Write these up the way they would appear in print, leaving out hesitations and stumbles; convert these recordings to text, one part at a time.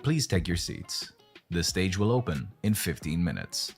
Please take your seats. The stage will open in 15 minutes.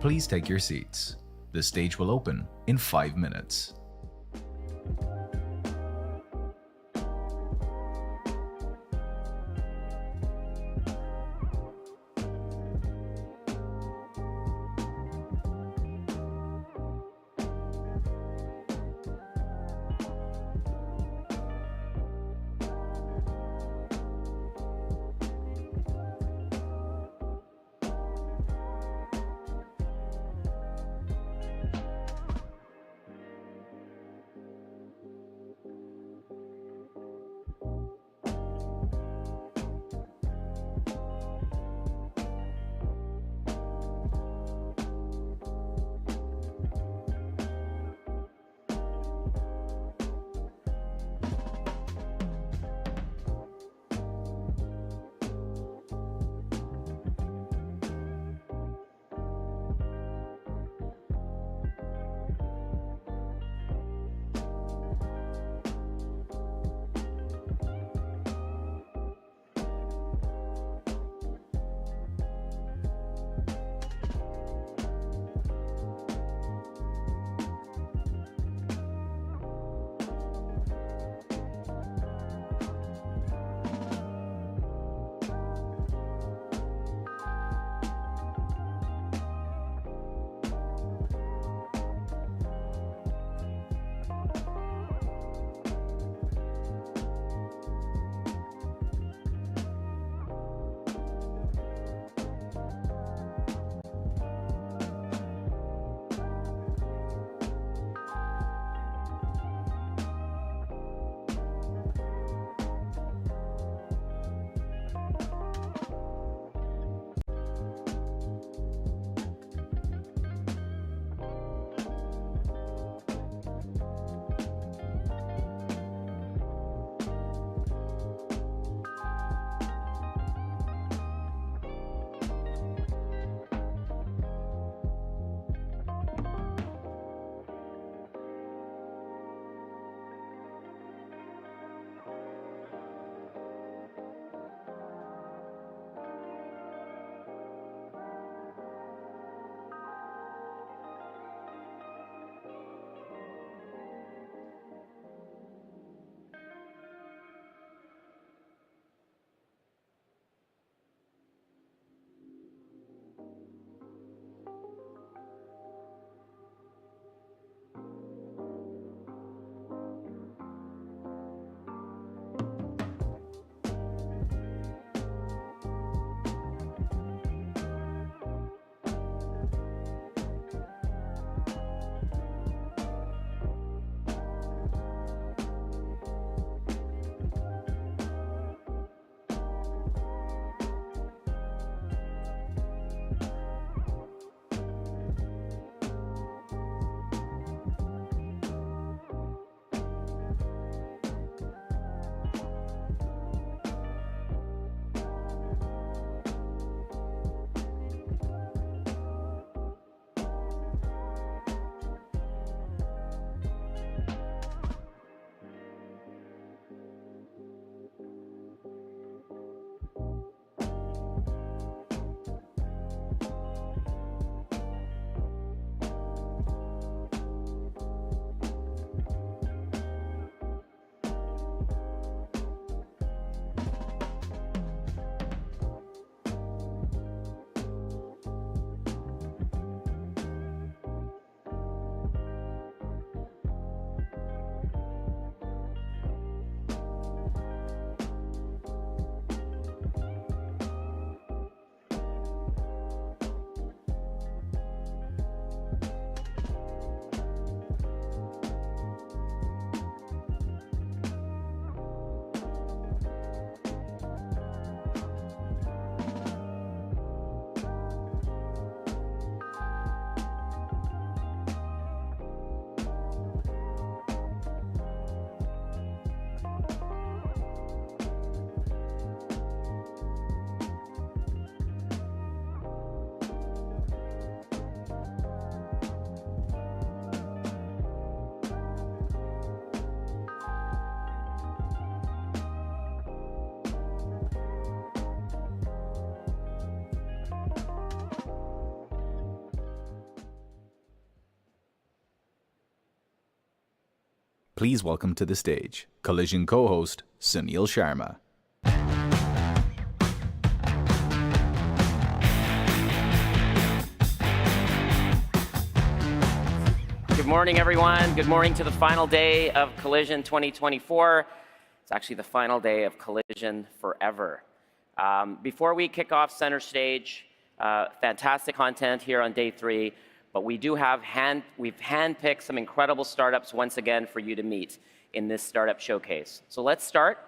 Please take your seats. The stage will open in 5 minutes. Please welcome to the stage Collision co-host Sunil Sharma. Good morning, everyone. Good morning to the final day of Collision 2024. It's actually the final day of Collision forever. Before we kick off center stage, fantastic content here on day 3, but we do have we've handpicked some incredible startups once again for you to meet in this startup showcase. So let's start.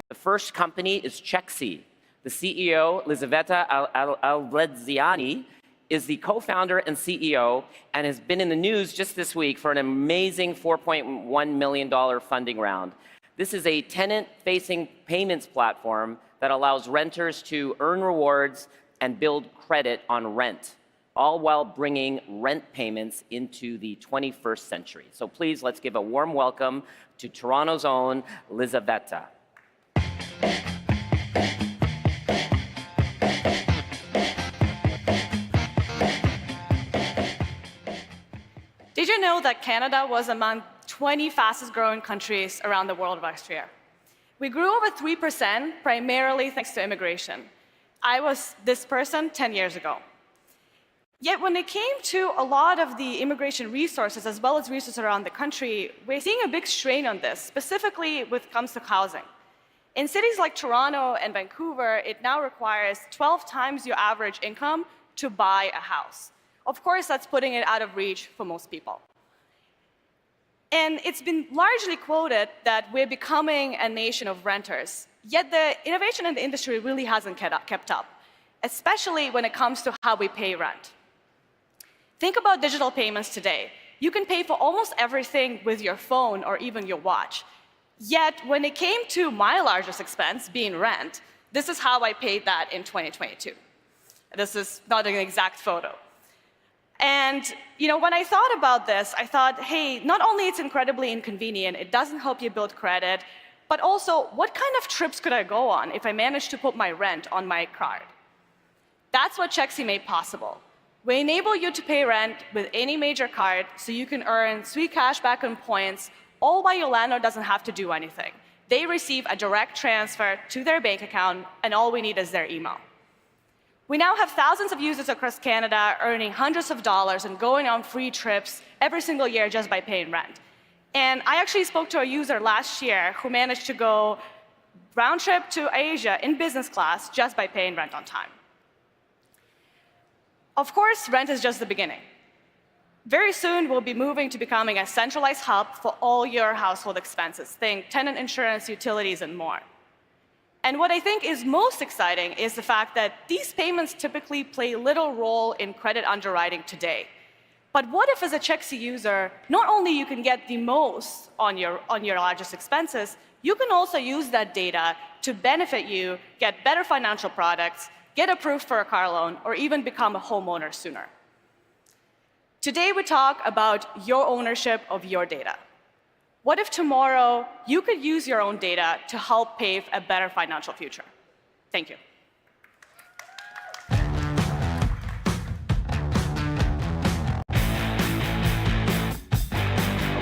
The first company is Chexi. The CEO, Lizaveta Albleziani, is the co-founder and CEO and has been in the news just this week for an amazing $4.1 million funding round. This is a tenant-facing payments platform that allows renters to earn rewards and build credit on rent, all while bringing rent payments into the 21st century. So please, let's give a warm welcome to Toronto's own Lizaveta. Did you know that Canada was among 20 fastest growing countries around the world last year? We grew over 3%, primarily thanks to immigration. I was this person 10 years ago. Yet when it came to a lot of the immigration resources, as well as resources around the country, we're seeing a big strain on this, specifically when it comes to housing. In cities like Toronto and Vancouver, it now requires 12 times your average income to buy a house. Of course, that's putting it out of reach for most people. And it's been largely quoted that we're becoming a nation of renters, yet the innovation in the industry really hasn't kept up, especially when it comes to how we pay rent. Think about digital payments today. You can pay for almost everything with your phone or even your watch. Yet when it came to my largest expense, being rent, this is how I paid that in 2022. This is not an exact photo. And when I thought about this, I thought, hey, not only it's incredibly inconvenient, it doesn't help you build credit, but also, what kind of trips could I go on if I managed to put my rent on my card? That's what Chexi made possible. We enable you to pay rent with any major card so you can earn sweet cash back and points, all while your landlord doesn't have to do anything. They receive a direct transfer to their bank account, and all we need is their email. We now have thousands of users across Canada earning hundreds of dollars and going on free trips every single year just by paying rent. And I actually spoke to a user last year who managed to go round trip to Asia in business class just by paying rent on time. Of course, rent is just the beginning. Very soon, we'll be moving to becoming a centralized hub for all your household expenses. Think tenant insurance, utilities, and more. And what I think is most exciting is the fact that these payments typically play little role in credit underwriting today. But what if, as a Chexi user, not only you can get the most on your largest expenses, you can also use that data to benefit you, get better financial products, get approved for a car loan, or even become a homeowner sooner. Today, we talk about your ownership of your data. What if tomorrow you could use your own data to help pave a better financial future? Thank you.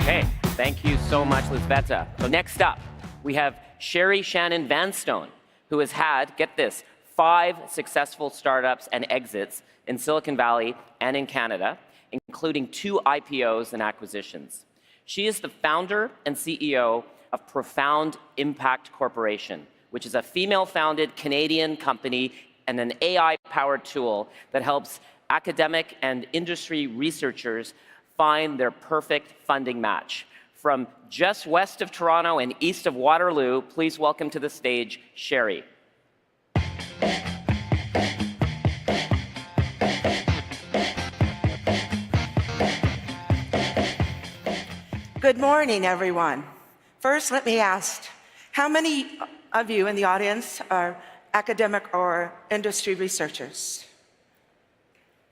Okay, thank you so much, Lizaveta. So next up, we have Sherry Shannon Vanstone, who has had, get this, 5 successful startups and exits in Silicon Valley and in Canada, including 2 IPOs and acquisitions. She is the founder and CEO of Profound Impact Corporation, which is a female-founded Canadian company and an AI-powered tool that helps academic and industry researchers find their perfect funding match. From just west of Toronto and east of Waterloo, please welcome to the stage, Sherry. Good morning, everyone. First, let me ask, how many of you in the audience are academic or industry researchers?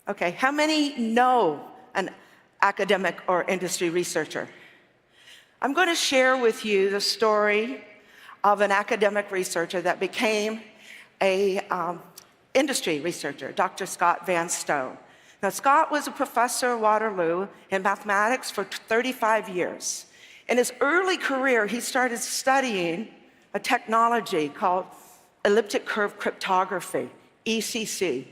Okay, how many know an academic or industry researcher? I'm going to share with you the story of an academic researcher that became an industry researcher, Dr. Scott Vanstone. Now, Scott was a professor at Waterloo in mathematics for 35 years. In his early career, he started studying a technology called elliptic curve cryptography, ECC.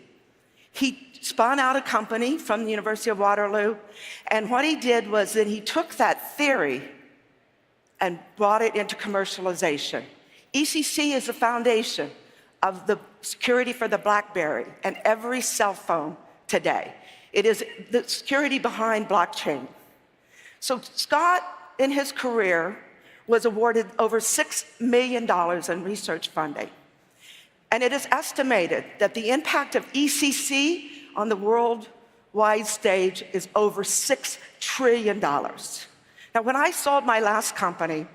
He spun out a company from the University of Waterloo, and what he did was that he took that theory and brought it into commercialization. ECC is the foundation of the security for the BlackBerry and every cell phone today. It is the security behind blockchain. So Scott, in his career, was awarded over $6 million in research funding. And it is estimated that the impact of ECC on the worldwide stage is over $6 trillion. Now, when I sold my last company,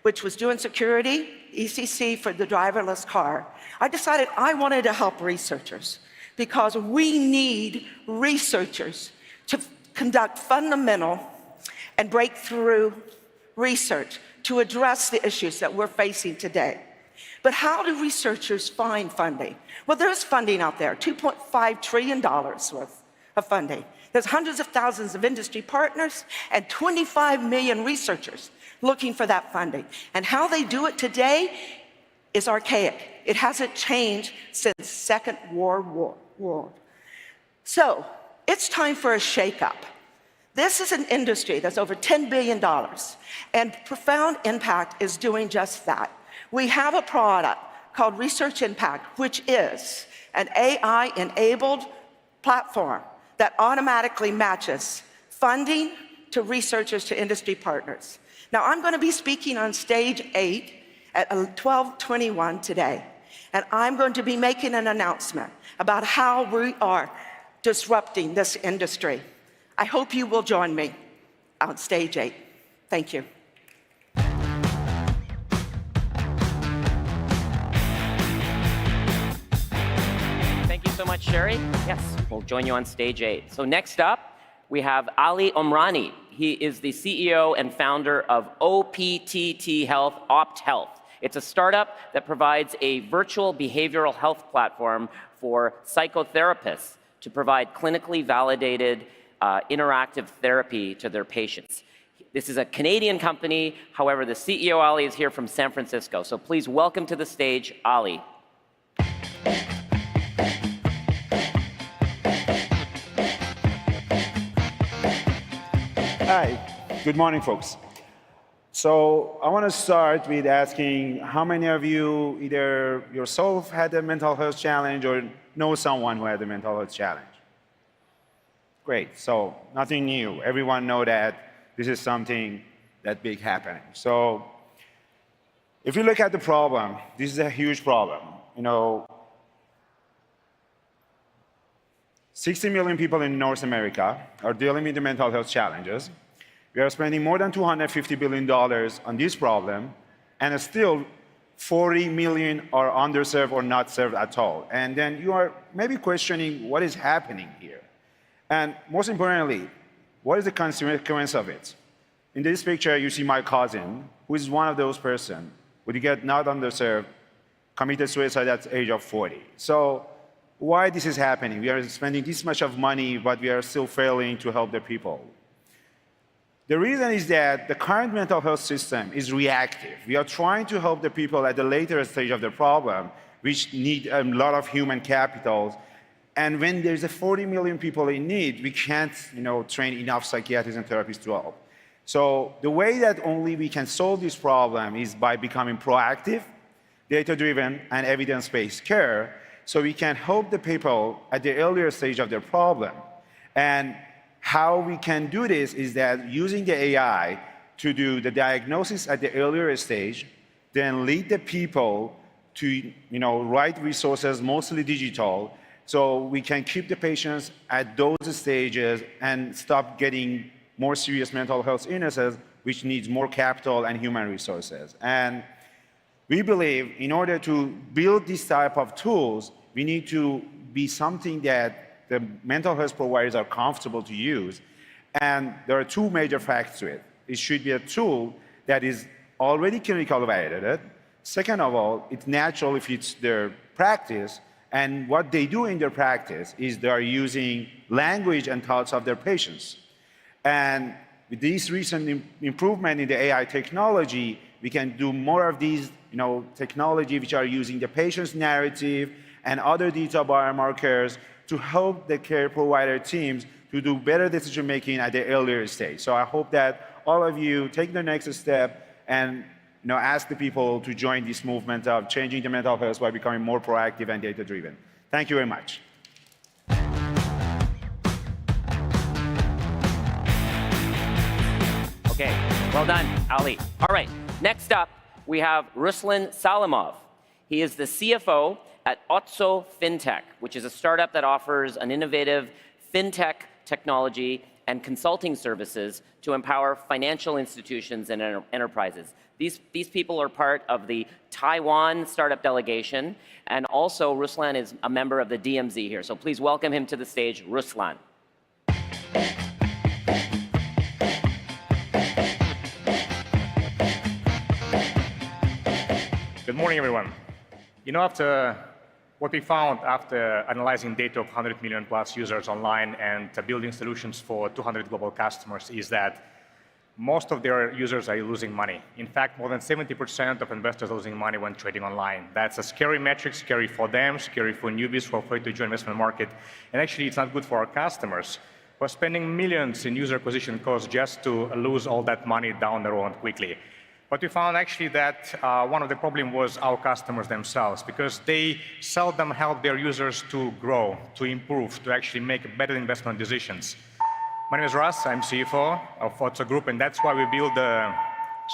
which was doing security, ECC for the driverless car, I decided I wanted to help researchers because we need researchers to conduct fundamental and breakthrough research to address the issues that we're facing today. But how do researchers find funding? Well, there's funding out there, $2.5 trillion worth of funding. There's hundreds of thousands of industry partners and 25 million researchers looking for that funding. And how they do it today is archaic. It hasn't changed since Second World War. So it's time for a shakeup. This is an industry that's over $10 billion, and Profound Impact is doing just that. We have a product called Research Impact, which is an AI-enabled platform that automatically matches funding to researchers to industry partners. Now, I'm going to be speaking on stage 8 at 12:21 today, and I'm going to be making an announcement about how we are disrupting this industry. I hope you will join me on stage 8. Thank you. Thank you so much, Sherry. Yes, we'll join you on stage 8. So next up, we have Ali Omrani. He is the CEO and founder of OPTT Health, Opt Health. It's a startup that provides a virtual behavioral health platform for psychotherapists to provide clinically validated interactive therapy to their patients. This is a Canadian company. However, the CEO, Ali, is here from San Francisco. So please welcome to the stage, Ali. Hi, good morning, folks. So I want to start with asking how many of you either yourself had a mental health challenge or know someone who had a mental health challenge? Great, so nothing new. Everyone know that this is something that big happening. So if you look at the problem, this is a huge problem. 60 million people in North America are dealing with the mental health challenges. We are spending more than $250 billion on this problem, and still 40 million are underserved or not served at all. And then you are maybe questioning what is happening here. And most importantly, what is the consequence of it? In this picture, you see my cousin, who is one of those persons who get not underserved, committed suicide at the age of 40. So why this is happening? We are spending this much of money, but we are still failing to help the people. The reason is that the current mental health system is reactive. We are trying to help the people at the later stage of the problem, which need a lot of human capital. And when there's 40 million people in need, we can't train enough psychiatrists and therapists to help. So the way that only we can solve this problem is by becoming proactive, data-driven, and evidence-based care, so we can help the people at the earlier stage of their problem. And how we can do this is that using the AI to do the diagnosis at the earlier stage, then lead the people to right resources, mostly digital, so we can keep the patients at those stages and stop getting more serious mental health illnesses, which needs more capital and human resources. And we believe in order to build this type of tools, we need to be something that the mental health providers are comfortable to use. And there are two major facts to it. It should be a tool that is already clinically validated. Second of all, it's natural if it's their practice. And what they do in their practice is they are using language and thoughts of their patients. And with this recent improvement in the AI technology, we can do more of these technology which are using the patient's narrative and other data biomarkers to help the care provider teams to do better decision making at the earlier stage. So I hope that all of you take the next step and ask the people to join this movement of changing the mental health by becoming more proactive and data driven. Thank you very much. Okay, well done, Ali. All right, next up, we have Ruslan Salimov. He is the CFO at Otso FinTech, which is a startup that offers an innovative fintech technology and consulting services to empower financial institutions and enterprises. These people are part of the Taiwan startup delegation, and also Ruslan is a member of the DMZ here. So please welcome him to the stage, Ruslan. Good morning, everyone. After what we found after analyzing data of 100 million plus users online and building solutions for 200 global customers is that most of their users are losing money. In fact, more than 70% of investors are losing money when trading online. That's a scary metric, scary for them, scary for newbies who are afraid to join the investment market. And actually, it's not good for our customers who are spending millions in user acquisition costs just to lose all that money down the road quickly. But we found actually that one of the problems was our customers themselves, because they seldom help their users to grow, to improve, to actually make better investment decisions. My name is Russ, I'm CFO of Otso Group, and that's why we built the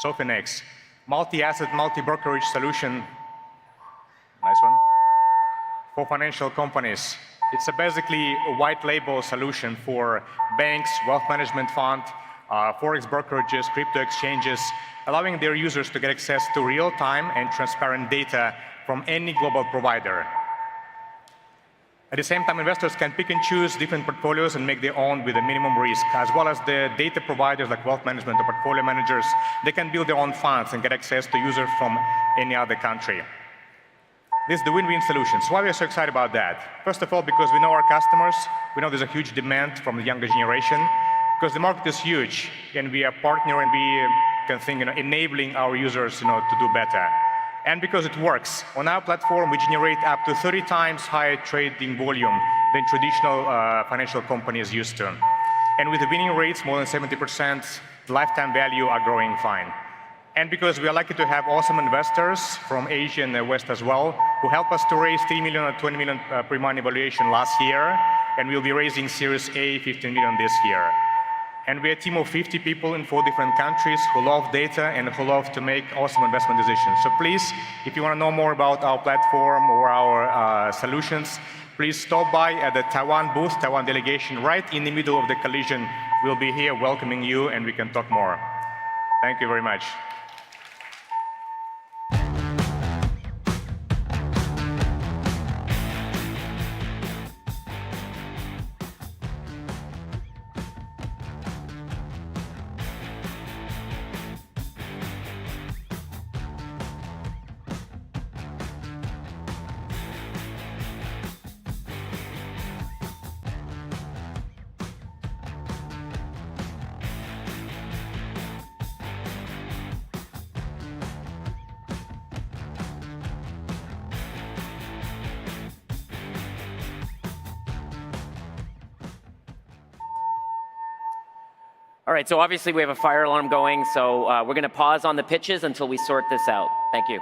Sofinex, multi-asset, multi-brokerage solution, nice one, for financial companies. It's basically a white label solution for banks, wealth management fund, forex brokerages, crypto exchanges, allowing their users to get access to real-time and transparent data from any global provider. At the same time, investors can pick and choose different portfolios and make their own with a minimum risk, as well as the data providers like wealth management or portfolio managers. They can build their own funds and get access to users from any other country. This is the win-win solution. So why are we so excited about that? First of all, because we know our customers, we know there's a huge demand from the younger generation, because the market is huge, and we are partnering and we can think, enabling our users, to do better. And because it works. On our platform, we generate up to 30 times higher trading volume than traditional financial companies used to. And with the winning rates, more than 70%, the lifetime value are growing fine. And because we are lucky to have awesome investors from Asia and the West as well, who help us to raise 3 million or 20 million pre-money valuation last year, and we'll be raising Series A 15 million this year. And we're a team of 50 people in 4 different countries who love data and who love to make awesome investment decisions. So please, if you want to know more about our platform or our solutions, please stop by at the Taiwan booth, Taiwan delegation, right in the middle of the collision. We'll be here welcoming you, and we can talk more. Thank you very much. All right, so obviously we have a fire alarm going, so we're going to pause on the pitches until we sort this out. Thank you.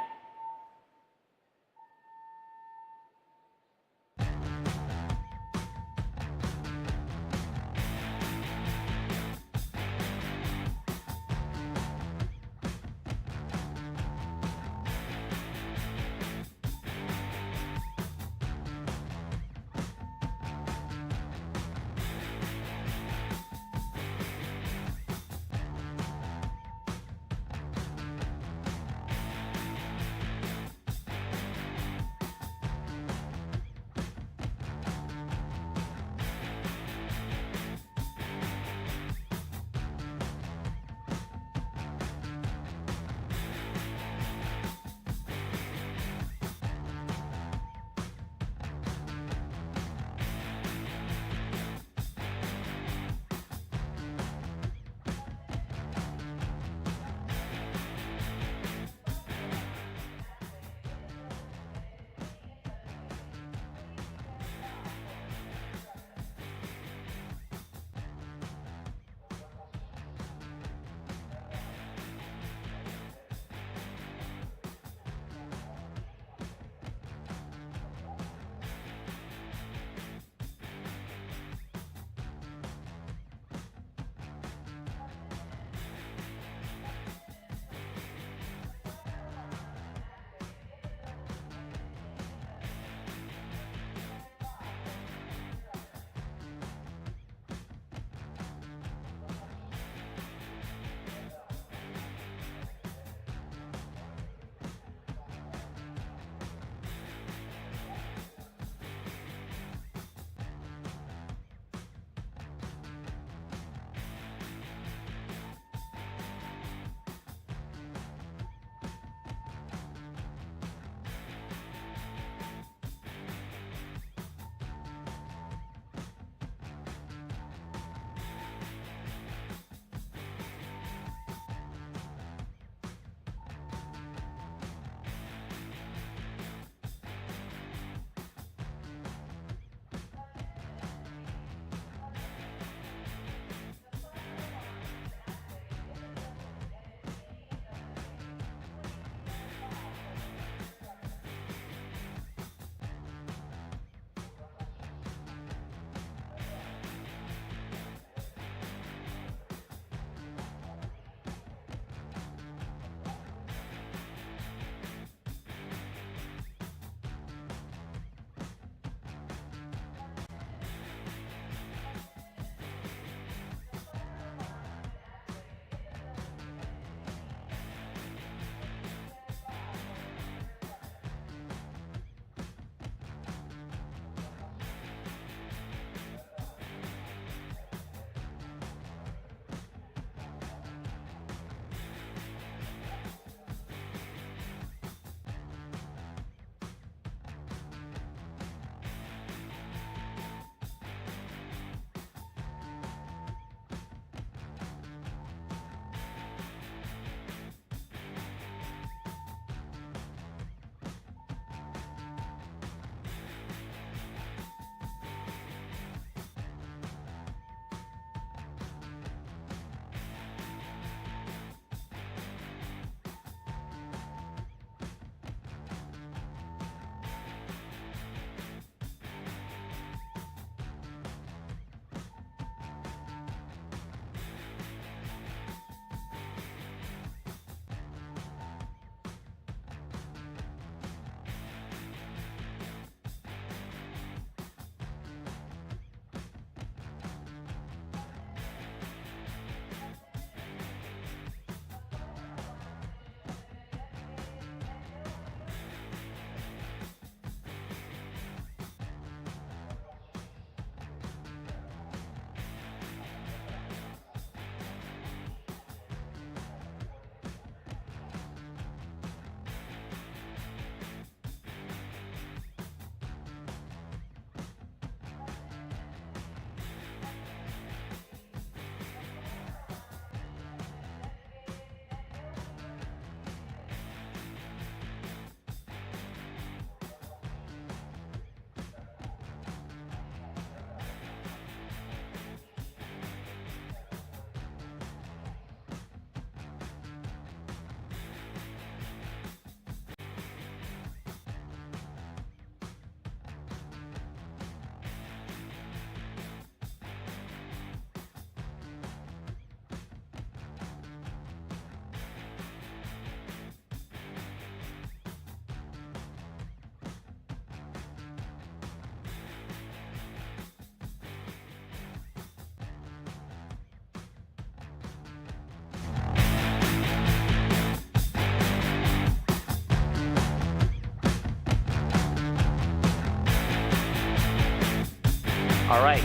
All right.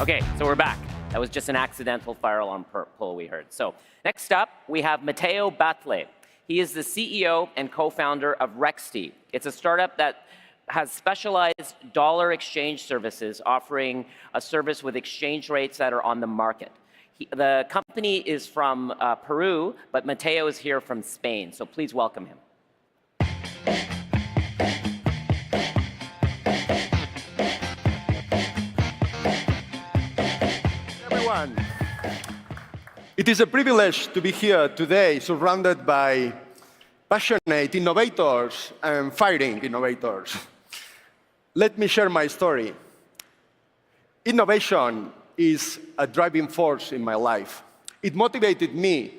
Okay, so we're back. That was just an accidental fire alarm pull we heard. So next up, we have Matteo Batle. He is the CEO and co-founder of Rexti. It's a startup that has specialized dollar exchange services, offering a service with exchange rates that are on the market. The company is from Peru, but Matteo is here from Spain, so please welcome him. Everyone, it is a privilege to be here today, surrounded by passionate innovators and fighting innovators. Let me share my story. Innovation is a driving force in my life. It motivated me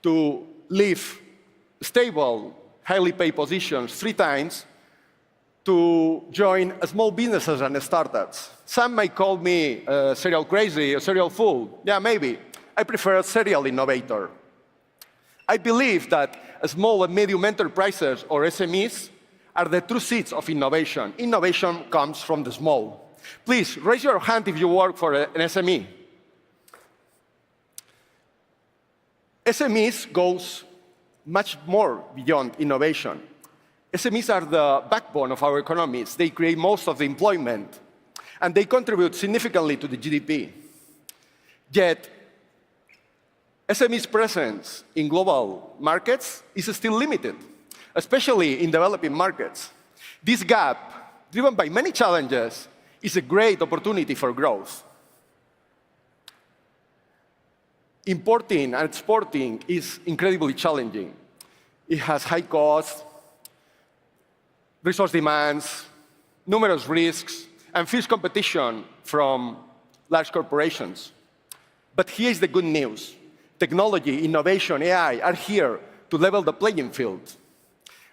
to leave stable, highly paid positions 3 times to join small businesses and startups. Some might call me a serial crazy, a serial fool. Yeah, maybe. I prefer a serial innovator. I believe that small and medium enterprises, or SMEs, are the true seeds of innovation. Innovation comes from the small. Please, raise your hand if you work for an SME. SMEs goes much more beyond innovation. SMEs are the backbone of our economies. They create most of the employment, and they contribute significantly to the GDP. Yet, SMEs' presence in global markets is still limited, especially in developing markets. This gap, driven by many challenges, is a great opportunity for growth. Importing and exporting is incredibly challenging. It has high costs, resource demands, numerous risks, and fierce competition from large corporations. But here's the good news. Technology, innovation, AI are here to level the playing field.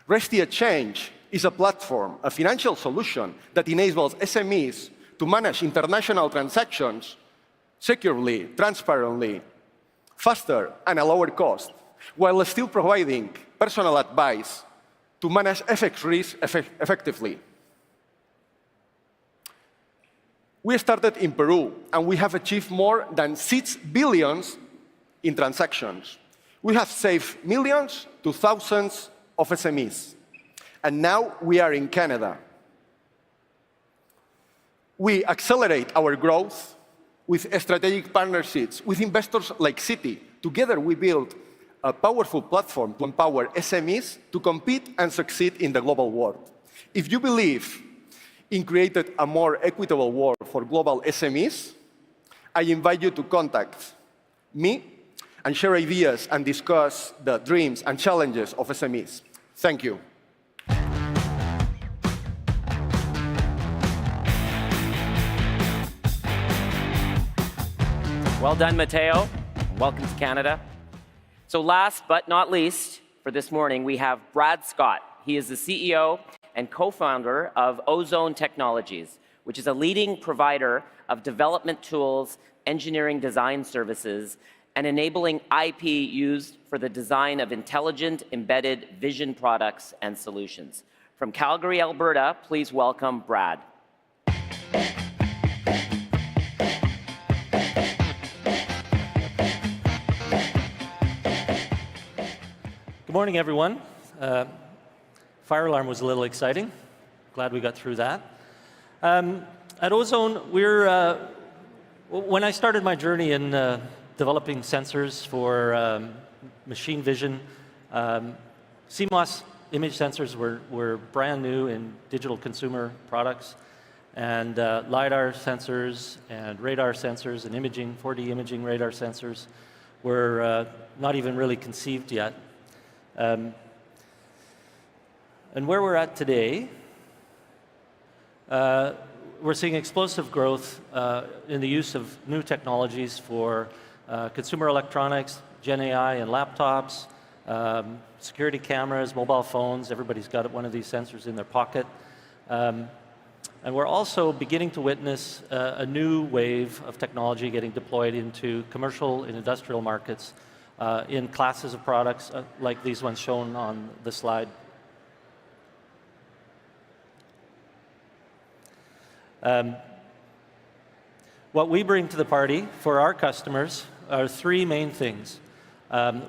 Rexti Exchange is a platform, a financial solution that enables SMEs to manage international transactions securely, transparently, faster, and at a lower cost, while still providing personal advice to manage FX risk effectively. We started in Peru, and we have achieved more than 6 billion in transactions. We have saved millions to thousands of SMEs. And now we are in Canada. We accelerate our growth with strategic partnerships with investors like Citi. Together, we build a powerful platform to empower SMEs to compete and succeed in the global world. If you believe in creating a more equitable world for global SMEs, I invite you to contact me and share ideas and discuss the dreams and challenges of SMEs. Thank you. Well done, Matteo. Welcome to Canada. So last but not least, for this morning, we have Brad Scott. He is the CEO and co-founder of Ozone Technologies, which is a leading provider of development tools, engineering design services, and enabling IP used for the design of intelligent embedded vision products and solutions. From Calgary, Alberta, please welcome Brad. Good morning, everyone. Fire alarm was a little exciting. Glad we got through that. At Ozone, when I started my journey in developing sensors for machine vision, CMOS image sensors were brand new in digital consumer products, and LiDAR sensors and radar sensors and imaging, 4D imaging radar sensors were not even really conceived yet. And where we're at today, we're seeing explosive growth in the use of new technologies for consumer electronics, Gen AI and laptops, security cameras, mobile phones. Everybody's got one of these sensors in their pocket. And we're also beginning to witness a new wave of technology getting deployed into commercial and industrial markets in classes of products like these ones shown on the slide. What we bring to the party for our customers are three main things.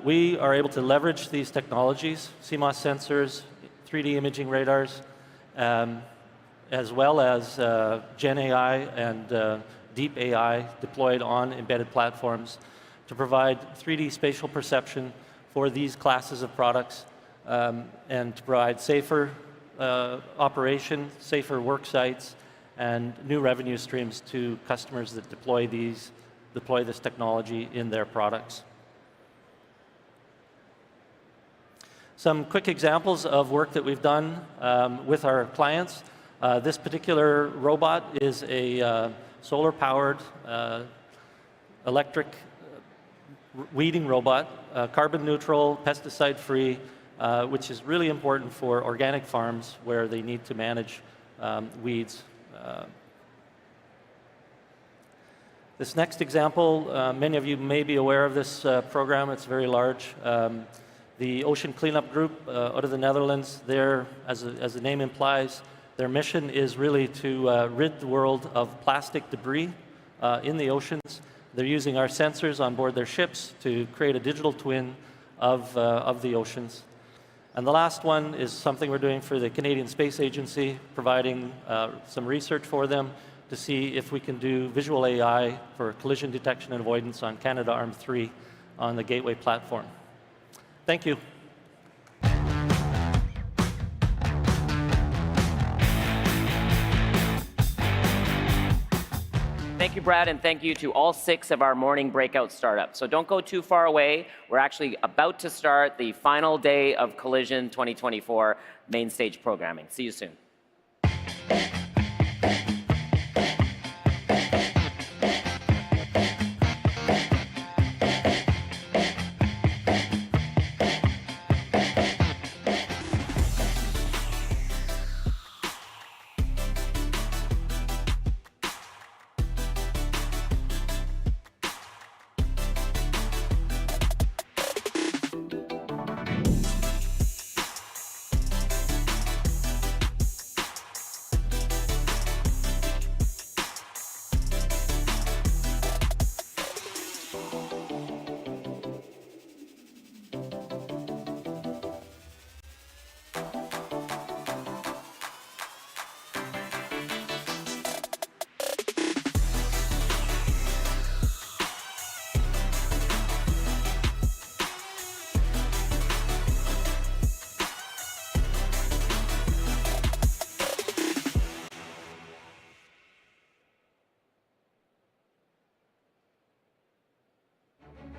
We are able to leverage these technologies, CMOS sensors, 3D imaging radars, as well as Gen AI and Deep AI deployed on embedded platforms to provide 3D spatial perception for these classes of products and to provide safer operation, safer work sites, and new revenue streams to customers that deploy this technology in their products. Some quick examples of work that we've done with our clients. This particular robot is a solar-powered electric weeding robot, carbon neutral, pesticide-free, which is really important for organic farms where they need to manage weeds. This next example, many of you may be aware of this program. It's very large. The Ocean Cleanup Group out of the Netherlands, as the name implies, their mission is really to rid the world of plastic debris in the oceans. They're using our sensors on board their ships to create a digital twin of the oceans. And the last one is something we're doing for the Canadian Space Agency, providing some research for them to see if we can do visual AI for collision detection and avoidance on Canadarm3 on the Gateway platform. Thank you. Thank you, Brad, and thank you to all 6 of our morning breakout startups. So don't go too far away. We're actually about to start the final day of Collision 2024 main stage programming. See you soon.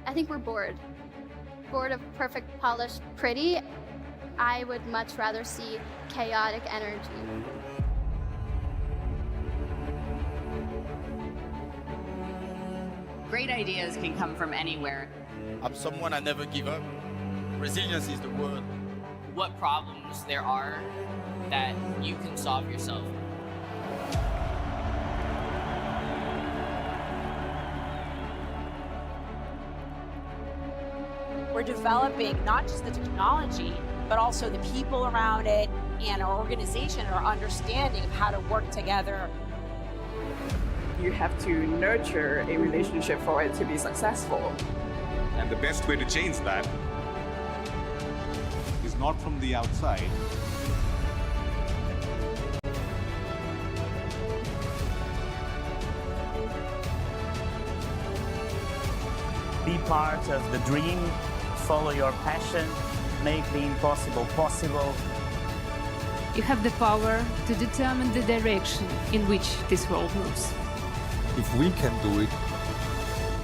I think we're bored. Bored of perfect, polished, pretty. I would much rather see chaotic energy. Great ideas can come from anywhere. I'm someone I never give up. Resilience is the word. What problems there are that you can solve yourself. We're developing not just the technology, but also the people around it and our organization, our understanding of how to work together. You have to nurture a relationship for it to be successful. And the best way to change that is not from the outside. Be part of the dream, follow your passion, make the impossible possible. You have the power to determine the direction in which this world moves. If we can do it,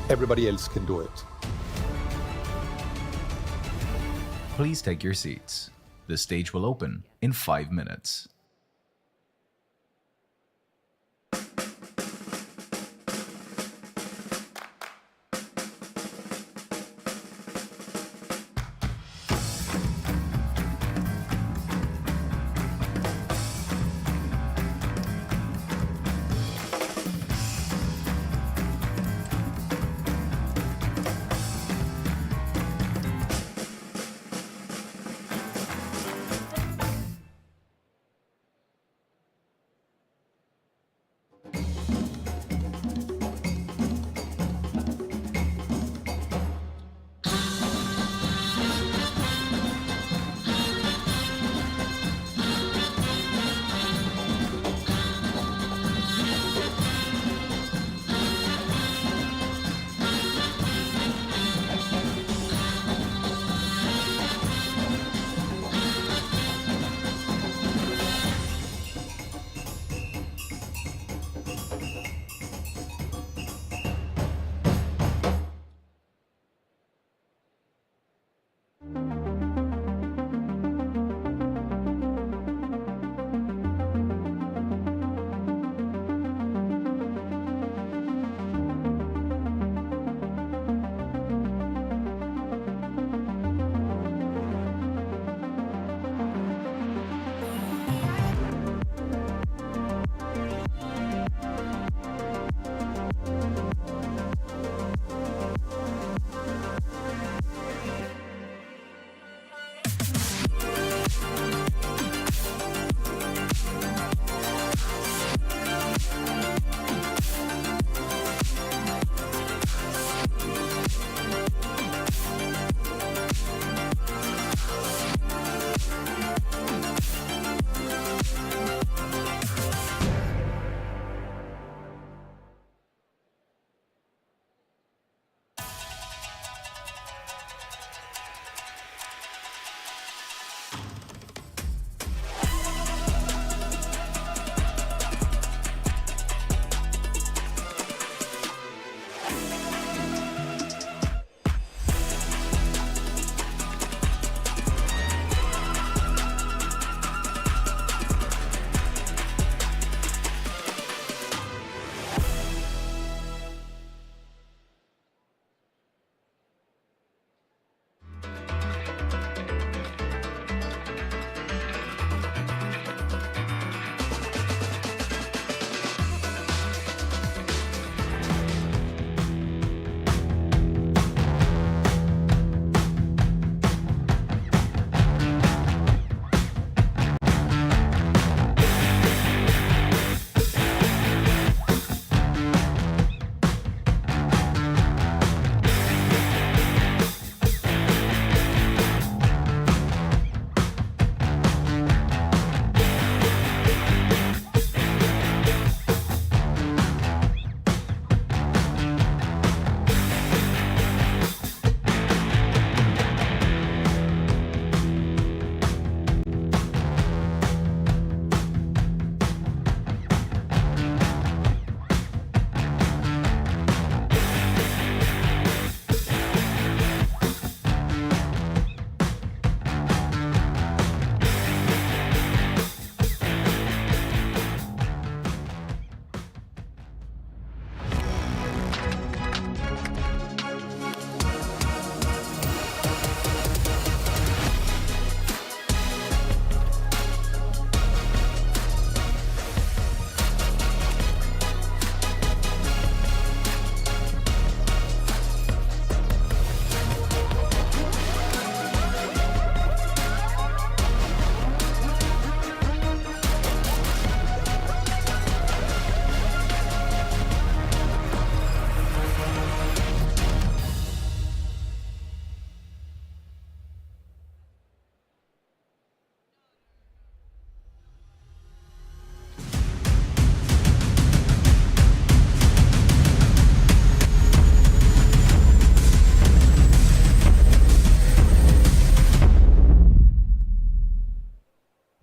everybody else can do it. Please take your seats. The stage will open in 5 minutes.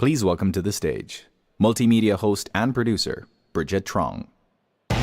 Please welcome to the stage multimedia host and producer, Bridget Trong. Good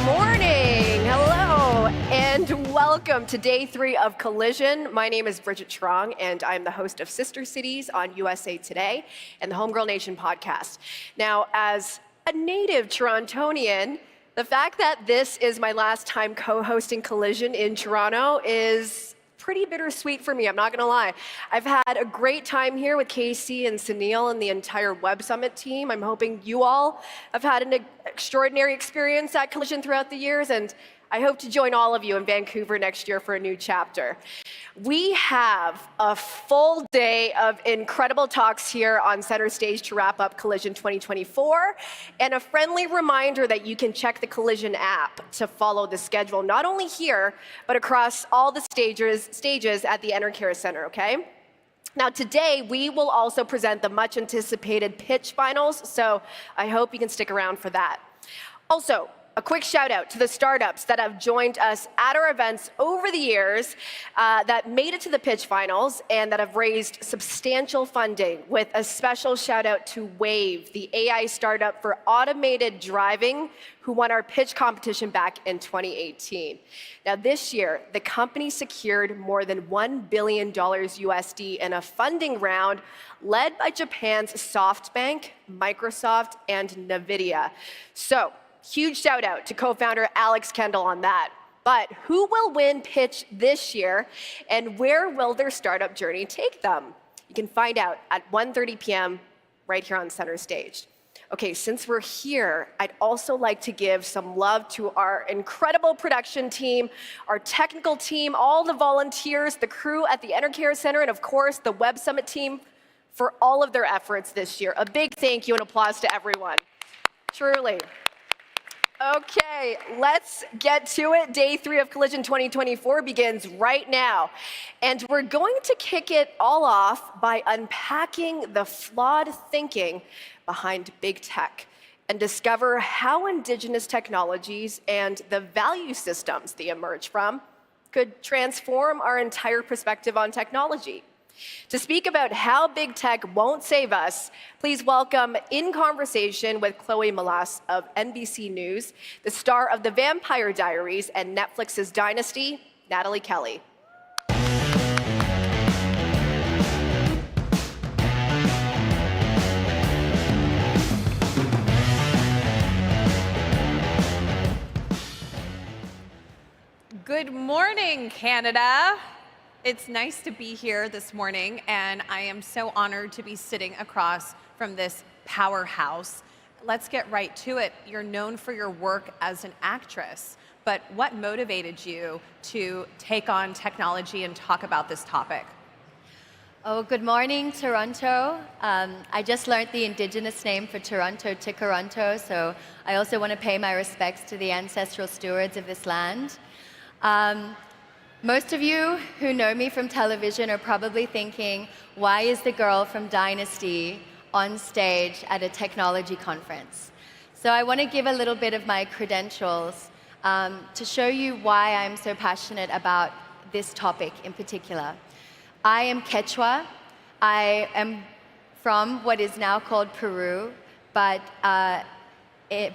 morning, hello, and welcome to day 3 of Collision. My name is Bridget Trong, and I'm the host of Sister Cities on USA Today and the Homegirl Nation podcast. Now, as a native Torontonian, the fact that this is my last time co-hosting Collision in Toronto is pretty bittersweet for me, I'm not gonna lie. I've had a great time here with Casey and Sunil and the entire Web Summit team. I'm hoping you all have had an extraordinary experience at Collision throughout the years, and I hope to join all of you in Vancouver next year for a new chapter. We have a full day of incredible talks here on Center Stage to wrap up Collision 2024, and a friendly reminder that you can check the Collision app to follow the schedule, not only here, but across all the stages at the Enercare Center, okay? Now today, we will also present the much anticipated pitch finals, so I hope you can stick around for that. Also, a quick shout out to the startups that have joined us at our events over the years that made it to the pitch finals and that have raised substantial funding, with a special shout out to Wave, the AI startup for automated driving, who won our pitch competition back in 2018. Now this year, the company secured more than $1 billion USD in a funding round led by Japan's SoftBank, Microsoft, and NVIDIA. So, huge shout out to co-founder Alex Kendall on that. But who will win pitch this year, and where will their startup journey take them? You can find out at 1:30 p.m. right here on Center Stage. Okay, since we're here, I'd also like to give some love to our incredible production team, our technical team, all the volunteers, the crew at the Enercare Center, and of course, the Web Summit team for all of their efforts this year. A big thank you and applause to everyone. Truly. Okay, let's get to it. Day 3 of Collision 2024 begins right now. And we're going to kick it all off by unpacking the flawed thinking behind big tech and discover how indigenous technologies and the value systems they emerge from could transform our entire perspective on technology. To speak about how big tech won't save us, please welcome in conversation with Chloe Melas of NBC News, the star of The Vampire Diaries and Netflix's Dynasty, Natalie Kelly. Good morning, Canada. It's nice to be here this morning, and I am so honored to be sitting across from this powerhouse. Let's get right to it. You're known for your work as an actress, but what motivated you to take on technology and talk about this topic? Oh, good morning, Toronto. I just learned the Indigenous name for Toronto, Tikaronto, so I also want to pay my respects to the ancestral stewards of this land. Most of you who know me from television are probably thinking, why is the girl from Dynasty on stage at a technology conference? So I want to give a little bit of my credentials to show you why I'm so passionate about this topic in particular. I am Quechua. I am from what is now called Peru, but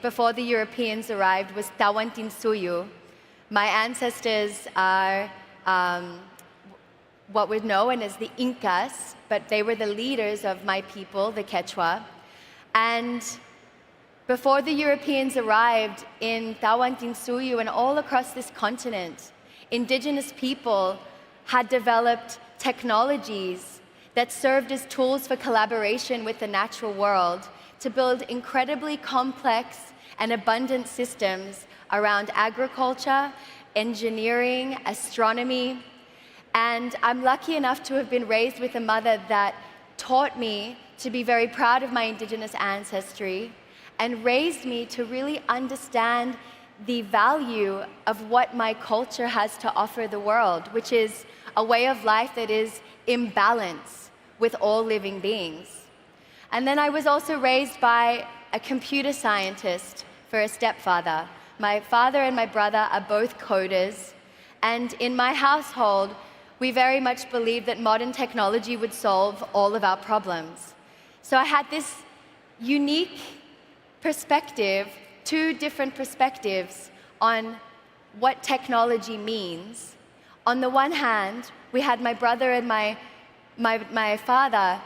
before the Europeans arrived was Tawantinsuyu. My ancestors are what were known as the Incas, but they were the leaders of my people, the Quechua. And before the Europeans arrived in Tawantinsuyu and all across this continent, indigenous people had developed technologies that served as tools for collaboration with the natural world to build incredibly complex and abundant systems around agriculture, engineering, astronomy. And I'm lucky enough to have been raised with a mother that taught me to be very proud of my Indigenous ancestry and raised me to really understand the value of what my culture has to offer the world, which is a way of life that is in balance with all living beings. And then I was also raised by a computer scientist for a stepfather. My father and my brother are both coders, and in my household, we very much believed that modern technology would solve all of our problems. So I had this unique perspective, two different perspectives on what technology means. On the one hand, we had my brother and my father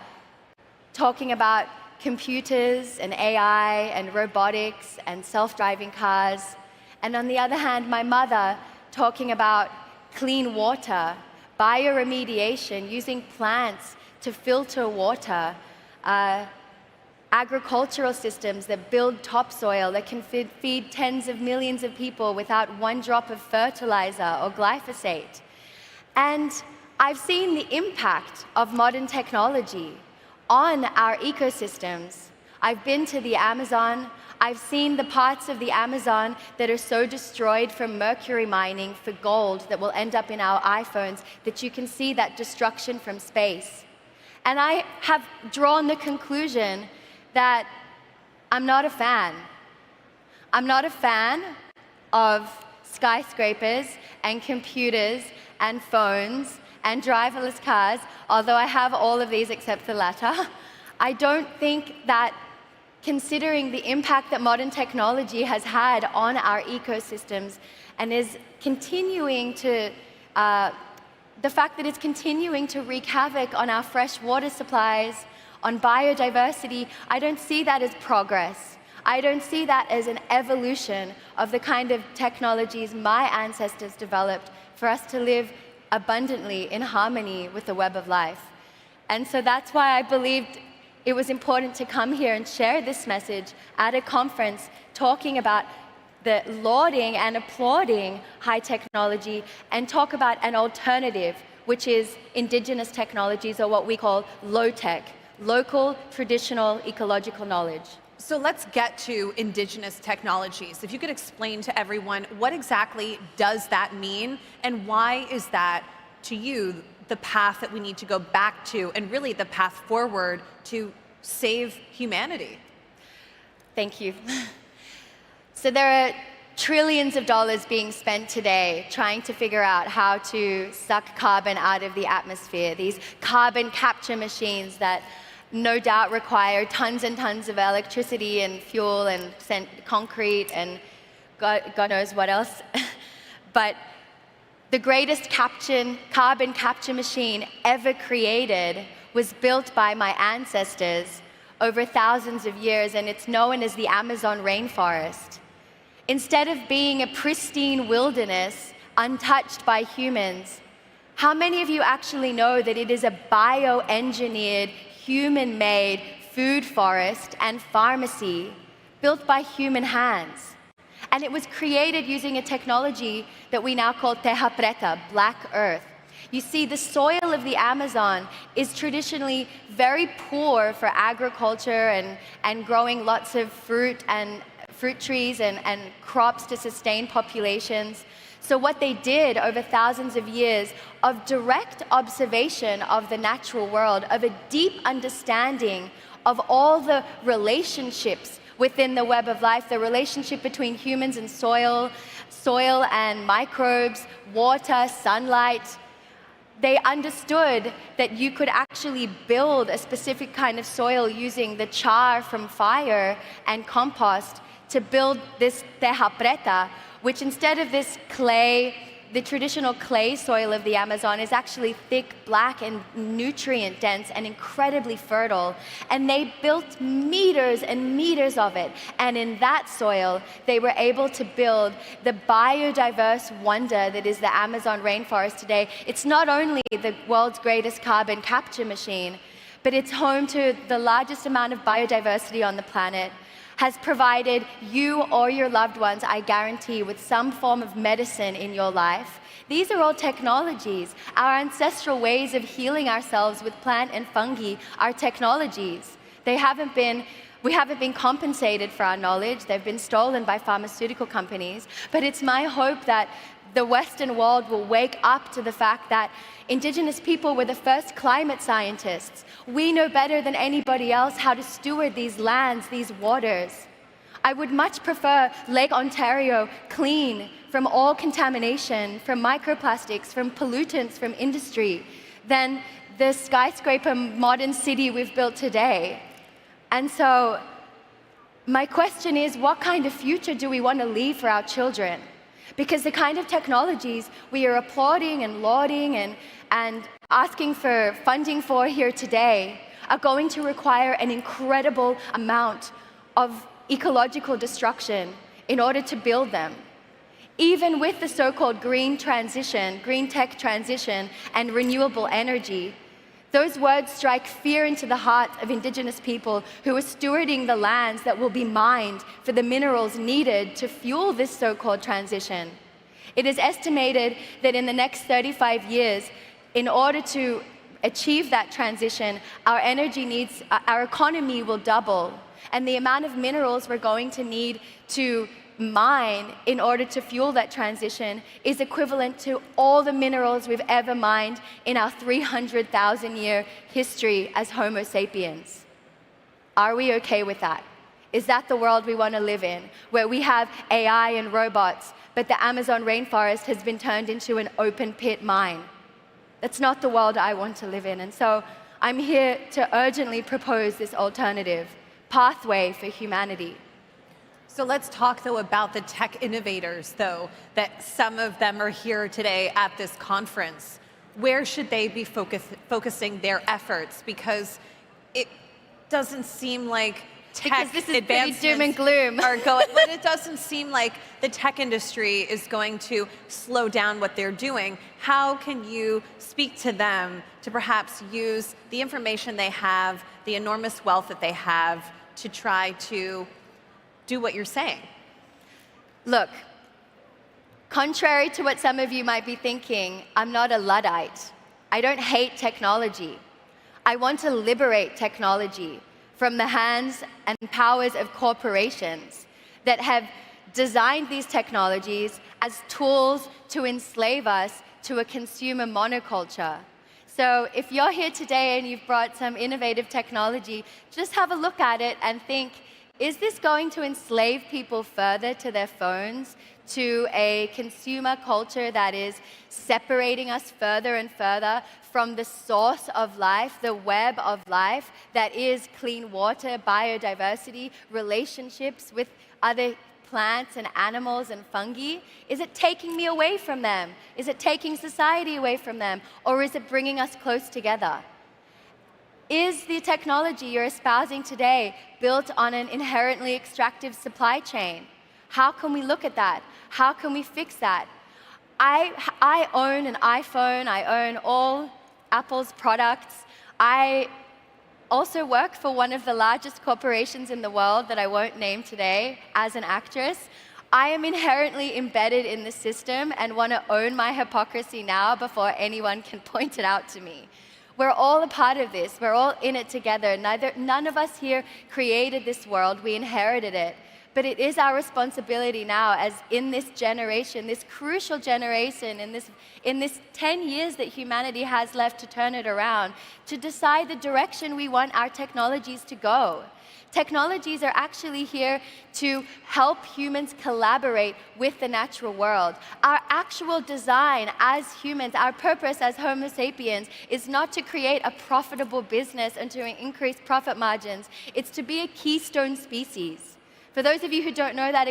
talking about computers and AI and robotics and self-driving cars. And on the other hand, my mother talking about clean water, bioremediation, using plants to filter water, agricultural systems that build topsoil that can feed tens of millions of people without one drop of fertilizer or glyphosate. And I've seen the impact of modern technology on our ecosystems. I've been to the Amazon. I've seen the parts of the Amazon that are so destroyed from mercury mining for gold that will end up in our iPhones that you can see that destruction from space. And I have drawn the conclusion that I'm not a fan. I'm not a fan of skyscrapers and computers and phones and driverless cars, although I have all of these except the latter. I don't think that, considering the impact that modern technology has had on our ecosystems and is continuing to, the fact that it's continuing to wreak havoc on our fresh water supplies, on biodiversity, I don't see that as progress. I don't see that as an evolution of the kind of technologies my ancestors developed for us to live abundantly in harmony with the web of life. And so that's why I believed it was important to come here and share this message at a conference talking about the lauding and applauding high technology and talk about an alternative, which is indigenous technologies, or what we call low-tech, local, traditional, ecological knowledge. So let's get to indigenous technologies. If you could explain to everyone, what exactly does that mean, and why is that, to you, the path that we need to go back to, and really the path forward to save humanity? Thank you. So there are trillions of dollars being spent today trying to figure out how to suck carbon out of the atmosphere. These carbon capture machines that no doubt require tons and tons of electricity and fuel and concrete and God knows what else. But the greatest carbon capture machine ever created was built by my ancestors over thousands of years, and it's known as the Amazon rainforest. Instead of being a pristine wilderness untouched by humans, how many of you actually know that it is a bioengineered, human-made food forest and pharmacy built by human hands? And it was created using a technology that we now call terra preta, black earth. You see, the soil of the Amazon is traditionally very poor for agriculture and growing lots of fruit trees and crops to sustain populations. So what they did over thousands of years of direct observation of the natural world, of a deep understanding of all the relationships within the web of life, the relationship between humans and soil and microbes, water, sunlight, they understood that you could actually build a specific kind of soil using the char from fire and compost to build this terra preta, which instead of this clay, the traditional clay soil of the Amazon is actually thick, black, and nutrient dense and incredibly fertile. And they built meters and meters of it. And in that soil, they were able to build the biodiverse wonder that is the Amazon rainforest today. It's not only the world's greatest carbon capture machine, but it's home to the largest amount of biodiversity on the planet, has provided you or your loved ones, I guarantee, with some form of medicine in your life. These are all technologies. Our ancestral ways of healing ourselves with plant and fungi are technologies. We haven't been compensated for our knowledge. They've been stolen by pharmaceutical companies. But it's my hope that the Western world will wake up to the fact that indigenous people were the first climate scientists. We know better than anybody else how to steward these lands, these waters. I would much prefer Lake Ontario clean from all contamination, from microplastics, from pollutants, from industry, than the skyscraper modern city we've built today. And so my question is, what kind of future do we want to leave for our children? Because the kind of technologies we are applauding and lauding and asking for funding for here today are going to require an incredible amount of ecological destruction in order to build them. Even with the so-called green transition, green tech transition, and renewable energy, those words strike fear into the hearts of Indigenous people who are stewarding the lands that will be mined for the minerals needed to fuel this so-called transition. It is estimated that in the next 35 years, in order to achieve that transition, our energy needs, our economy will double, and the amount of minerals we're going to need to mine in order to fuel that transition is equivalent to all the minerals we've ever mined in our 300,000-year history as Homo sapiens. Are we okay with that? Is that the world we want to live in, where we have AI and robots, but the Amazon rainforest has been turned into an open pit mine? That's not the world I want to live in. And so I'm here to urgently propose this alternative pathway for humanity. So let's talk, though, about the tech innovators, though, that some of them are here today at this conference. Where should they be focusing their efforts? Because it doesn't seem like tech this is advancements pretty doom and gloom. are going, but it doesn't seem like the tech industry is going to slow down what they're doing. How can you speak to them to perhaps use the information they have, the enormous wealth that they have, to try to do what you're saying? Look, contrary to what some of you might be thinking, I'm not a Luddite. I don't hate technology. I want to liberate technology from the hands and powers of corporations that have designed these technologies as tools to enslave us to a consumer monoculture. So if you're here today and you've brought some innovative technology, just have a look at it and think, is this going to enslave people further to their phones, to a consumer culture that is separating us further and further from the source of life, the web of life that is clean water, biodiversity, relationships with other plants and animals and fungi? Is it taking me away from them? Is it taking society away from them? Or is it bringing us close together? Is the technology you're espousing today built on an inherently extractive supply chain? How can we look at that? How can we fix that? I own an iPhone. I own all Apple's products. I also work for one of the largest corporations in the world that I won't name today as an actress. I am inherently embedded in the system and want to own my hypocrisy now before anyone can point it out to me. We're all a part of this. We're all in it together. None of us here created this world. We inherited it. But it is our responsibility now, as in this generation, this crucial generation, in this 10 years that humanity has left to turn it around, to decide the direction we want our technologies to go. Technologies are actually here to help humans collaborate with the natural world. Our actual design as humans, our purpose as Homo sapiens, is not to create a profitable business and to increase profit margins. It's to be a keystone species. For those of you who don't know that,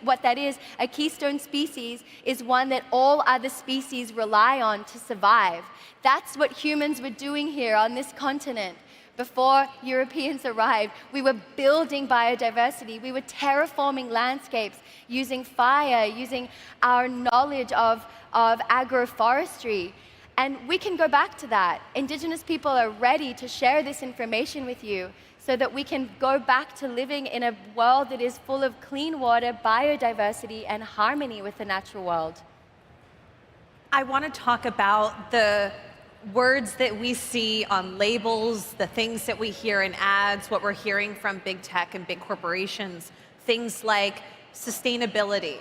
what that is, a keystone species is one that all other species rely on to survive. That's what humans were doing here on this continent. Before Europeans arrived, we were building biodiversity. We were terraforming landscapes using fire, using our knowledge of agroforestry. And we can go back to that. Indigenous people are ready to share this information with you so that we can go back to living in a world that is full of clean water, biodiversity, and harmony with the natural world. I want to talk about the words that we see on labels, the things that we hear in ads, what we're hearing from big tech and big corporations, things like sustainability,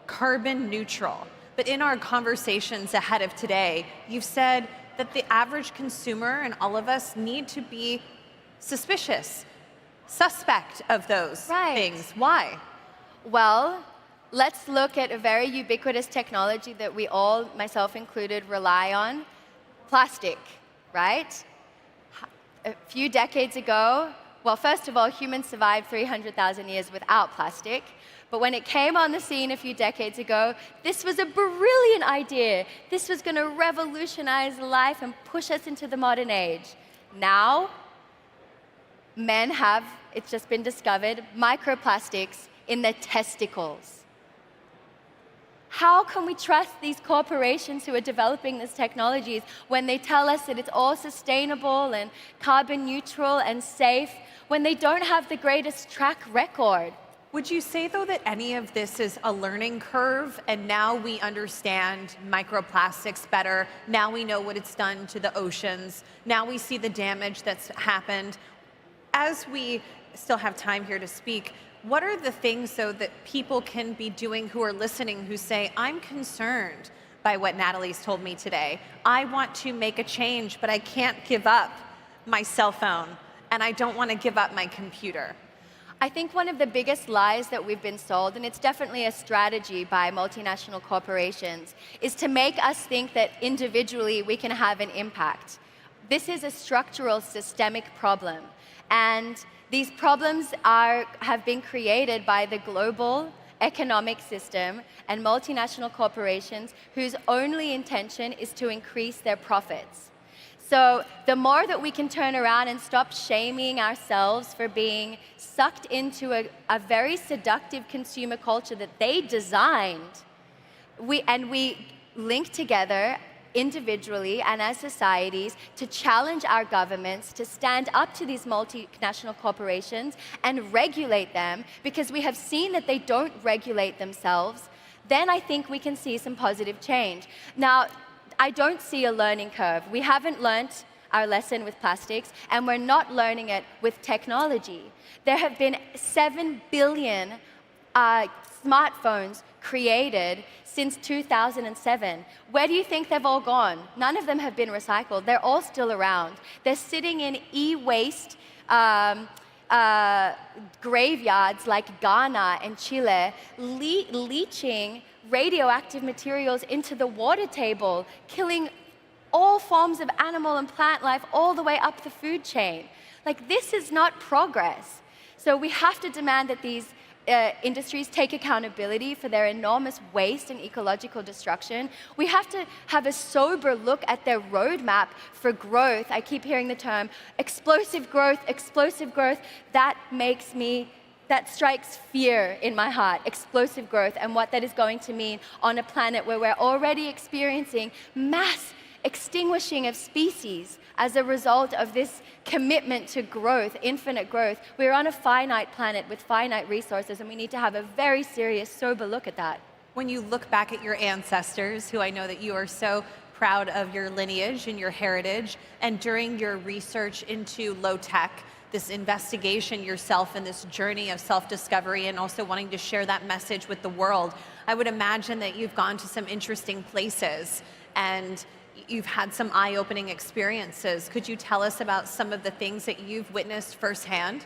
carbon neutral. But in our conversations ahead of today, you've said that the average consumer and all of us need to be suspicious, suspect of those things. Why? Well, let's look at a very ubiquitous technology that we all, myself included, rely on. Plastic, right? A few decades ago, well, first of all, humans survived 300,000 years without plastic. But when it came on the scene a few decades ago, this was a brilliant idea. This was going to revolutionize life and push us into the modern age. Now, men have, it's just been discovered, microplastics in their testicles. How can we trust these corporations who are developing these technologies when they tell us that it's all sustainable and carbon neutral and safe, when they don't have the greatest track record? Would you say, though, that any of this is a learning curve, and now we understand microplastics better, now we know what it's done to the oceans, now we see the damage that's happened? As we still have time here to speak, what are the things, though, that people can be doing who are listening who say, I'm concerned by what Natalie's told me today. I want to make a change, but I can't give up my cell phone, and I don't want to give up my computer? I think one of the biggest lies that we've been sold, and it's definitely a strategy by multinational corporations, is to make us think that individually we can have an impact. This is a structural, systemic problem. And these problems have been created by the global economic system and multinational corporations whose only intention is to increase their profits. So the more that we can turn around and stop shaming ourselves for being sucked into a very seductive consumer culture that they designed, we link together individually and as societies to challenge our governments to stand up to these multinational corporations and regulate them, because we have seen that they don't regulate themselves, then I think we can see some positive change. Now, I don't see a learning curve. We haven't learnt our lesson with plastics, and we're not learning it with technology. There have been 7 billion smartphones created since 2007. Where do you think they've all gone? None of them have been recycled. They're all still around. They're sitting in e-waste graveyards like Ghana and Chile, leaching radioactive materials into the water table, killing all forms of animal and plant life all the way up the food chain. Like, this is not progress. So we have to demand that these industries take accountability for their enormous waste and ecological destruction. We have to have a sober look at their roadmap for growth. I keep hearing the term explosive growth, explosive growth. That strikes fear in my heart, explosive growth, and what that is going to mean on a planet where we're already experiencing mass extinguishing of species as a result of this commitment to growth, infinite growth. We're on a finite planet with finite resources, and we need to have a very serious, sober look at that. When you look back at your ancestors, who I know that you are so proud of your lineage and your heritage, and during your research into low tech, this investigation yourself and this journey of self-discovery and also wanting to share that message with the world, I would imagine that you've gone to some interesting places and you've had some eye-opening experiences. Could you tell us about some of the things that you've witnessed firsthand?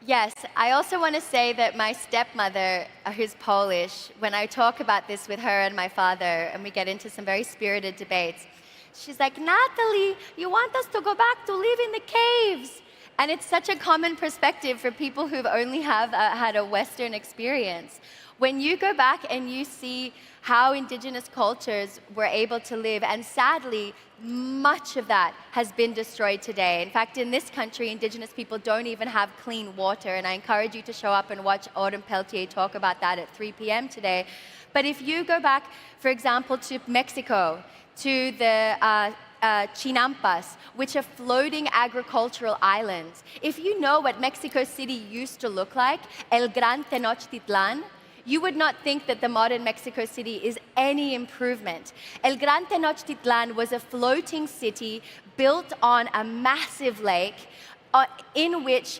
Yes, I also want to say that my stepmother, who's Polish, when I talk about this with her and my father, and we get into some very spirited debates, she's like, Natalie, you want us to go back to live in the caves? And it's such a common perspective for people who've only had a Western experience. When you go back and you see how indigenous cultures were able to live, and sadly, much of that has been destroyed today. In fact, in this country, indigenous people don't even have clean water, and I encourage you to show up and watch Autumn Peltier talk about that at 3 p.m. today. But if you go back, for example, to Mexico, to the Chinampas, which are floating agricultural islands. If you know what Mexico City used to look like, El Gran Tenochtitlan, you would not think that the modern Mexico City is any improvement. El Gran Tenochtitlan was a floating city built on a massive lake in which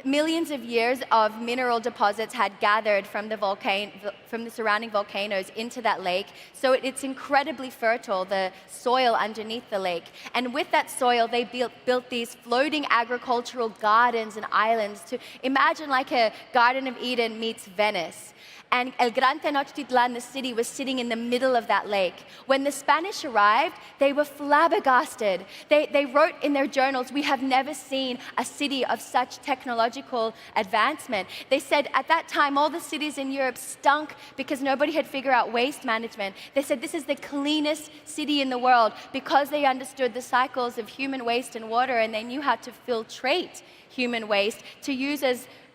millions of years of mineral deposits had gathered from the surrounding volcanoes into that lake. So it's incredibly fertile, the soil underneath the lake. And with that soil, they built these floating agricultural gardens and islands to imagine like a Garden of Eden meets Venice. and El Gran Tenochtitlan, the city, was sitting in the middle of that lake. When the Spanish arrived, they were flabbergasted. They wrote in their journals, "We have never seen a city of such technological advancement." They said at that time, all the cities in Europe stunk because nobody had figured out waste management. They said this is the cleanest city in the world because they understood the cycles of human waste and water, and they knew how to filtrate human waste to use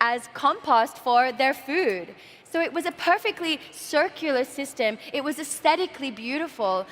as compost for their food. So it was a perfectly circular system. It was aesthetically beautiful.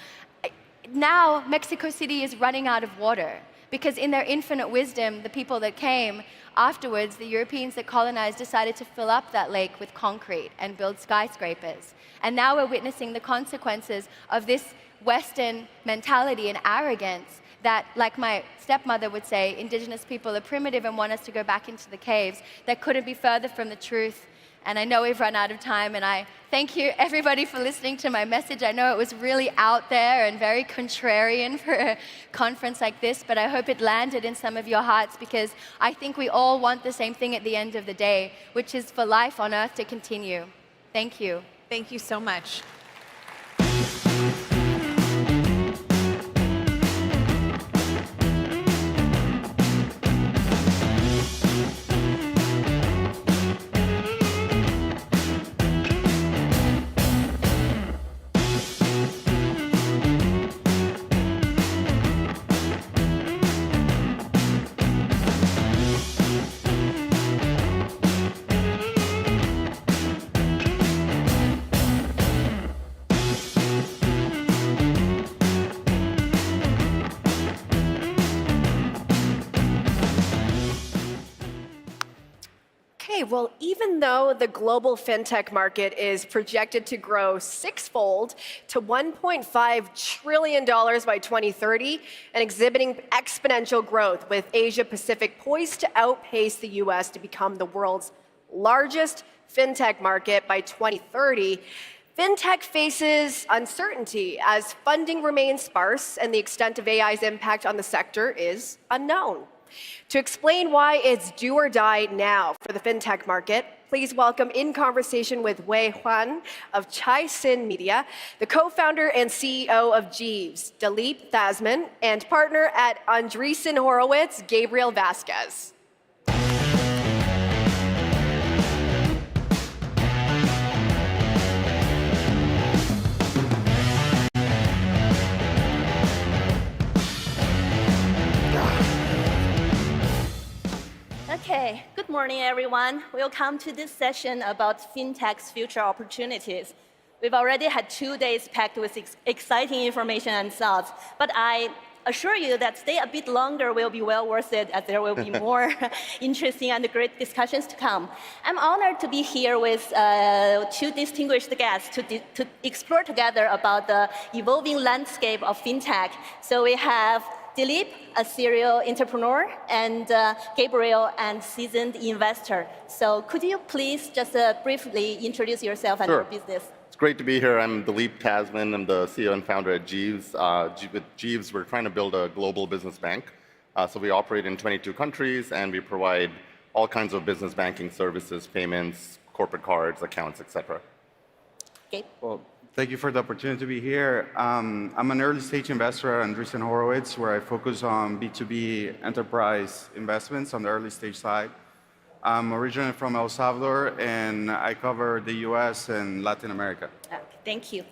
Now Mexico City is running out of water because in their infinite wisdom, the people that came afterwards, the Europeans that colonized, decided to fill up that lake with concrete and build skyscrapers. And now we're witnessing the consequences of this Western mentality and arrogance that, like my stepmother would say, indigenous people are primitive and want us to go back into the caves. That couldn't be further from the truth. And I know we've run out of time, and I thank you, everybody, for listening to my message. I know it was really out there and very contrarian for a conference like this, but I hope it landed in some of your hearts, because I think we all want the same thing at the end of the day, which is for life on Earth to continue. Thank you. Thank you so much. Well, even though the global fintech market is projected to grow sixfold to $1.5 trillion by 2030 and exhibiting exponential growth, with Asia Pacific poised to outpace the US to become the world's largest fintech market by 2030, fintech faces uncertainty as funding remains sparse and the extent of AI's impact on the sector is unknown. To explain why it's do or die now for the fintech market, please welcome in conversation with Wei Huan of Chai-Sin Media, the co-founder and CEO of Jeeves, Dilip Thasman, and partner at Andreessen Horowitz, Gabriel Vasquez. Okay, good morning, everyone. Welcome to this session about fintech's future opportunities. We've already had 2 days packed with exciting information and thoughts, but I assure you that stay a bit longer will be well worth it, as there will be more interesting and great discussions to come. I'm honored to be here with two distinguished guests to explore together about the evolving landscape of fintech. So we have Dilip, a serial entrepreneur, and Gabriel, a seasoned investor. So could you please just briefly introduce yourself and your business? It's great to be here. I'm Dilip Thasman. I'm the CEO and founder at Jeeves. With Jeeves, we're trying to build a global business bank. So we operate in 22 countries, and we provide all kinds of business banking services, payments, corporate cards, accounts, etc. Okay. Well, thank you for the opportunity to be here. I'm an early stage investor at Andreessen Horowitz, where I focus on B2B enterprise investments on the early stage side. I'm originally from El Salvador, and I cover the US and Latin America. Okay, thank you.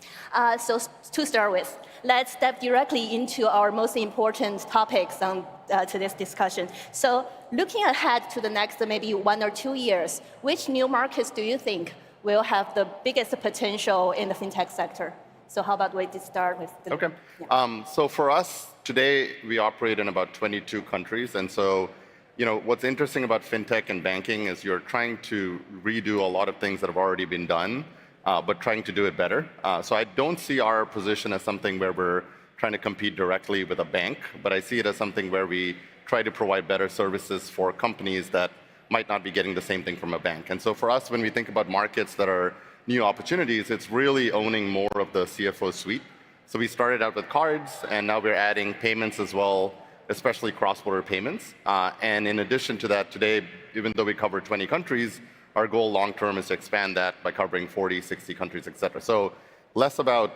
So to start with, let's step directly into our most important topics on today's discussion. So looking ahead to the next maybe 1 or 2 years, which new markets do you think will have the biggest potential in the fintech sector? So how about we start with the... Okay. Yeah. So for us, today, we operate in about 22 countries. And so, you know, what's interesting about fintech and banking is you're trying to redo a lot of things that have already been done, but trying to do it better. So I don't see our position as something where we're trying to compete directly with a bank, but I see it as something where we try to provide better services for companies that might not be getting the same thing from a bank. And so for us, when we think about markets that are new opportunities, it's really owning more of the CFO suite. So we started out with cards, and now we're adding payments as well, especially cross-border payments. And in addition to that, today, even though we cover 20 countries, Our goal long term is to expand that by covering 40, 60 countries, et cetera. So less about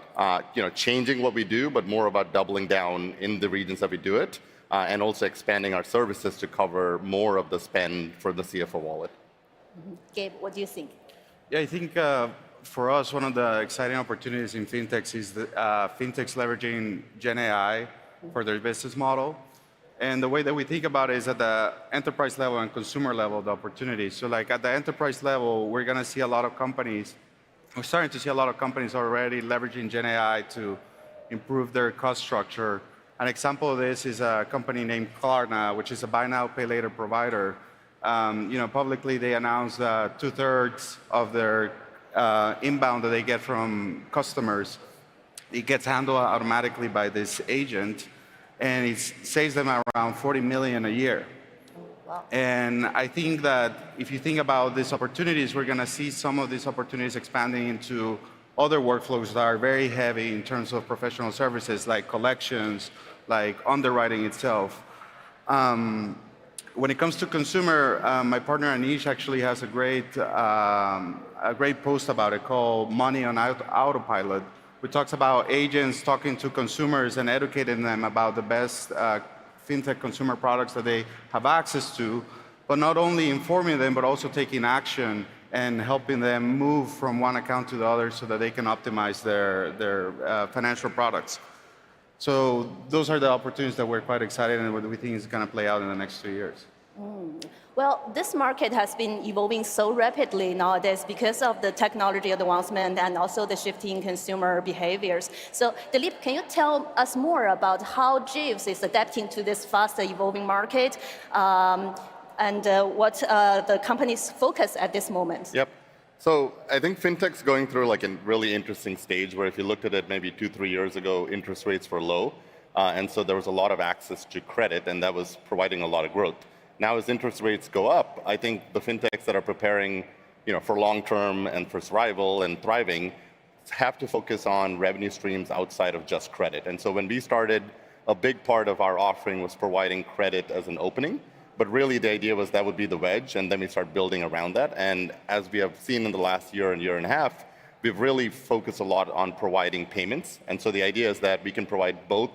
changing what we do, but more about doubling down in the regions that we do it, and also expanding our services to cover more of the spend for the CFO wallet. Gabe, what do you think? Yeah, I think for us, one of the exciting opportunities in fintechs is the fintechs leveraging Gen AI for their business model. And the way that we think about it is at the enterprise level and consumer level, the opportunities. So like at the enterprise level, we're going to see a lot of companies, we're starting to see a lot of companies already leveraging Gen AI to improve their cost structure. An example of this is a company named Klarna, which is a buy now, pay later provider. Publicly they announced 2/3 of their inbound that they get from customers, it gets handled automatically by this agent, and it saves them around $40 million a year. Wow. And I think that if you think about these opportunities, we're going to see some of these opportunities expanding into other workflows that are very heavy in terms of professional services, like collections, like underwriting itself. When it comes to consumer, my partner Anish actually has a great post about it called Money on Autopilot, which talks about agents talking to consumers and educating them about the best fintech consumer products that they have access to, but not only informing them, but also taking action and helping them move from one account to the other so that they can optimize their financial products. So those are the opportunities that we're quite excited and what we think is going to play out in the next 2 years. Well, this market has been evolving so rapidly nowadays because of the technology advancement and also the shifting consumer behaviors. So, Dilip, can you tell us more about how Jeeves is adapting to this fast evolving market and what the company's focus at this moment? Yep. So I think fintech's going through like a really interesting stage where if you looked at it maybe 2-3 years ago, interest rates were low. And so there was a lot of access to credit, and that was providing a lot of growth. Now, as interest rates go up, I think the fintechs that are preparing, for long-term and for survival and thriving, have to focus on revenue streams outside of just credit. And so when we started, a big part of our offering was providing credit as an opening, but really the idea was that would be the wedge, and then we start building around that. And as we have seen in the last year and a half, we've really focused a lot on providing payments. And so the idea is that we can provide both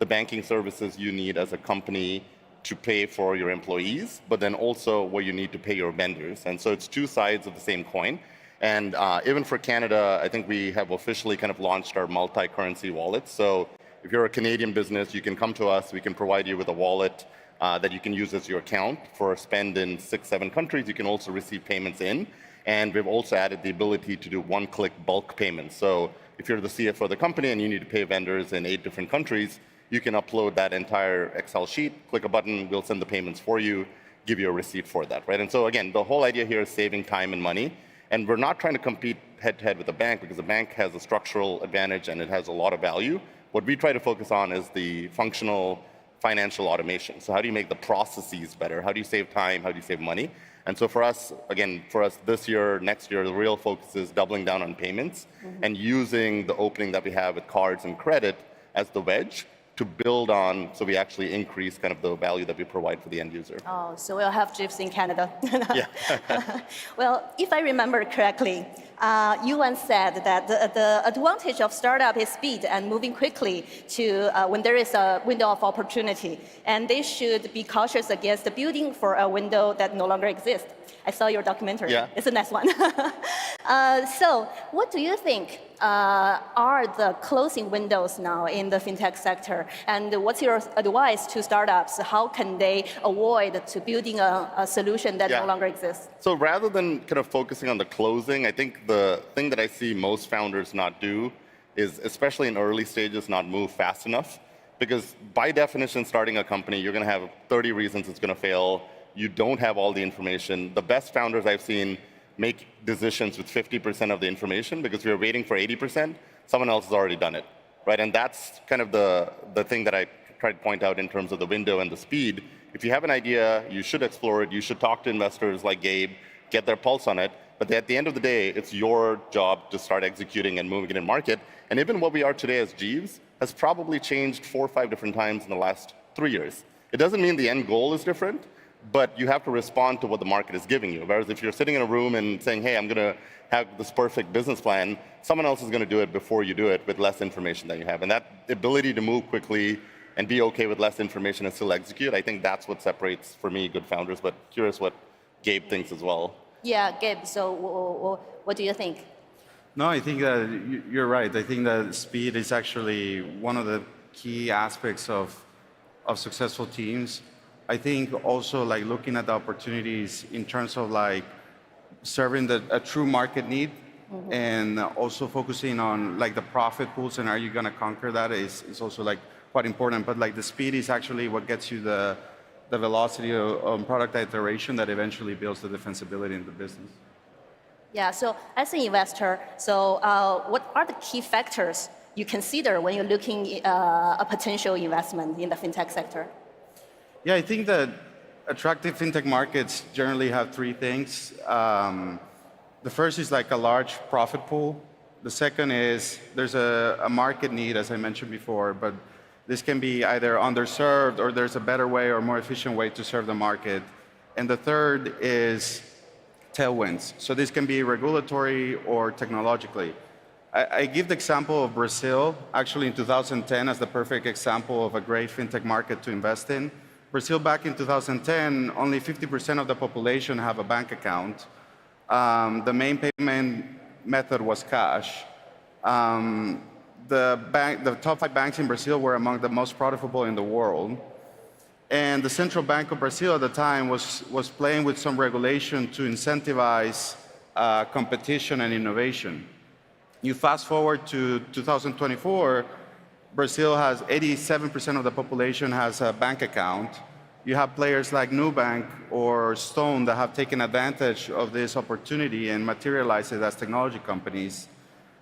the banking services you need as a company to pay for your employees, but then also where you need to pay your vendors. And so it's two sides of the same coin. And even for Canada, I think we have officially kind of launched our multi-currency wallet. So if you're a Canadian business, you can come to us. We can provide you with a wallet that you can use as your account for spend in 6-7 countries. You can also receive payments in. And we've also added the ability to do one-click bulk payments. So if you're the CFO of the company and you need to pay vendors in 8 different countries, you can upload that entire Excel sheet, click a button, we'll send the payments for you, give you a receipt for that, right? And so again, the whole idea here is saving time and money. And we're not trying to compete head-to-head with the bank because the bank has a structural advantage and it has a lot of value. What we try to focus on is the functional financial automation. So how do you make the processes better? How do you save time? How do you save money? And so for us, again, this year, next year, the real focus is doubling down on payments and using the opening that we have with cards and credit as the wedge to build on, so we actually increase kind of the value that we provide for the end user. Oh, so we'll have Jeeves in Canada. Yeah. Well, if I remember correctly, you once said that the advantage of startup is speed and moving quickly to when there is a window of opportunity, and they should be cautious against building for a window that no longer exists. I saw your documentary. Yeah. It's a nice one. So what do you think are the closing windows now in the fintech sector? And what's your advice to startups? How can they avoid to building a solution that no longer exists? So rather than kind of focusing on the closing, I think the thing that I see most founders not do is, especially in early stages, not move fast enough. Because by definition, starting a company, you're going to have 30 reasons it's going to fail. You don't have all the information. The best founders I've seen make decisions with 50% of the information because if you're waiting for 80%, someone else has already done it, right? And that's kind of the thing that I try to point out in terms of the window and the speed. If you have an idea, you should explore it. You should talk to investors like Gabe, get their pulse on it. But at the end of the day, it's your job to start executing and moving it in market. And even what we are today as Jeeves has probably changed 4 or 5 different times in the last 3 years. It doesn't mean the end goal is different, but you have to respond to what the market is giving you. Whereas if you're sitting in a room and saying, hey, I'm going to have this perfect business plan, someone else is going to do it before you do it with less information than you have. And that ability to move quickly and be okay with less information and still execute, I think that's what separates, for me, good founders. But curious what Gabe thinks as well. Yeah, Gabe, so what do you think? No, I think that you're right. I think that speed is actually one of the key aspects of successful teams. I think also like looking at the opportunities in terms of like serving a true market need, and also focusing on like the profit pools and are you going to conquer that is also like quite important. But like the speed is actually what gets you the velocity of product iteration that eventually builds the defensibility in the business. Yeah, so as an investor, so what are the key factors you consider when you're looking a potential investment in the fintech sector? Yeah, I think that attractive fintech markets generally have three things. The first is like a large profit pool. The second is there's a market need, as I mentioned before, but this can be either underserved or there's a better way or more efficient way to serve the market. And the third is tailwinds. So this can be regulatory or technologically. I give the example of Brazil, actually in 2010 as the perfect example of a great fintech market to invest in. Brazil back in 2010, only 50% of the population have a bank account. The main payment method was cash. The top 5 banks in Brazil were among the most profitable in the world. And the Central Bank of Brazil at the time was playing with some regulation to incentivize competition and innovation. You fast forward to 2024, Brazil has 87% of the population has a bank account. You have players like Nubank or Stone that have taken advantage of this opportunity and materialized it as technology companies.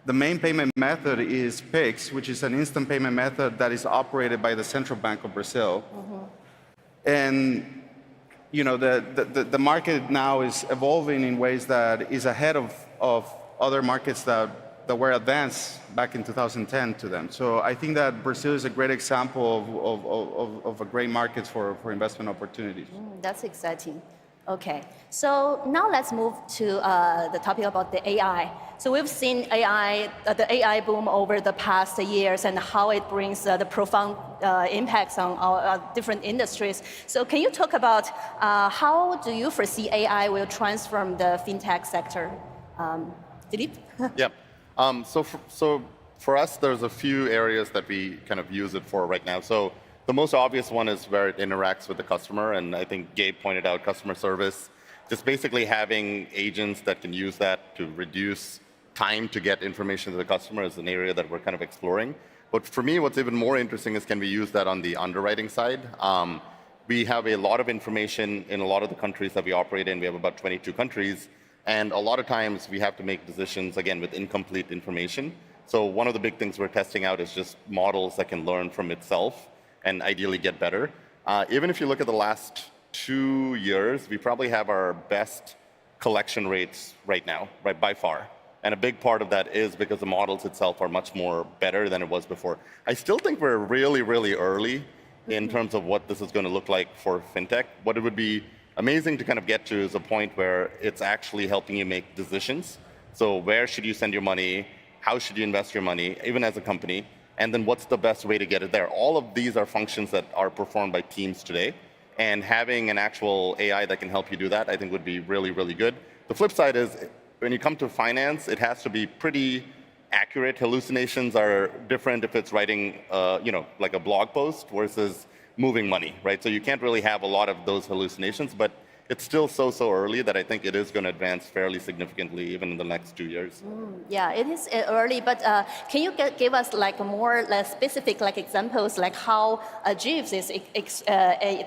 The main payment method is Pix, which is an instant payment method that is operated by the Central Bank of Brazil. And you know, the market now is evolving in ways that is ahead of other markets that were advanced back in 2010 to them. So I think that Brazil is a great example of a great market for investment opportunities. That's exciting. Okay, so now let's move to the topic about the AI. So we've seen the AI boom over the past years and how it brings the profound impacts on our different industries. So can you talk about how do you foresee AI will transform the fintech sector? Dilip? Yeah. So for us, there's a few areas that we kind of use it for right now. So the most obvious one is where it interacts with the customer, and I think Gabe pointed out customer service. Just basically having agents that can use that to reduce time to get information to the customer is an area that we're kind of exploring. But for me, what's even more interesting is can we use that on the underwriting side? We have a lot of information in a lot of the countries that we operate in. We have about 22 countries. And a lot of times we have to make decisions, again, with incomplete information. So one of the big things we're testing out is just models that can learn from itself and ideally get better. Even if you look at the last 2 years, we probably have our best collection rates right now, right, by far. And a big part of that is because the models itself are much more better than it was before. I still think we're really, really early in terms of what this is going to look like for fintech. What it would be amazing to kind of get to is a point where it's actually helping you make decisions. So where should you send your money? How should you invest your money, even as a company? And then what's the best way to get it there? All of these are functions that are performed by teams today. And having an actual AI that can help you do that, I think would be really, really good. The flip side is when you come to finance, it has to be pretty accurate. Hallucinations are different if it's writing, like a blog post versus moving money, right? So you can't really have a lot of those hallucinations, but it's still so early that I think it is going to advance fairly significantly even in the next 2 years. Yeah, it is early, but can you give us like more specific like examples like how Jeeves is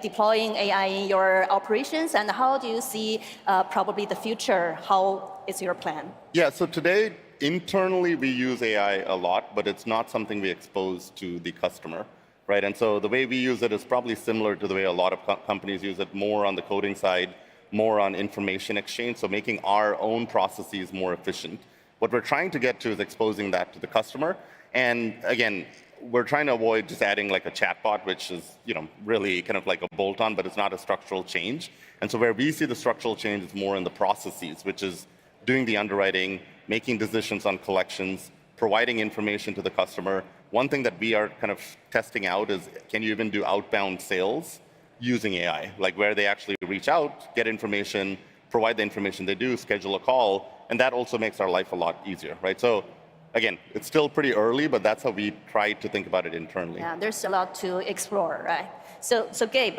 deploying AI in your operations, and how do you see probably the future? How is your plan? Yeah, so today internally we use AI a lot, but it's not something we expose to the customer. Right, and so the way we use it is probably similar to the way a lot of companies use it, more on the coding side, more on information exchange, so making our own processes more efficient. What we're trying to get to is exposing that to the customer. And again, we're trying to avoid just adding like a chatbot, which is really kind of like a bolt-on, but it's not a structural change. And so where we see the structural change is more in the processes, which is doing the underwriting, making decisions on collections, providing information to the customer. One thing that we are kind of testing out is, can you even do outbound sales using AI? Like where they actually reach out, get information, provide the information they do, schedule a call, and that also makes our life a lot easier, right? So again, it's still pretty early, but that's how we try to think about it internally. Yeah, there's a lot to explore, right? So Gabe,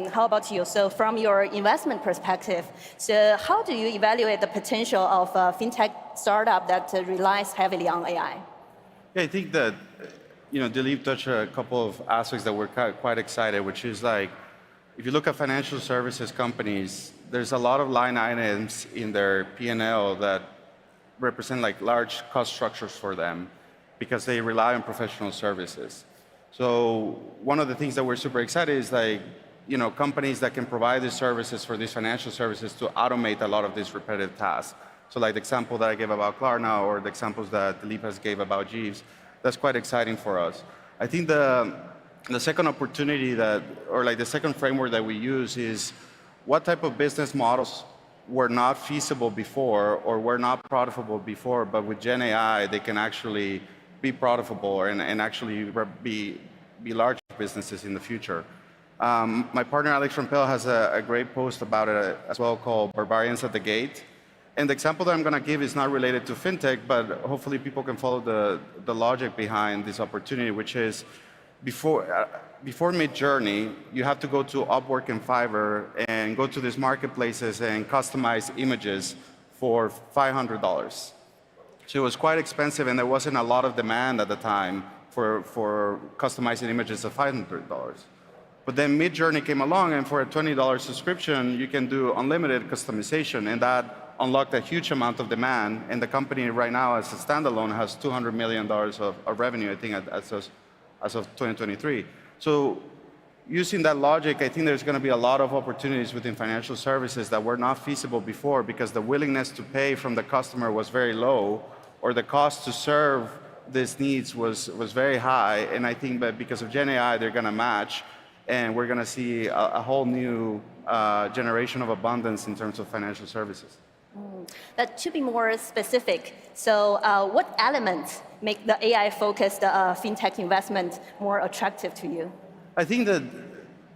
how about you? So from your investment perspective, so how do you evaluate the potential of a fintech startup that relies heavily on AI? Yeah, I think that Dilip touched a couple of aspects that we're quite excited, which is like, if you look at financial services companies, there's a lot of line items in their P&L that represent like large cost structures for them because they rely on professional services. So one of the things that we're super excited is like, companies that can provide these services for these financial services to automate a lot of these repetitive tasks. So like the example that I gave about Klarna or the examples that Dilip has gave about Jeeves, that's quite exciting for us. I think the second opportunity the second framework that we use is what type of business models were not feasible before or were not profitable before, but with Gen AI, they can actually be profitable and actually be large businesses in the future. My partner, Alex Rampell, has a great post about it as well called Barbarians at the Gate. And the example that I'm going to give is not related to fintech, but hopefully people can follow the logic behind this opportunity, which is before Midjourney, you have to go to Upwork and Fiverr and go to these marketplaces and customize images for $500. So it was quite expensive, and there wasn't a lot of demand at the time for customizing images of $500. But then Midjourney came along, and for a $20 subscription, you can do unlimited customization, and that unlocked a huge amount of demand. And the company right now, as a standalone, has $200 million of revenue, I think, as of 2023. So using that logic, I think there's going to be a lot of opportunities within financial services that were not feasible before because the willingness to pay from the customer was very low, or the cost to serve these needs was very high. And I think that because of Gen AI, they're going to match, and we're going to see a whole new generation of abundance in terms of financial services. That to be more specific, so what elements make the AI-focused fintech investment more attractive to you? I think that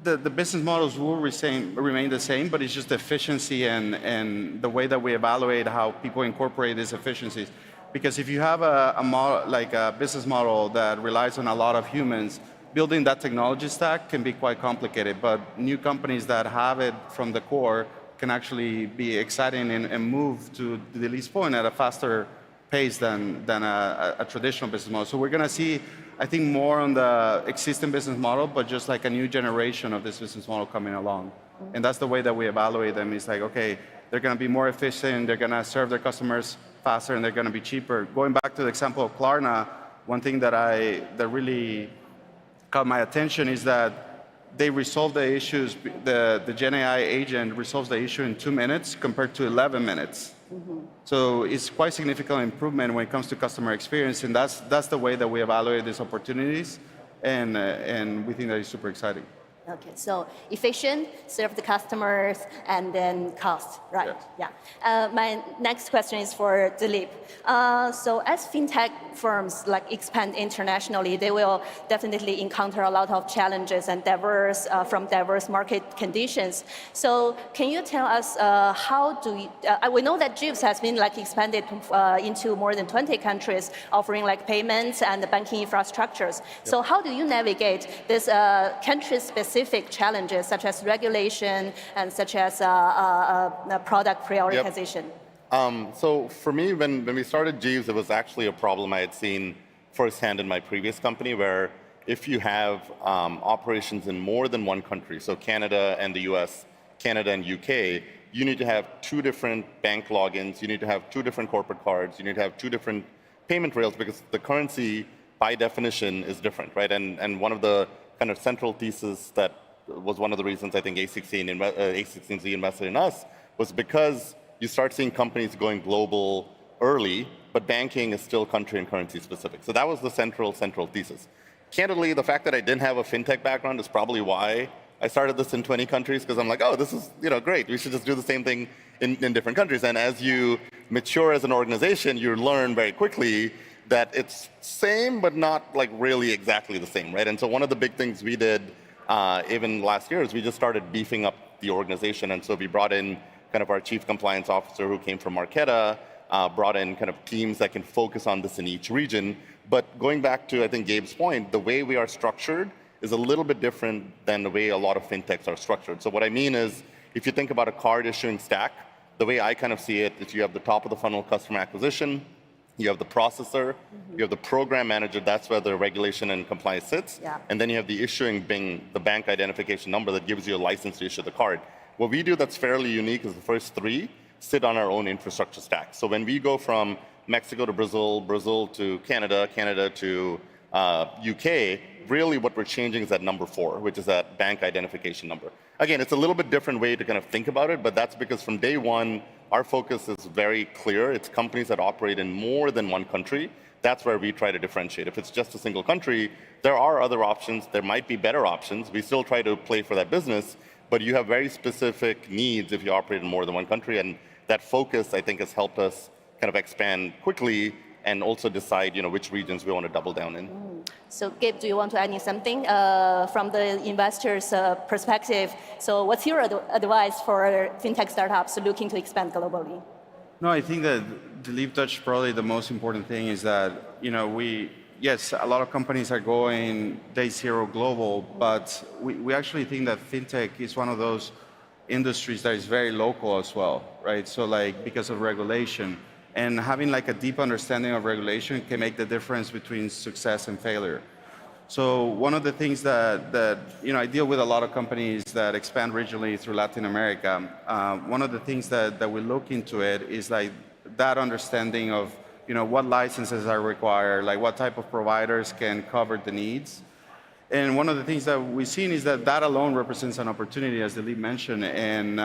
the business models will remain the same, but it's just efficiency and the way that we evaluate how people incorporate these efficiencies. Because if you have a business model that relies on a lot of humans, building that technology stack can be quite complicated. But new companies that have it from the core can actually be exciting and move, to Dilip's point, at a faster pace than a traditional business model. So we're going to see, I think, more on the existing business model, but just like a new generation of this business model coming along. And that's the way that we evaluate them. It's like, okay, they're going to be more efficient, they're going to serve their customers faster, and they're going to be cheaper. Going back to the example of Klarna, one thing that really caught my attention is that they resolve the issues, the Gen AI agent resolves the issue in 2 minutes compared to 11 minutes. Mm-hmm. So it's quite significant improvement when it comes to customer experience, and that's the way that we evaluate these opportunities, and we think that is super exciting. Okay, so efficient, serve the customers, and then cost, right? Yes. Yeah. My next question is for Dilip. So as fintech firms expand internationally, they will definitely encounter a lot of challenges and from diverse market conditions. So can you tell us how do you, we know that Jeeves has been expanded into more than 20 countries, offering payments and banking infrastructures. Yep. So how do you navigate this country-specific challenges such as regulation and such as product prioritization? Yep. So for me, when we started Jeeves, it was actually a problem I had seen firsthand in my previous company, where if you have operations in more than one country, so Canada and the US, Canada and UK, you need to have 2 different bank logins, you need to have 2 different corporate cards, you need to have 2 different payment rails, because the currency by definition is different, right? And one of the kind of central thesis that was one of the reasons I think A16Z invested in us was because you start seeing companies going global early, but banking is still country and currency specific. So that was the central thesis. candidly, the fact that I didn't have a fintech background is probably why I started this in 20 countries, because I'm like, oh, this is great. We should just do the same thing in different countries. And as you mature as an organization, you learn very quickly that it's same, but not like really exactly the same, right? And so one of the big things we did even last year is we just started beefing up the organization. And so we brought in kind of our chief compliance officer who came from Marqeta, brought in kind of teams that can focus on this in each region. But going back to, I think, Gabe's point, the way we are structured is a little bit different than the way a lot of fintechs are structured. So what I mean is, if you think about a card issuing stack, the way I kind of see it is you have the top of the funnel customer acquisition, you have the processor, you have the program manager, that's where the regulation and compliance sits, and then you have the issuing being the bank identification number that gives you a license to issue the card. What we do that's fairly unique is the first three sit on our own infrastructure stack. So when we go from Mexico to Brazil, Brazil to Canada, Canada to UK, really what we're changing is that number 4, which is that bank identification number. Again, it's a little bit different way to kind of think about it, but that's because from day one, our focus is very clear. It's companies that operate in more than one country. That's where we try to differentiate. If it's just a single country, there are other options. There might be better options. We still try to play for that business, but you have very specific needs if you operate in more than one country, and that focus, I think, has helped us kind of expand quickly and also decide, which regions we want to double down in. So, Gabe, do you want to add something from the investor's perspective? So, what's your advice for fintech startups looking to expand globally? No, I think that Dilip touched probably the most important thing is that, yes, a lot of companies are going day zero global, but we actually think that fintech is one of those industries that is very local as well, right? So because of regulation, and having a deep understanding of regulation can make the difference between success and failure. So one of the things that I deal with a lot of companies that expand regionally through Latin America. One of the things that we look into it is that understanding of what licenses are required, what type of providers can cover the needs. And one of the things that we've seen is that alone represents an opportunity, as Dilip mentioned, and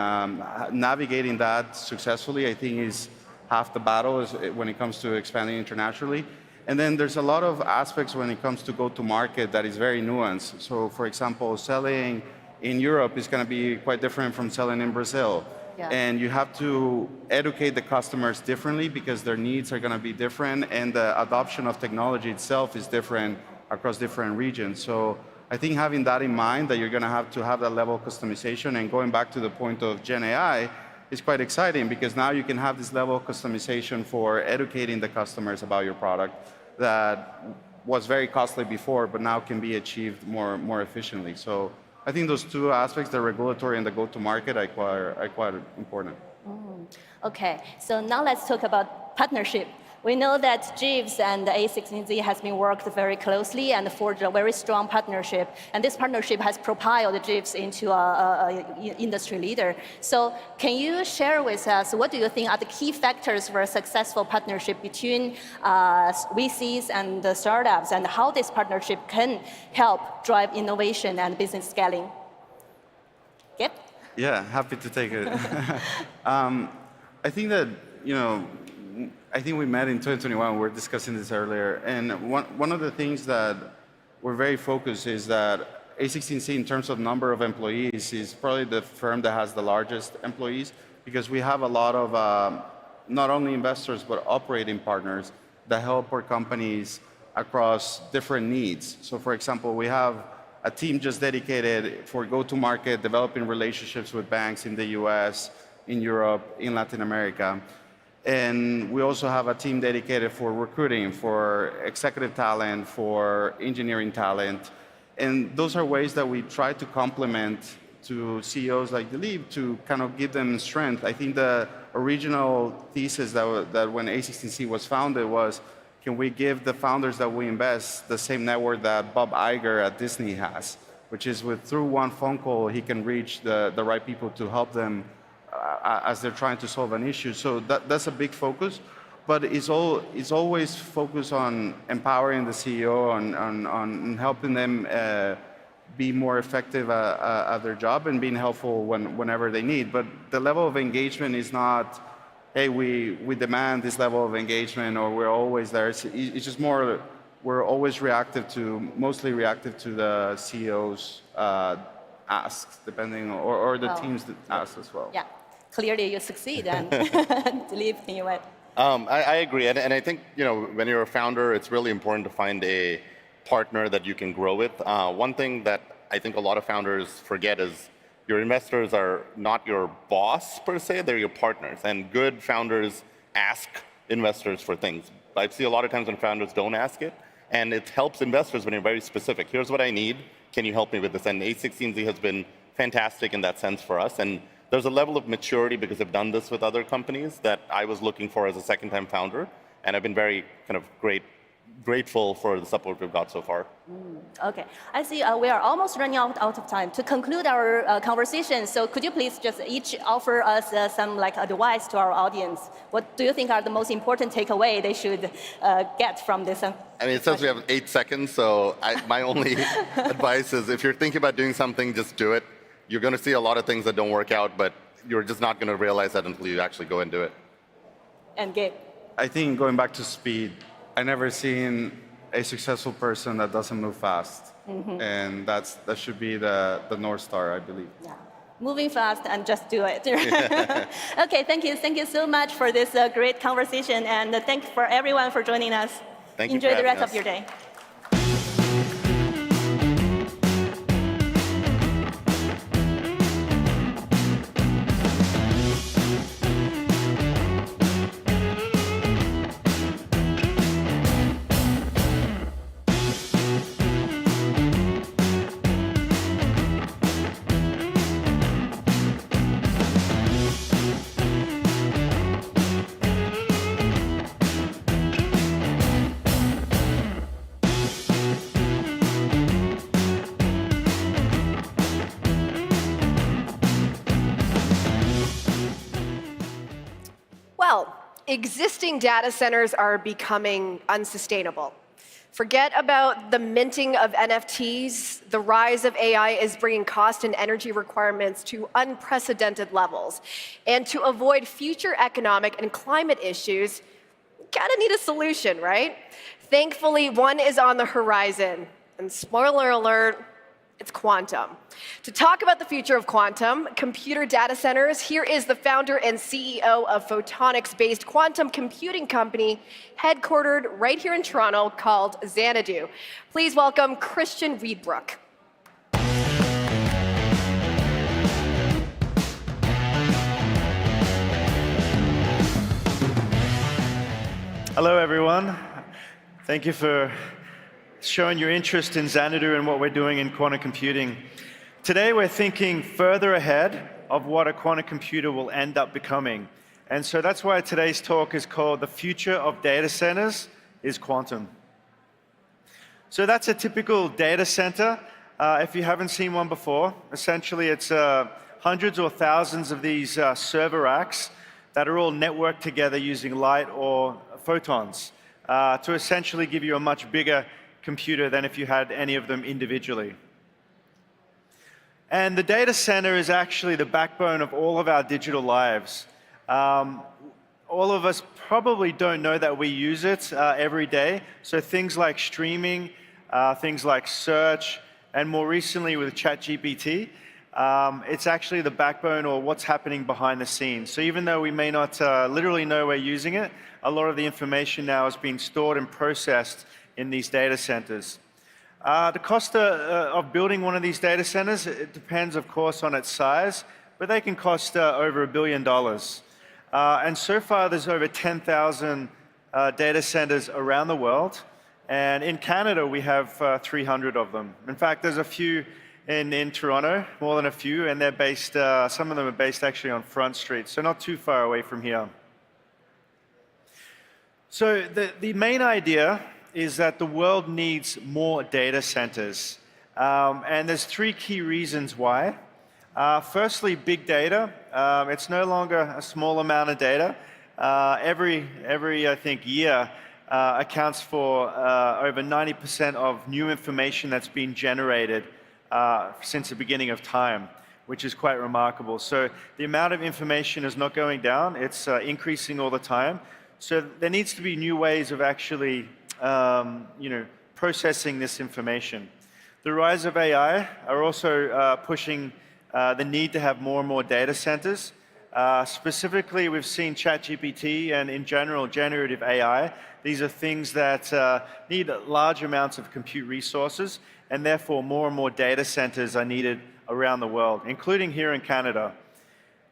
navigating that successfully, I think, is half the battle when it comes to expanding internationally. And then there's a lot of aspects when it comes to go-to-market that is very nuanced. So, for example, selling in Europe is going to be quite different from selling in Brazil. Yeah. And you have to educate the customers differently because their needs are going to be different, and the adoption of technology itself is different across different regions. So I think having that in mind, that you're going to have that level of customization, and going back to the point of Gen AI, is quite exciting because now you can have this level of customization for educating the customers about your product that was very costly before, but now can be achieved more efficiently. So I think those two aspects, the regulatory and the go-to-market, are quite important. Okay, so now let's talk about partnership. We know that Jeeves and A16Z has been worked very closely and forged a very strong partnership. And this partnership has propelled Jeeves into an industry leader. So can you share with us, what do you think are the key factors for a successful partnership between VCs and the startups, and how this partnership can help drive innovation and business scaling? Yep. Yeah, happy to take it. I think that, I think we met in 2021, we were discussing this earlier, and one of the things that we're very focused is that A16Z, in terms of number of employees, is probably the firm that has the largest employees, because we have a lot of not only investors, but operating partners that help our companies across different needs. So for example, we have a team just dedicated for go-to-market, developing relationships with banks in the US, in Europe, in Latin America. And we also have a team dedicated for recruiting, for executive talent, for engineering talent. And those are ways that we try to complement to CEOs like Dilip to kind of give them strength. I think the original thesis that when A16Z was founded was, can we give the founders that we invest the same network that Bob Iger at Disney has, which is through one phone call, he can reach the right people to help them as they're trying to solve an issue. So that's a big focus, but it's always focused on empowering the CEO, on helping them be more effective at their job and being helpful whenever they need. But the level of engagement is not, hey, we demand this level of engagement or we're always there. It's just more we're always mostly reactive to the CEO's asks, depending, or the team's asks as well. Yeah, clearly you succeed and believe in it. I agree, and I think when you're a founder, it's really important to find a partner that you can grow with. One thing that I think a lot of founders forget is your investors are not your boss per se; they're your partners. And good founders ask investors for things. I see a lot of times when founders don't ask it, and it helps investors when you're very specific. Here's what I need. Can you help me with this? And A16Z has been fantastic in that sense for us. And there's a level of maturity because I've done this with other companies that I was looking for as a second-time founder. And I've been very grateful for the support we've got so far. Okay, I see we are almost running out of time. To conclude our conversation, so could you please just each offer us some advice to our audience? What do you think are the most important takeaway they should get from this? It says we have 8 seconds, so my only advice is if you're thinking about doing something, just do it. You're going to see a lot of things that don't work out, but you're just not going to realize that until you actually go and do it. And Gabe? I think going back to speed, I've never seen a successful person that doesn't move fast. And that should be the North Star, I believe. Yeah. Moving fast and just do it. Okay, thank you. Thank you so much for this great conversation. And thank you for everyone for joining us. Thank you. Enjoy the rest of your day. Existing data centers are becoming unsustainable. Forget about the minting of NFTs. The rise of AI is bringing cost and energy requirements to unprecedented levels. And to avoid future economic and climate issues, you gotta need a solution, right? Thankfully, one is on the horizon. And spoiler alert, it's quantum. To talk about the future of quantum computer data centers, here is the founder and CEO of photonics-based quantum computing company headquartered right here in Toronto called Xanadu. Please welcome Christian Riedbrook. Hello, everyone. Thank you for showing your interest in Xanadu and what we're doing in quantum computing. Today, we're thinking further ahead of what a quantum computer will end up becoming. And so that's why today's talk is called The Future of Data Centers is Quantum. So that's a typical data center. If you haven't seen one before, essentially it's hundreds or thousands of these server racks that are all networked together using light or photons to essentially give you a much bigger computer than if you had any of them individually. And the data center is actually the backbone of all of our digital lives. All of us probably don't know that we use it every day. So things like streaming, things like search, and more recently with ChatGPT, it's actually the backbone or what's happening behind the scenes. So even though we may not literally know we're using it, a lot of the information now is being stored and processed in these data centers. The cost of building one of these data centers, it depends, of course, on its size, but they can cost over $1 billion. And so far, there's over 10,000 data centers around the world. And in Canada, we have 300 of them. In fact, there's a few in Toronto, more than a few, and they're based, some of them are based actually on Front Street, so not too far away from here. So the main idea is that the world needs more data centers. And there's 3 key reasons why. Firstly, big data. It's no longer a small amount of data. Every I think, year accounts for over 90% of new information that's been generated since the beginning of time, which is quite remarkable. So the amount of information is not going down. It's increasing all the time. So there needs to be new ways of actually processing this information. The rise of AI are also pushing the need to have more and more data centers. Specifically, we've seen ChatGPT and in general generative AI. These are things that need large amounts of compute resources, and therefore more and more data centers are needed around the world, including here in Canada.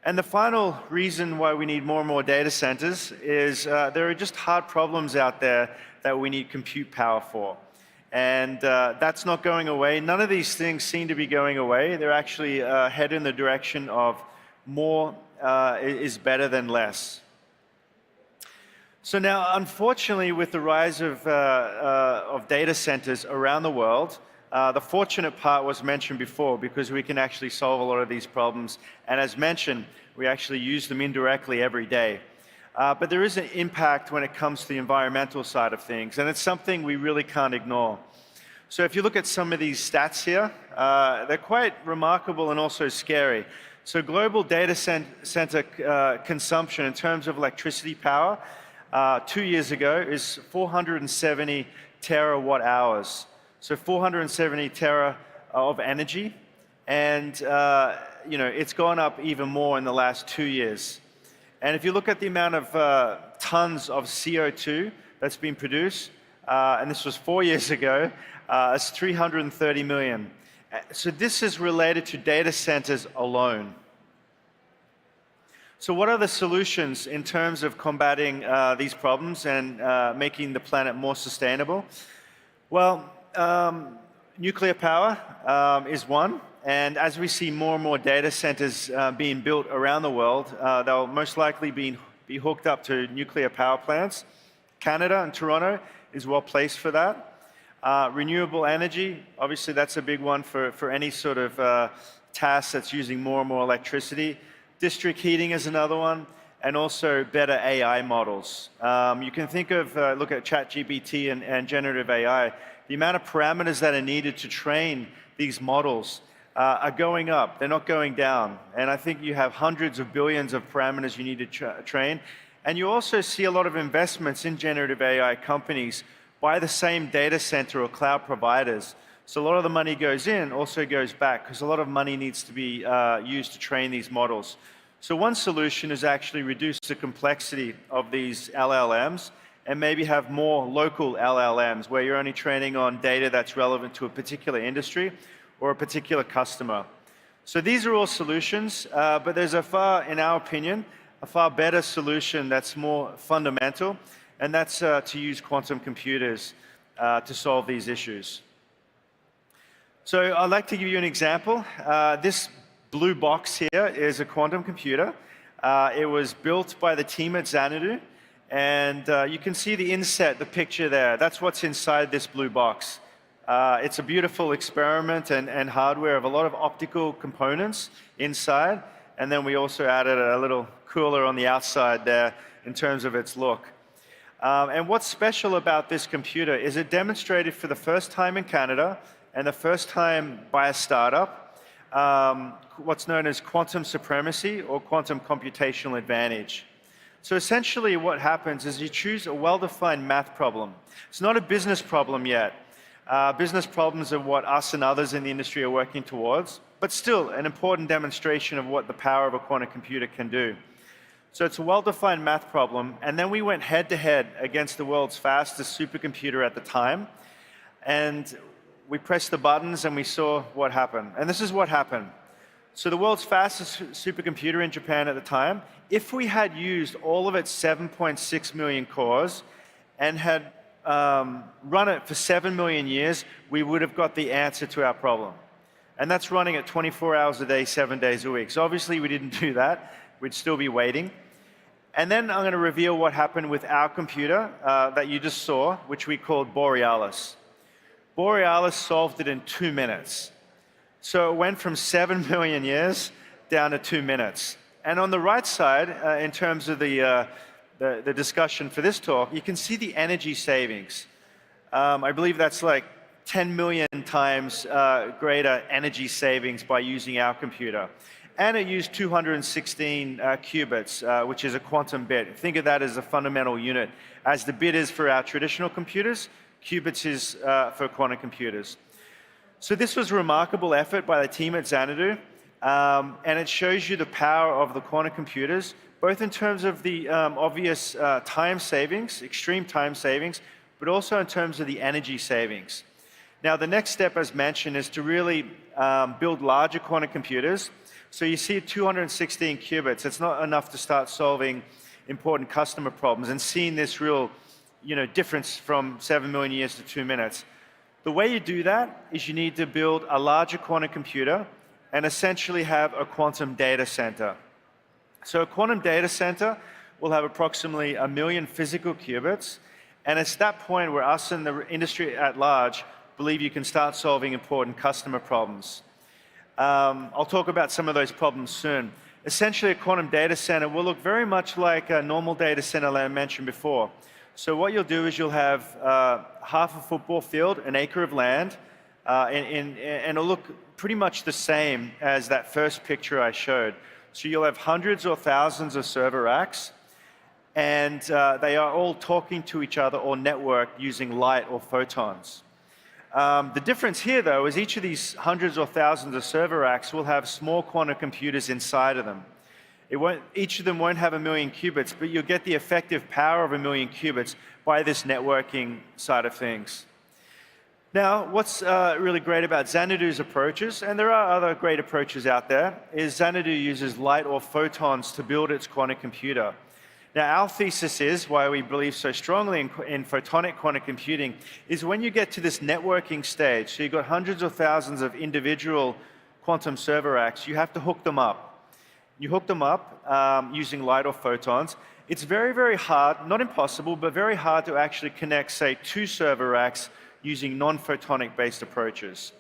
And the final reason why we need more and more data centers is there are just hard problems out there that we need compute power for. And that's not going away. None of these things seem to be going away. They're actually headed in the direction of more is better than less. So now, unfortunately, with the rise of data centers around the world, the fortunate part was mentioned before, because we can actually solve a lot of these problems. And as mentioned, we actually use them indirectly every day. But there is an impact when it comes to the environmental side of things, and it's something we really can't ignore. So if you look at some of these stats here, they're quite remarkable and also scary. So global data center consumption in terms of electricity power 2 years ago is 470 terawatt hours. So 470 tera of energy, and it's gone up even more in the last 2 years. And if you look at the amount of tons of CO2 that's been produced, and this was 4 years ago, it's 330 million. So this is related to data centers alone. So what are the solutions in terms of combating these problems and making the planet more sustainable? Well, nuclear power is one. And as we see more and more data centers being built around the world, they'll most likely be hooked up to nuclear power plants. Canada and Toronto is well placed for that. Renewable energy, obviously that's a big one for any sort of task that's using more and more electricity. District heating is another one, and also better AI models. You can think of, look at ChatGPT and generative AI, the amount of parameters that are needed to train these models are going up, they're not going down. And I think you have hundreds of billions of parameters you need to train. And you also see a lot of investments in generative AI companies by the same data center or cloud providers. So a lot of the money goes in, also goes back, because a lot of money needs to be used to train these models. So one solution is actually reduce the complexity of these LLMs and maybe have more local LLMs where you're only training on data that's relevant to a particular industry or a particular customer. So these are all solutions, but there's in our opinion, a far better solution that's more fundamental, and that's to use quantum computers to solve these issues. So I'd like to give you an example. This blue box here is a quantum computer. It was built by the team at Xanadu, and you can see the inset, the picture there. That's what's inside this blue box. It's a beautiful experiment and hardware of a lot of optical components inside, and then we also added a little cooler on the outside there in terms of its look. And what's special about this computer is it demonstrated for the first time in Canada and the first time by a startup what's known as quantum supremacy or quantum computational advantage. So essentially what happens is you choose a well-defined math problem. It's not a business problem yet. Business problems are what us and others in the industry are working towards, but still an important demonstration of what the power of a quantum computer can do. So it's a well-defined math problem, and then we went head-to-head against the world's fastest supercomputer at the time, and we pressed the buttons and we saw what happened. And this is what happened. So the world's fastest supercomputer in Japan at the time, if we had used all of its 7.6 million cores and had run it for 7 million years, we would have got the answer to our problem. And that's running at 24 hours a day, 7 days a week. So obviously we didn't do that. We'd still be waiting. And then I'm going to reveal what happened with our computer that you just saw, which we called Borealis. Borealis solved it in 2 minutes. So it went from 7 million years down to 2 minutes. And on the right side, in terms of the discussion for this talk, you can see the energy savings. I believe that's like 10 million times greater energy savings by using our computer. and it used 216 qubits, which is a quantum bit. Think of that as a fundamental unit. As the bit is for our traditional computers, qubits is for quantum computers. So this was a remarkable effort by the team at Xanadu, and it shows you the power of the quantum computers, both in terms of the obvious time savings, extreme time savings, but also in terms of the energy savings. Now, the next step, as mentioned, is to really build larger quantum computers. So you see 216 qubits. It's not enough to start solving important customer problems and seeing this real difference from 7 million years to 2 minutes. The way you do that is you need to build a larger quantum computer and essentially have a quantum data center. So a quantum data center will have approximately 1 million physical qubits, and it's that point where us and the industry at large believe you can start solving important customer problems. I'll talk about some of those problems soon. Essentially, a quantum data center will look very much like a normal data center that I mentioned before. So what you'll do is you'll have half a football field, an acre of land, and it'll look pretty much the same as that first picture I showed. So you'll have hundreds or thousands of server racks, and they are all talking to each other or networked using light or photons. The difference here, though, is each of these hundreds or thousands of server racks will have small quantum computers inside of them. Each of them won't have 1 million qubits, but you'll get the effective power of 1 million qubits by this networking side of things. Now, what's really great about Xanadu's approaches, and there are other great approaches out there, is Xanadu uses light or photons to build its quantum computer. Now, our thesis is, why we believe so strongly in photonic quantum computing, is when you get to this networking stage, so you've got hundreds or thousands of individual quantum server racks, you have to hook them up. You hook them up using light or photons. It's very, very hard, not impossible, but very hard to actually connect, say, 2 server racks using non-photonic based approaches.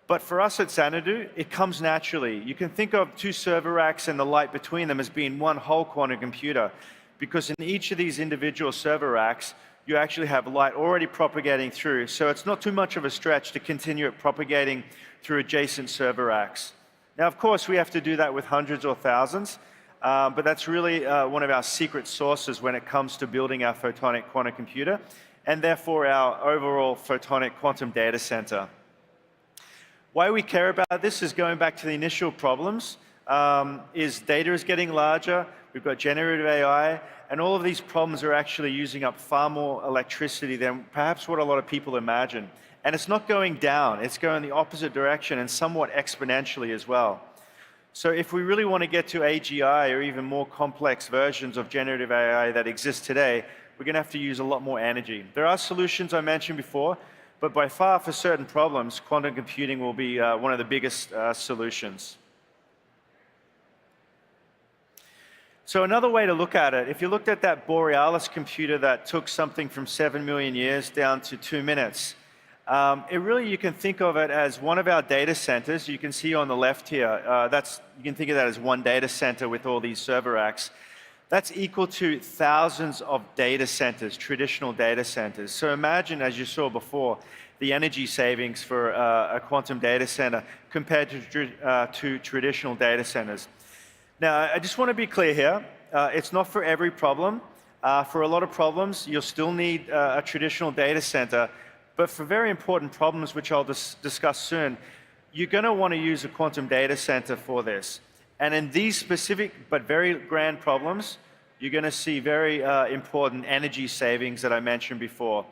But for us at Xanadu, it comes naturally. You can think of 2 server racks and the light between them as being one whole quantum computer, because in each of these individual server racks, you actually have light already propagating through. So it's not too much of a stretch to continue it propagating through adjacent server racks. Now, of course, we have to do that with hundreds or thousands, but that's really one of our secret sources when it comes to building our photonic quantum computer, and therefore our overall photonic quantum data center. Why we care about this is going back to the initial problems, is data is getting larger, we've got generative AI, and all of these problems are actually using up far more electricity than perhaps what a lot of people imagine. And it's not going down, it's going the opposite direction and somewhat exponentially as well. So if we really want to get to AGI or even more complex versions of generative AI that exist today, we're going to have to use a lot more energy. There are solutions I mentioned before, but by far for certain problems, quantum computing will be one of the biggest solutions. So another way to look at it, if you looked at that Borealis computer that took something from 7 million years down to 2 minutes, you can think of it as one of our data centers. You can see on the left here, you can think of that as one data center with all these server racks. That's equal to thousands of data centers, traditional data centers. So imagine, as you saw before, the energy savings for a quantum data center compared to traditional data centers. Now, I just want to be clear here. It's not for every problem. For a lot of problems, you'll still need a traditional data center. But for very important problems, which I'll discuss soon, you're going to want to use a quantum data center for this. And in these specific but very grand problems, you're going to see very important energy savings that I mentioned before.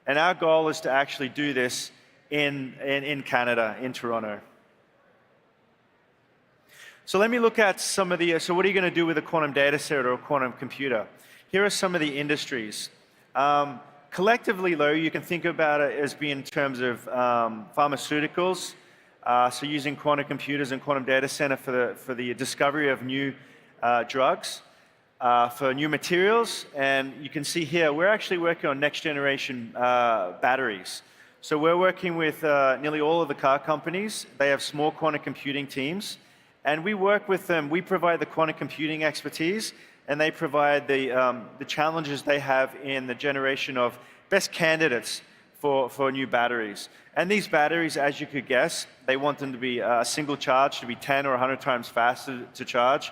And our goal is to actually do this in Canada, in Toronto. So let me look at some of the, so what are you going to do with a quantum data center or a quantum computer? Here are some of the industries. Collectively, though, you can think about it as being in terms of pharmaceuticals, so using quantum computers and quantum data center for the discovery of new drugs, for new materials, and you can see here, we're actually working on next generation batteries. So we're working with nearly all of the car companies. They have small quantum computing teams, and we work with them. We provide the quantum computing expertise, and they provide the challenges they have in the generation of best candidates for new batteries. And these batteries, as you could guess, they want them to be a single charge to be 10 or 100 times faster to charge.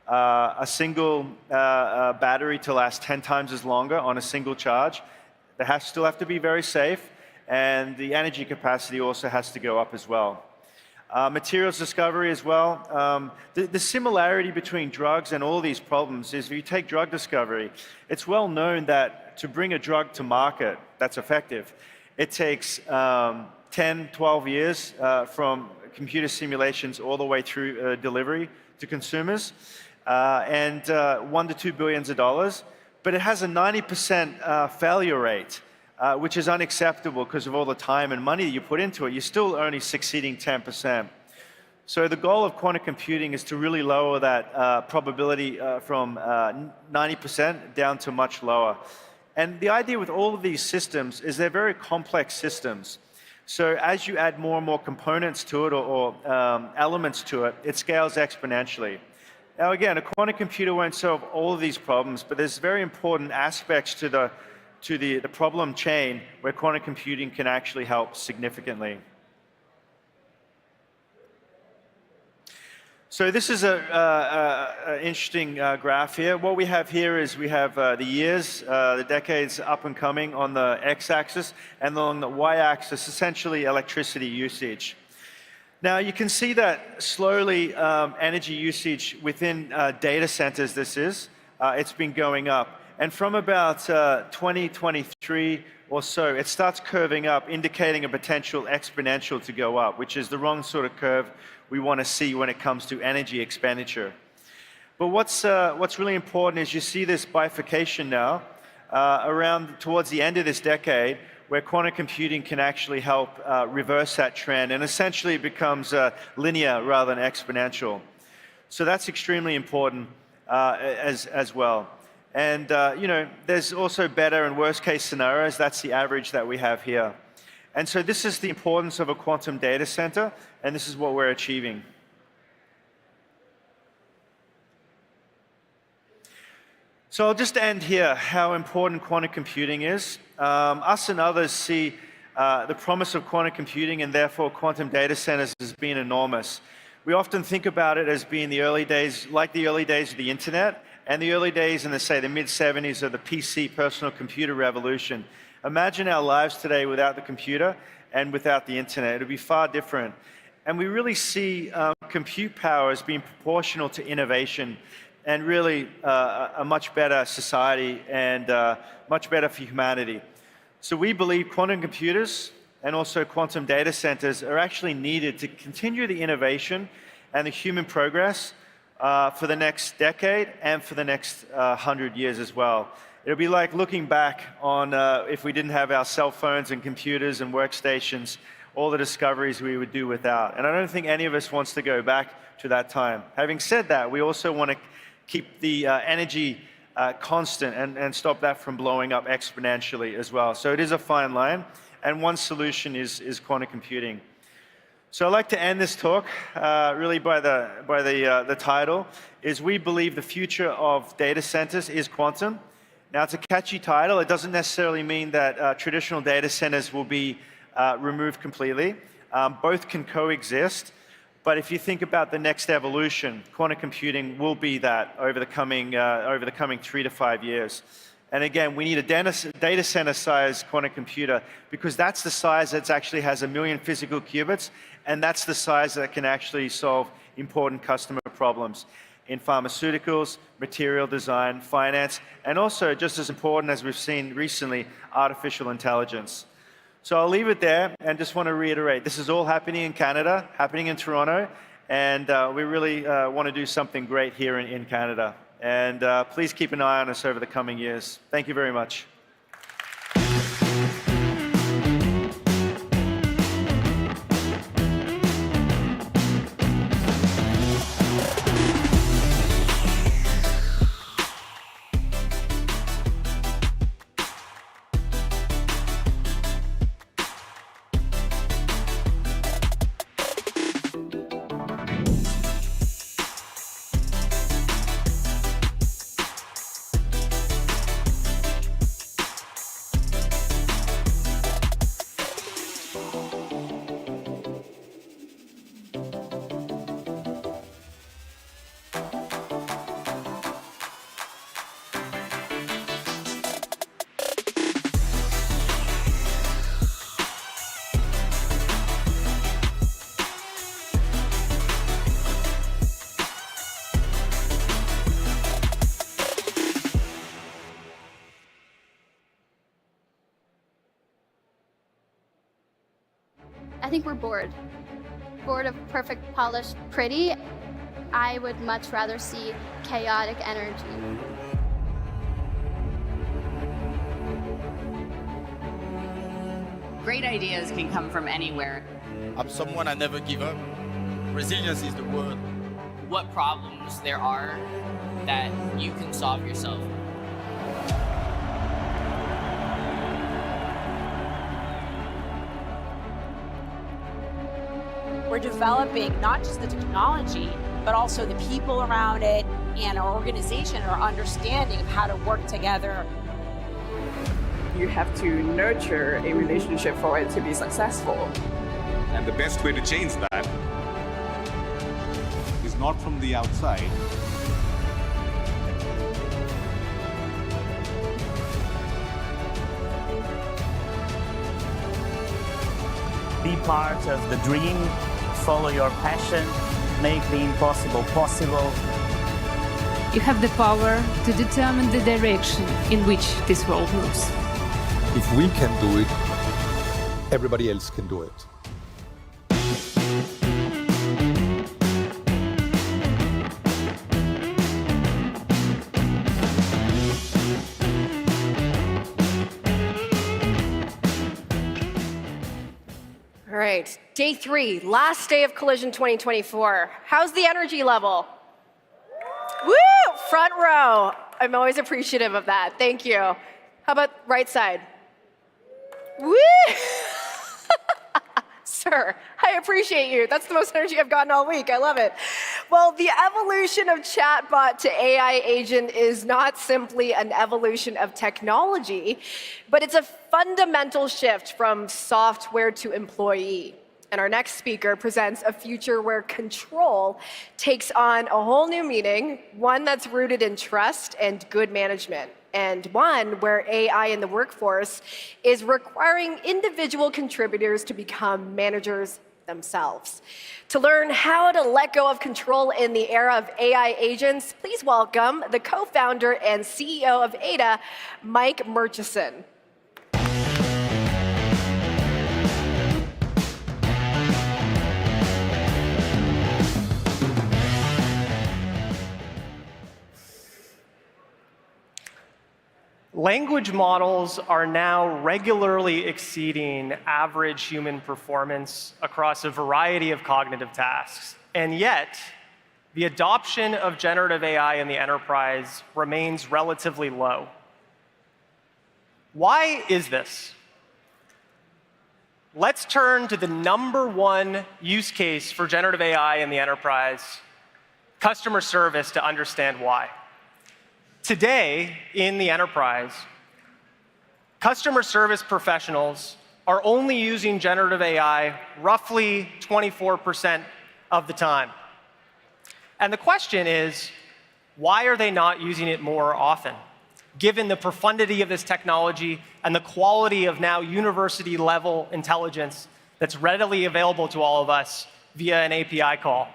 A single battery to last 10 times as longer on a single charge. They still have to be very safe, and the energy capacity also has to go up as well. Materials discovery as well. The similarity between drugs and all these problems is if you take drug discovery, it's well known that to bring a drug to market that's effective, it takes 10, 12 years from computer simulations all the way through delivery to consumers, and $1 to $2 billion. But it has a 90% failure rate, which is unacceptable because of all the time and money you put into it. You're still only succeeding 10%. So the goal of quantum computing is to really lower that probability from 90% down to much lower. And the idea with all of these systems is they're very complex systems. So as you add more and more components to it or elements to it, it scales exponentially. Now again, a quantum computer won't solve all of these problems, but there's very important aspects to the problem chain where quantum computing can actually help significantly. So this is an interesting graph here. What we have here is we have the years, the decades up and coming on the x-axis, and along the y-axis, essentially electricity usage. Now you can see that slowly energy usage within data centers, it's been going up. And from about 2023 or so, it starts curving up, indicating a potential exponential to go up, which is the wrong sort of curve we want to see when it comes to energy expenditure. But what's really important is you see this bifurcation now around towards the end of this decade, where quantum computing can actually help reverse that trend, and essentially it becomes linear rather than exponential. So that's extremely important as well. And there's also better and worst case scenarios. That's the average that we have here. And so this is the importance of a quantum data center, and this is what we're achieving. So I'll just end here, how important quantum computing is. Us and others see the promise of quantum computing and therefore quantum data centers as being enormous. We often think about it as being the early days, like the early days of the internet, and the early days in the mid-70s of the PC, personal computer revolution. Imagine our lives today without the computer and without the internet. It would be far different. And we really see compute power as being proportional to innovation and really a much better society and much better for humanity. So we believe quantum computers and also quantum data centers are actually needed to continue the innovation and the human progress for the next decade and for the next 100 years as well. It'll be like looking back on if we didn't have our cell phones and computers and workstations, all the discoveries we would do without. And I don't think any of us wants to go back to that time. Having said that, we also want to keep the energy constant and stop that from blowing up exponentially as well. So it is a fine line, and one solution is quantum computing. So I'd like to end this talk really by the title, is we believe the future of data centers is quantum. Now it's a catchy title. It doesn't necessarily mean that traditional data centers will be removed completely. Both can coexist. But if you think about the next evolution, quantum computing will be that over the coming 3 to 5 years. And again, we need a data center-sized quantum computer because that's the size that actually has 1 million physical qubits, and that's the size that can actually solve important customer problems in pharmaceuticals, material design, finance, and also, just as important as we've seen recently, artificial intelligence. So I'll leave it there and just want to reiterate, this is all happening in Canada, happening in Toronto, and we really want to do something great here in Canada. And please keep an eye on us over the coming years. Thank you very much. I think we're bored. Bored of perfect, polished, pretty. I would much rather see chaotic energy. Great ideas can come from anywhere. I'm someone I never give up. Resilience is the word. What problems there are that you can solve yourself. We're developing not just the technology, but also the people around it and our organization, our understanding of how to work together. You have to nurture a relationship for it to be successful. And the best way to change that is not from the outside. Be part of the dream, follow your passion, make the impossible possible. You have the power to determine the direction in which this world moves. If we can do it, everybody else can do it. All right, day 3, last day of Collision 2024. How's the energy level? Woo! Front row. I'm always appreciative of that. Thank you. How about right side? Woo! Sir, I appreciate you. That's the most energy I've gotten all week. I love it. Well, the evolution of chatbot to AI agent is not simply an evolution of technology, but it's a fundamental shift from software to employee. And our next speaker presents a future where control takes on a whole new meaning, one that's rooted in trust and good management, and one where AI in the workforce is requiring individual contributors to become managers themselves. To learn how to let go of control in the era of AI agents, please welcome the co-founder and CEO of Ada, Mike Murchison. Language models are now regularly exceeding average human performance across a variety of cognitive tasks. And yet, the adoption of generative AI in the enterprise remains relatively low. Why is this? Let's turn to the #1 use case for generative AI in the enterprise, customer service, to understand why. Today, in the enterprise, customer service professionals are only using generative AI roughly 24% of the time. And the question is, why are they not using it more often, given the profundity of this technology and the quality of now university-level intelligence that's readily available to all of us via an API call?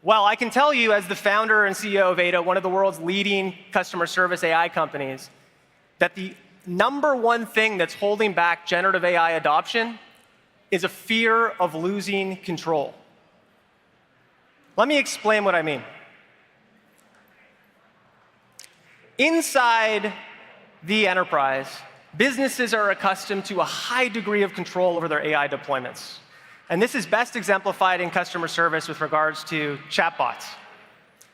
Well, I can tell you, as the founder and CEO of Ada, one of the world's leading customer service AI companies, that the #1 thing that's holding back generative AI adoption is a fear of losing control. Let me explain what I mean. Inside the enterprise, businesses are accustomed to a high degree of control over their AI deployments. And this is best exemplified in customer service with regards to chatbots.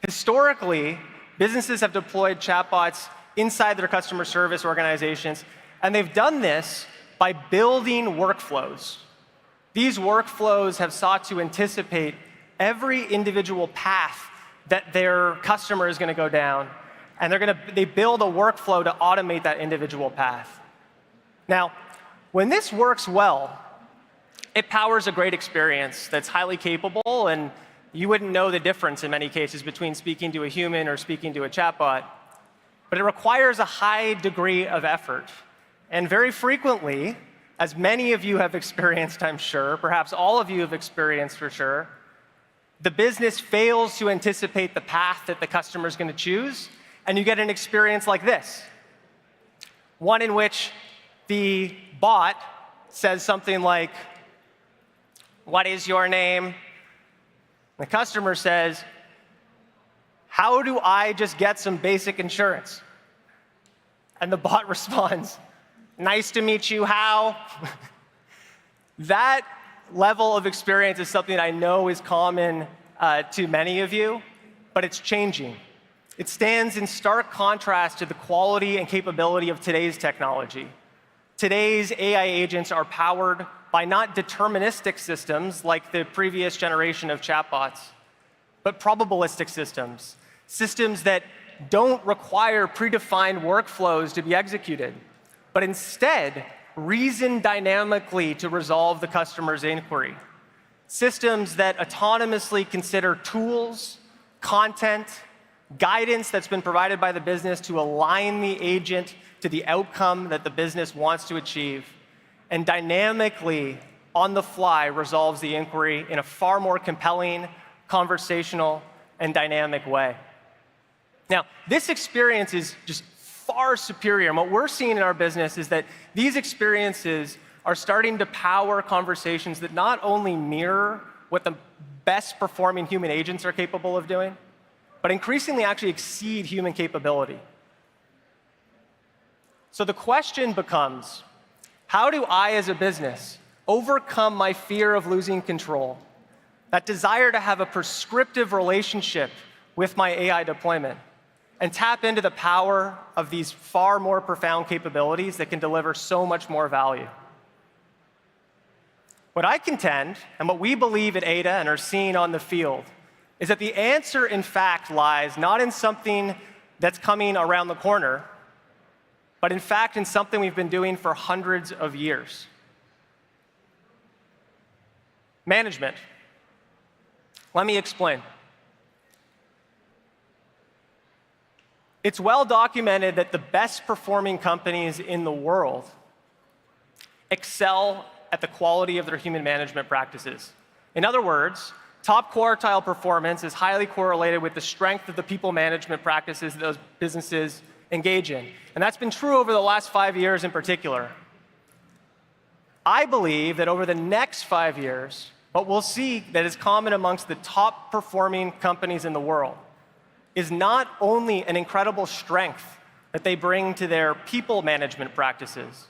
Historically, businesses have deployed chatbots inside their customer service organizations, and they've done this by building workflows. These workflows have sought to anticipate every individual path that their customer is going to go down, and they build a workflow to automate that individual path. Now, when this works well, it powers a great experience that's highly capable, and you wouldn't know the difference in many cases between speaking to a human or speaking to a chatbot. But it requires a high degree of effort. And very frequently, as many of you have experienced, I'm sure, perhaps all of you have experienced for sure, the business fails to anticipate the path that the customer is going to choose, and you get an experience like this. One in which the bot says something like, what is your name? The customer says, how do I just get some basic insurance? And the bot responds, nice to meet you, how? That level of experience is something that I know is common to many of you, but it's changing. It stands in stark contrast to the quality and capability of today's technology. Today's AI agents are powered by not deterministic systems like the previous generation of chatbots, but probabilistic systems, systems that don't require predefined workflows to be executed, but instead reason dynamically to resolve the customer's inquiry. Systems that autonomously consider tools, content, guidance that's been provided by the business to align the agent to the outcome that the business wants to achieve, and dynamically, on the fly, resolves the inquiry in a far more compelling, conversational, and dynamic way. Now, this experience is just far superior. And what we're seeing in our business is that these experiences are starting to power conversations that not only mirror what the best performing human agents are capable of doing, but increasingly actually exceed human capability. So the question becomes, how do I as a business overcome my fear of losing control, that desire to have a prescriptive relationship with my AI deployment, and tap into the power of these far more profound capabilities that can deliver so much more value? What I contend, and what we believe at Ada and are seeing on the field, is that the answer, in fact, lies not in something that's coming around the corner, but in fact in something we've been doing for hundreds of years. Management. Let me explain. It's well documented that the best performing companies in the world excel at the quality of their human management practices. In other words, top quartile performance is highly correlated with the strength of the people management practices that those businesses engage in. And that's been true over the last 5 years in particular. I believe that over the next 5 years, what we'll see that is common amongst the top performing companies in the world is not only an incredible strength that they bring to their people management practices,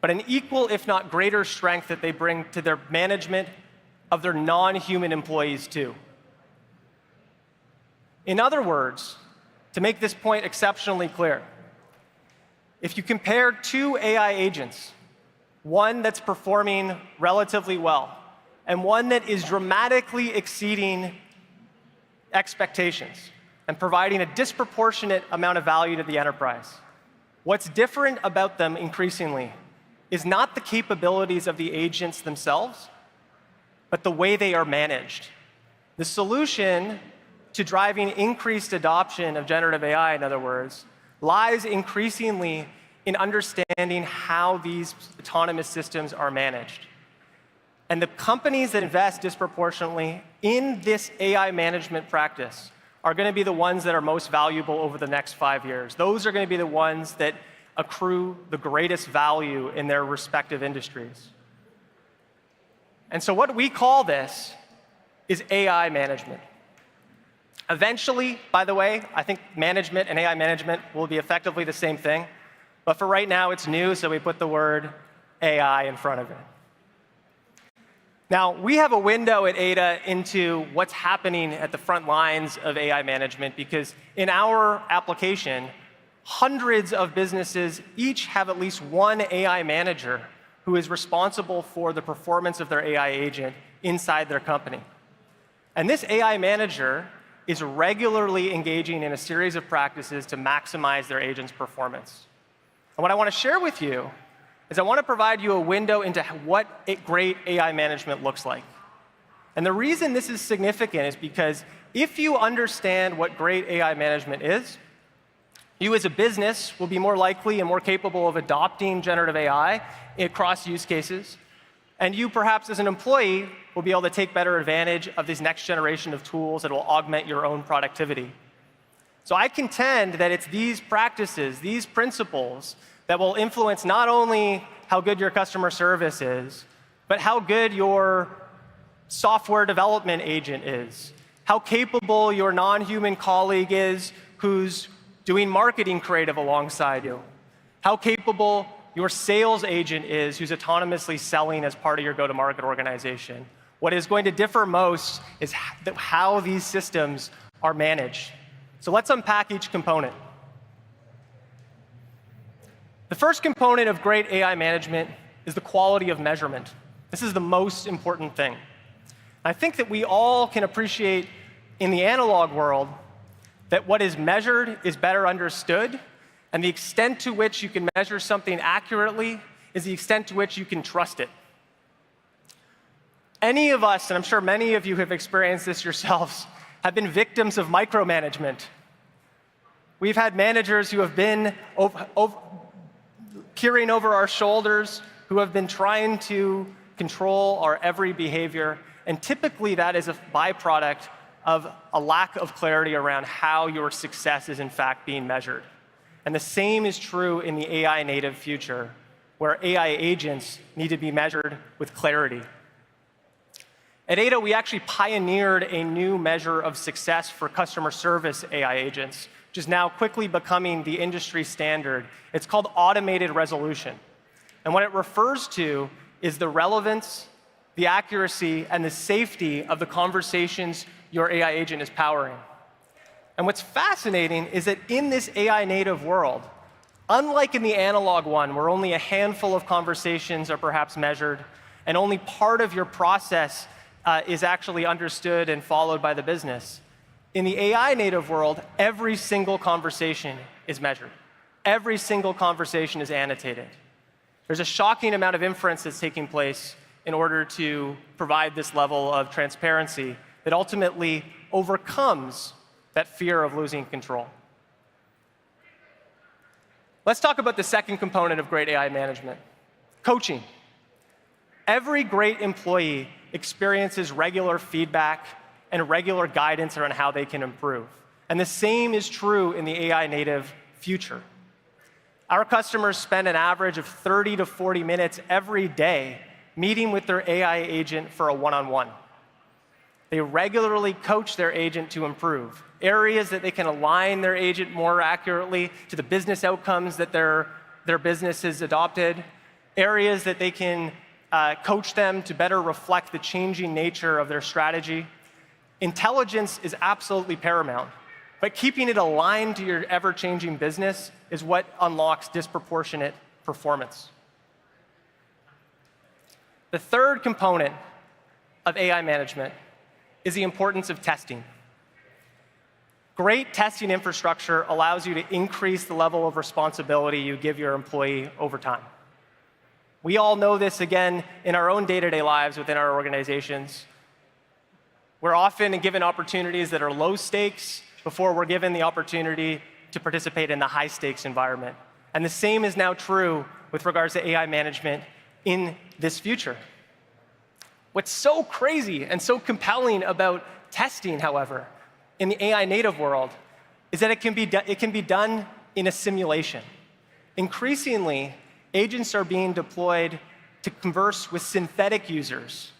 but an equal, if not greater, strength that they bring to their management of their non-human employees too. In other words, to make this point exceptionally clear, if you compare two AI agents, one that's performing relatively well and one that is dramatically exceeding expectations and providing a disproportionate amount of value to the enterprise, what's different about them increasingly is not the capabilities of the agents themselves, but the way they are managed. The solution to driving increased adoption of generative AI, in other words, lies increasingly in understanding how these autonomous systems are managed. And the companies that invest disproportionately in this AI management practice are going to be the ones that are most valuable over the next 5 years. Those are going to be the ones that accrue the greatest value in their respective industries. And so what we call this is AI management. Eventually, by the way, I think management and AI management will be effectively the same thing. But for right now, it's new, so we put the word AI in front of it. Now, we have a window at Ada into what's happening at the front lines of AI management because in our application, hundreds of businesses each have at least one AI manager who is responsible for the performance of their AI agent inside their company. And this AI manager is regularly engaging in a series of practices to maximize their agent's performance. And what I want to share with you is I want to provide you a window into what great AI management looks like. And the reason this is significant is because if you understand what great AI management is, you as a business will be more likely and more capable of adopting generative AI across use cases. And you perhaps as an employee will be able to take better advantage of this next generation of tools that will augment your own productivity. So I contend that it's these practices, these principles, that will influence not only how good your customer service is, but how good your software development agent is, how capable your non-human colleague is who's doing marketing creative alongside you, how capable your sales agent is who's autonomously selling as part of your go-to-market organization. What is going to differ most is how these systems are managed. So let's unpack each component. The first component of great AI management is the quality of measurement. This is the most important thing. I think that we all can appreciate in the analog world that what is measured is better understood, and the extent to which you can measure something accurately is the extent to which you can trust it. Any of us, and I'm sure many of you have experienced this yourselves, have been victims of micromanagement. We've had managers who have been peering over our shoulders, who have been trying to control our every behavior, and typically that is a byproduct of a lack of clarity around how your success is in fact being measured. And the same is true in the AI native future, where AI agents need to be measured with clarity. At Ada, we actually pioneered a new measure of success for customer service AI agents, which is now quickly becoming the industry standard. It's called automated resolution. And what it refers to is the relevance, the accuracy, and the safety of the conversations your AI agent is powering. And what's fascinating is that in this AI native world, unlike in the analog one, where only a handful of conversations are perhaps measured, and only part of your process is actually understood and followed by the business, in the AI native world, every single conversation is measured. Every single conversation is annotated. There's a shocking amount of inference that's taking place in order to provide this level of transparency that ultimately overcomes that fear of losing control. Let's talk about the second component of great AI management, coaching. Every great employee experiences regular feedback and regular guidance around how they can improve. And the same is true in the AI native future. Our customers spend an average of 30 to 40 minutes every day meeting with their AI agent for a one-on-one. They regularly coach their agent to improve, areas that they can align their agent more accurately to the business outcomes that their business has adopted, areas that they can coach them to better reflect the changing nature of their strategy. Intelligence is absolutely paramount, but keeping it aligned to your ever-changing business is what unlocks disproportionate performance. The third component of AI management is the importance of testing. Great testing infrastructure allows you to increase the level of responsibility you give your employee over time. We all know this, again, in our own day-to-day lives within our organizations. We're often given opportunities that are low stakes before we're given the opportunity to participate in the high-stakes environment. And the same is now true with regards to AI management in this future. What's so crazy and so compelling about testing, however, in the AI native world is that it can be done in a simulation. Increasingly, agents are being deployed to converse with synthetic users,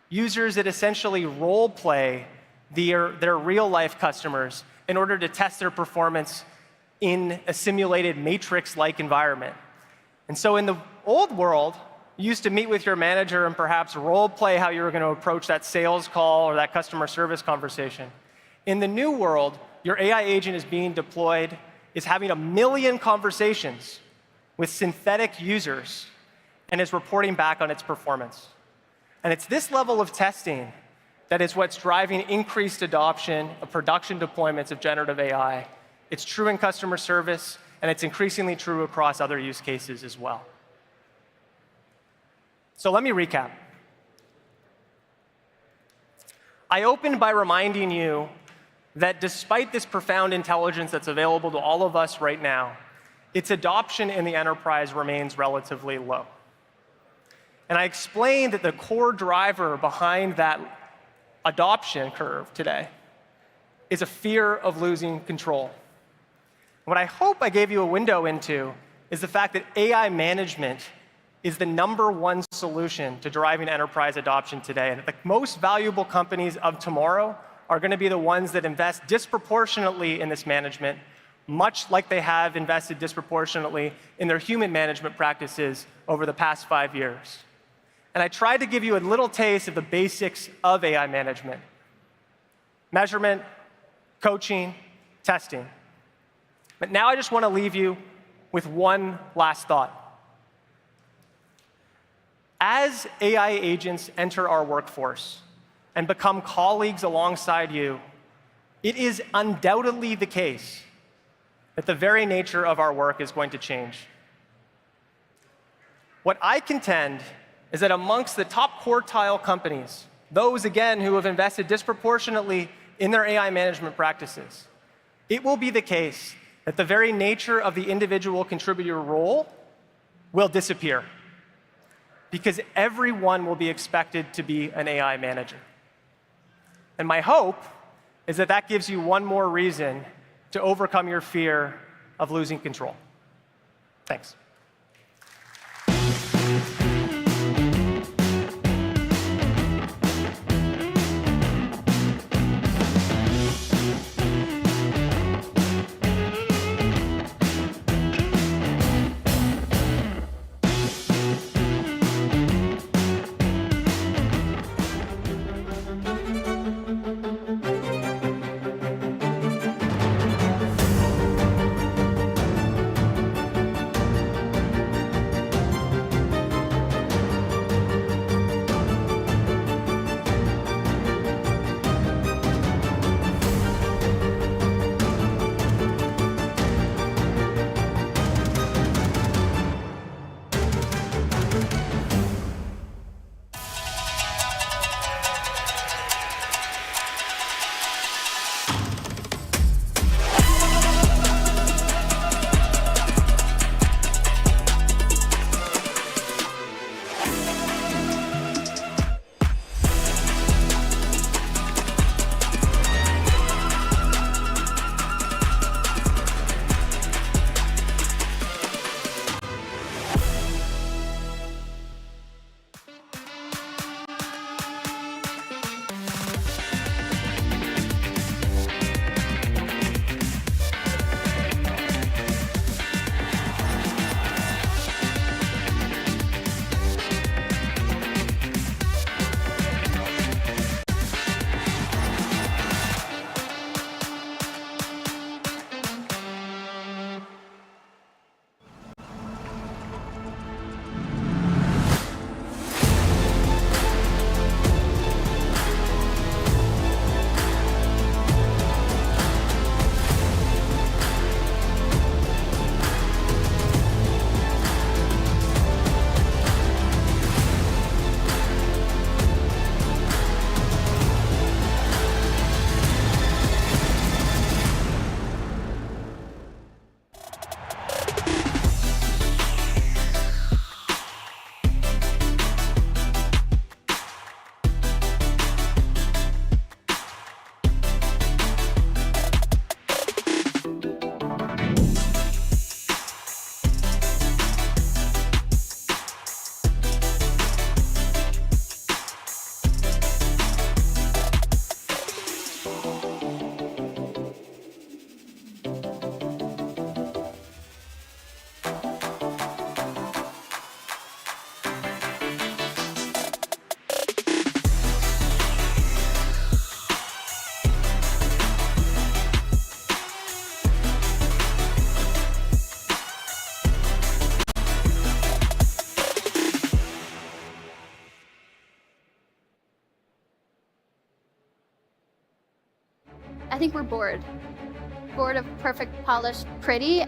users that essentially role play their real-life customers in order to test their performance in a simulated matrix-like environment. And so in the old world, you used to meet with your manager and perhaps role play how you were going to approach that sales call or that customer service conversation. In the new world, your AI agent is being deployed, is having 1 million conversations with synthetic users, and is reporting back on its performance. And it's this level of testing that is what's driving increased adoption of production deployments of generative AI. It's true in customer service, and it's increasingly true across other use cases as well. So let me recap. I opened by reminding you that despite this profound intelligence that's available to all of us right now, its adoption in the enterprise remains relatively low. And I explained that the core driver behind that adoption curve today is a fear of losing control. What I hope I gave you a window into is the fact that AI management is the #1 solution to driving enterprise adoption today. And the most valuable companies of tomorrow are going to be the ones that invest disproportionately in this management, much like they have invested disproportionately in their human management practices over the past 5 years. And I tried to give you a little taste of the basics of AI management: measurement, coaching, testing. But now I just want to leave you with one last thought. As AI agents enter our workforce and become colleagues alongside you, it is undoubtedly the case that the very nature of our work is going to change. What I contend is that amongst the top quartile companies, those, again, who have invested disproportionately in their AI management practices, it will be the case that the very nature of the individual contributor role will disappear, because everyone will be expected to be an AI manager. And my hope is that that gives you one more reason to overcome your fear of losing control. Thanks. I think we're bored. Bored of perfect, polished, pretty.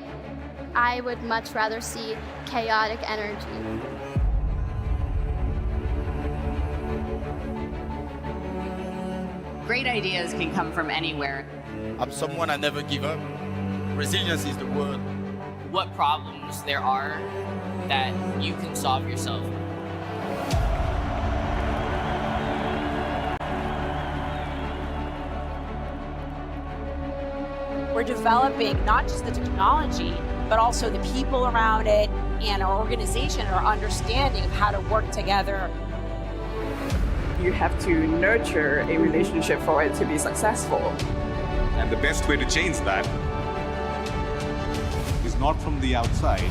I would much rather see chaotic energy. Great ideas can come from anywhere. I'm someone I never give up. Resilience is the word. What problems there are that you can solve yourself. We're developing not just the technology, but also the people around it and our organization and our understanding of how to work together. You have to nurture a relationship for it to be successful. And the best way to change that is not from the outside.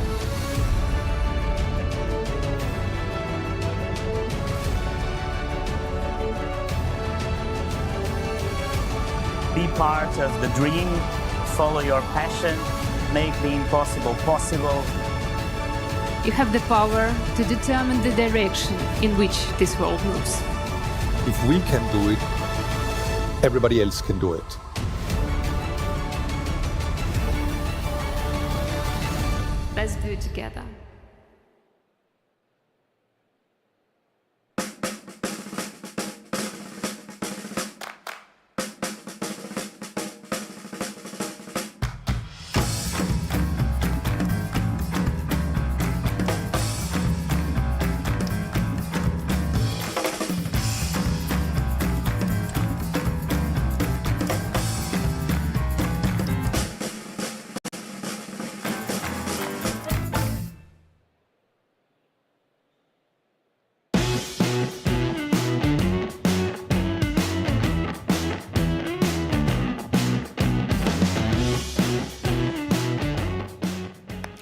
Be part of the dream, follow your passion, make the impossible possible. You have the power to determine the direction in which this world moves. If we can do it, everybody else can do it. Let's do it together.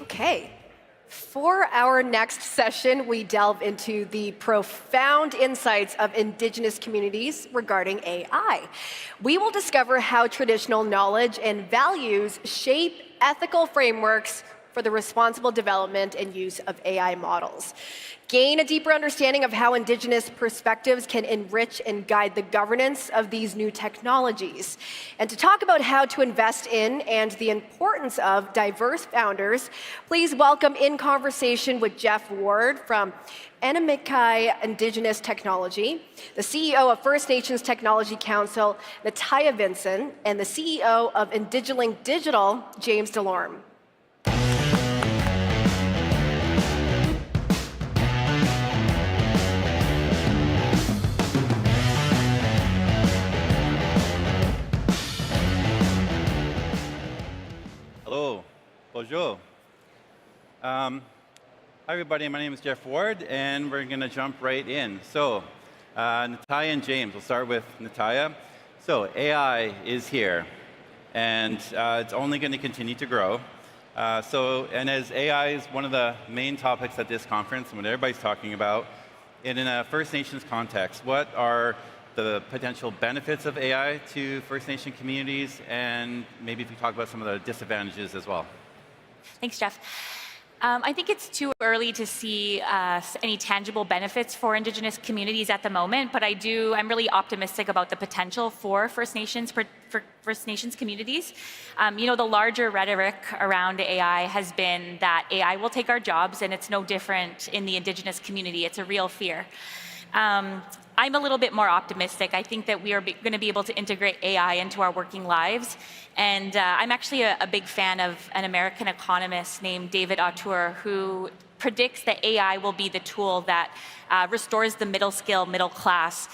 Okay. For our next session, we delve into the profound insights of Indigenous communities regarding AI. We will discover how traditional knowledge and values shape ethical frameworks for the responsible development and use of AI models. Gain a deeper understanding of how Indigenous perspectives can enrich and guide the governance of these new technologies. And to talk about how to invest in and the importance of diverse founders, please welcome in conversation with Jeff Ward from Animikai Indigenous Technology, the CEO of First Nations Technology Council, Nataya Vinson, and the CEO of Indigilink Digital, James Delorme. Hello, bonjour. Hi everybody, my name is Jeff Ward, and we're going to jump right in. So, Nataya and James, we'll start with Nataya. So, AI is here, and it's only going to continue to grow. And as AI is one of the main topics at this conference, and what everybody's talking about, and in a First Nations context, what are the potential benefits of AI to First Nation communities, and maybe if you talk about some of the disadvantages as well. Thanks, Jeff. I think it's too early to see any tangible benefits for Indigenous communities at the moment, but I'm really optimistic about the potential for First Nations communities. The larger rhetoric around AI has been that AI will take our jobs, and it's no different in the Indigenous community. It's a real fear. I'm a little bit more optimistic. I think that we are going to be able to integrate AI into our working lives. And I'm actually a big fan of an American economist named David Autor, who predicts that AI will be the tool that restores the middle class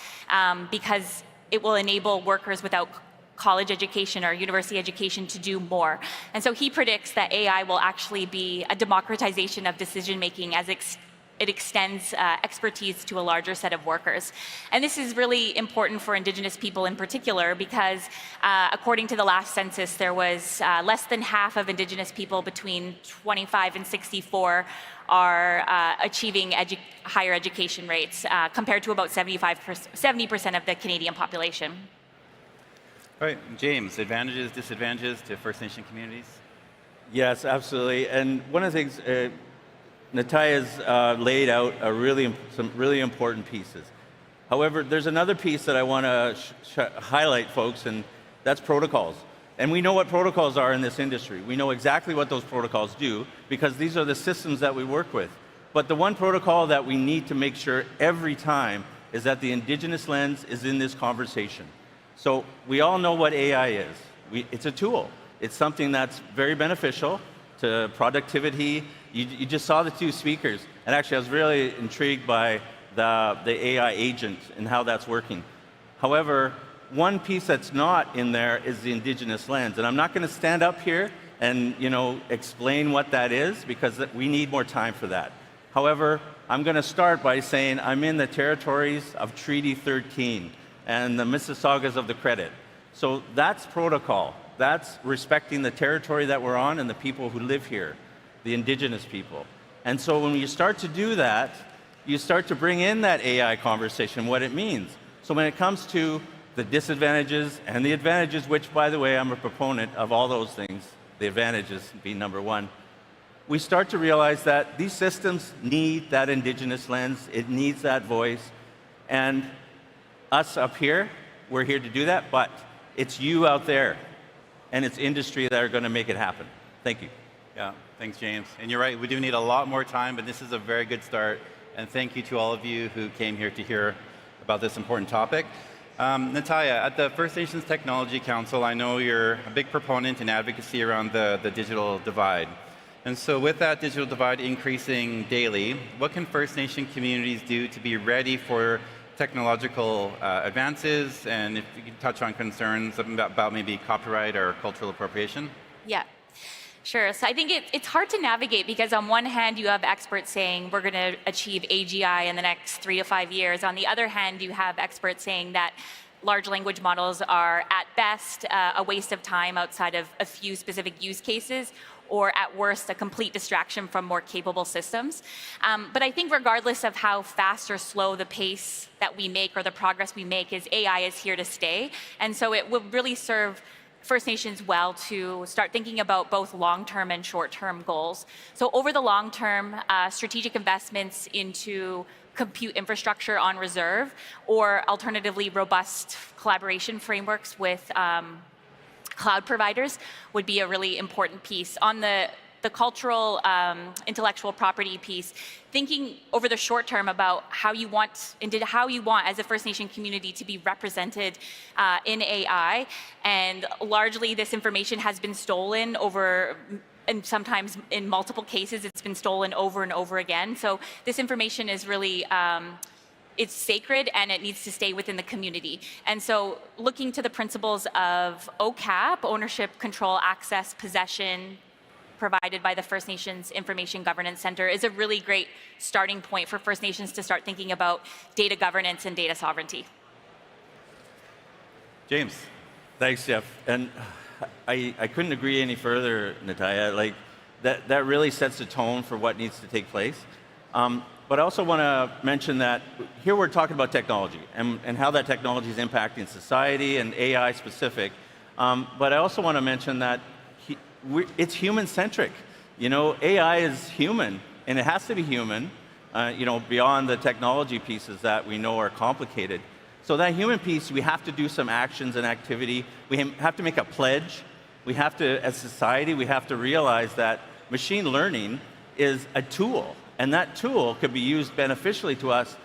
because it will enable workers without college education or university education to do more. And so he predicts that AI will actually be a democratization of decision-making as it extends expertise to a larger set of workers. And this is really important for Indigenous people in particular because according to the last census, there was less than half of Indigenous people between 25 and 64 are achieving higher education rates compared to about 70% of the Canadian population. All right, James, advantages, disadvantages to First Nation communities? Yes, absolutely. And one of the things, Nataya's laid out some really important pieces. However, there's another piece that I want to highlight, folks, and that's protocols. And we know what protocols are in this industry. We know exactly what those protocols do because these are the systems that we work with. But the one protocol that we need to make sure every time is that the Indigenous lens is in this conversation. So we all know what AI is. It's a tool. It's something that's very beneficial to productivity. You just saw the two speakers, and actually I was really intrigued by the AI agent and how that's working. However, one piece that's not in there is the Indigenous lens, and I'm not going to stand up here and explain what that is, because we need more time for that. However, I'm going to start by saying I'm in the territories of Treaty 13 and the Mississaugas of the Credit. So that's protocol. That's respecting the territory that we're on and the people who live here, the indigenous people. And so when you start to do that, you start to bring in that AI conversation, what it means. So when it comes to the disadvantages and the advantages, which, by the way, I'm a proponent of all those things, the advantages being number one, we start to realize that these systems need that indigenous lens, it needs that voice, and us up here, we're here to do that, but it's you out there, and it's industry that are going to make it happen. Thank you. Yeah, thanks, James. And you're right, we do need a lot more time, but this is a very good start. And thank you to all of you who came here to hear about this important topic. Natalia, at the First Nations Technology Council, I know you're a big proponent in advocacy around the digital divide. And so with that digital divide increasing daily, what can First Nation communities do to be ready for technological advances? And if you could touch on concerns about maybe copyright or cultural appropriation? Yeah. Sure. So I think it's hard to navigate because on one hand, you have experts saying we're going to achieve AGI in the next 3 to 5 years. On the other hand, you have experts saying that large language models are at best a waste of time outside of a few specific use cases, or at worst, a complete distraction from more capable systems. But I think regardless of how fast or slow the pace that we make or the progress we make, AI is here to stay. And so it will really serve First Nations well to start thinking about both long-term and short-term goals. So over the long term, strategic investments into compute infrastructure on reserve, or alternatively robust collaboration frameworks with cloud providers would be a really important piece. On the cultural intellectual property piece, thinking over the short term about how you want as a First Nation community to be represented in AI. And largely this information has been stolen over, and sometimes in multiple cases it's been stolen over and over again. So this information is really it's sacred and it needs to stay within the community. And so looking to the principles of OCAP, ownership, control, access, possession, provided by the First Nations Information Governance Center, is a really great starting point for First Nations to start thinking about data governance and data sovereignty. James. Thanks, Jeff. And I couldn't agree any further, Natalia. Like that really sets the tone for what needs to take place. But I also want to mention that here we're talking about technology and how that technology is impacting society and AI specific. But I also want to mention that it's human-centric. AI is human, and it has to be human, beyond the technology pieces that we know are complicated. So that human piece, we have to do some actions and activity. We have to make a pledge. We have to, as society, we have to realize that machine learning is a tool, and that tool could be used beneficially to us,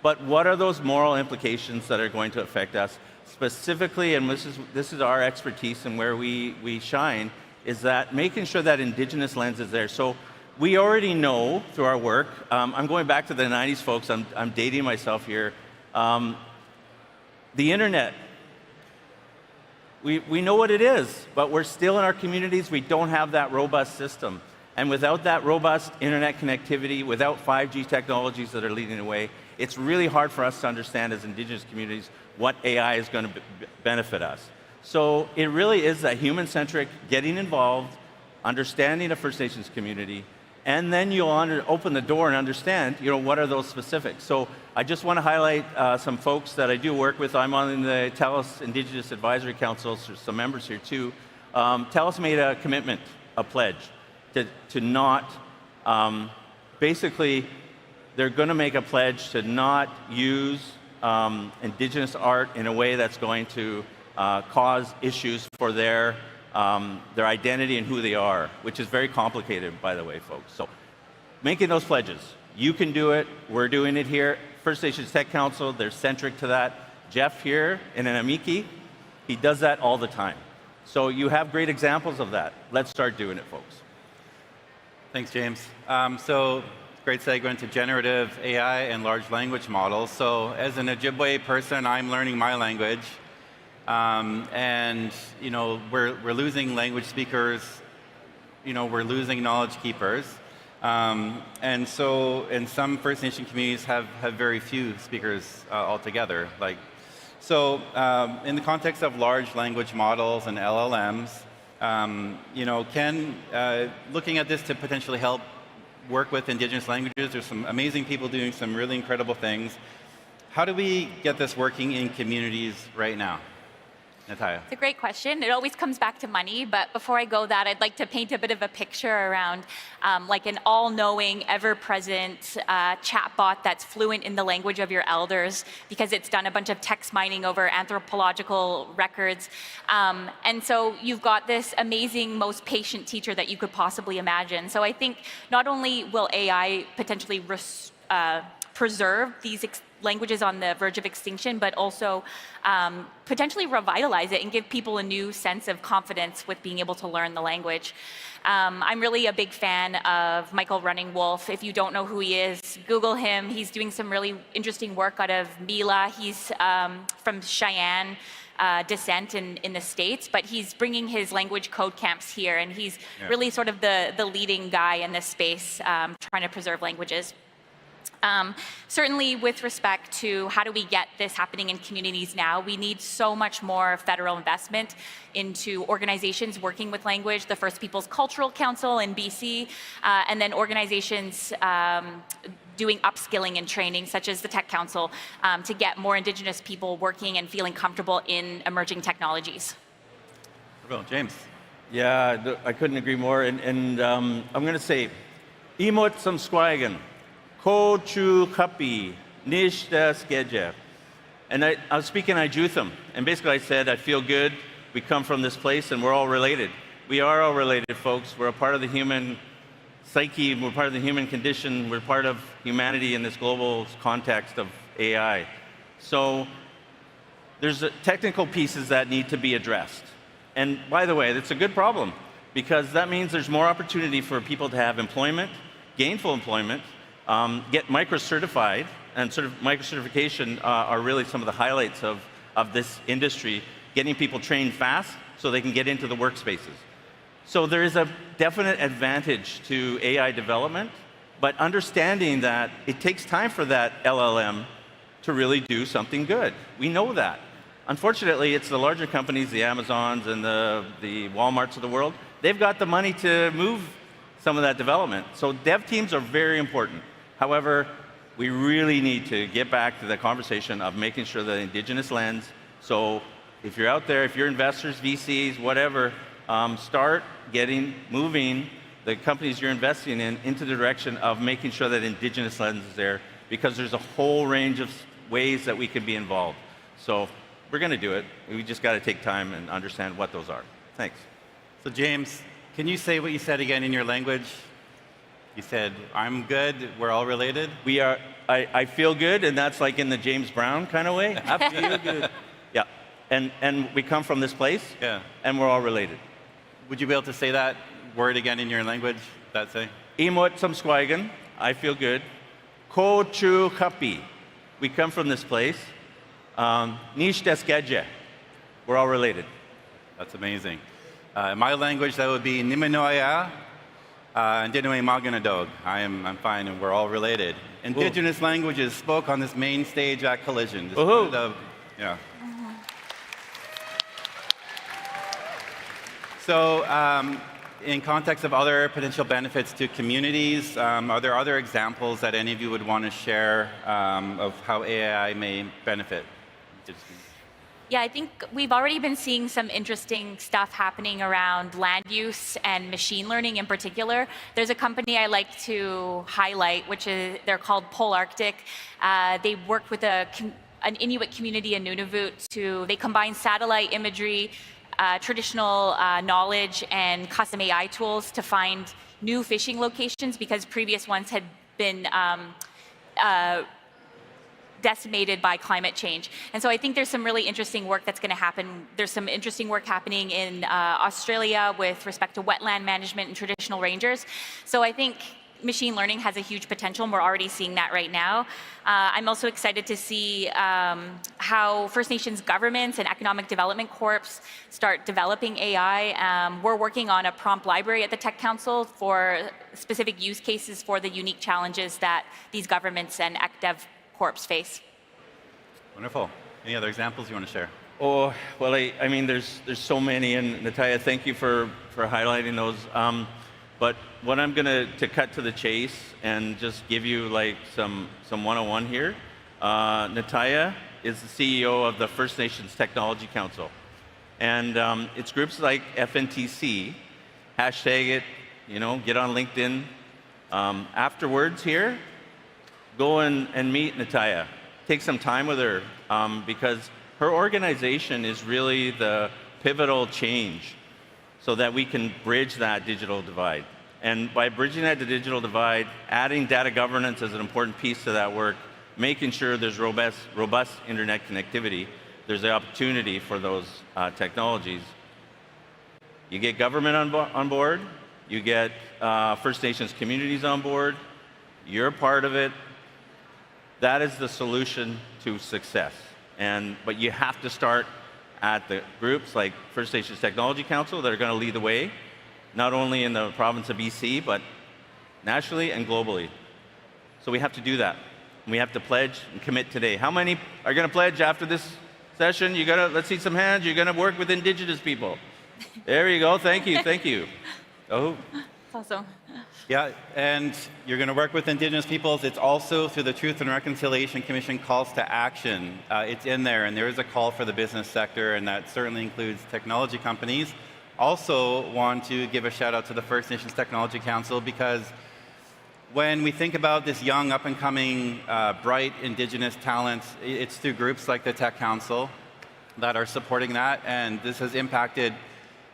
but what are those moral implications that are going to affect us specifically, and this is our expertise and where we shine, is that making sure that indigenous lens is there. So we already know through our work, I'm going back to the 90s, folks, I'm dating myself here. The internet, we know what it is, but we're still in our communities, we don't have that robust system. And without that robust internet connectivity, without 5G technologies that are leading the way, it's really hard for us to understand as indigenous communities what AI is going to benefit us. So it really is that human-centric, getting involved, understanding a First Nations community, and then you'll open the door and understand, what are those specifics. So I just want to highlight some folks that I do work with. I'm on the TELUS Indigenous Advisory Council, so some members here too. TELUS made a commitment, a pledge, to not, basically, they're going to make a pledge to not use Indigenous art in a way that's going to cause issues for their identity and who they are, which is very complicated, by the way, folks. So making those pledges. You can do it. We're doing it here. First Nations Tech Council, they're centric to that. Jeff here in Anamiki, he does that all the time. So you have great examples of that. Let's start doing it, folks. Thanks, James. So great segue into generative AI and large language models. So as an Ojibwe person, I'm learning my language. And we're losing language speakers we're losing knowledge keepers. And some First Nation communities have very few speakers altogether. In the context of large language models and LLMs, looking at this to potentially help work with Indigenous languages, there's some amazing people doing some really incredible things. How do we get this working in communities right now? Natalia. It's a great question. It always comes back to money, but before I go that, I'd like to paint a bit of a picture around like an all-knowing, ever-present chatbot that's fluent in the language of your elders because it's done a bunch of text mining over anthropological records. And so you've got this amazing, most patient teacher that you could possibly imagine. So I think not only will AI potentially preserve these languages on the verge of extinction, but also potentially revitalize it and give people a new sense of confidence with being able to learn the language. I'm really a big fan of Michael Running Wolf. If you don't know who he is, Google him. He's doing some really interesting work out of Mila. He's from Cheyenne descent in the States, but he's bringing his language code camps here, and he's really sort of the leading guy in this space trying to preserve languages. Certainly with respect to how do we get this happening in communities now, we need so much more federal investment into organizations working with language, the First Peoples Cultural Council in BC, and then organizations doing upskilling and training, such as the Tech Council, to get more Indigenous people working and feeling comfortable in emerging technologies. James. Yeah, I couldn't agree more. And I'm going to say, Imot Samsquagan. Ko chu kapi, nish das geje. And I was speaking Ijutham, and basically I said, I feel good, we come from this place, and we're all related. We are all related, folks. We're a part of the human psyche, we're part of the human condition, we're part of humanity in this global context of AI. So there's technical pieces that need to be addressed. And by the way, that's a good problem, because that means there's more opportunity for people to have employment, gainful employment, get micro-certified, and sort of micro-certification are really some of the highlights of this industry, getting people trained fast so they can get into the workspaces. So there is a definite advantage to AI development, but understanding that it takes time for that LLM to really do something good. We know that. Unfortunately, it's the larger companies, the Amazons and the Walmarts of the world, they've got the money to move some of that development. So dev teams are very important. However, we really need to get back to the conversation of making sure that Indigenous lens, so if you're out there, if you're investors, VCs, whatever, start moving the companies you're investing in into the direction of making sure that Indigenous lens is there, because there's a whole range of ways that we can be involved. So we're going to do it. We just got to take time and understand what those are. Thanks. So James, can you say what you said again in your language? You said, I'm good, we're all related? We are, I feel good, and that's like in the James Brown kind of way. I feel good. Yeah, and we come from this place, and we're all related. Would you be able to say that word again in your language? That say? Imot Samsquagan, I feel good. Ko chu kapi, we come from this place. Nish des geje, we're all related. That's amazing. In my language, that would be Niminoya. Ndinui Maganadog. I'm fine, and we're all related. Indigenous languages spoke on this main stage at Collision. So, in context of other potential benefits to communities, are there other examples that any of you would want to share of how AI may benefit? Yeah, I think we've already been seeing some interesting stuff happening around land use and machine learning in particular. There's a company I like to highlight, which is, they're called Polarctic. They worked with an Inuit community in Nunavut they combine satellite imagery, traditional knowledge, and custom AI tools to find new fishing locations because previous ones had been decimated by climate change. And so I think there's some really interesting work that's going to happen. There's some interesting work happening in Australia with respect to wetland management and traditional rangers. So I think machine learning has a huge potential, and we're already seeing that right now. I'm also excited to see how First Nations governments and economic development corps start developing AI. We're working on a prompt library at the Tech Council for specific use cases for the unique challenges that these governments and ECDev corps face. Wonderful. Any other examples you want to share? Oh, well, I mean, there's so many, and Natalia, thank you for highlighting those. But what I'm going to cut to the chase and just give you like some 101 here. Natalia is the CEO of the First Nations Technology Council. And it's groups like FNTC, hashtag it, get on LinkedIn. Afterwards here, go and meet Natalia. Take some time with her because her organization is really the pivotal change so that we can bridge that digital divide. And by bridging that digital divide, adding data governance as an important piece to that work, making sure there's robust internet connectivity, there's the opportunity for those technologies. You get government on board, you get First Nations communities on board, you're part of it. That is the solution to success. But you have to start at the groups like First Nations Technology Council that are going to lead the way, not only in the province of BC, but nationally and globally. So we have to do that. We have to pledge and commit today. How many are going to pledge after this session? Let's see some hands. You're going to work with Indigenous people. There you go. Thank you. Thank you. Oh. That's awesome. Yeah, and you're going to work with Indigenous peoples. It's also through the Truth and Reconciliation Commission calls to action. It's in there, and there is a call for the business sector, and that certainly includes technology companies. Also want to give a shout out to the First Nations Technology Council because when we think about this young, up-and-coming, bright Indigenous talents, it's through groups like the Tech Council that are supporting that, and this has impacted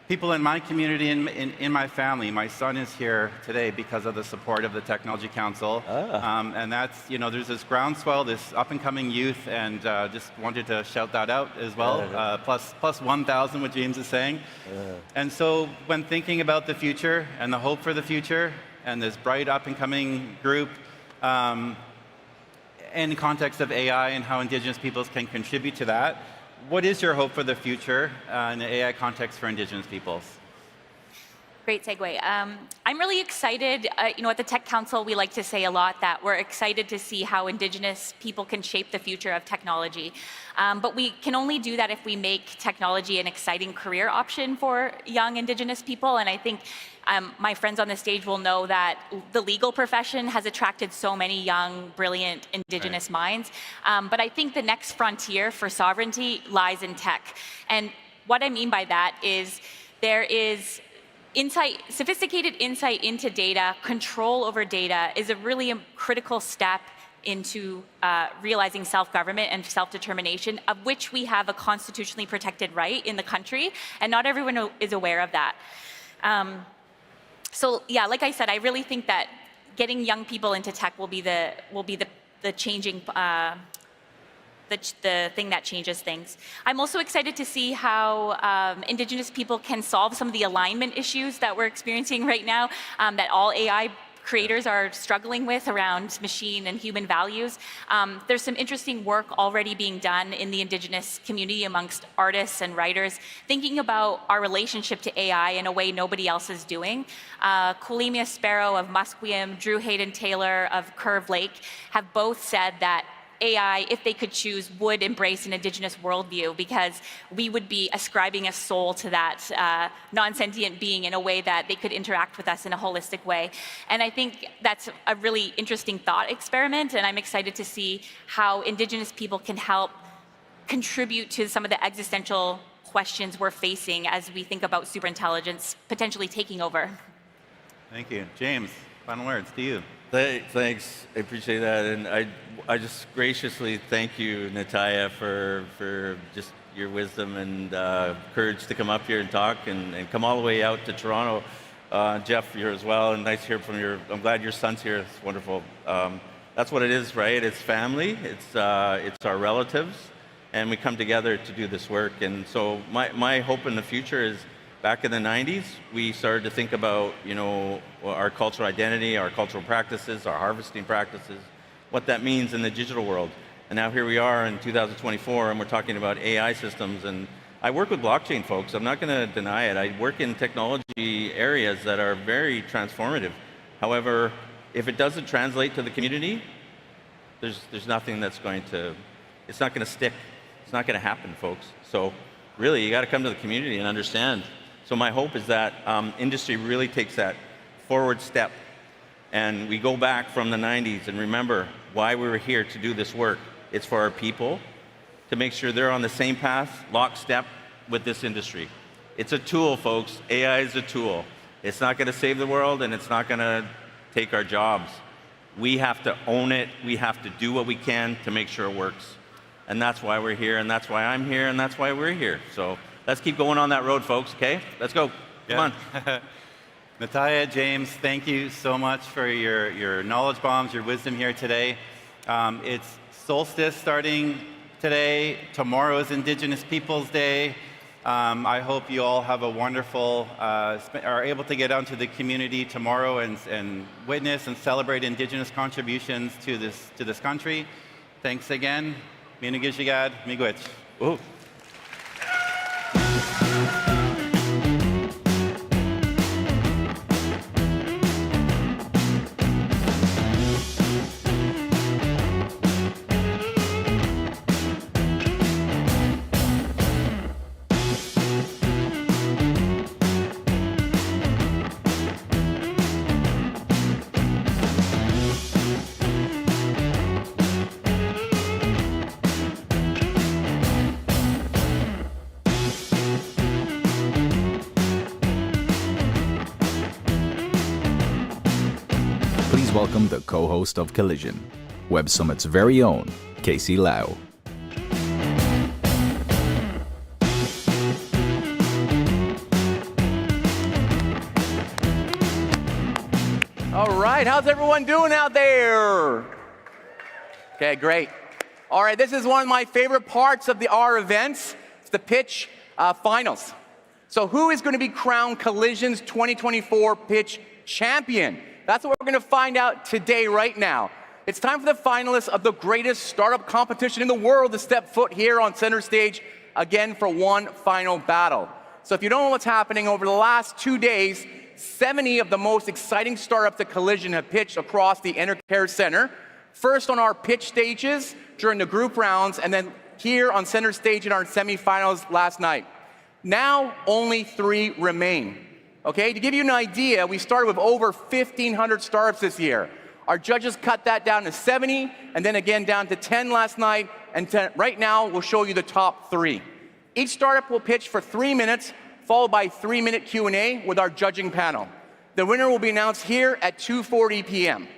people in my community, in my family. My son is here today because of the support of the Technology Council. And that's, there's this groundswell, this up-and-coming youth, and just wanted to shout that out as well. Plus 1,000, what James is saying. And so when thinking about the future and the hope for the future, and this bright up-and-coming group, in the context of AI and how Indigenous peoples can contribute to that, what is your hope for the future in the AI context for Indigenous peoples? Great segue. I'm really excited. At the Tech Council, we like to say a lot that we're excited to see how Indigenous people can shape the future of technology. But we can only do that if we make technology an exciting career option for young Indigenous people. And I think my friends on the stage will know that the legal profession has attracted so many young, brilliant Indigenous minds. But I think the next frontier for sovereignty lies in tech. And what I mean by that is there is sophisticated insight into data, control over data is a really critical step into realizing self-government and self-determination, of which we have a constitutionally protected right in the country, and not everyone is aware of that. So yeah, like I said, I really think that getting young people into tech will be the changing the thing that changes things. I'm also excited to see how Indigenous people can solve some of the alignment issues that we're experiencing right now, that all AI creators are struggling with around machine and human values. There's some interesting work already being done in the Indigenous community amongst artists and writers, thinking about our relationship to AI in a way nobody else is doing. Kulimia Sparrow of Musqueam, Drew Hayden Taylor of Curve Lake have both said that AI, if they could choose, would embrace an Indigenous worldview because we would be ascribing a soul to that non-sentient being in a way that they could interact with us in a holistic way. And I think that's a really interesting thought experiment, and I'm excited to see how Indigenous people can help contribute to some of the existential questions we're facing as we think about superintelligence potentially taking over. Thank you. James, final words to you. Thanks, I appreciate that, and I just graciously thank you, Natalia, for just your wisdom and courage to come up here and talk and come all the way out to Toronto. Jeff, you're as well, and nice to hear from I'm glad your son's here. It's wonderful. That's what it is, right? It's family. It's our relatives, and we come together to do this work. And so my hope in the future is Back in the 90s, we started to think about, our cultural identity, our cultural practices, our harvesting practices, what that means in the digital world. And now here we are in 2024, and we're talking about AI systems. And I work with blockchain folks. I'm not going to deny it. I work in technology areas that are very transformative. However, if it doesn't translate to the community, there's nothing that's going to, it's not going to stick. It's not going to happen, folks. So really, you got to come to the community and understand. So my hope is that industry really takes that forward step, and we go back from the 90s and remember why we were here to do this work. It's for our people, to make sure they're on the same path, lockstep with this industry. It's a tool, folks. AI is a tool. It's not going to save the world, and it's not going to take our jobs. We have to own it. We have to do what we can to make sure it works. And that's why we're here, and that's why I'm here, and that's why we're here. So let's keep going on that road, folks, okay? Let's go. Come on. Natalia, James, thank you so much for your knowledge bombs, your wisdom here today. It's Solstice starting today. Tomorrow is Indigenous Peoples Day. I hope you all have a wonderful, are able to get out to the community tomorrow and witness and celebrate Indigenous contributions to this country. Thanks again. Minugishigad, miigwech. Ooh. Welcome the co-host of Collision, Web Summit's very own, Casey Lau. All right, how's everyone doing out there? Okay, great. All right, this is one of my favorite parts of our events. It's the pitch finals. So who is going to be crowned Collision's 2024 pitch champion? That's what we're going to find out today, right now. It's time for the finalists of the greatest startup competition in the world to step foot here on center stage again for one final battle. So if you don't know what's happening, over the last 2 days, 70 of the most exciting startups at Collision have pitched across the Intercare Center. First on our pitch stages during the group rounds, and then here on center stage in our semifinals last night. Now only 3 remain. Okay, to give you an idea, we started with over 1,500 startups this year. Our judges cut that down to 70, and then again down to 10 last night, and right now we'll show you the top 3. Each startup will pitch for 3 minutes, followed by a 3-minute Q&A with our judging panel. The winner will be announced here at 2:40 p.m.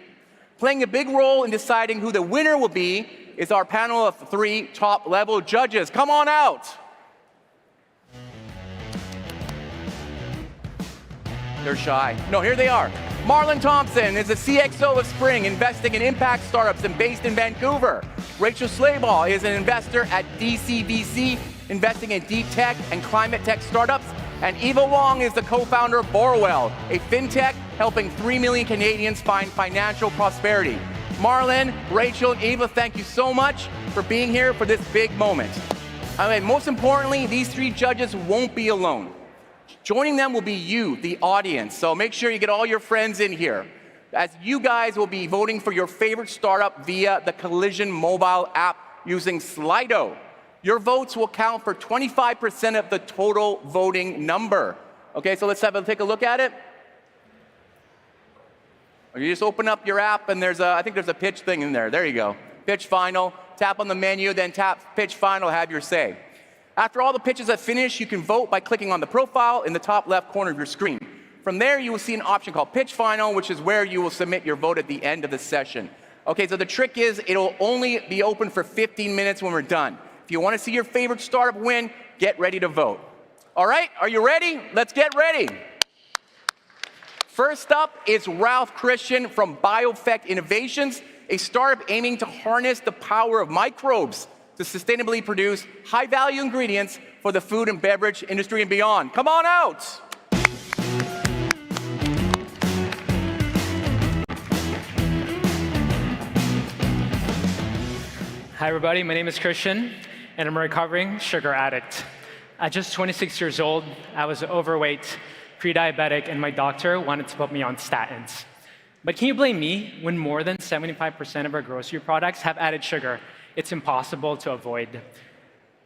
Playing a big role in deciding who the winner will be is our panel of 3 top-level judges. Come on out. They're shy. No, here they are. Marlon Thompson is the CXO of Spring, investing in impact startups and based in Vancouver. Rachel Slayball is an investor at DCVC, investing in deep tech and climate tech startups. And Eva Wong is the co-founder of Borwell, a fintech helping 3 million Canadians find financial prosperity. Marlon, Rachel, and Eva, thank you so much for being here for this big moment. Most importantly, these 3 judges won't be alone. Joining them will be you, the audience. So make sure you get all your friends in here, as you guys will be voting for your favorite startup via the Collision mobile app using Slido. Your votes will count for 25% of the total voting number. Okay, so let's take a look at it. Or you just open up your app and I think there's a pitch thing in there. There you go. Pitch final, tap on the menu, then tap pitch final, have your say. After all the pitches have finished, you can vote by clicking on the profile in the top left corner of your screen. From there, you will see an option called Pitch Final, which is where you will submit your vote at the end of the session. Okay, so the trick is it'll only be open for 15 minutes when we're done. If you want to see your favorite startup win, get ready to vote. All right, are you ready? Let's get ready. First up is Ralph Christian from Biofect Innovations, a startup aiming to harness the power of microbes to sustainably produce high-value ingredients for the food and beverage industry and beyond. Come on out. Hi, everybody. My name is Christian, and I'm a recovering sugar addict. At just 26 years old, I was overweight, pre-diabetic, and my doctor wanted to put me on statins. But can you blame me when more than 75% of our grocery products have added sugar? It's impossible to avoid.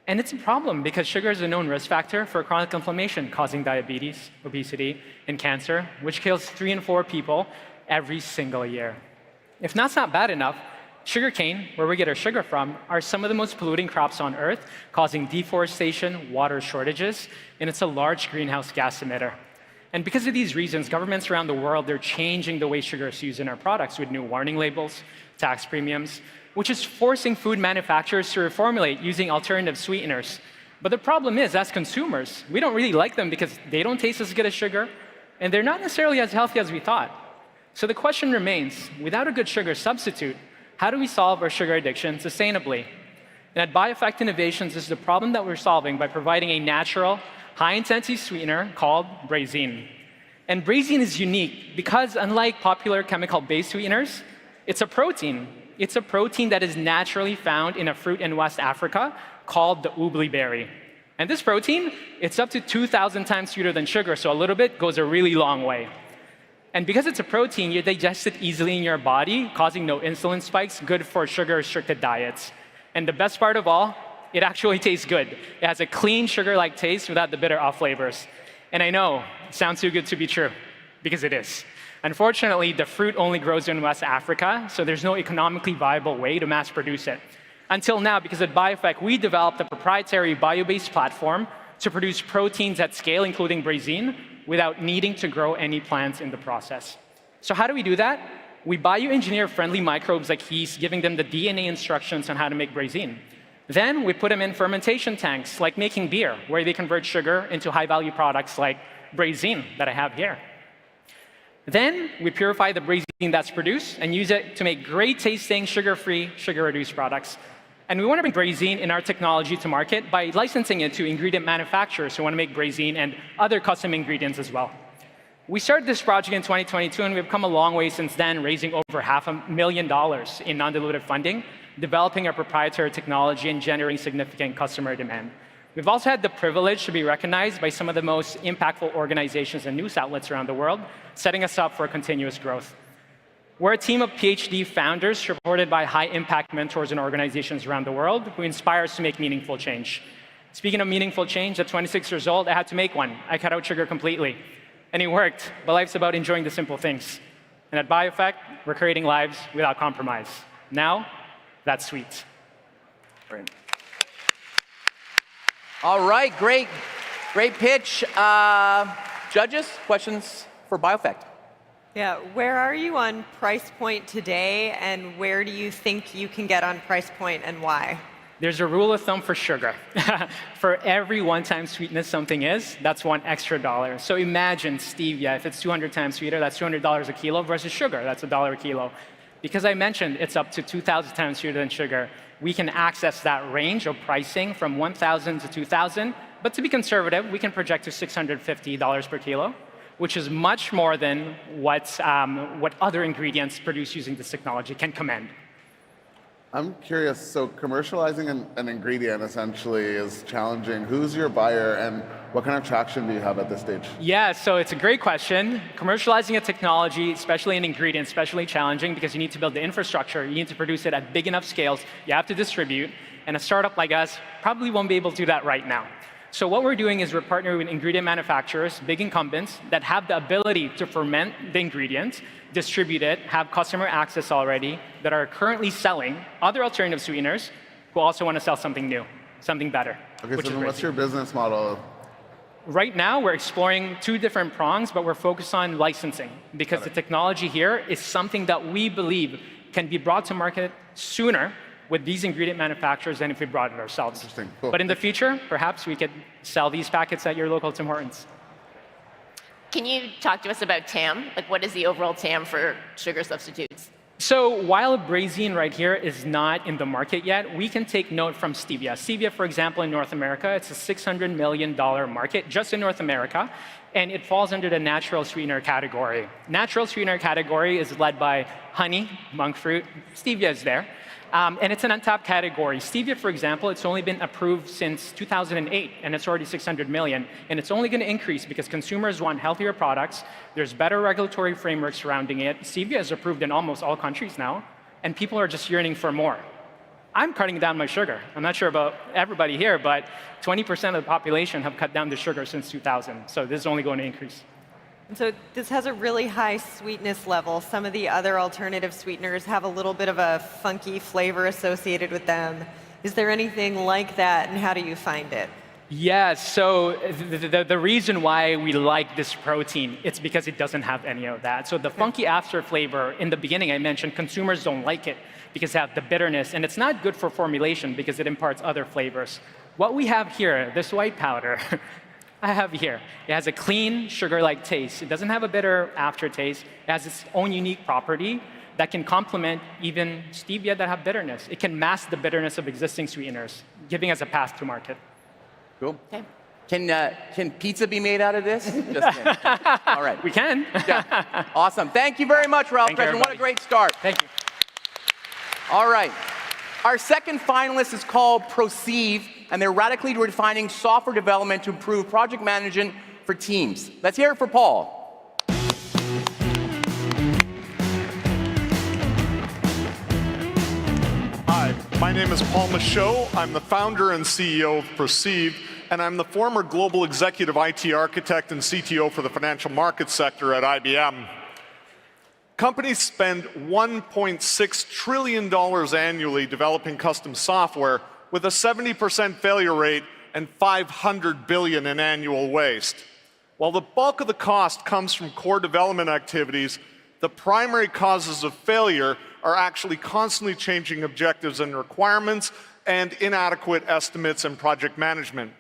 And it's a problem because sugar is a known risk factor for chronic inflammation, causing diabetes, obesity, and cancer, which kills 3 in 4 people every single year. If that's not bad enough, sugarcane, where we get our sugar from, are some of the most polluting crops on Earth, causing deforestation, water shortages, and it's a large greenhouse gas emitter. And because of these reasons, governments around the world, they're changing the way sugar is used in our products with new warning labels, tax premiums, which is forcing food manufacturers to reformulate using alternative sweeteners. But the problem is, as consumers, we don't really like them because they don't taste as good as sugar, and they're not necessarily as healthy as we thought. So the question remains, without a good sugar substitute, how do we solve our sugar addiction sustainably? And at BioEffect Innovations, this is the problem that we're solving by providing a natural, high-intensity sweetener called Brazine. And Brazine is unique because unlike popular chemical-based sweeteners, it's a protein. It's a protein that is naturally found in a fruit in West Africa called the oobly berry. And this protein, it's up to 2,000 times sweeter than sugar, so a little bit goes a really long way. And because it's a protein, you digest it easily in your body, causing no insulin spikes, good for sugar-restricted diets. And the best part of all, it actually tastes good. It has a clean sugar-like taste without the bitter off flavors. And I know, it sounds too good to be true, because it is. Unfortunately, the fruit only grows in West Africa, so there's no economically viable way to mass produce it. Until now, because at BioEffect, we developed a proprietary bio-based platform to produce proteins at scale, including Brazine, without needing to grow any plants in the process. So how do we do that? We bioengineer friendly microbes like yeast, giving them the DNA instructions on how to make Brazine. Then we put them in fermentation tanks, like making beer, where they convert sugar into high-value products like Brazine that I have here. Then we purify the Brazine that's produced and use it to make great-tasting, sugar-free, sugar-reduced products. And we want to bring Brazine in our technology to market by licensing it to ingredient manufacturers who want to make Brazine and other custom ingredients as well. We started this project in 2022, and we've come a long way since then, raising over $500,000 in non-dilutive funding, developing our proprietary technology, and generating significant customer demand. We've also had the privilege to be recognized by some of the most impactful organizations and news outlets around the world, setting us up for continuous growth. We're a team of PhD founders supported by high-impact mentors and organizations around the world who inspire us to make meaningful change. Speaking of meaningful change, at 26 years old, I had to make one. I cut out sugar completely. And it worked, but life's about enjoying the simple things. And at BioEffect, we're creating lives without compromise. Now, that's sweet. Great. All right, great pitch. Judges, questions for BioEffect? Yeah, where are you on price point today, and where do you think you can get on price point, and why? There's a rule of thumb for sugar. For every one-time sweetness something is, that's $1 extra. So imagine stevia, if it's 200 times sweeter, that's $200 a kilo versus sugar, that's $1 a kilo. Because I mentioned it's up to 2,000 times sweeter than sugar, we can access that range of pricing from 1,000 to 2,000, but to be conservative, we can project to $650 per kilo, which is much more than what other ingredients produced using this technology can command. I'm curious, so commercializing an ingredient essentially is challenging. Who's your buyer, and what kind of traction do you have at this stage? Yeah, so it's a great question. Commercializing a technology, especially an ingredient, is especially challenging because you need to build the infrastructure, you need to produce it at big enough scales, you have to distribute, and a startup like us probably won't be able to do that right now. So what we're doing is we're partnering with ingredient manufacturers, big incumbents, that have the ability to ferment the ingredient, distribute it, have customer access already, that are currently selling other alternative sweeteners who also want to sell something new, something better. Okay, so then what's your business model? Right now, we're exploring 2 different prongs, but we're focused on licensing because the technology here is something that we believe can be brought to market sooner with these ingredient manufacturers than if we brought it ourselves. Interesting. Cool. But in the future, perhaps we could sell these packets at your local Tim Hortons. Can you talk to us about TAM? Like, what is the overall TAM for sugar substitutes? So while Brazine right here is not in the market yet, we can take note from Stevia. Stevia, for example, in North America, it's a $600 million market just in North America, and it falls under the natural sweetener category. Natural sweetener category is led by honey, monk fruit. Stevia is there. And it's an untapped category. Stevia, for example, it's only been approved since 2008, and it's already 600 million. And it's only going to increase because consumers want healthier products. There's better regulatory framework surrounding it. Stevia is approved in almost all countries now, and people are just yearning for more. I'm cutting down my sugar. I'm not sure about everybody here, but 20% of the population have cut down the sugar since 2000. So this is only going to increase. And so this has a really high sweetness level. Some of the other alternative sweeteners have a little bit of a funky flavor associated with them. Is there anything like that, and how do you find it? Yes, so the reason why we like this protein, it's because it doesn't have any of that. So the funky after flavor, in the beginning I mentioned consumers don't like it because it has the bitterness, and it's not good for formulation because it imparts other flavors. What we have here, this white powder, I have here, it has a clean, sugar-like taste. It doesn't have a bitter aftertaste. It has its own unique property that can complement even stevia that have bitterness. It can mask the bitterness of existing sweeteners, giving us a path to market. Cool. Okay. Can pizza be made out of this? Just kidding. All right. We can. Yeah. Awesome. Thank you very much, Ralph Kreshman. What a great start. Thank you. All right. Our second finalist is called Proceive, and they're radically redefining software development to improve project management for teams. Let's hear it for Paul. Hi, my name is Paul Michaud. I'm the founder and CEO of Proceive, and I'm the former global executive IT architect and CTO for the financial markets sector at IBM. Companies spend $1.6 trillion annually developing custom software with a 70% failure rate and $500 billion in annual waste. While the bulk of the cost comes from core development activities, the primary causes of failure are actually constantly changing objectives and requirements and inadequate estimates and project management.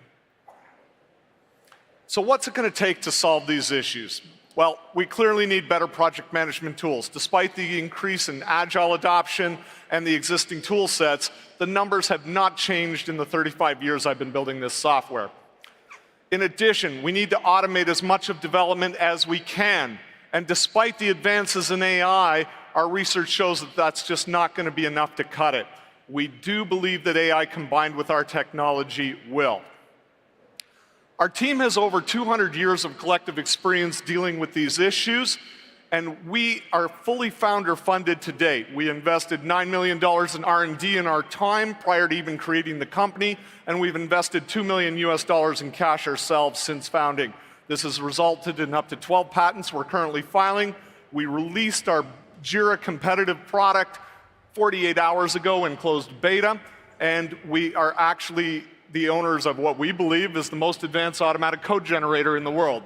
So what's it going to take to solve these issues? Well, we clearly need better project management tools. Despite the increase in agile adoption and the existing tool sets, the numbers have not changed in the 35 years I've been building this software. In addition, we need to automate as much of development as we can. And despite the advances in AI, our research shows that that's just not going to be enough to cut it. We do believe that AI combined with our technology will. Our team has over 200 years of collective experience dealing with these issues, and we are fully founder-funded to date. We invested $9 million in R&D in our time prior to even creating the company, and we've invested $2 million in cash ourselves since founding. This has resulted in up to 12 patents we're currently filing. We released our Jira competitive product 48 hours ago in closed beta, and we are actually the owners of what we believe is the most advanced automatic code generator in the world.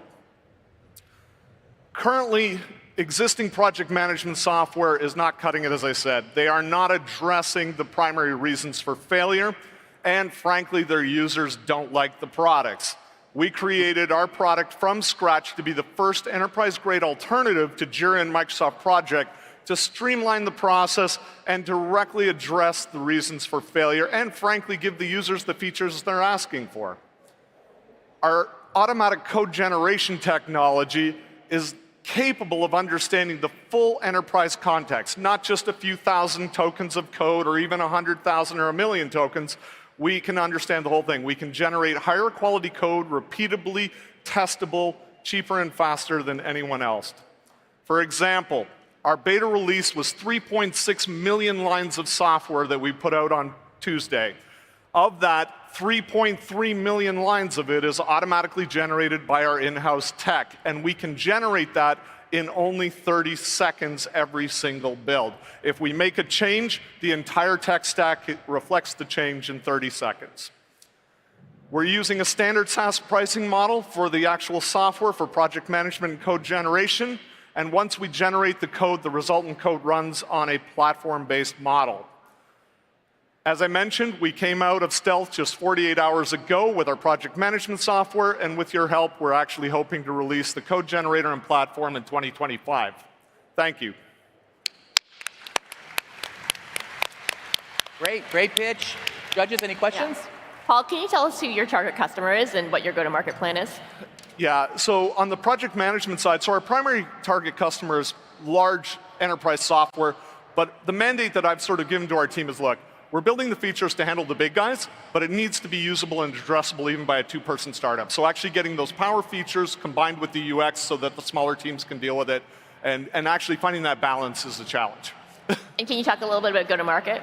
Currently, existing project management software is not cutting it, as I said. They are not addressing the primary reasons for failure, and frankly, their users don't like the products. We created our product from scratch to be the first enterprise-grade alternative to Jira and Microsoft Project to streamline the process and directly address the reasons for failure and, frankly, give the users the features they're asking for. Our automatic code generation technology is capable of understanding the full enterprise context, not just a few thousand tokens of code or even 100,000 or 1 million tokens. We can understand the whole thing. We can generate higher quality code, repeatably testable, cheaper and faster than anyone else. For example, our beta release was 3.6 million lines of software that we put out on Tuesday. Of that, 3.3 million lines of it is automatically generated by our in-house tech, and we can generate that in only 30 seconds every single build. If we make a change, the entire tech stack reflects the change in 30 seconds. We're using a standard SaaS pricing model for the actual software for project management and code generation. And once we generate the code, the resultant code runs on a platform-based model. As I mentioned, we came out of stealth just 48 hours ago with our project management software, and with your help, we're actually hoping to release the code generator and platform in 2025. Thank you. Great pitch. Judges, any questions? Paul, can you tell us who your target customer is and what your go-to-market plan is? Yeah, so on the project management side, so our primary target customer is large enterprise software, but the mandate that I've sort of given to our team is, look, we're building the features to handle the big guys, but it needs to be usable and addressable even by a two-person startup. So actually getting those power features combined with the UX so that the smaller teams can deal with it, and actually finding that balance is the challenge. And can you talk a little bit about go-to-market?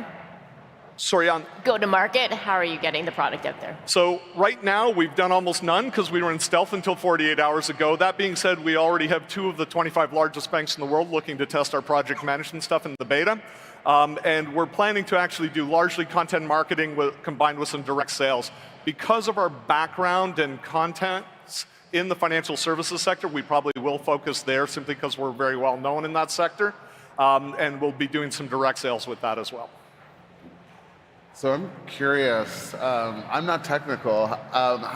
Sorry, on Go-to-market, how are you getting the product out there? So right now, we've done almost none because we were in stealth until 48 hours ago. That being said, we already have 2 of the 25 largest banks in the world looking to test our project management stuff in the beta. And we're planning to actually do largely content marketing combined with some direct sales. Because of our background and contents in the financial services sector, we probably will focus there simply because we're very well known in that sector. And we'll be doing some direct sales with that as well. So I'm curious, I'm not technical.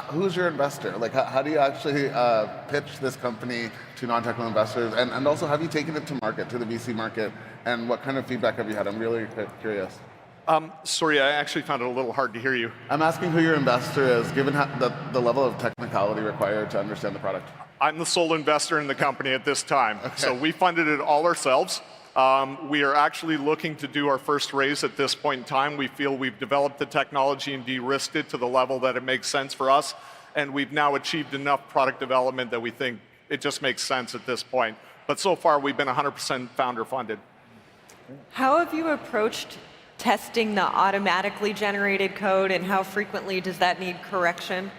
Who's your investor? Like, how do you actually pitch this company to non-technical investors? And also, have you taken it to market, to the VC market? And what kind of feedback have you had? I'm really curious. Sorry, I actually found it a little hard to hear you. I'm asking who your investor is, given the level of technicality required to understand the product. I'm the sole investor in the company at this time. Okay. So we funded it all ourselves. We are actually looking to do our first raise at this point in time. We feel we've developed the technology and de-risked it to the level that it makes sense for us. And we've now achieved enough product development that we think it just makes sense at this point. But so far, we've been 100% founder funded. How have you approached testing the automatically generated code, and how frequently does that need correction?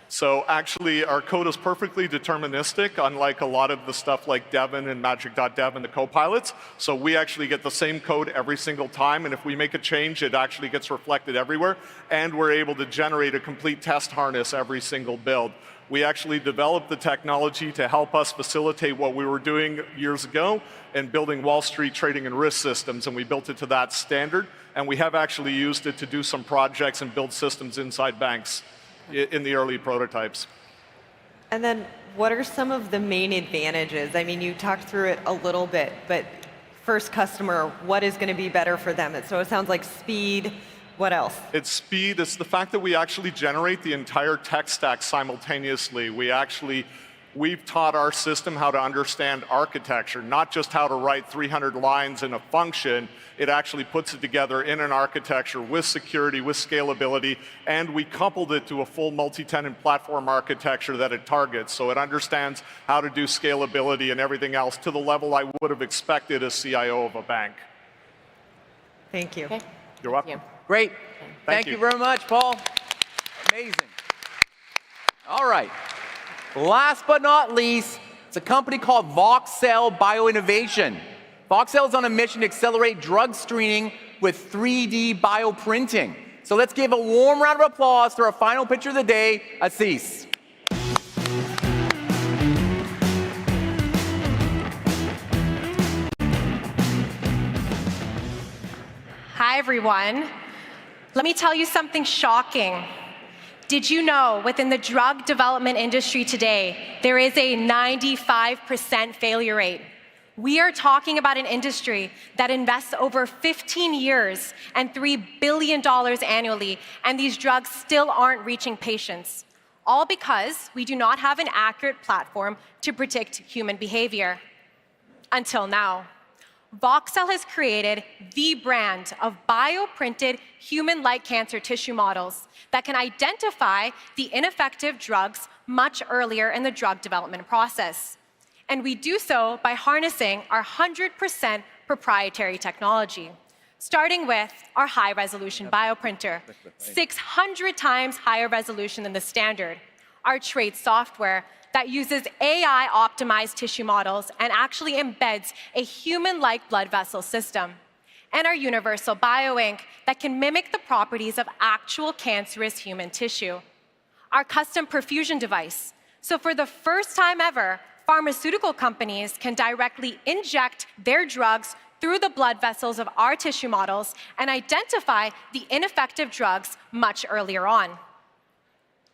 So actually, our code is perfectly deterministic, unlike a lot of the stuff like Devin and Magic.dev and the copilots. So we actually get the same code every single time, and if we make a change, it actually gets reflected everywhere, and we're able to generate a complete test harness every single build. We actually developed the technology to help us facilitate what we were doing years ago in building Wall Street trading and risk systems, and we built it to that standard, and we have actually used it to do some projects and build systems inside banks in the early prototypes. And then what are some of the main advantages? I mean, you talked through it a little bit, but first customer, what is going to be better for them? So it sounds like speed. What else? It's speed. It's the fact that we actually generate the entire tech stack simultaneously. We've taught our system how to understand architecture, not just how to write 300 lines in a function. It actually puts it together in an architecture with security, with scalability, and we coupled it to a full multi-tenant platform architecture that it targets. So it understands how to do scalability and everything else to the level I would have expected as CIO of a bank. Thank you. Okay. You're welcome. Great. Thank you very much, Paul. Amazing. All right. Last but not least, it's a company called Voxel Bioinnovation. Voxel is on a mission to accelerate drug screening with 3D bioprinting. So let's give a warm round of applause to our final pitcher of the day, Assis. Hi, everyone. Let me tell you something shocking. Did you know within the drug development industry today, there is a 95% failure rate? We are talking about an industry that invests over 15 years and $3 billion annually, and these drugs still aren't reaching patients. All because we do not have an accurate platform to predict human behavior. Until now. Voxel has created the brand of bioprinted human-like cancer tissue models that can identify the ineffective drugs much earlier in the drug development process. And we do so by harnessing our 100% proprietary technology, starting with our high-resolution bioprinter, 600 times higher resolution than the standard, our trait software that uses AI-optimized tissue models and actually embeds a human-like blood vessel system, and our universal bioink that can mimic the properties of actual cancerous human tissue. Our custom perfusion device. So for the first time ever, pharmaceutical companies can directly inject their drugs through the blood vessels of our tissue models and identify the ineffective drugs much earlier on.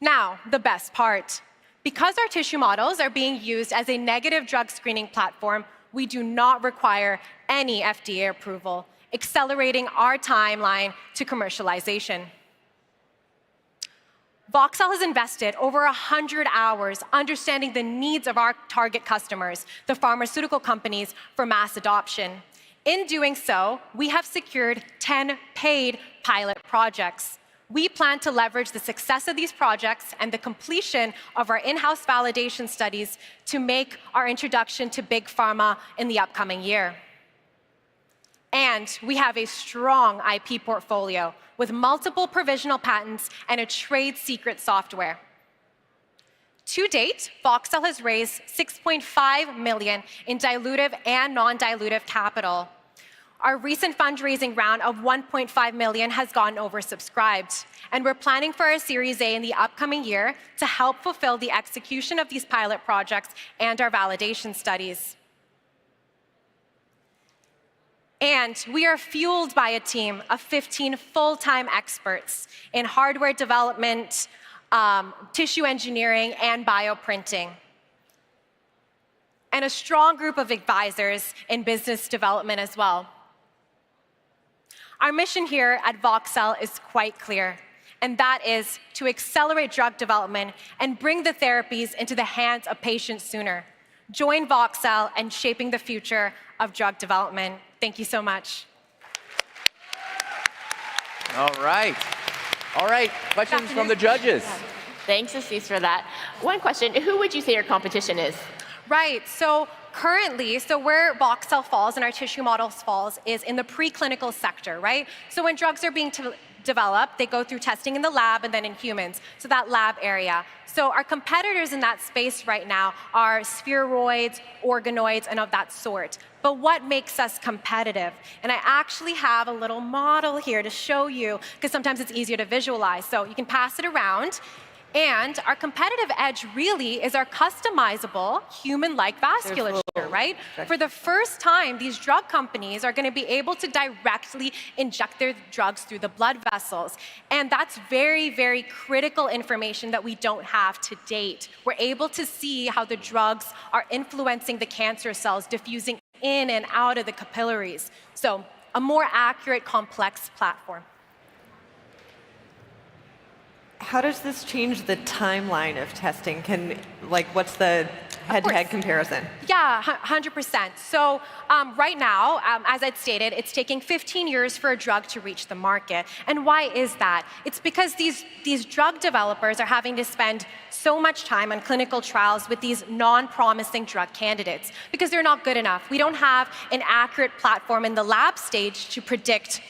Now, the best part. Because our tissue models are being used as a negative drug screening platform, we do not require any FDA approval, accelerating our timeline to commercialization. Voxel has invested over 100 hours understanding the needs of our target customers, the pharmaceutical companies, for mass adoption. In doing so, we have secured 10 paid pilot projects. We plan to leverage the success of these projects and the completion of our in-house validation studies to make our introduction to Big Pharma in the upcoming year. And we have a strong IP portfolio with multiple provisional patents and a trade secret software. To date, Voxel has raised $6.5 million in dilutive and non-dilutive capital. Our recent fundraising round of $1.5 million has gone oversubscribed, and we're planning for our Series A in the upcoming year to help fulfill the execution of these pilot projects and our validation studies. And we are fueled by a team of 15 full-time experts in hardware development, tissue engineering, and bioprinting, and a strong group of advisors in business development as well. Our mission here at Voxel is quite clear, and that is to accelerate drug development and bring the therapies into the hands of patients sooner. Join Voxel in shaping the future of drug development. Thank you so much. All right. All right, questions from the judges. Thanks, Assis, for that. One question, who would you say your competition is? Right, so currently, where Voxel falls and our tissue models falls is in the preclinical sector, right? So when drugs are being developed, they go through testing in the lab and then in humans, so that lab area. So our competitors in that space right now are spheroids, organoids, and of that sort. But what makes us competitive? And I actually have a little model here to show you, because sometimes it's easier to visualize. So you can pass it around. And our competitive edge really is our customizable human-like vasculature, right? For the first time, these drug companies are going to be able to directly inject their drugs through the blood vessels. And that's very, very critical information that we don't have to date. We're able to see how the drugs are influencing the cancer cells, diffusing in and out of the capillaries. So a more accurate, complex platform. How does this change the timeline of testing? What's the head-to-head comparison? Yeah, 100%. So right now, as I'd stated, it's taking 15 years for a drug to reach the market. And why is that? It's because these drug developers are having to spend so much time on clinical trials with these non-promising drug candidates because they're not good enough. We don't have an accurate platform in the lab stage to predict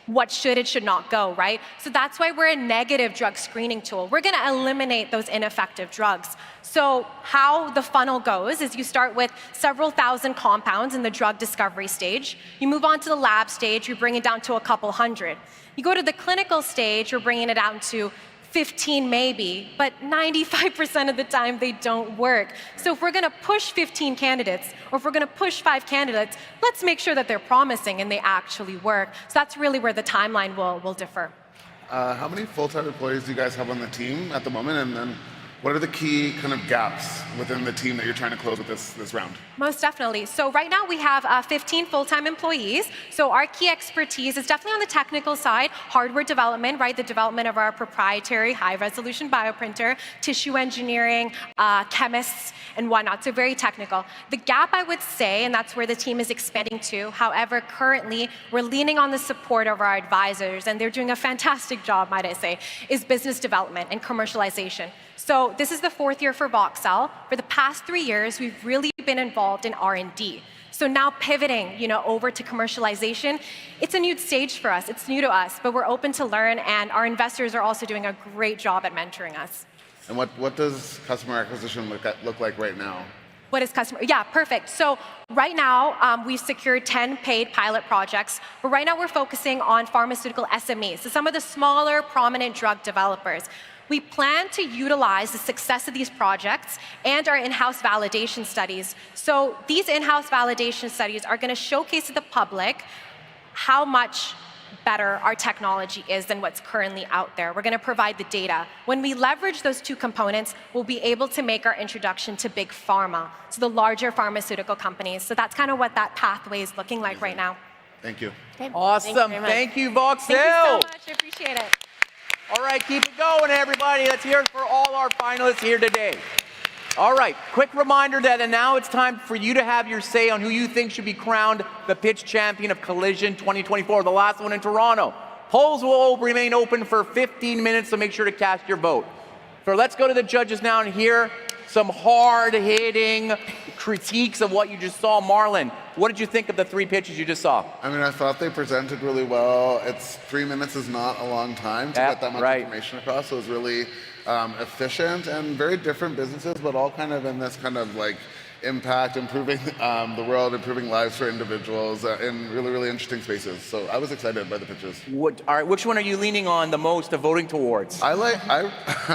what should and should not go, right? So that's why we're a negative drug screening tool. We're going to eliminate those ineffective drugs. So how the funnel goes is you start with several thousand compounds in the drug discovery stage. You move on to the lab stage, you bring it down to a couple hundred. You go to the clinical stage, you're bringing it down to 15 maybe, but 95% of the time they don't work. So if we're going to push 15 candidates, or if we're going to push 5 candidates, let's make sure that they're promising and they actually work. So that's really where the timeline will differ. How many full-time employees do you guys have on the team at the moment? And then what are the key kind of gaps within the team that you're trying to close with this round? Most definitely. So right now we have 15 full-time employees. So our key expertise is definitely on the technical side, hardware development, right? The development of our proprietary high-resolution bioprinter, tissue engineering, chemists, and whatnot. So very technical. The gap, I would say, and that's where the team is expanding to. However, currently we're leaning on the support of our advisors, and they're doing a fantastic job, might I say, is business development and commercialization. So this is the 4th year for Voxel. For the past 3 years, we've really been involved in R&D. So now pivoting, over to commercialization, it's a new stage for us. It's new to us, but we're open to learn, and our investors are also doing a great job at mentoring us. And what does customer acquisition look like right now? What is customer? Yeah, perfect. So right now, we've secured 10 paid pilot projects, but right now we're focusing on pharmaceutical SMEs, so some of the smaller, prominent drug developers. We plan to utilize the success of these projects and our in-house validation studies. So these in-house validation studies are going to showcase to the public how much better our technology is than what's currently out there. We're going to provide the data. When we leverage those two components, we'll be able to make our introduction to Big Pharma, so the larger pharmaceutical companies. So that's kind of what that pathway is looking like right now. Thank you. Okay. Awesome. Thank you very much. Thank you, Voxel. Thank you so much. I appreciate it. All right, keep it going, everybody. Let's hear it for all our finalists here today. All right, quick reminder that and now it's time for you to have your say on who you think should be crowned the pitch champion of Collision 2024, the last one in Toronto. Polls will remain open for 15 minutes, so make sure to cast your vote. So let's go to the judges now and hear some hard-hitting critiques of what you just saw. Marlon, what did you think of the 3 pitches you just saw? I mean, I thought they presented really well. 3 minutes is not a long time to get that much information across, so it was really efficient and very different businesses, but all kind of in this kind of like impact, improving the world, improving lives for individuals in really, really interesting spaces. So I was excited by the pitches. All right, which one are you leaning on the most of voting towards? I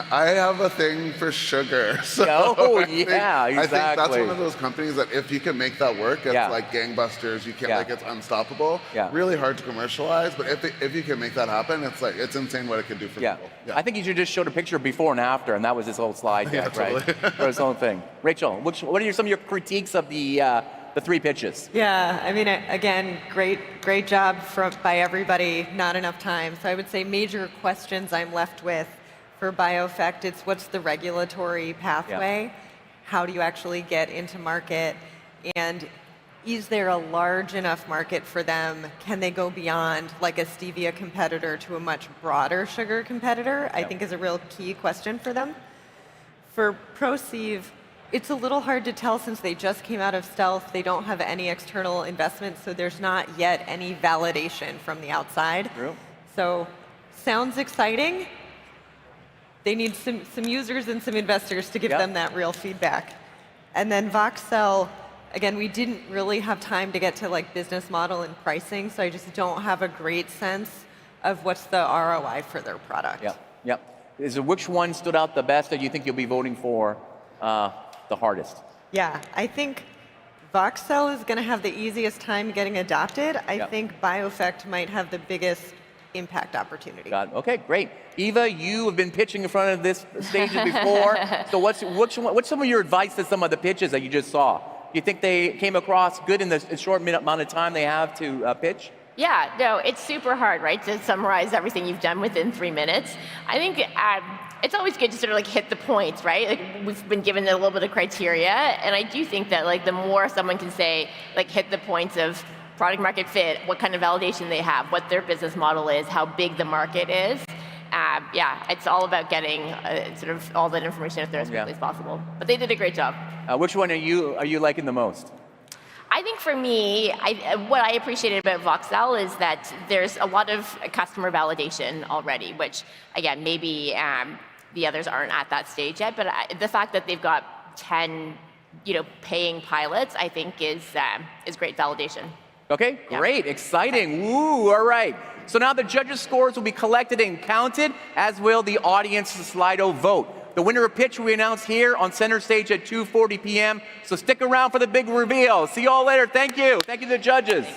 have a thing for sugar. So oh, I think that's exactly. one of those companies that if you can make that work, it's like gangbusters. You can't like it's unstoppable. Really hard to commercialize, but if you can make that happen, it's insane what it can do for people. I think you should just showed a picture before and after, and that was his whole slide deck, right? For his own thing. Rachel, what are some of your critiques of the 3 pitches? Yeah, I mean, again, great job by everybody. Not enough time. So I would say major questions I'm left with for BioEffect. It's what's the regulatory pathway? How do you actually get into market? And is there a large enough market for them? Can they go beyond like a stevia competitor to a much broader sugar competitor? I think is a real key question for them. For ProSieve, it's a little hard to tell since they just came out of stealth. They don't have any external investment, so there's not yet any validation from the outside. True. So sounds exciting. They need some users and some investors to give them that real feedback. And then Voxel, again, we didn't really have time to get to like business model and pricing, so I just don't have a great sense of what's the ROI for their product. Which one stood out the best that you think you'll be voting for the hardest? Yeah, I think Voxel is going to have the easiest time getting adopted. I think BioEffect might have the biggest impact opportunity. Got it. Okay, great. Eva, you have been pitching in front of this stages before. So what's some of your advice to some of the pitches that you just saw? You think they came across good in the short amount of time they have to pitch? Yeah, no, it's super hard, right, to summarize everything you've done within 3 minutes. I think it's always good to sort of like hit the points, right? Like we've been given a little bit of criteria, and I do think that like the more someone can say, like hit the points of product market fit, what kind of validation they have, what their business model is, how big the market is. It's all about getting sort of all that information out there as quickly as possible. But they did a great job. Which one are you liking the most? I think for me, what I appreciated about Voxel is that there's a lot of customer validation already, which again, maybe the others aren't at that stage yet, but the fact that they've got 10 paying pilots, I think is great validation. Okay, great, exciting. Woo, all right. So now the judges' scores will be collected and counted, as will the audience's Slido vote. The winner of pitch will be announced here on center stage at 2:40 p.m. So stick around for the big reveal. See you all later. Thank you. Thank you to the judges.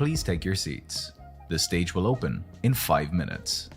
please take your seats. The stage will open in 5 minutes.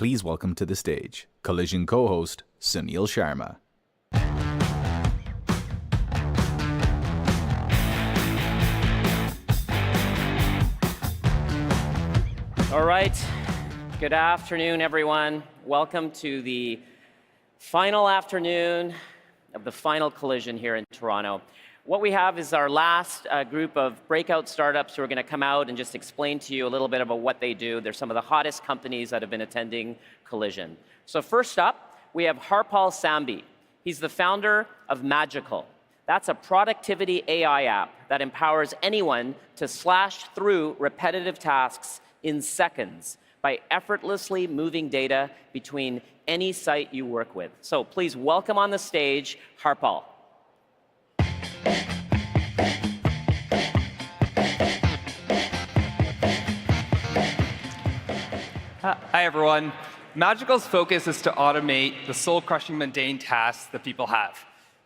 Please welcome to the stage Collision co-host Sunil Sharma. All right. Good afternoon, everyone. Welcome to the final afternoon of the final Collision here in Toronto. What we have is our last group of breakout startups who are going to come out and just explain to you a little bit about what they do. They're some of the hottest companies that have been attending Collision. So first up, we have Harpal Sambi. He's the founder of Magical. That's a productivity AI app that empowers anyone to slash through repetitive tasks in seconds by effortlessly moving data between any site you work with. So please welcome on the stage, Harpal. Hi, everyone. Magical's focus is to automate the soul-crushing mundane tasks that people have.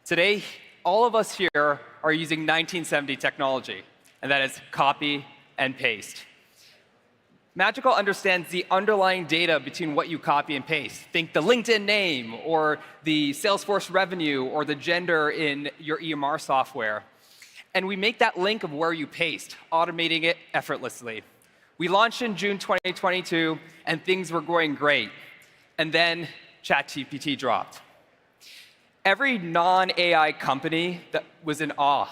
Today, all of us here are using 1970 technology, and that is copy and paste. Magical understands the underlying data between what you copy and paste. Think the LinkedIn name, or the Salesforce revenue, or the gender in your EMR software. And we make that link of where you paste, automating it effortlessly. We launched in June 2022, and things were going great. And then ChatGPT dropped. Every non-AI company that was in awe.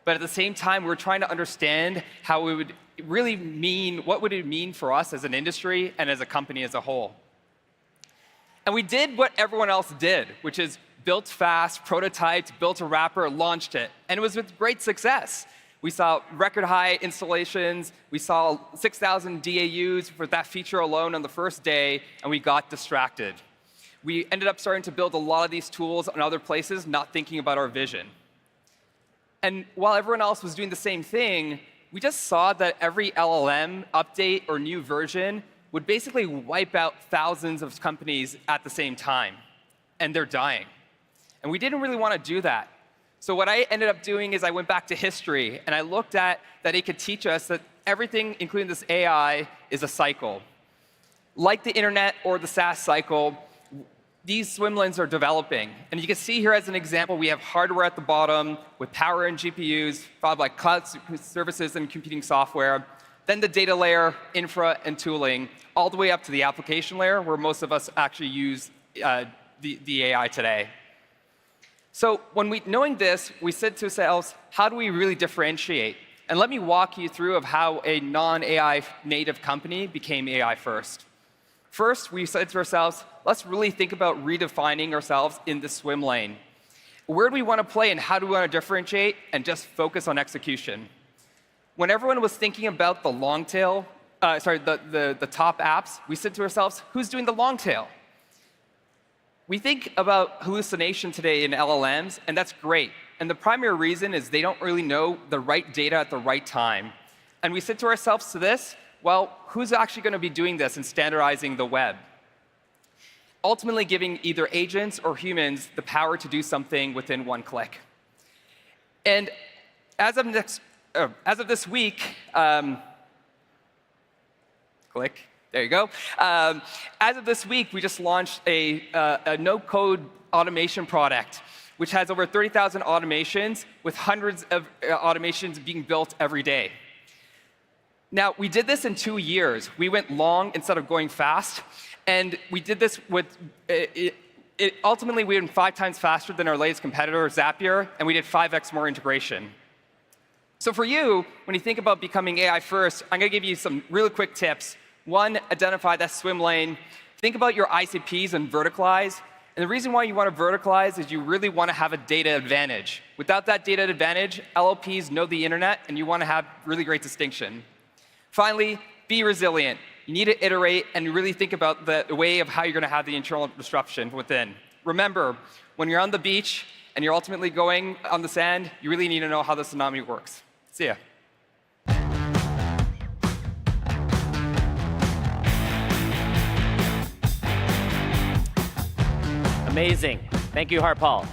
But at the same time, we were trying to understand how it would really mean, what would it mean for us as an industry and as a company as a whole. And we did what everyone else did, which is built fast, prototyped, built a wrapper, launched it. And it was with great success. We saw record high installations. We saw 6,000 DAUs for that feature alone on the first day, and we got distracted. We ended up starting to build a lot of these tools on other places, not thinking about our vision. And while everyone else was doing the same thing, we just saw that every LLM update or new version would basically wipe out thousands of companies at the same time, and they're dying. And we didn't really want to do that. So what I ended up doing is I went back to history, and I looked at that it could teach us that everything, including this AI, is a cycle. Like the internet or the SaaS cycle, these swim lanes are developing. And you can see here as an example, we have hardware at the bottom with power and GPUs, followed by cloud services and computing software, then the data layer, infra, and tooling, all the way up to the application layer, where most of us actually use the AI today. So knowing this, we said to ourselves, how do we really differentiate? And let me walk you through of how a non-AI native company became AI first. First, we said to ourselves, let's really think about redefining ourselves in the swim lane. Where do we want to play and how do we want to differentiate and just focus on execution? When everyone was thinking about the long tail, the top apps, we said to ourselves, who's doing the long tail? We think about hallucination today in LLMs, and that's great. And the primary reason is they don't really know the right data at the right time. And we said to ourselves to this, well, who's actually going to be doing this and standardizing the web? Ultimately giving either agents or humans the power to do something within one click. And as of this week, click. There you go. As of this week, we just launched a no-code automation product, which has over 30,000 automations, with hundreds of automations being built every day. Now, we did this in 2 years. We went long instead of going fast, and we did this with ultimately, we went 5 times faster than our latest competitor, Zapier, and we did 5x more integration. So for you, when you think about becoming AI first, I'm going to give you some really quick tips. One, identify that swim lane. Think about your ICPs and verticalize. And the reason why you want to verticalize is you really want to have a data advantage. Without that data advantage, LLPs know the internet, and you want to have really great distinction. Finally, be resilient. You need to iterate and really think about the way of how you're going to have the internal disruption within. Remember, when you're on the beach and you're ultimately going on the sand, you really need to know how the tsunami works. See ya. Amazing. Thank you, Harpal.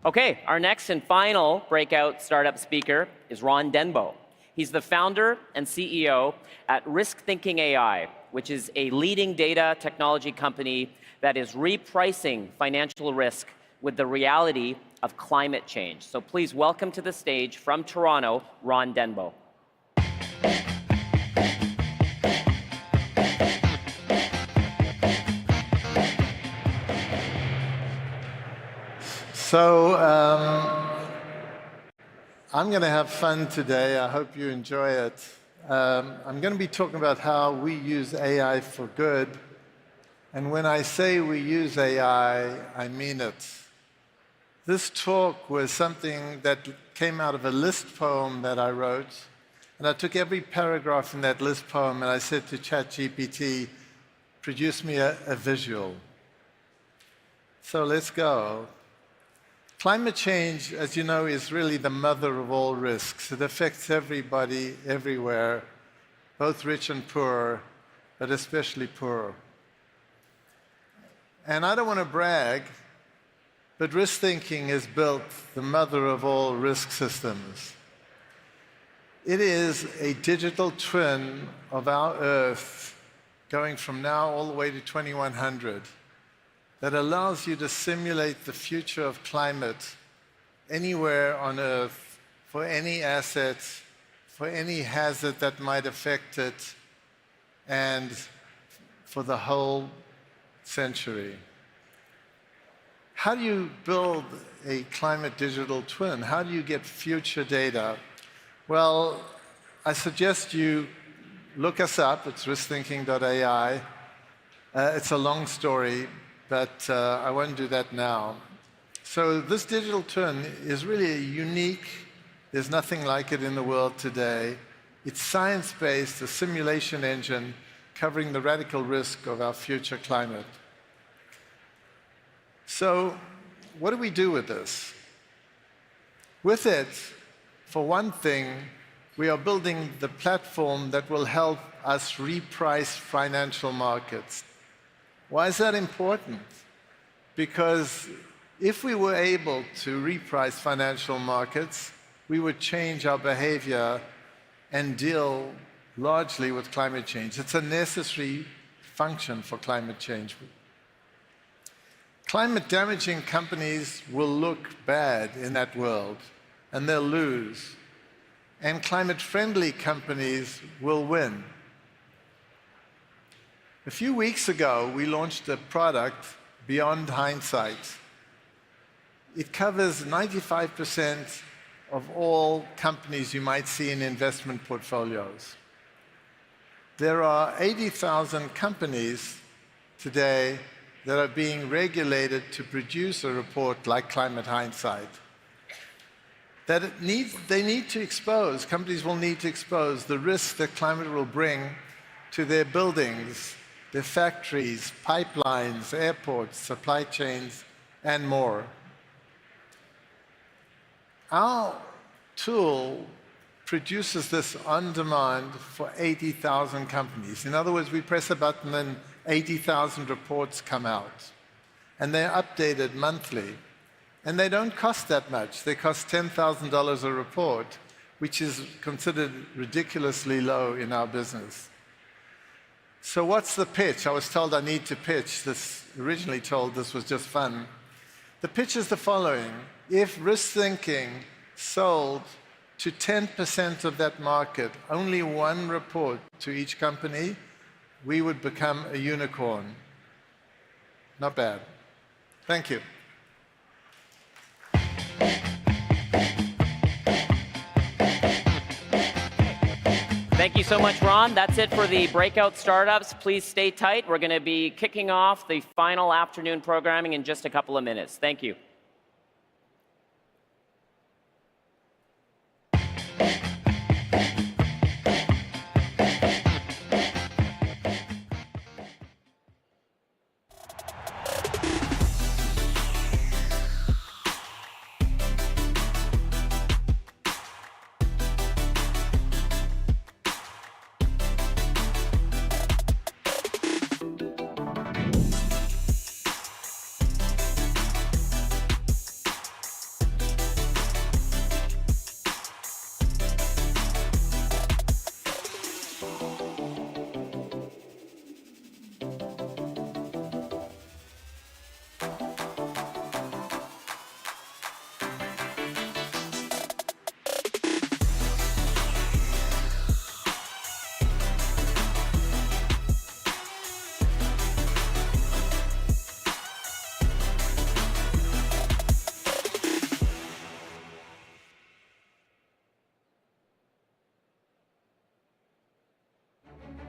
Okay, our next and final breakout startup speaker is Ron Denbo. He's the founder and CEO at Risk Thinking AI. which is a leading data technology company that is repricing financial risk with the reality of climate change. So please welcome to the stage from Toronto, Ron Denbo. So I'm going to have fun today. I hope you enjoy it. I'm going to be talking about how we use AI for good. And when I say we use AI, I mean it. This talk was something that came out of a list poem that I wrote. And I took every paragraph in that list poem and I said to ChatGPT, produce me a visual. So let's go. Climate change, as you know, is really the mother of all risks. It affects everybody, everywhere, both rich and poor, but especially poor. And I don't want to brag, but risk thinking has built the mother of all risk systems. It is a digital twin of our Earth going from now all the way to 2100. That allows you to simulate the future of climate anywhere on Earth for any assets, for any hazard that might affect it, and for the whole century. How do you build a climate digital twin? How do you get future data? Well, I suggest you look us up. It's riskthinking.ai. It's a long story, but I won't do that now. So this digital twin is really unique. There's nothing like it in the world today. It's science-based, a simulation engine covering the radical risk of our future climate. So what do we do with this? With it, for one thing, we are building the platform that will help us reprice financial markets. Why is that important? Because if we were able to reprice financial markets, we would change our behavior and deal largely with climate change. It's a necessary function for climate change. Climate-damaging companies will look bad in that world, and they'll lose. And climate-friendly companies will win. A few weeks ago, we launched a product, Beyond Hindsight. It covers 95% of all companies you might see in investment portfolios. There are 80,000 companies today that are being regulated to produce a report like Climate Hindsight. They need to expose, companies will need to expose the risks that climate will bring to their buildings, their factories, pipelines, airports, supply chains, and more. Our tool produces this on demand for 80,000 companies. In other words, we press a button and 80,000 reports come out. And they're updated monthly. And they don't cost that much. They cost $10,000 a report, which is considered ridiculously low in our business. So what's the pitch? I was told I need to pitch this, originally told this was just fun. The pitch is the following. If risk thinking sold to 10% of that market, only one report to each company, we would become a unicorn. Not bad. Thank you. Thank you so much, Ron. That's it for the breakout startups. Please stay tight. We're going to be kicking off the final afternoon programming in just a couple of minutes. Thank you.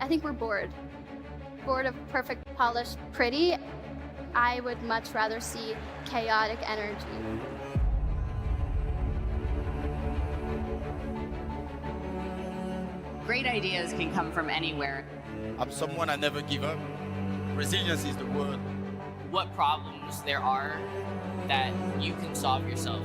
I think we're bored. Bored of perfect, polished, pretty. I would much rather see chaotic energy. Great ideas can come from anywhere. I'm someone I never give up. Resilience is the word. What problems there are that you can solve yourself.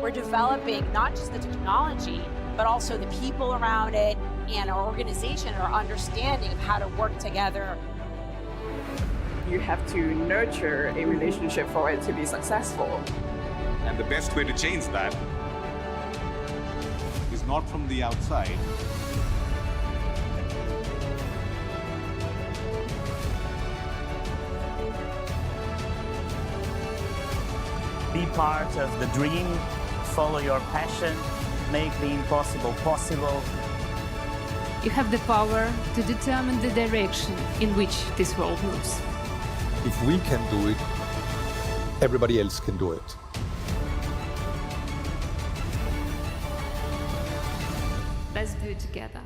We're developing not just the technology, but also the people around it and our organization, our understanding of how to work together. You have to nurture a relationship for it to be successful. And the best way to change that is not from the outside. Be part of the dream, follow your passion, make the impossible possible. You have the power to determine the direction in which this world moves. If we can do it, everybody else can do it. Let's do it together.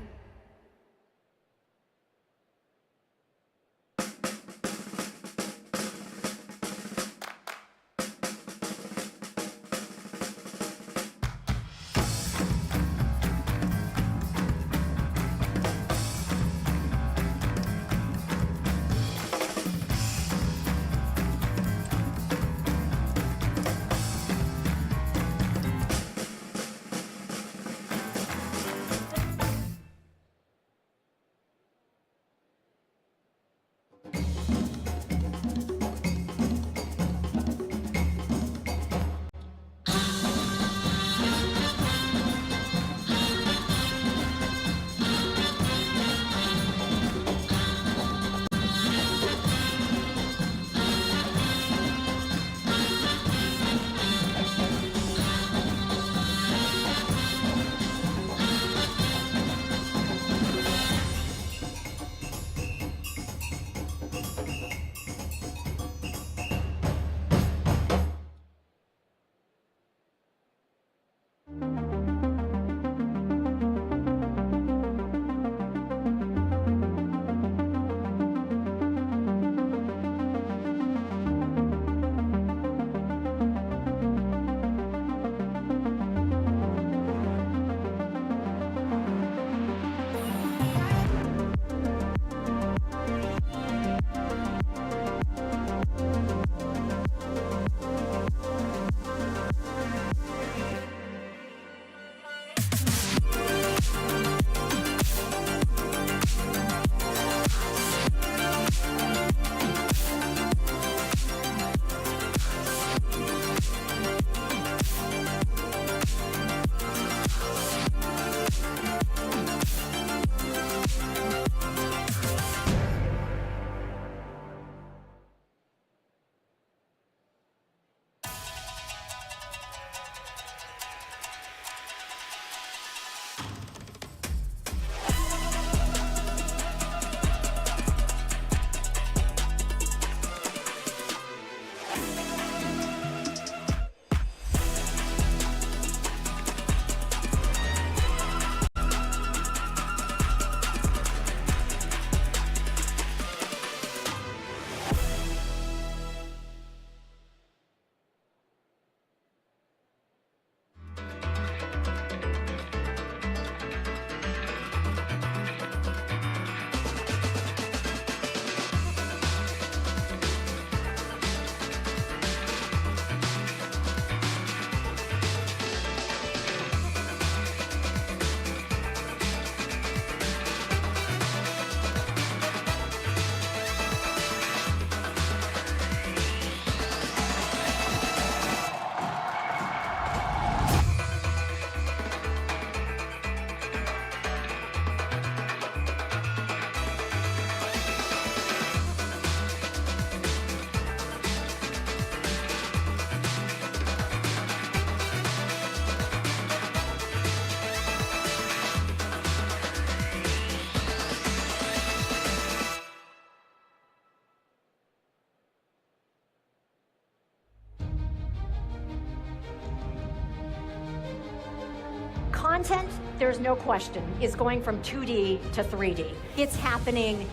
content, there's no question, is going from 2D to 3D. It's happening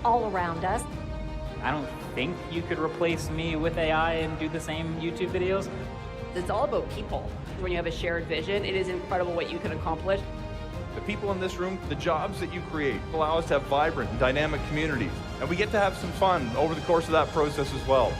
all around us. I don't think you could replace me with AI and do the same YouTube videos. It's all about people. When you have a shared vision, it is incredible what you can accomplish. The people in this room, the jobs that you create allow us to have vibrant and dynamic communities. And we get to have some fun over the course of that process as well.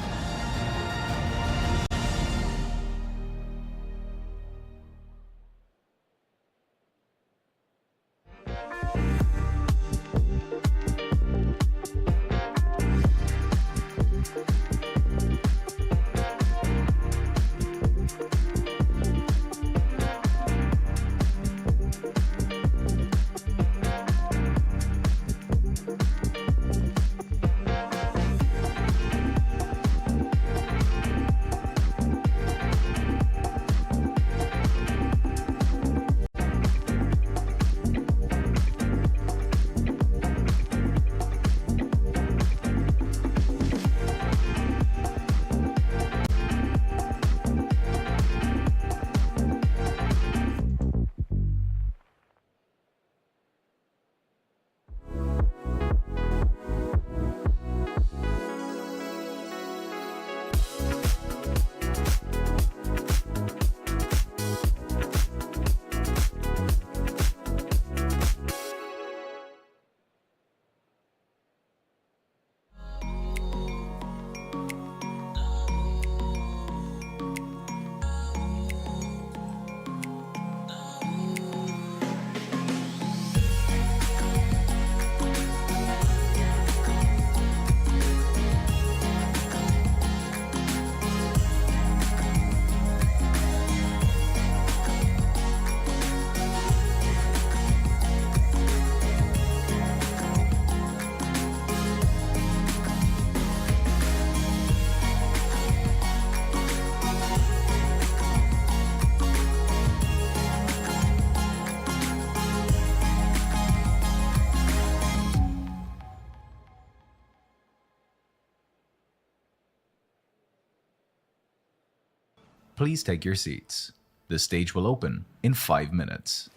Please take your seats. The stage will open in 5 minutes.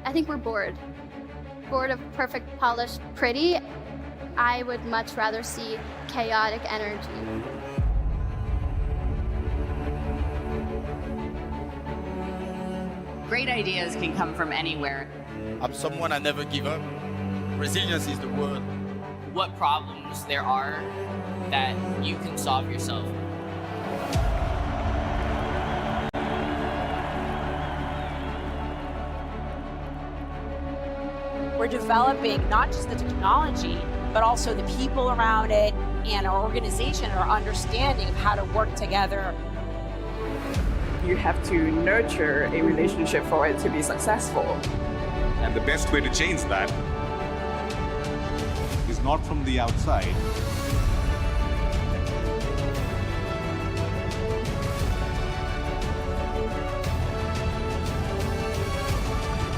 I think we're bored. Bored of perfect, polished, pretty. I would much rather see chaotic energy. Great ideas can come from anywhere. I'm someone I never give up. Resilience is the word. What problems there are that you can solve yourself. We're developing not just the technology, but also the people around it and our organization, our understanding of how to work together. You have to nurture a relationship for it to be successful. And the best way to change that is not from the outside.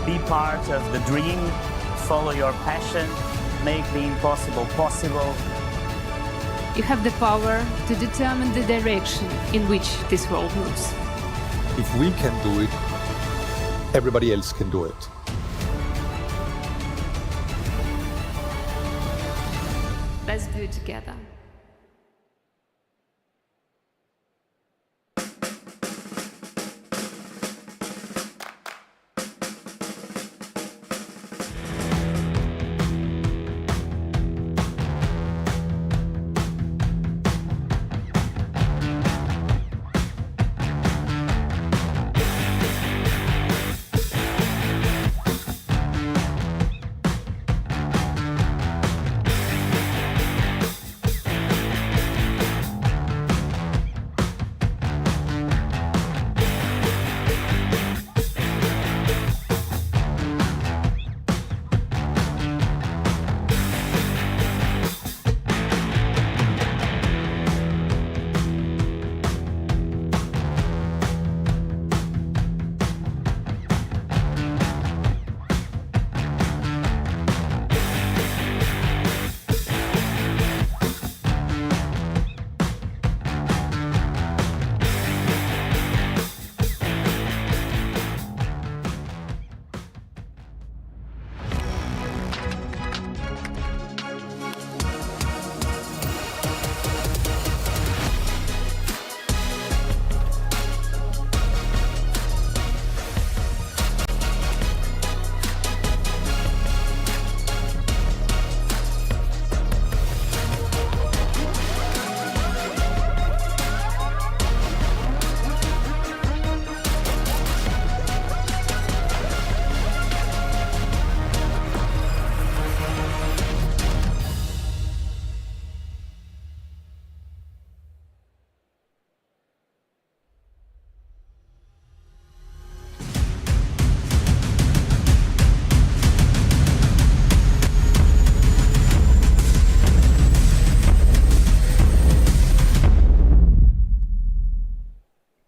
Be part of the dream, follow your passion, make the impossible possible. You have the power to determine the direction in which this world moves. If we can do it, everybody else can do it. Let's do it together.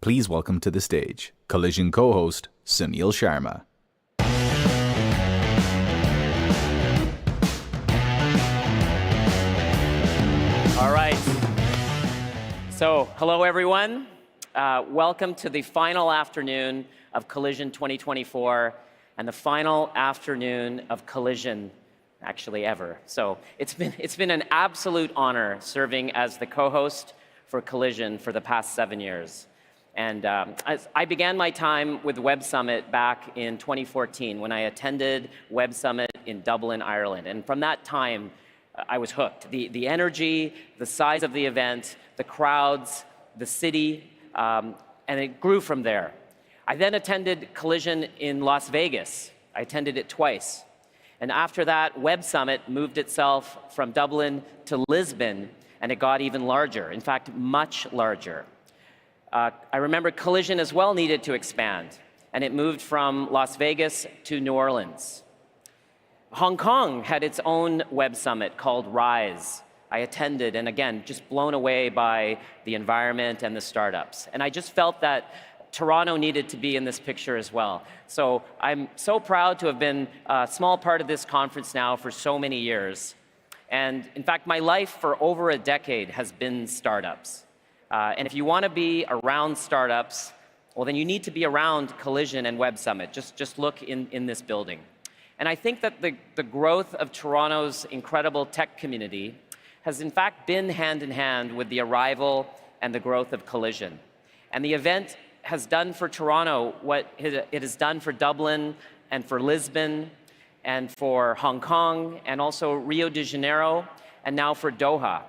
Please welcome to the stage Collision co-host Sunil Sharma. All right. So, hello everyone. Welcome to the final afternoon of Collision 2024 and the final afternoon of Collision actually ever. So, it's been an absolute honor serving as the co-host for Collision for the past 7 years. And I began my time with Web Summit back in 2014 when I attended Web Summit in Dublin, Ireland. And from that time, I was hooked. The energy, the size of the event, the crowds, the city, and it grew from there. I then attended Collision in Las Vegas. I attended it twice. And after that, Web Summit moved itself from Dublin to Lisbon, and it got even larger, in fact, much larger. I remember Collision as well needed to expand, and it moved from Las Vegas to New Orleans. Hong Kong had its own Web Summit called Rise. I attended, and again, just blown away by the environment and the startups. And I just felt that Toronto needed to be in this picture as well. So I'm so proud to have been a small part of this conference now for so many years. And in fact, my life for over a decade has been startups. And if you want to be around startups, well, then you need to be around Collision and Web Summit. Just look in this building. And I think that the growth of Toronto's incredible tech community has in fact been hand in hand with the arrival and the growth of Collision. And the event has done for Toronto what it has done for Dublin and for Lisbon and for Hong Kong and also Rio de Janeiro and now for Doha.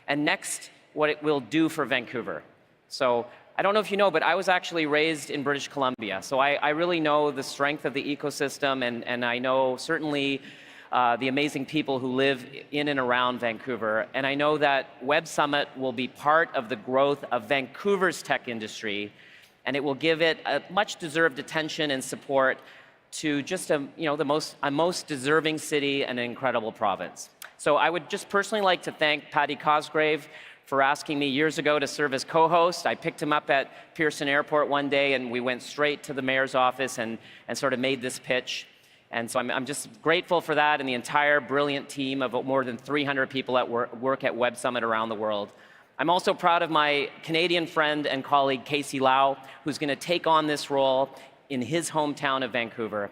And next, what it will do for Vancouver. So I don't know if you know, but I was actually raised in British Columbia. So I really know the strength of the ecosystem, and I know certainly the amazing people who live in and around Vancouver. And I know that Web Summit will be part of the growth of Vancouver's tech industry, and it will give it a much deserved attention and support to just a most deserving city and an incredible province. So I would just personally like to thank Paddy Cosgrave for asking me years ago to serve as co-host. I picked him up at Pearson Airport one day, and we went straight to the mayor's office and sort of made this pitch. And so I'm just grateful for that and the entire brilliant team of more than 300 people that work at Web Summit around the world. I'm also proud of my Canadian friend and colleague, Casey Lau, who's going to take on this role in his hometown of Vancouver.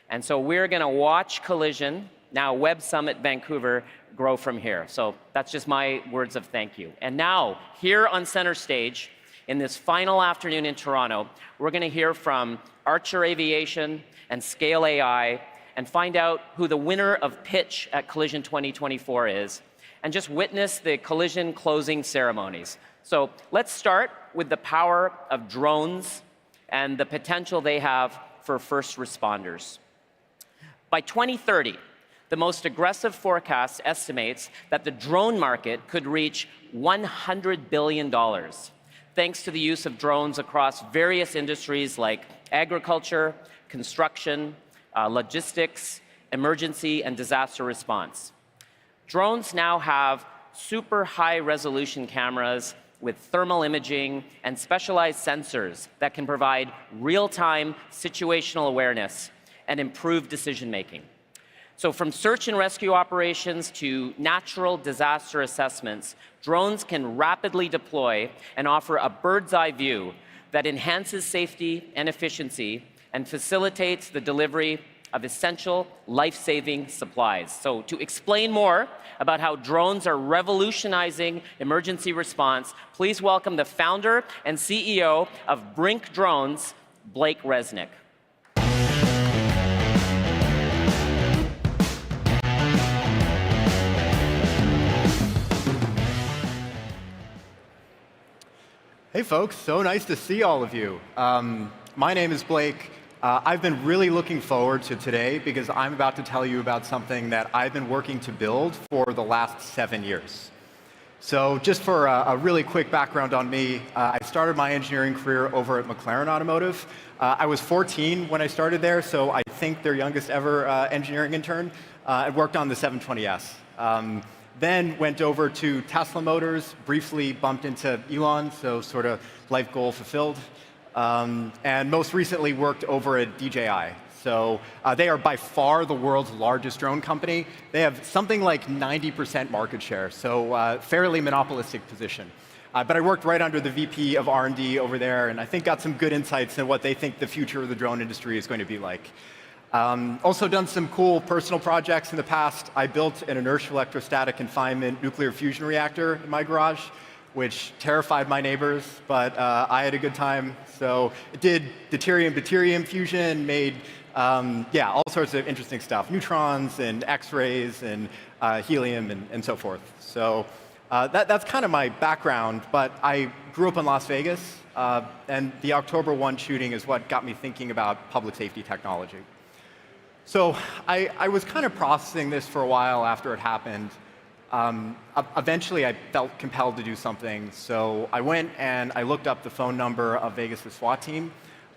And so we're going to watch Collision, now Web Summit Vancouver, grow from here. So that's just my words of thank you. And now, here on center stage, in this final afternoon in Toronto, we're going to hear from Archer Aviation and Scale AI and find out who the winner of Pitch at Collision 2024 is, and just witness the Collision closing ceremonies. So let's start with the power of drones and the potential they have for first responders. By 2030, the most aggressive forecast estimates that the drone market could reach $100 billion, thanks to the use of drones across various industries like agriculture, construction, logistics, emergency and disaster response. Drones now have super high resolution cameras with thermal imaging and specialized sensors that can provide real-time situational awareness and improve decision making. So from search and rescue operations to natural disaster assessments, drones can rapidly deploy and offer a bird's eye view that enhances safety and efficiency and facilitates the delivery of essential life-saving supplies. So to explain more about how drones are revolutionizing emergency response, please welcome the founder and CEO of Brink Drones, Blake Resnick. Hey folks, so nice to see all of you. My name is Blake. I've been really looking forward to today because I'm about to tell you about something that I've been working to build for the last 7 years. So just for a really quick background on me, I started my engineering career over at McLaren Automotive. I was 14 when I started there, so I think their youngest ever engineering intern. I worked on the 720S. Then went over to Tesla Motors, briefly bumped into Elon, so sort of life goal fulfilled. And most recently worked over at DJI. So they are by far the world's largest drone company. They have something like 90% market share, so fairly monopolistic position. But I worked right under the VP of R&D over there, and I think got some good insights into what they think the future of the drone industry is going to be like. Also done some cool personal projects in the past. I built an inertial electrostatic confinement nuclear fusion reactor in my garage, which terrified my neighbors, but I had a good time. So it did deuterium-deuterium fusion, made all sorts of interesting stuff, neutrons and X-rays and helium and so forth. So that's kind of my background, but I grew up in Las Vegas, and the October 1 shooting is what got me thinking about public safety technology. So I was kind of processing this for a while after it happened. Eventually, I felt compelled to do something, so I went and I looked up the phone number of Vegas' SWAT team.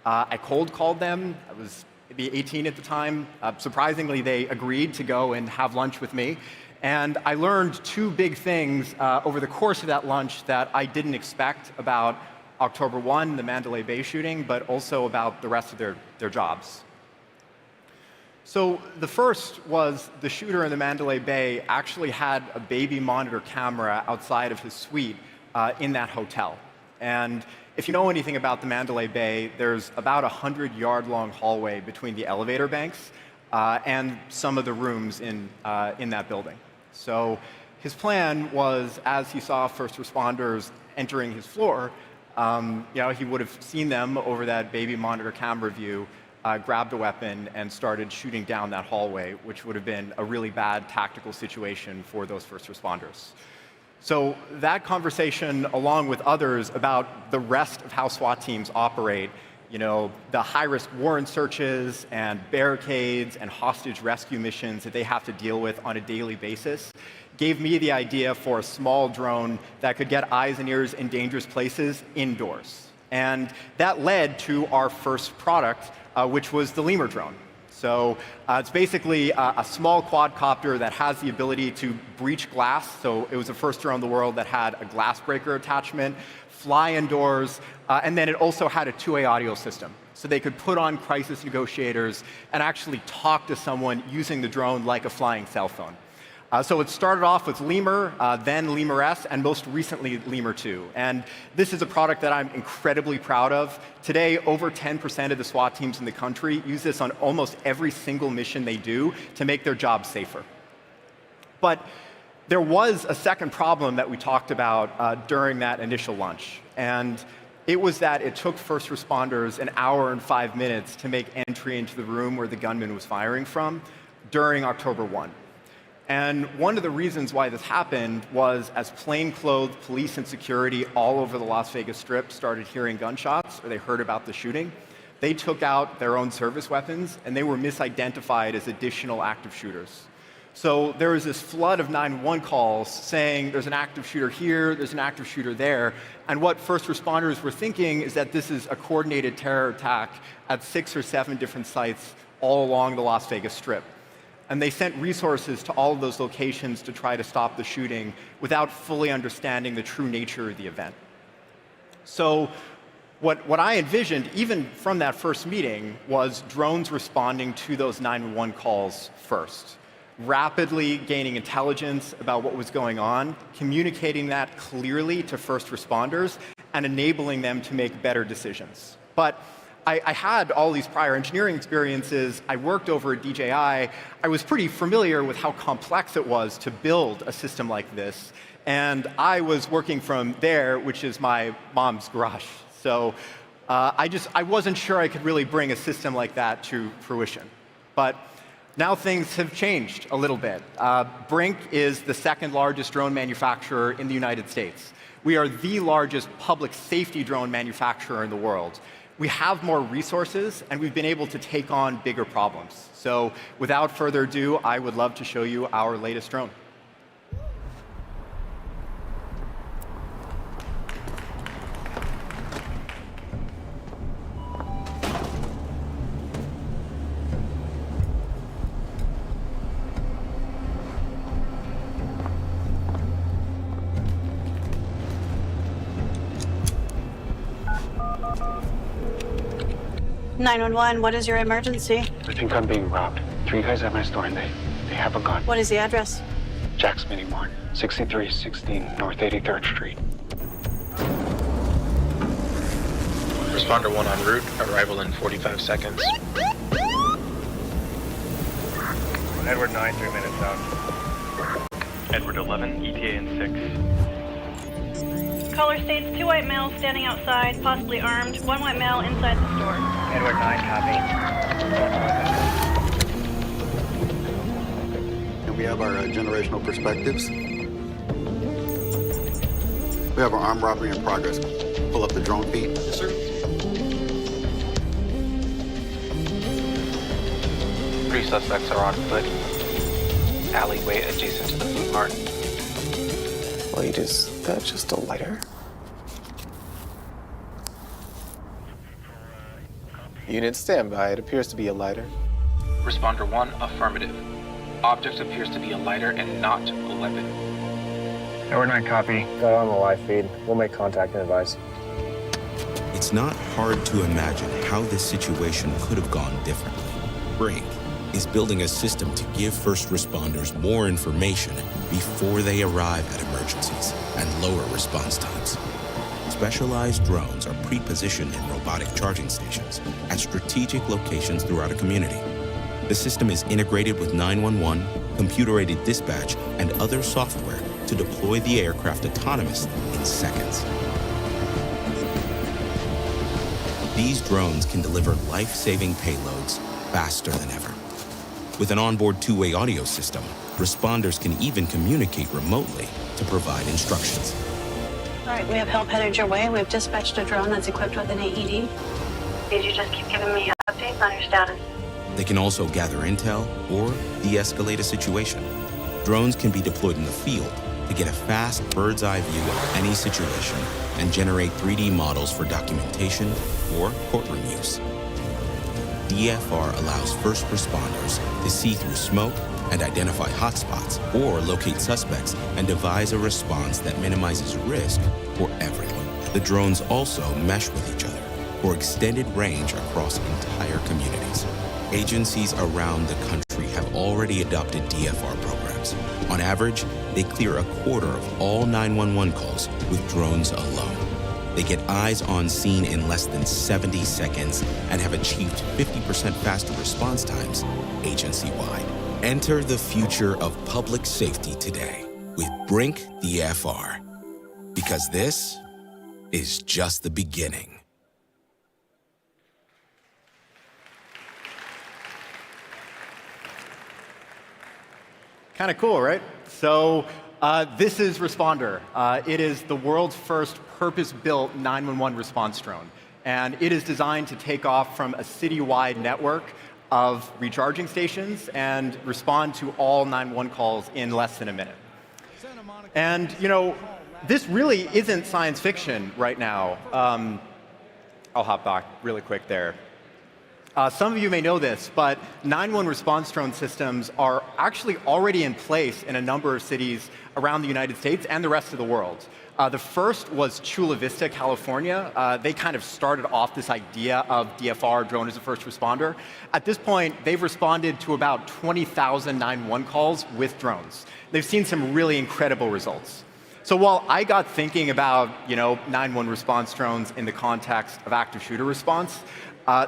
I cold called them. I was maybe 18 at the time. Surprisingly, they agreed to go and have lunch with me. And I learned two big things over the course of that lunch that I didn't expect about October 1, the Mandalay Bay shooting, but also about the rest of their jobs. So the first was the shooter in the Mandalay Bay actually had a baby monitor camera outside of his suite in that hotel. And if you know anything about the Mandalay Bay, there's about a 100-yard-long hallway between the elevator banks and some of the rooms in that building. So his plan was, as he saw first responders entering his floor, he would have seen them over that baby monitor camera view, grabbed a weapon and started shooting down that hallway, which would have been a really bad tactical situation for those first responders. So that conversation, along with others about the rest of how SWAT teams operate, the high-risk warrant searches and barricades and hostage rescue missions that they have to deal with on a daily basis, gave me the idea for a small drone that could get eyes and ears in dangerous places indoors. And that led to our first product, which was the Lemur drone. So it's basically a small quadcopter that has the ability to breach glass. So it was the first drone in the world that had a glass breaker attachment, fly indoors, and then it also had a two-way audio system. so they could put on crisis negotiators and actually talk to someone using the drone like a flying cell phone. So it started off with Lemur, then Lemur S, and most recently Lemur 2. And this is a product that I'm incredibly proud of. Today, over 10% of the SWAT teams in the country use this on almost every single mission they do to make their jobs safer. But there was a second problem that we talked about during that initial launch. And it was that it took first responders an hour and 5 minutes to make entry into the room where the gunman was firing from during October 1. And one of the reasons why this happened was as plainclothes police and security all over the Las Vegas Strip started hearing gunshots, or they heard about the shooting, they took out their own service weapons, and they were misidentified as additional active shooters. So there was this flood of 911 calls saying there's an active shooter here, there's an active shooter there, and what first responders were thinking is that this is a coordinated terror attack at 6 or 7 different sites all along the Las Vegas Strip. And they sent resources to all of those locations to try to stop the shooting without fully understanding the true nature of the event. So what I envisioned, even from that first meeting, was drones responding to those 911 calls first, rapidly gaining intelligence about what was going on, communicating that clearly to first responders, and enabling them to make better decisions. But I had all these prior engineering experiences. I worked over at DJI. I was pretty familiar with how complex it was to build a system like this. And I was working from there, which is my mom's garage. So I wasn't sure I could really bring a system like that to fruition. But now things have changed a little bit. Brink is the second largest drone manufacturer in the United States. We are the largest public safety drone manufacturer in the world. We have more resources, and we've been able to take on bigger problems. So without further ado, I would love to show you our latest drone. What is your emergency? I think I'm being robbed. 3 guys at my store and they have a gun. What is the address? Jack's Mini Mart, 6316 North 83rd Street. Responder 1 en route, arrival in 45 seconds. Edward 9, 3 minutes out. Edward 11, ETA in 6. Caller states 2 white males standing outside, possibly armed, 1 white male inside the store. Edward 9, copy. And we have our generational perspectives. We have our armed robbery in progress. Pull up the drone feed. Yes, sir. 3 suspects are on foot. Alleyway adjacent to the food mart. Wait, is that just a lighter? Unit standby. It appears to be a lighter. Responder 1, affirmative. Object appears to be a lighter and not a weapon. Edward 9, copy. Got it on the live feed. We'll make contact and advise. It's not hard to imagine how this situation could have gone differently. Brink is building a system to give first responders more information before they arrive at emergencies and lower response times. Specialized drones are pre-positioned in robotic charging stations at strategic locations throughout a community. The system is integrated with 911, computer-aided dispatch, and other software to deploy the aircraft autonomously in seconds. These drones can deliver life-saving payloads faster than ever. With an onboard two-way audio system, responders can even communicate remotely to provide instructions. All right, we have help headed your way. We've dispatched a drone that's equipped with an AED. Did you just keep giving me updates on your status? They can also gather intel or de-escalate a situation. Drones can be deployed in the field to get a fast bird's-eye view of any situation and generate 3D models for documentation or courtroom use. DFR allows first responders to see through smoke and identify hotspots or locate suspects and devise a response that minimizes risk for everyone. The drones also mesh with each other, for extended range across entire communities. Agencies around the country have already adopted DFR programs. On average, they clear a quarter of all 911 calls with drones alone. They get eyes on scene in less than 70 seconds and have achieved 50% faster response times agency-wide. Enter the future of public safety today with Brink DFR. Because this is just the beginning. Kind of cool, right? So this is Responder. It is the world's first purpose-built 911 response drone. And it is designed to take off from a citywide network of recharging stations and respond to all 911 calls in less than a minute. And, you know, this really isn't science fiction right now. I'll hop back really quick there. Some of you may know this, but 911 response drone systems are actually already in place in a number of cities around the United States and the rest of the world. The first was Chula Vista, California. They kind of started off this idea of DFR, drone as a first responder. At this point, they've responded to about 20,000 911 calls with drones. They've seen some really incredible results. So while I got thinking about, 911 response drones in the context of active shooter response,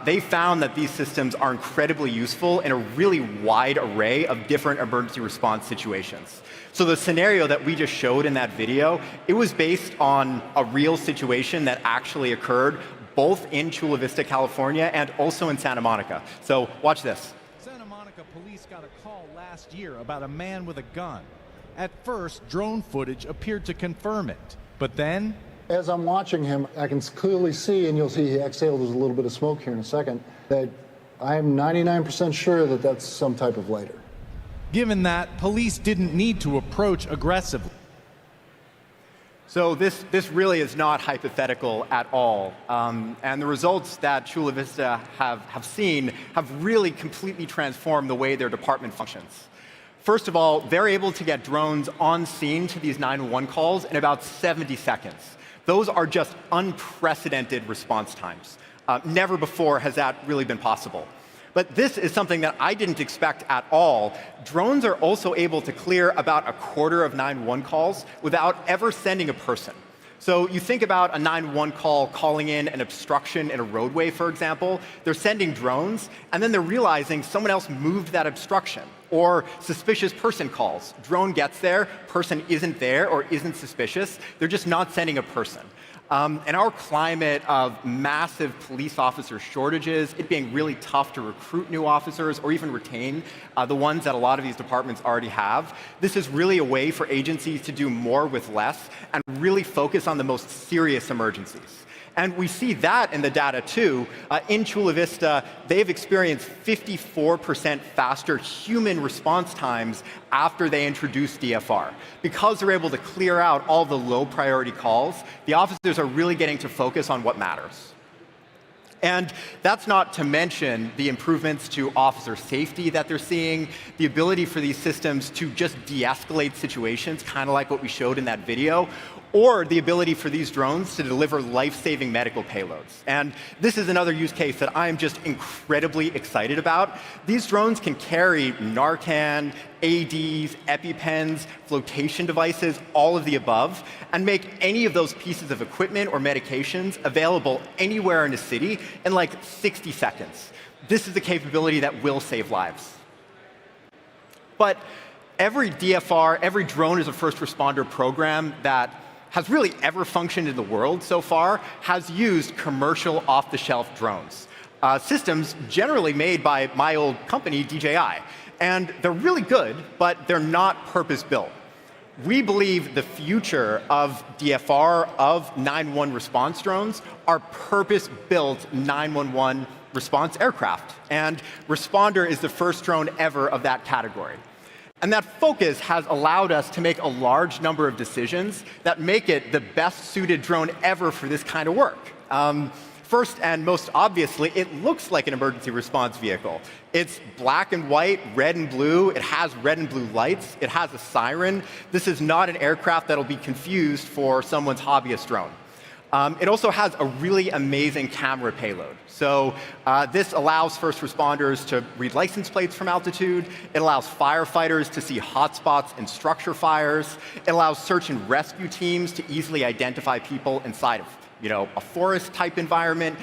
they found that these systems are incredibly useful in a really wide array of different emergency response situations. So the scenario that we just showed in that video, it was based on a real situation that actually occurred both in Chula Vista, California, and also in Santa Monica. So watch this. Santa Monica police got a call last year about a man with a gun. At first, drone footage appeared to confirm it, but then as I'm watching him, I can clearly see, and you'll see he exhaled, there's a little bit of smoke here in a second, that I'm 99% sure that that's some type of lighter. Given that, police didn't need to approach aggressively. So this really is not hypothetical at all. And the results that Chula Vista have seen have really completely transformed the way their department functions. First of all, they're able to get drones on scene to these 911 calls in about 70 seconds. Those are just unprecedented response times. Never before has that really been possible. But this is something that I didn't expect at all. Drones are also able to clear about a quarter of 911 calls without ever sending a person. So you think about a 911 call calling in an obstruction in a roadway, for example. They're sending drones, and then they're realizing someone else moved that obstruction. Or suspicious person calls. Drone gets there, person isn't there or isn't suspicious. They're just not sending a person. In our climate of massive police officer shortages, it being really tough to recruit new officers or even retain the ones that a lot of these departments already have, this is really a way for agencies to do more with less and really focus on the most serious emergencies. And we see that in the data too. In Chula Vista, they've experienced 54% faster human response times after they introduced DFR. Because they're able to clear out all the low priority calls, the officers are really getting to focus on what matters. And that's not to mention the improvements to officer safety that they're seeing, the ability for these systems to just de-escalate situations, kind of like what we showed in that video, or the ability for these drones to deliver life-saving medical payloads. And this is another use case that I'm just incredibly excited about. These drones can carry Narcan, AEDs, EpiPens, flotation devices, all of the above, and make any of those pieces of equipment or medications available anywhere in a city in like 60 seconds. This is the capability that will save lives. But every DFR, every drone as a first responder program that has really ever functioned in the world so far has used commercial off-the-shelf drones. Systems generally made by my old company, DJI. And they're really good, but they're not purpose-built. We believe the future of DFR, of 911 response drones, are purpose-built 911 response aircraft. And Responder is the first drone ever of that category. And that focus has allowed us to make a large number of decisions that make it the best suited drone ever for this kind of work. First and most obviously, it looks like an emergency response vehicle. It's black and white, red and blue. It has red and blue lights. It has a siren. This is not an aircraft that'll be confused for someone's hobbyist drone. It also has a really amazing camera payload. So this allows first responders to read license plates from altitude. It allows firefighters to see hotspots in structure fires. It allows search and rescue teams to easily identify people inside of a forest-type environment.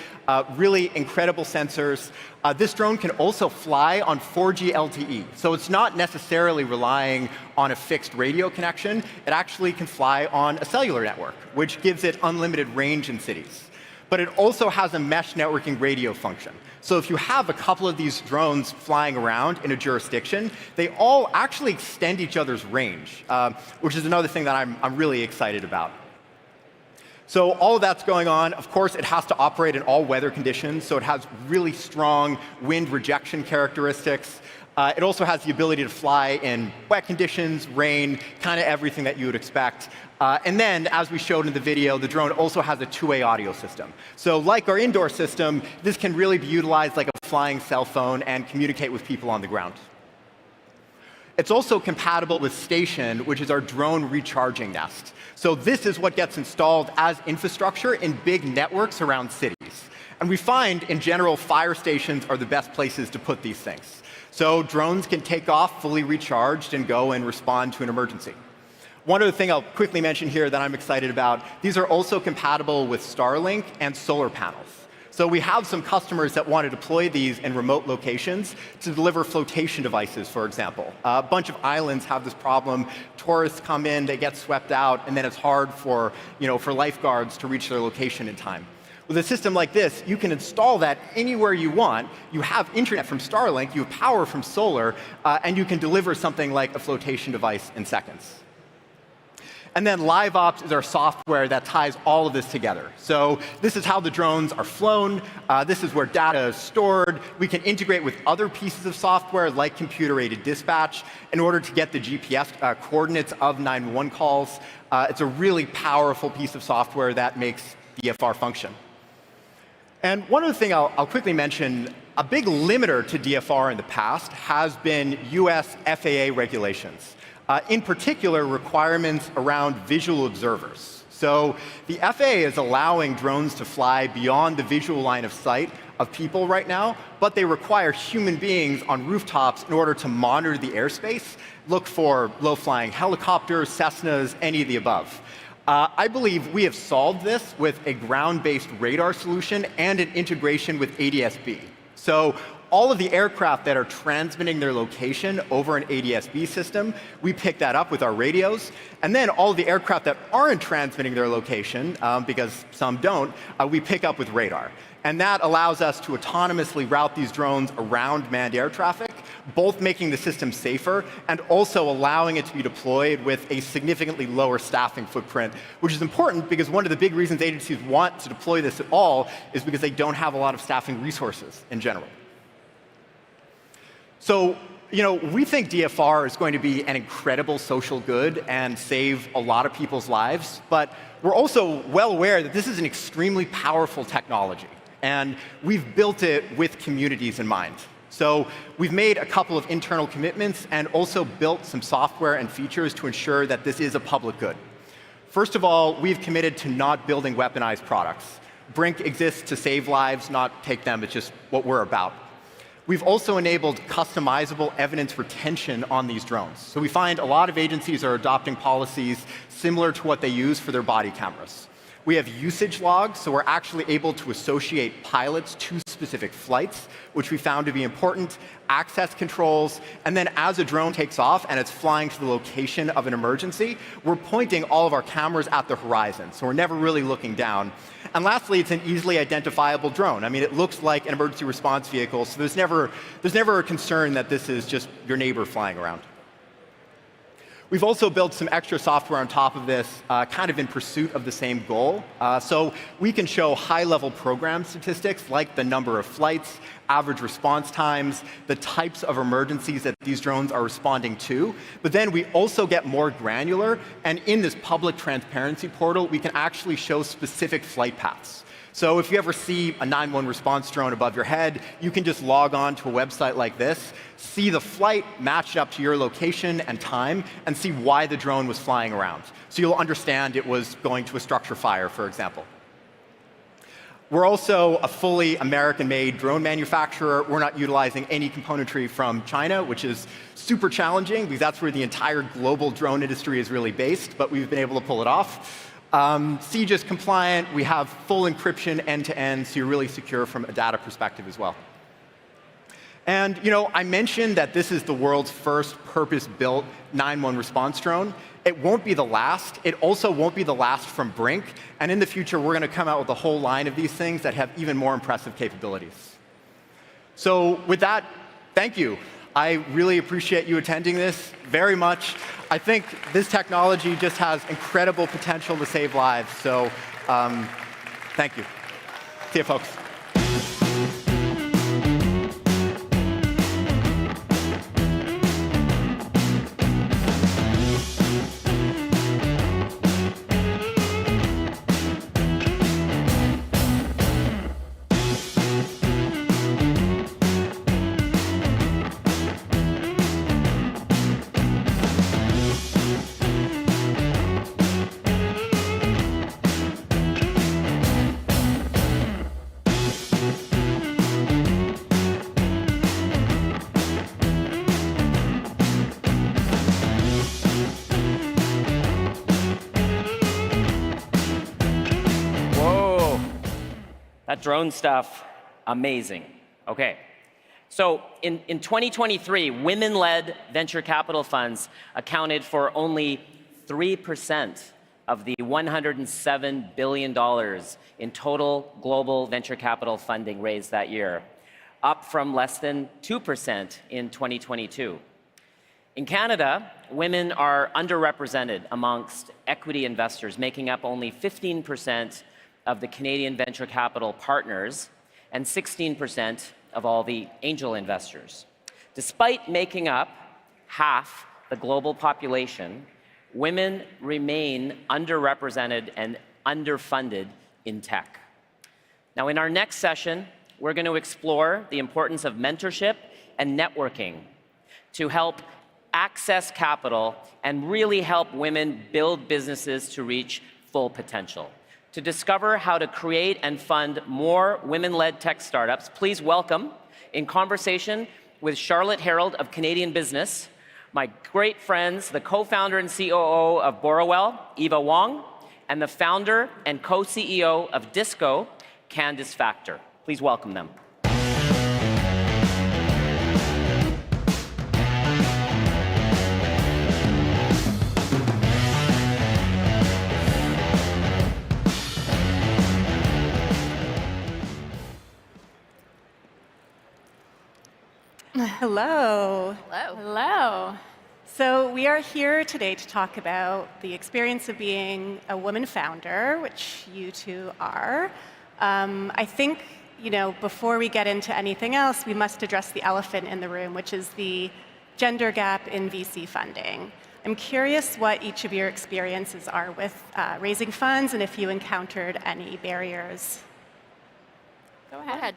Really incredible sensors. This drone can also fly on 4G LTE. So it's not necessarily relying on a fixed radio connection. It actually can fly on a cellular network, which gives it unlimited range in cities. But it also has a mesh networking radio function. So if you have a couple of these drones flying around in a jurisdiction, they all actually extend each other's range, which is another thing that I'm really excited about. So all of that's going on. Of course, it has to operate in all weather conditions, so it has really strong wind rejection characteristics. It also has the ability to fly in wet conditions, rain, kind of everything that you would expect. And then, as we showed in the video, the drone also has a two-way audio system. So like our indoor system, this can really be utilized like a flying cell phone and communicate with people on the ground. It's also compatible with Station, which is our drone recharging nest. So this is what gets installed as infrastructure in big networks around cities. And we find, in general, fire stations are the best places to put these things. So drones can take off fully recharged and go and respond to an emergency. One other thing I'll quickly mention here that I'm excited about, these are also compatible with Starlink and solar panels. So we have some customers that want to deploy these in remote locations to deliver flotation devices, for example. A bunch of islands have this problem. Tourists come in, they get swept out, and then it's hard for lifeguards to reach their location in time. With a system like this, you can install that anywhere you want. You have internet from Starlink, you have power from solar, and you can deliver something like a flotation device in seconds. And then LiveOps is our software that ties all of this together. So this is how the drones are flown. This is where data is stored. We can integrate with other pieces of software like computer-aided dispatch in order to get the GPS coordinates of 911 calls. It's a really powerful piece of software that makes DFR function. And one other thing I'll quickly mention, a big limiter to DFR in the past has been US FAA regulations. In particular, requirements around visual observers. So the FAA is allowing drones to fly beyond the visual line of sight of people right now, but they require human beings on rooftops in order to monitor the airspace, look for low-flying helicopters, Cessnas, any of the above. I believe we have solved this with a ground-based radar solution and an integration with ADS-B. So all of the aircraft that are transmitting their location over an ADS-B system, we pick that up with our radios. And then all of the aircraft that aren't transmitting their location, because some don't, we pick up with radar. And that allows us to autonomously route these drones around manned air traffic, both making the system safer and also allowing it to be deployed with a significantly lower staffing footprint, which is important because one of the big reasons agencies want to deploy this at all is because they don't have a lot of staffing resources in general. So, we think DFR is going to be an incredible social good and save a lot of people's lives, but we're also well aware that this is an extremely powerful technology, and we've built it with communities in mind. So we've made a couple of internal commitments and also built some software and features to ensure that this is a public good. First of all, we've committed to not building weaponized products. Brink exists to save lives, not take them. It's just what we're about. We've also enabled customizable evidence retention on these drones. So we find a lot of agencies are adopting policies similar to what they use for their body cameras. We have usage logs, so we're actually able to associate pilots to specific flights, which we found to be important, access controls, and then as a drone takes off and it's flying to the location of an emergency, we're pointing all of our cameras at the horizon, so we're never really looking down. And lastly, it's an easily identifiable drone. I mean, it looks like an emergency response vehicle, so there's never a concern that this is just your neighbor flying around. We've also built some extra software on top of this, kind of in pursuit of the same goal. So we can show high-level program statistics like the number of flights, average response times, the types of emergencies that these drones are responding to. But then we also get more granular, and in this public transparency portal, we can actually show specific flight paths. So if you ever see a 911 response drone above your head, you can just log on to a website like this, see the flight matched up to your location and time, and see why the drone was flying around. So you'll understand it was going to a structure fire, for example. We're also a fully American-made drone manufacturer. We're not utilizing any componentry from China, which is super challenging because that's where the entire global drone industry is really based, but we've been able to pull it off. CGIS compliant, we have full encryption end-to-end, so you're really secure from a data perspective as well. And I mentioned that this is the world's first purpose-built 911 response drone. It won't be the last. It also won't be the last from Brink. And in the future, we're going to come out with a whole line of these things that have even more impressive capabilities. So with that, thank you. I really appreciate you attending this very much. I think this technology just has incredible potential to save lives. So thank you. See you, folks. That drone stuff, amazing. Okay, so in 2023, women-led venture capital funds accounted for only 3% of the $107 billion in total global venture capital funding raised that year, up from less than 2% in 2022. In Canada, women are underrepresented amongst equity investors, making up only 15% of the Canadian venture capital partners and 16% of all the angel investors. Despite making up half the global population, women remain underrepresented and underfunded in tech. Now, in our next session, we're going to explore the importance of mentorship and networking to help access capital and really help women build businesses to reach full potential. To discover how to create and fund more women-led tech startups, please welcome, in conversation with Charlotte Harold of Canadian Business, my great friends, the co-founder and COO of Borrowell, Eva Wong, and the founder and co-CEO of Disco, Candice Factor. Please welcome them. Hello. Hello. Hello. So we are here today to talk about the experience of being a woman founder, which you two are. I think, before we get into anything else, we must address the elephant in the room, which is the gender gap in VC funding. I'm curious what each of your experiences are with raising funds and if you encountered any barriers. Go ahead.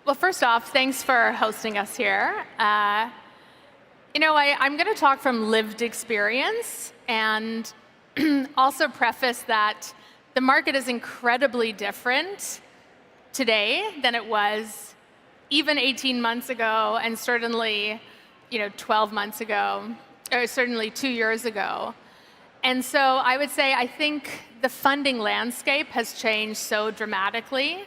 Well, first off, thanks for hosting us here. I'm going to talk from lived experience and also preface that the market is incredibly different today than it was even 18 months ago and certainly 12 months ago, or certainly 2 years ago. And so I would say I think the funding landscape has changed so dramatically.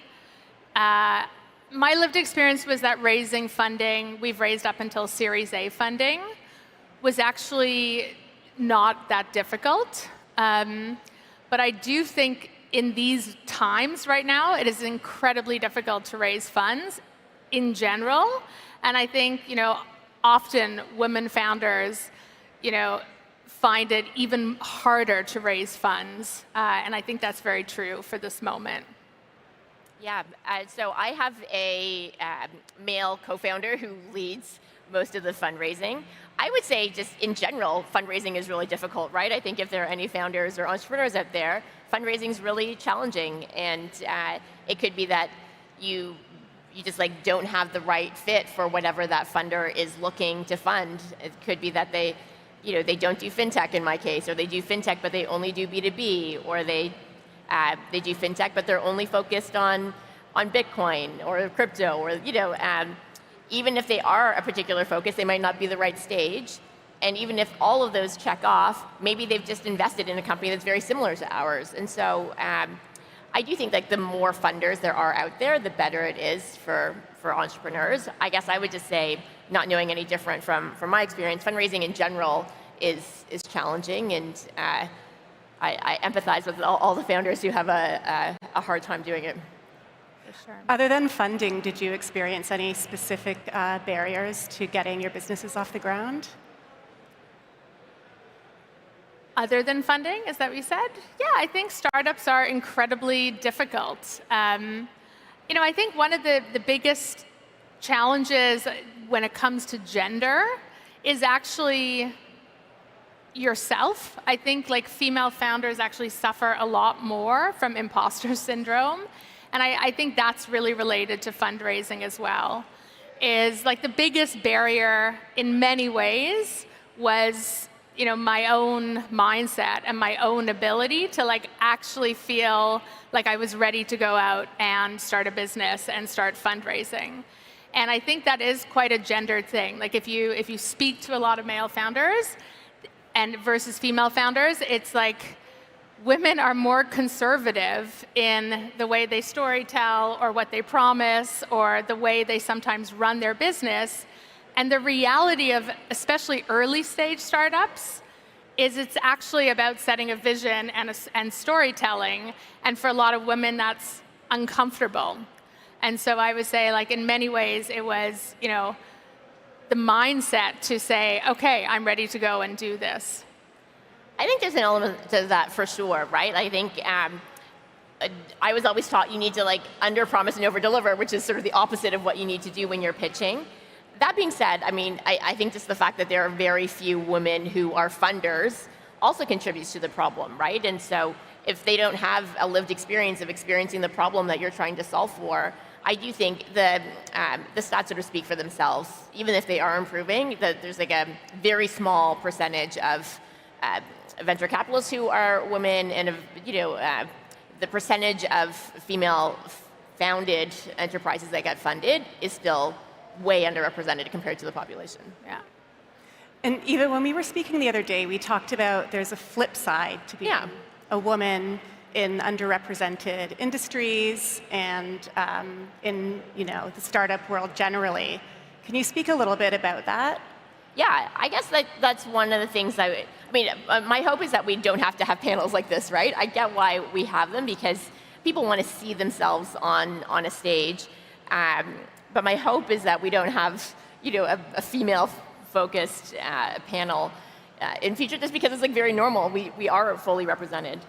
My lived experience was that raising funding, we've raised up until Series A funding, was actually not that difficult. But I do think in these times right now, it is incredibly difficult to raise funds in general. And I think, often women founders, find it even harder to raise funds. And I think that's very true for this moment. Yeah, so I have a male co-founder who leads most of the fundraising. I would say just in general, fundraising is really difficult, right? I think if there are any founders or entrepreneurs out there, fundraising is really challenging. And it could be that you just don't have the right fit for whatever that funder is looking to fund. It could be that they don't do fintech in my case, or they do fintech but they only do B2B, or they they do fintech, but they're only focused on Bitcoin or crypto, or even if they are a particular focus, they might not be the right stage. And even if all of those check off, maybe they've just invested in a company that's very similar to ours. And so I do think like the more funders there are out there, the better it is for entrepreneurs. I guess I would just say, not knowing any different from my experience, fundraising in general is challenging, and I empathize with all the founders who have a hard time doing it. Sure. Other than funding, did you experience any specific barriers to getting your businesses off the ground? Other than funding, is that what you said? Yeah, I think startups are incredibly difficult. I think one of the biggest challenges when it comes to gender is actually yourself. I think like female founders actually suffer a lot more from imposter syndrome. And I think that's really related to fundraising as well. Is like the biggest barrier in many ways was my own mindset and my own ability to like actually feel like I was ready to go out and start a business and start fundraising. And I think that is quite a gendered thing. Like if you speak to a lot of male founders and versus female founders, it's like women are more conservative in the way they storytell or what they promise or the way they sometimes run their business. And the reality of especially early stage startups is it's actually about setting a vision and storytelling. And for a lot of women, that's uncomfortable. And so I would say, like in many ways, it was, the mindset to say, okay, I'm ready to go and do this. I think there's an element to that for sure, right? I think I was always taught you need to like under-promise and over-deliver, which is sort of the opposite of what you need to do when you're pitching. That being said, I think just the fact that there are very few women who are funders also contributes to the problem, right? And so if they don't have a lived experience of experiencing the problem that you're trying to solve for, I do think the stats sort of speak for themselves. Even if they are improving, that there's like a very small percentage of venture capitalists who are women, and the percentage of female-founded enterprises that get funded is still way underrepresented compared to the population. Yeah. And Eva, when we were speaking the other day, we talked about there's a flip side to being a woman in underrepresented industries and in the startup world generally. Can you speak a little bit about that? Yeah, I guess that's one of the things my hope is that we don't have to have panels like this, right? I get why we have them, because people want to see themselves on a stage. But my hope is that we don't have, a female-focused panel in future, just because it's like very normal. We are fully represented.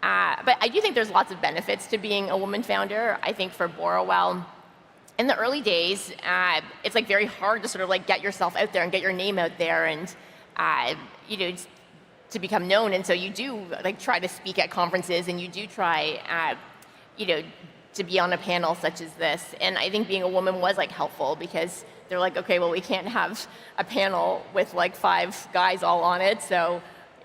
But I do think there's lots of benefits to being a woman founder. I think for Borrowell, in the early days, it's like very hard to sort of like get yourself out there and get your name out there and to become known. And so you do like try to speak at conferences, and you do try to be on a panel such as this. And I think being a woman was like helpful, because they're like, okay, well, we can't have a panel with like 5 guys all on it. So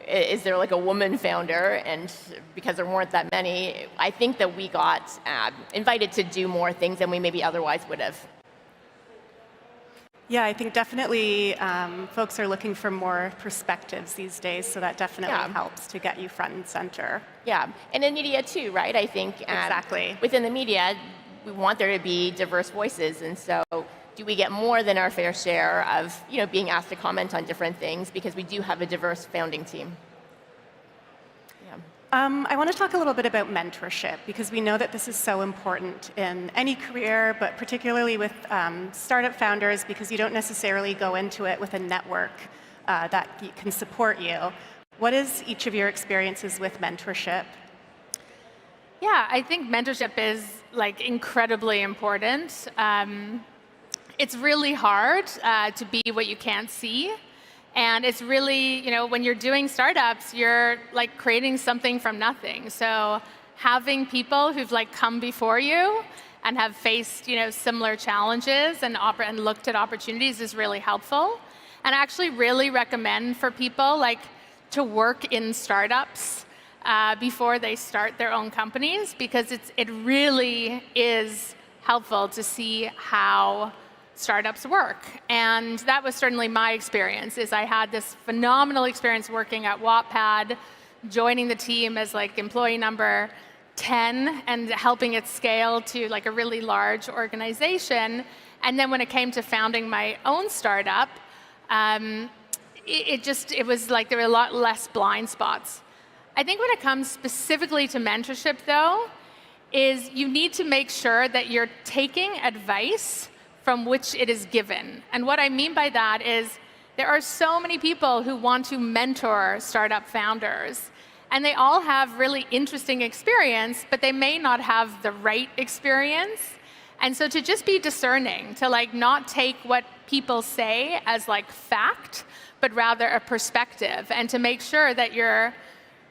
is there like a woman founder? And because there weren't that many, I think that we got invited to do more things than we maybe otherwise would have. Yeah, I think definitely folks are looking for more perspectives these days, so that definitely helps to get you front and center. Yeah, and in media too, right? I think exactly within the media, we want there to be diverse voices, and so do we get more than our fair share of being asked to comment on different things, because we do have a diverse founding team. I want to talk a little bit about mentorship, because we know that this is so important in any career, but particularly with startup founders, because you don't necessarily go into it with a network that can support you. What is each of your experiences with mentorship? Yeah, I think mentorship is like incredibly important. It's really hard to be what you can't see. And it's really, when you're doing startups, you're like creating something from nothing. So having people who've like come before you and have faced, similar challenges and looked at opportunities is really helpful. And I actually really recommend for people like to work in startups. before they start their own companies, because it really is helpful to see how startups work. And that was certainly my experience, is I had this phenomenal experience working at Wattpad, joining the team as like employee number 10 and helping it scale to like a really large organization. And then when it came to founding my own startup, it was like there were a lot less blind spots. I think when it comes specifically to mentorship, though, is you need to make sure that you're taking advice from which it is given. And what I mean by that is there are so many people who want to mentor startup founders, and they all have really interesting experience, but they may not have the right experience. And so to just be discerning, to like not take what people say as like fact, but rather a perspective, and to make sure that you're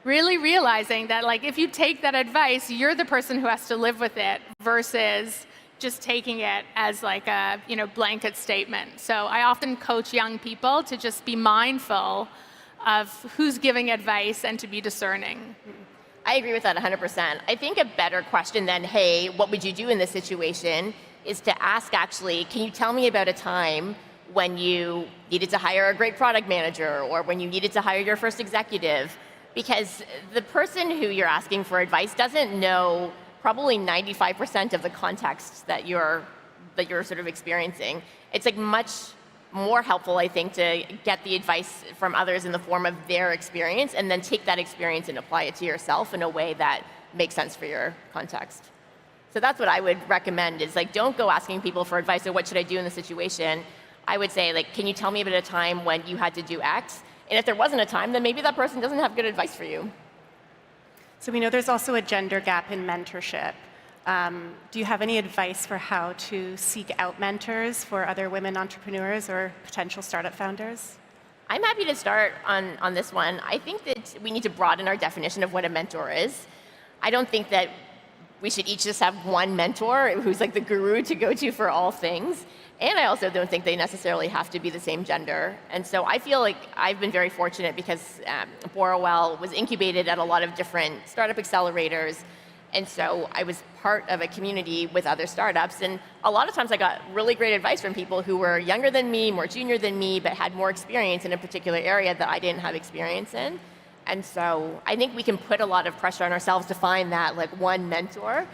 really realizing that like if you take that advice, you're the person who has to live with it versus just taking it as like a blanket statement. So I often coach young people to just be mindful of who's giving advice and to be discerning. I agree with that 100%. I think a better question than, hey, what would you do in this situation, is to ask actually, can you tell me about a time when you needed to hire a great product manager or when you needed to hire your first executive? Because the person who you're asking for advice doesn't know probably 95% of the context that you're sort of experiencing. It's like much more helpful, I think, to get the advice from others in the form of their experience and then take that experience and apply it to yourself in a way that makes sense for your context. So that's what I would recommend, is like don't go asking people for advice, or what should I do in the situation. I would say, like, can you tell me about a time when you had to do X? And if there wasn't a time, then maybe that person doesn't have good advice for you. So we know there's also a gender gap in mentorship. Do you have any advice for how to seek out mentors for other women entrepreneurs or potential startup founders? I'm happy to start on this one. I think that we need to broaden our definition of what a mentor is. I don't think that we should each just have one mentor who's like the guru to go to for all things. And I also don't think they necessarily have to be the same gender. And so I feel like I've been very fortunate because Borrowell was incubated at a lot of different startup accelerators. And so I was part of a community with other startups. And a lot of times I got really great advice from people who were younger than me, more junior than me, but had more experience in a particular area that I didn't have experience in. And so I think we can put a lot of pressure on ourselves to find that like one mentor.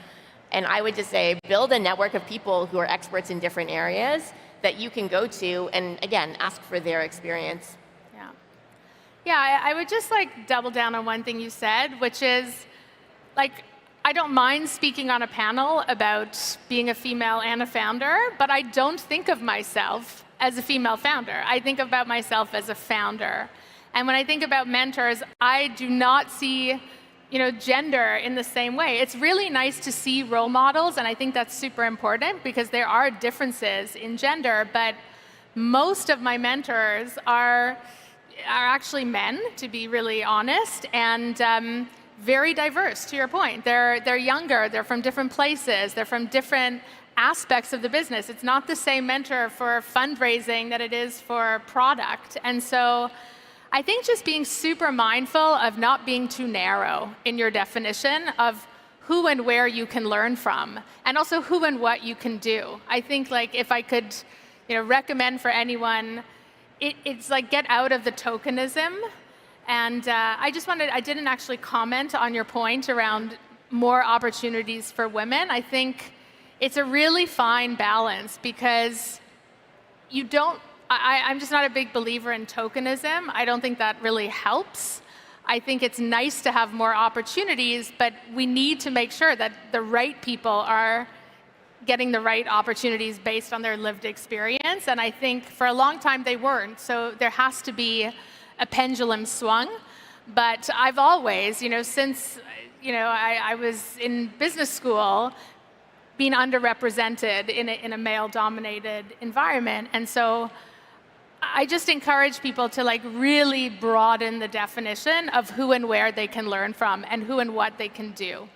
And I would just say, build a network of people who are experts in different areas that you can go to and, again, ask for their experience. Yeah, I would just like double down on one thing you said, which is like, I don't mind speaking on a panel about being a female and a founder, but I don't think of myself as a female founder. I think about myself as a founder. And when I think about mentors, I do not see gender in the same way. It's really nice to see role models, and I think that's super important because there are differences in gender, but most of my mentors are actually men, to be really honest, and very diverse, to your point. They're younger, they're from different places, they're from different aspects of the business. It's not the same mentor for fundraising that it is for product. And so I think just being super mindful of not being too narrow in your definition of who and where you can learn from, and also who and what you can do. I think like if I could recommend for anyone, it's like get out of the tokenism. And I didn't actually comment on your point around more opportunities for women. I think it's a really fine balance because I'm just not a big believer in tokenism. I don't think that really helps. I think it's nice to have more opportunities, but we need to make sure that the right people are getting the right opportunities based on their lived experience. And I think for a long time they weren't. So there has to be a pendulum swung. But I've always, since I was in business school, been underrepresented in a male-dominated environment. And so I just encourage people to like really broaden the definition of who and where they can learn from and who and what they can do.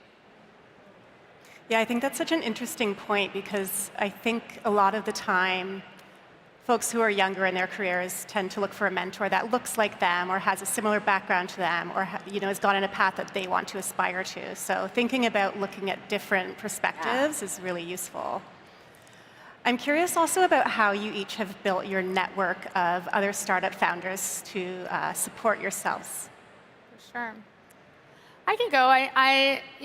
Yeah, I think that's such an interesting point because I think a lot of the time folks who are younger in their careers tend to look for a mentor that looks like them or has a similar background to them or has gone in a path that they want to aspire to. So thinking about looking at different perspectives is really useful. I'm curious also about how you each have built your network of other startup founders to support yourselves. For sure. I can go.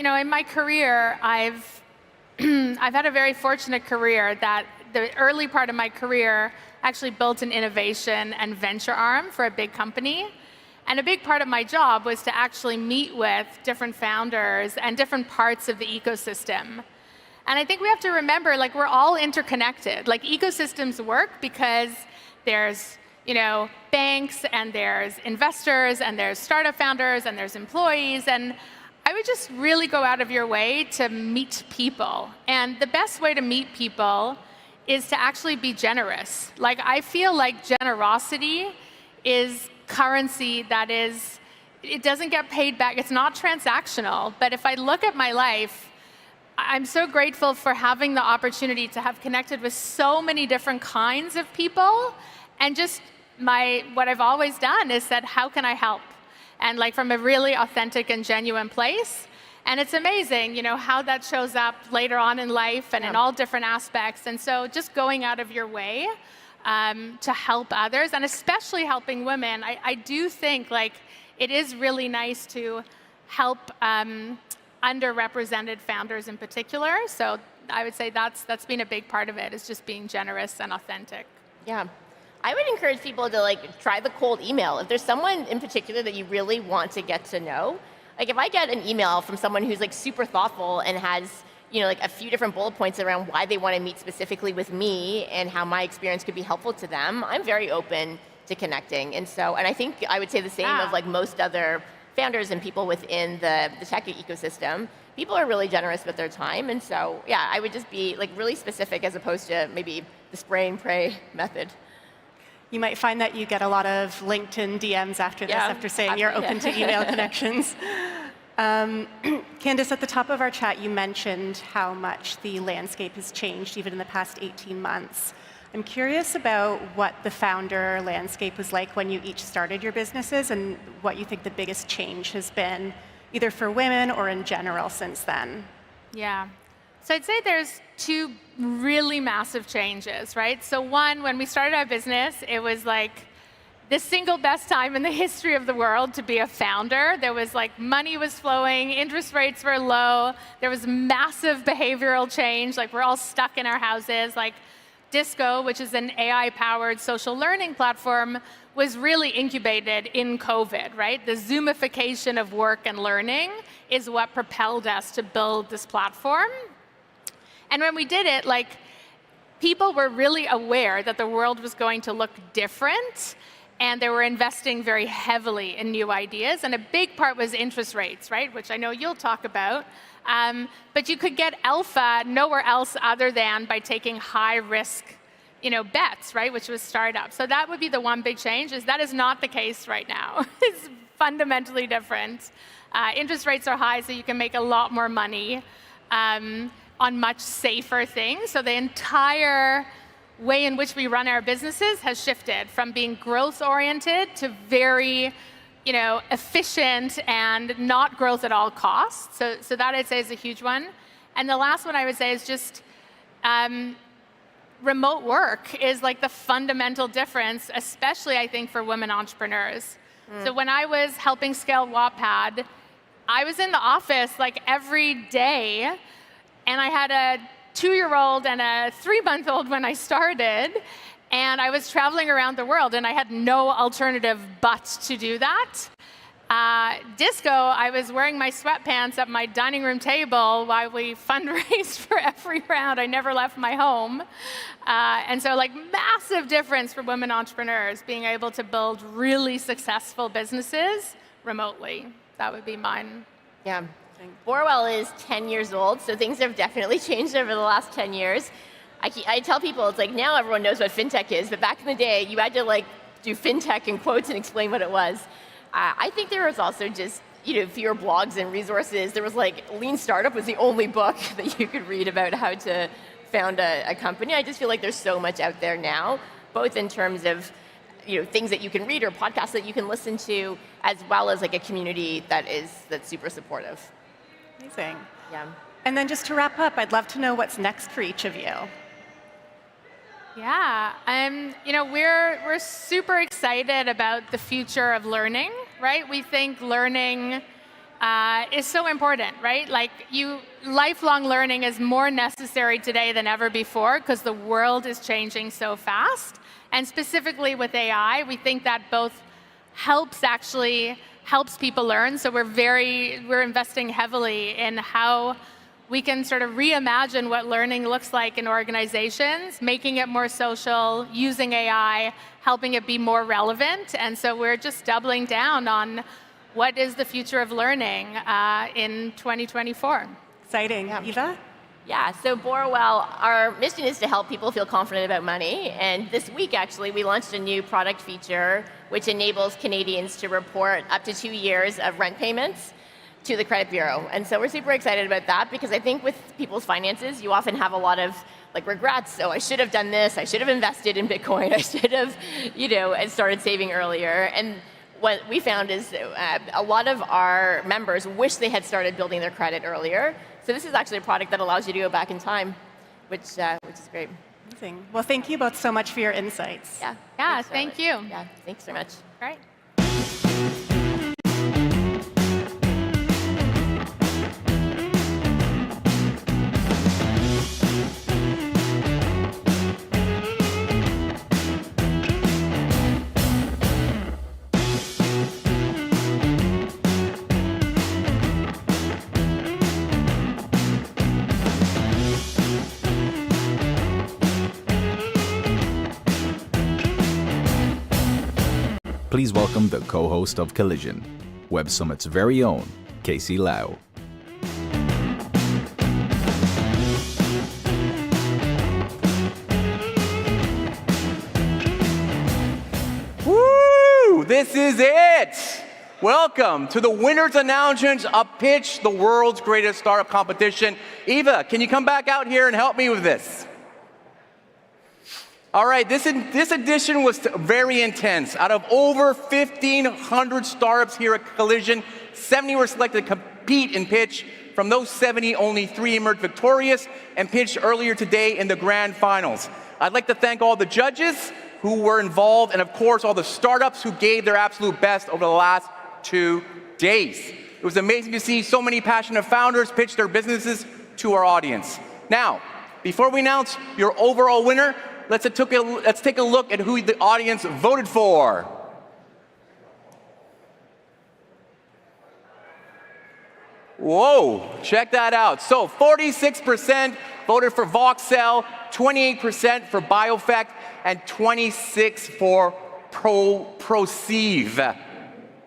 In my career, I've had a very fortunate career that the early part of my career actually built an innovation and venture arm for a big company. And a big part of my job was to actually meet with different founders and different parts of the ecosystem. And I think we have to remember, like, we're all interconnected. Like, ecosystems work because there's, banks and there's investors and there's startup founders and there's employees. And I would just really go out of your way to meet people. And the best way to meet people is to actually be generous. Like, I feel like generosity is currency that it doesn't get paid back. It's not transactional. But if I look at my life, I'm so grateful for having the opportunity to have connected with so many different kinds of people. And just what I've always done is said, how can I help? And like from a really authentic and genuine place. And it's amazing, how that shows up later on in life and in all different aspects. And so just going out of your way to help others, and especially helping women, I do think like it is really nice to help underrepresented founders in particular. So I would say that's been a big part of it, is just being generous and authentic. Yeah. I would encourage people to try the cold email. If there's someone in particular that you really want to get to know, like if I get an email from someone who's super thoughtful and has a few different bullet points around why they want to meet specifically with me and how my experience could be helpful to them, I'm very open to connecting. And I think I would say the same of most other founders and people within the tech ecosystem. People are really generous with their time. And so, I would just be really specific as opposed to maybe the spray and pray method. You might find that you get a lot of LinkedIn DMs after this, after saying you're open to email connections. Candice, at the top of our chat, you mentioned how much the landscape has changed even in the past 18 months. I'm curious about what the founder landscape was like when you each started your businesses and what you think the biggest change has been, either for women or in general since then. Yeah. So I'd say there's two really massive changes, right? So one, when we started our business, it was the single best time in the history of the world to be a founder. There was money was flowing, interest rates were low, there was massive behavioral change, we're all stuck in our houses. Disco, which is an AI-powered social learning platform, was really incubated in COVID, right? The Zoomification of work and learning is what propelled us to build this platform. And when we did it, people were really aware that the world was going to look different, and they were investing very heavily in new ideas. And a big part was interest rates, right? Which I know you'll talk about. But you could get alpha nowhere else other than by taking high-risk, bets, right? Which was startups. So that would be the one big change. That is not the case right now. It's fundamentally different. Interest rates are high, so you can make a lot more money on much safer things. So the entire way in which we run our businesses has shifted from being growth-oriented to very efficient and not growth at all costs. So that I'd say is a huge one. And the last one I would say is just remote work is the fundamental difference, especially I think for women entrepreneurs. So when I was helping scale Wattpad, I was in the office every day, and I had a 2-year-old and a 3-month-old when I started. And I was traveling around the world, and I had no alternative but to do that. Disco, I was wearing my sweatpants at my dining room table while we fundraised for every round. I never left my home. And so massive difference for women entrepreneurs, being able to build really successful businesses remotely. That would be mine. Yeah. Borwell is 10 years old, so things have definitely changed over the last 10 years. I tell people, it's now everyone knows what fintech is, but back in the day, you had to do fintech in quotes and explain what it was. I think there was also just, fewer blogs and resources. There was Lean Startup was the only book that you could read about how to found a company. I just feel there's so much out there now. both in terms of things that you can read or podcasts that you can listen to, as well as like a community that's super supportive. Amazing. Yeah. And then just to wrap up, I'd love to know what's next for each of you. Yeah, we're super excited about the future of learning, right? We think learning is so important, right? Like lifelong learning is more necessary today than ever before because the world is changing so fast. And specifically with AI, we think that both helps people learn. So we're investing heavily in how we can sort of reimagine what learning looks like in organizations, making it more social, using AI, helping it be more relevant. And so we're just doubling down on what is the future of learning in 2024. Exciting. Eva? Yeah, so Borrowell, our mission is to help people feel confident about money. And this week, actually, we launched a new product feature which enables Canadians to report up to 2 years of rent payments to the credit bureau. And so we're super excited about that because I think with people's finances, you often have a lot of regrets. Oh, I should have done this. I should have invested in Bitcoin. I should have, and started saving earlier. And what we found is a lot of our members wish they had started building their credit earlier. So this is actually a product that allows you to go back in time, which is great. Amazing. Well, thank you both so much for your insights. Yeah, thank you. Yeah, thanks so much. Great. Please welcome the co-host of Collision, Web Summit's very own, Casey Lau. Woo! This is it! Welcome to the winner's announcement of Pitch, the world's greatest startup competition. Eva, can you come back out here and help me with this? All right, this edition was very intense. Out of over 1,500 startups here at Collision, 70 were selected to compete in Pitch. From those 70, only 3 emerged victorious and pitched earlier today in the grand finals. I'd like to thank all the judges who were involved and, of course, all the startups who gave their absolute best over the last 2 days. It was amazing to see so many passionate founders pitch their businesses to our audience. Now, before we announce your overall winner, let's take a look at who the audience voted for. Whoa, check that out. So 46% voted for Voxel, 28% for BioFect, and 26% for Proceive.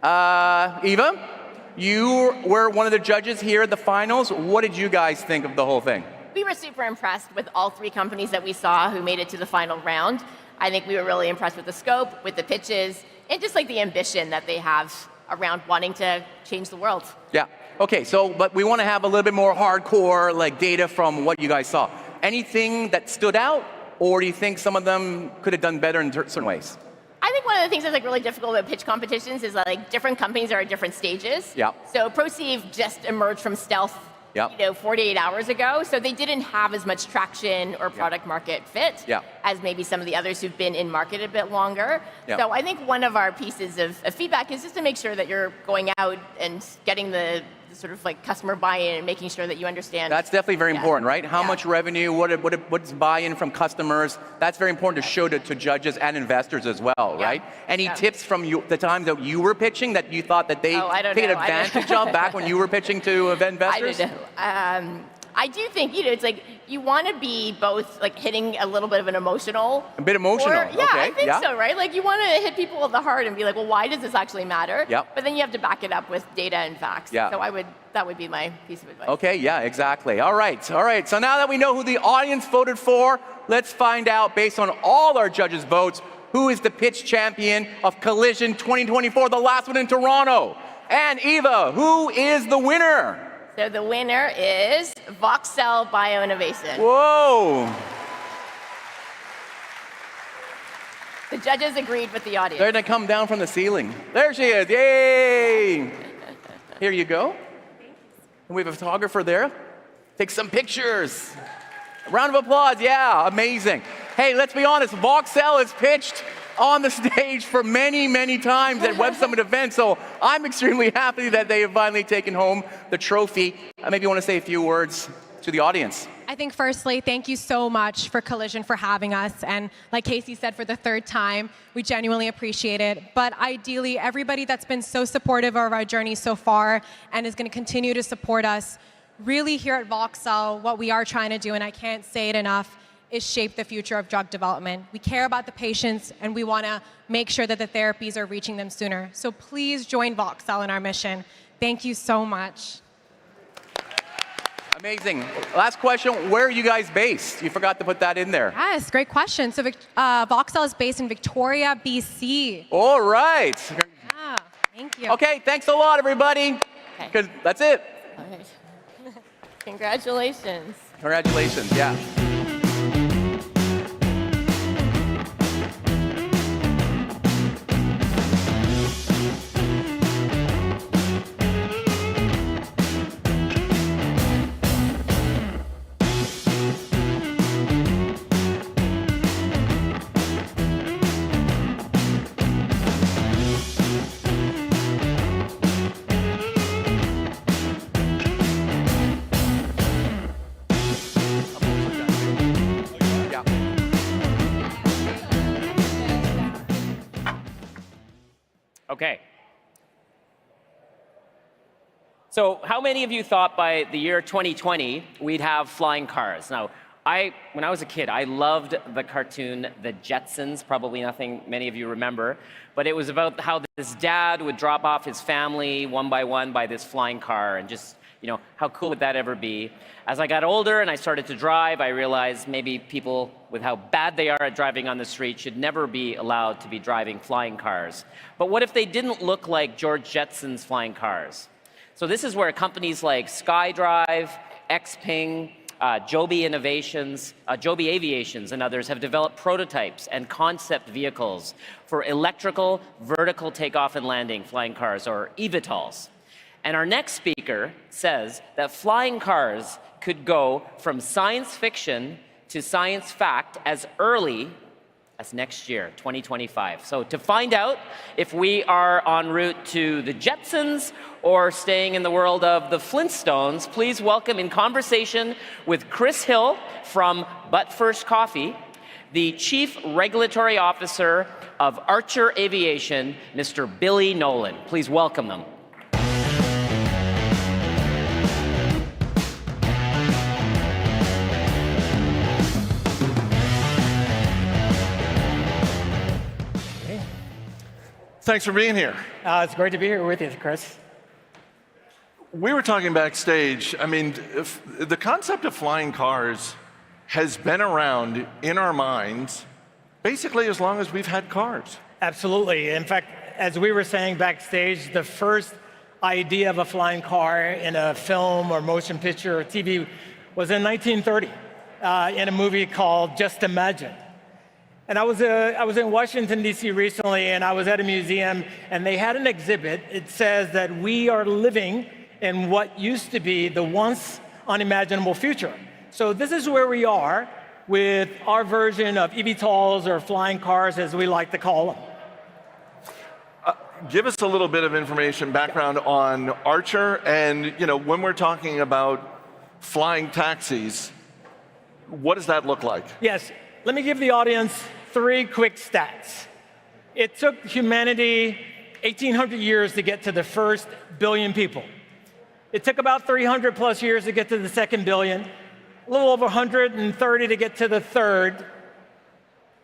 Eva, you were one of the judges here at the finals. What did you guys think of the whole thing? We were super impressed with all 3 companies that we saw who made it to the final round. I think we were really impressed with the scope, with the pitches, and just the ambition that they have around wanting to change the world. Yeah. Okay, but we want to have a little bit more hardcore data from what you guys saw. Anything that stood out, or do you think some of them could have done better in certain ways? I think one of the things that's really difficult about pitch competitions is that different companies are at different stages. Yeah. So Proceive just emerged from stealth 48 hours ago, so they didn't have as much traction or product market fit as maybe some of the others who've been in market a bit longer. So I think one of our pieces of feedback is just to make sure that you're going out and getting the sort of customer buy-in and making sure that you understand. That's definitely very important, right? How much revenue, what's buy-in from customers? That's very important to show to judges and investors as well, right? Any tips from the times that you were pitching that you thought that they paid advantage of back when you were pitching to investors? I don't know. I do think, it's you want to be both hitting a little bit of an emotional. A bit emotional, okay. I think so, right? You want to hit people at the heart and be well, why does this actually matter? Yep. But then you have to back it up with data and facts. Yeah. So that would be my piece of advice. Okay, yeah, exactly. All right. So now that we know who the audience voted for, let's find out, based on all our judges' votes, who is the pitch champion of Collision 2024, the last one in Toronto. And Eva, who is the winner? So the winner is Voxel Bioinnovation. Whoa! The judges agreed with the audience. They're going to come down from the ceiling. There she is. Yay! Here you go. And we have a photographer there. Take some pictures. A round of applause. Yeah, amazing. Hey, let's be honest. Voxel has pitched on the stage for many, many times at Web Summit events, so I'm extremely happy that they have finally taken home the trophy. Maybe you want to say a few words to the audience. I think firstly, thank you so much for Collision for having us. And like Casey said, for the third time, we genuinely appreciate it. But ideally, everybody that's been so supportive of our journey so far and is going to continue to support us, really here at Voxel, what we are trying to do, and I can't say it enough, is shape the future of drug development. We care about the patients, and we want to make sure that the therapies are reaching them sooner. So please join Voxel in our mission. Thank you so much. Amazing. Last question, where are you guys based? You forgot to put that in there. Yes, great question. So Voxel is based in Victoria, BC. All right. Yeah, thank you. Okay, thanks a lot, everybody. Okay. That's it. All right. Congratulations. Congratulations, yeah. Okay. So how many of you thought by the year 2020 we'd have flying cars? Now, when I was a kid, I loved the cartoon The Jetsons, probably nothing many of you remember, but it was about how this dad would drop off his family one by this flying car, and just, you know, how cool would that ever be? As I got older and I started to drive, I realized maybe people with how bad they are at driving on the street should never be allowed to be driving flying cars. But what if they didn't look like George Jetson's flying cars? So this is where companies like SkyDrive, Xpeng, Joby Innovations, Joby Aviations, and others have developed prototypes and concept vehicles for electrical vertical takeoff and landing flying cars, or eVTOLs. And our next speaker says that flying cars could go from science fiction to science fact as early as next year, 2025. So to find out if we are en route to the Jetsons or staying in the world of the Flintstones, please welcome in conversation with Chris Hill from But First Coffee, the Chief Regulatory Officer of Archer Aviation, Mr. Billy Nolan. Please welcome them. Thanks for being here. It's great to be here with you, Chris. We were talking backstage. I mean, the concept of flying cars has been around in our minds basically as long as we've had cars. Absolutely. In fact, as we were saying backstage, the first idea of a flying car in a film or motion picture or TV was in 1930 in a movie called Just Imagine. And I was in Washington, D.C. recently, and I was at a museum, and they had an exhibit. It says that we are living in what used to be the once unimaginable future. So this is where we are with our version of eVTOLs, or flying cars, as we like to call them. Give us a little bit of information, background on Archer, and when we're talking about flying taxis, what does that look like? Yes. Let me give the audience 3 quick stats. It took humanity 1,800 years to get to the first billion people. It took about 300 plus years to get to the second billion, a little over 130 to get to the third.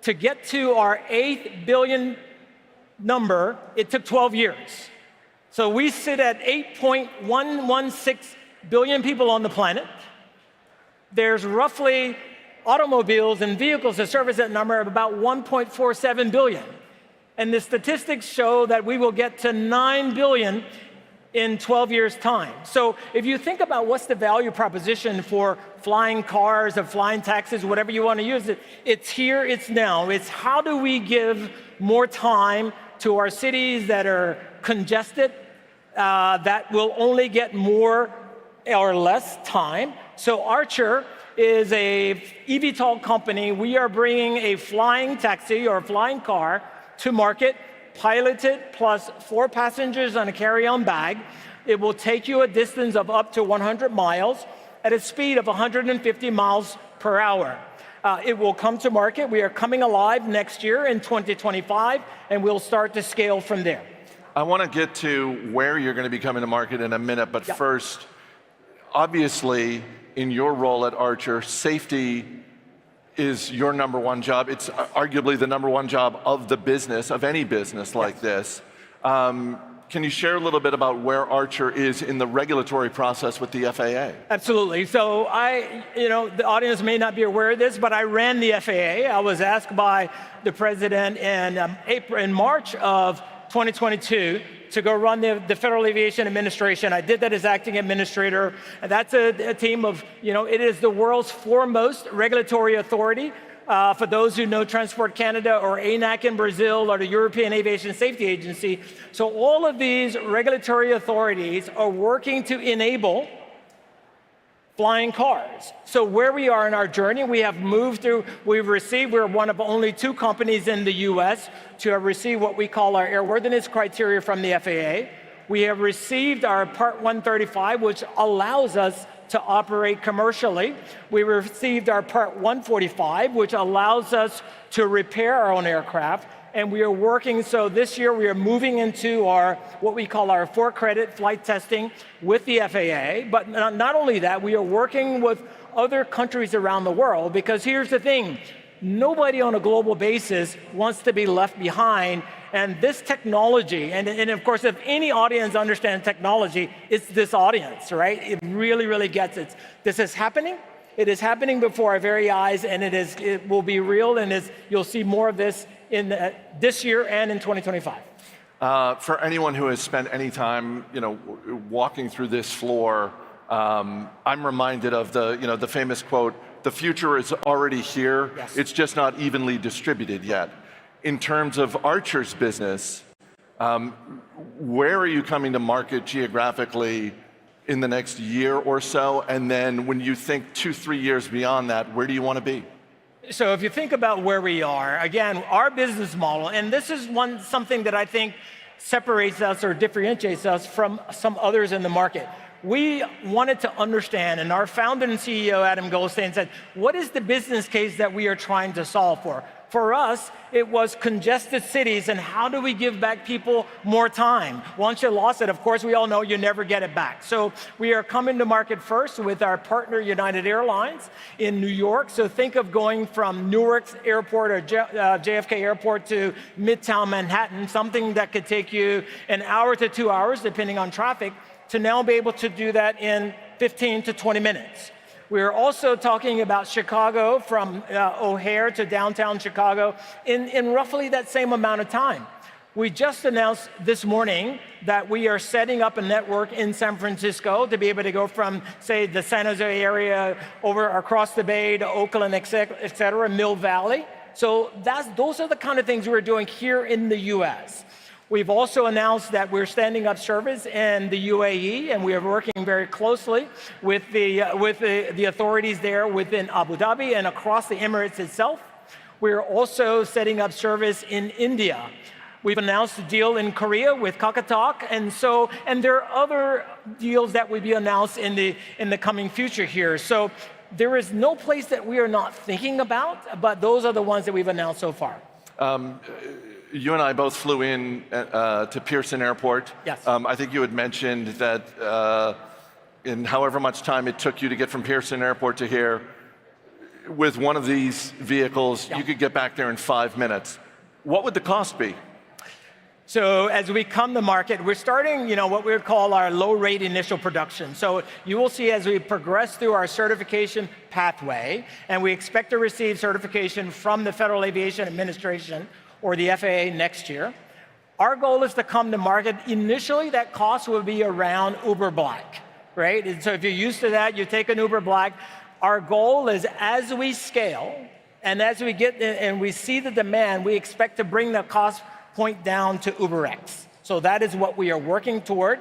To get to our 8 billion number, it took 12 years. So we sit at 8.116 billion people on the planet. There's roughly automobiles and vehicles that service that number of about 1.47 billion. And the statistics show that we will get to 9 billion in 12 years' time. So if you think about what's the value proposition for flying cars or flying taxis, whatever you want to use it, it's here, it's now. It's how do we give more time to our cities that are congested, that will only get more or less time. So Archer is a eVTOL company. We are bringing a flying taxi or a flying car to market, piloted plus 4 passengers on a carry-on bag. It will take you a distance of up to 100 miles at a speed of 150 miles per hour. It will come to market. We are coming alive next year in 2025, and we'll start to scale from there. I want to get to where you're going to be coming to market in a minute, but first, obviously, in your role at Archer, safety is your number one job. It's arguably the number one job of the business, of any business like this. Can you share a little bit about where Archer is in the regulatory process with the FAA? Absolutely. So the audience may not be aware of this, but I ran the FAA. I was asked by the president in March of 2022 to go run the Federal Aviation Administration. I did that as acting administrator. And that's a team of, it is the world's foremost regulatory authority. For those who know Transport Canada or ANAC in Brazil or the European Aviation Safety Agency. So all of these regulatory authorities are working to enable flying cars. So where we are in our journey, we have moved through, we're one of only 2 companies in the US to have received what we call our airworthiness criteria from the FAA. We have received our Part 135, which allows us to operate commercially. We received our Part 145, which allows us to repair our own aircraft. And we are working, so this year we are moving into what we call our 4-credit flight testing with the FAA. But not only that, we are working with other countries around the world, because here's the thing, nobody on a global basis wants to be left behind. And this technology, and of course, if any audience understands technology, it's this audience, right? It really, really gets it. This is happening. It is happening before our very eyes, and it will be real, and you'll see more of this in this year and in 2025. For anyone who has spent any time, walking through this floor, I'm reminded of the famous quote, "The future is already here. Yes. It's just not evenly distributed yet." In terms of Archer's business, where are you coming to market geographically in the next year or so? And then when you think 2-3 years beyond that, where do you want to be? So if you think about where we are, again, our business model, and this is something that I think separates us or differentiates us from some others in the market. We wanted to understand, and our founder and CEO, Adam Goldstein, said, what is the business case that we are trying to solve for? For us, it was congested cities, and how do we give back people more time? Once you lost it, of course, we all know you never get it back. So we are coming to market first with our partner, United Airlines, in New York. So think of going from Newark Airport or JFK Airport to Midtown Manhattan, something that could take you an hour to 2 hours, depending on traffic, to now be able to do that in 15 to 20 minutes. We're also talking about Chicago, from O'Hare to downtown Chicago in roughly that same amount of time. We just announced this morning that we are setting up a network in San Francisco to be able to go from, say, the San Jose area over across the bay to Oakland, et cetera, Mill Valley. So those are the kind of things we're doing here in the US. We've also announced that we're standing up service in the UAE, and we are working very closely with the authorities there within Abu Dhabi and across the Emirates itself. We're also setting up service in India. We've announced a deal in Korea with Kakatok, and there are other deals that will be announced in the coming future here. So there is no place that we are not thinking about, but those are the ones that we've announced so far. You and I both flew in to Pearson Airport. Yes. I think you had mentioned that in however much time it took you to get from Pearson Airport to here, with one of these vehicles, you could get back there in 5 minutes. What would the cost be? So as we come to market, we're starting, what we would call our low-rate initial production. So you will see as we progress through our certification pathway, and we expect to receive certification from the Federal Aviation Administration or the FAA next year, Our goal is to come to market. Initially, that cost will be around Uber Black, right? And so if you're used to that, you take an Uber Black. Our goal is as we scale and as we get and we see the demand, we expect to bring the cost point down to UberX. So that is what we are working toward.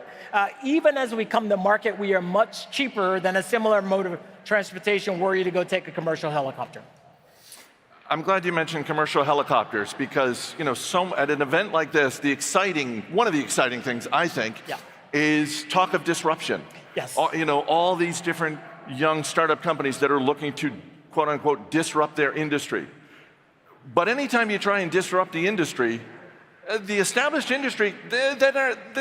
Even as we come to market, we are much cheaper than a similar mode of transportation were you to go take a commercial helicopter. I'm glad you mentioned commercial helicopters because, at an event like this, one of the exciting things, I think, is talk of disruption. Yes. All these different young startup companies that are looking to, quote unquote, disrupt their industry. But anytime you try and disrupt the industry, the established industry, they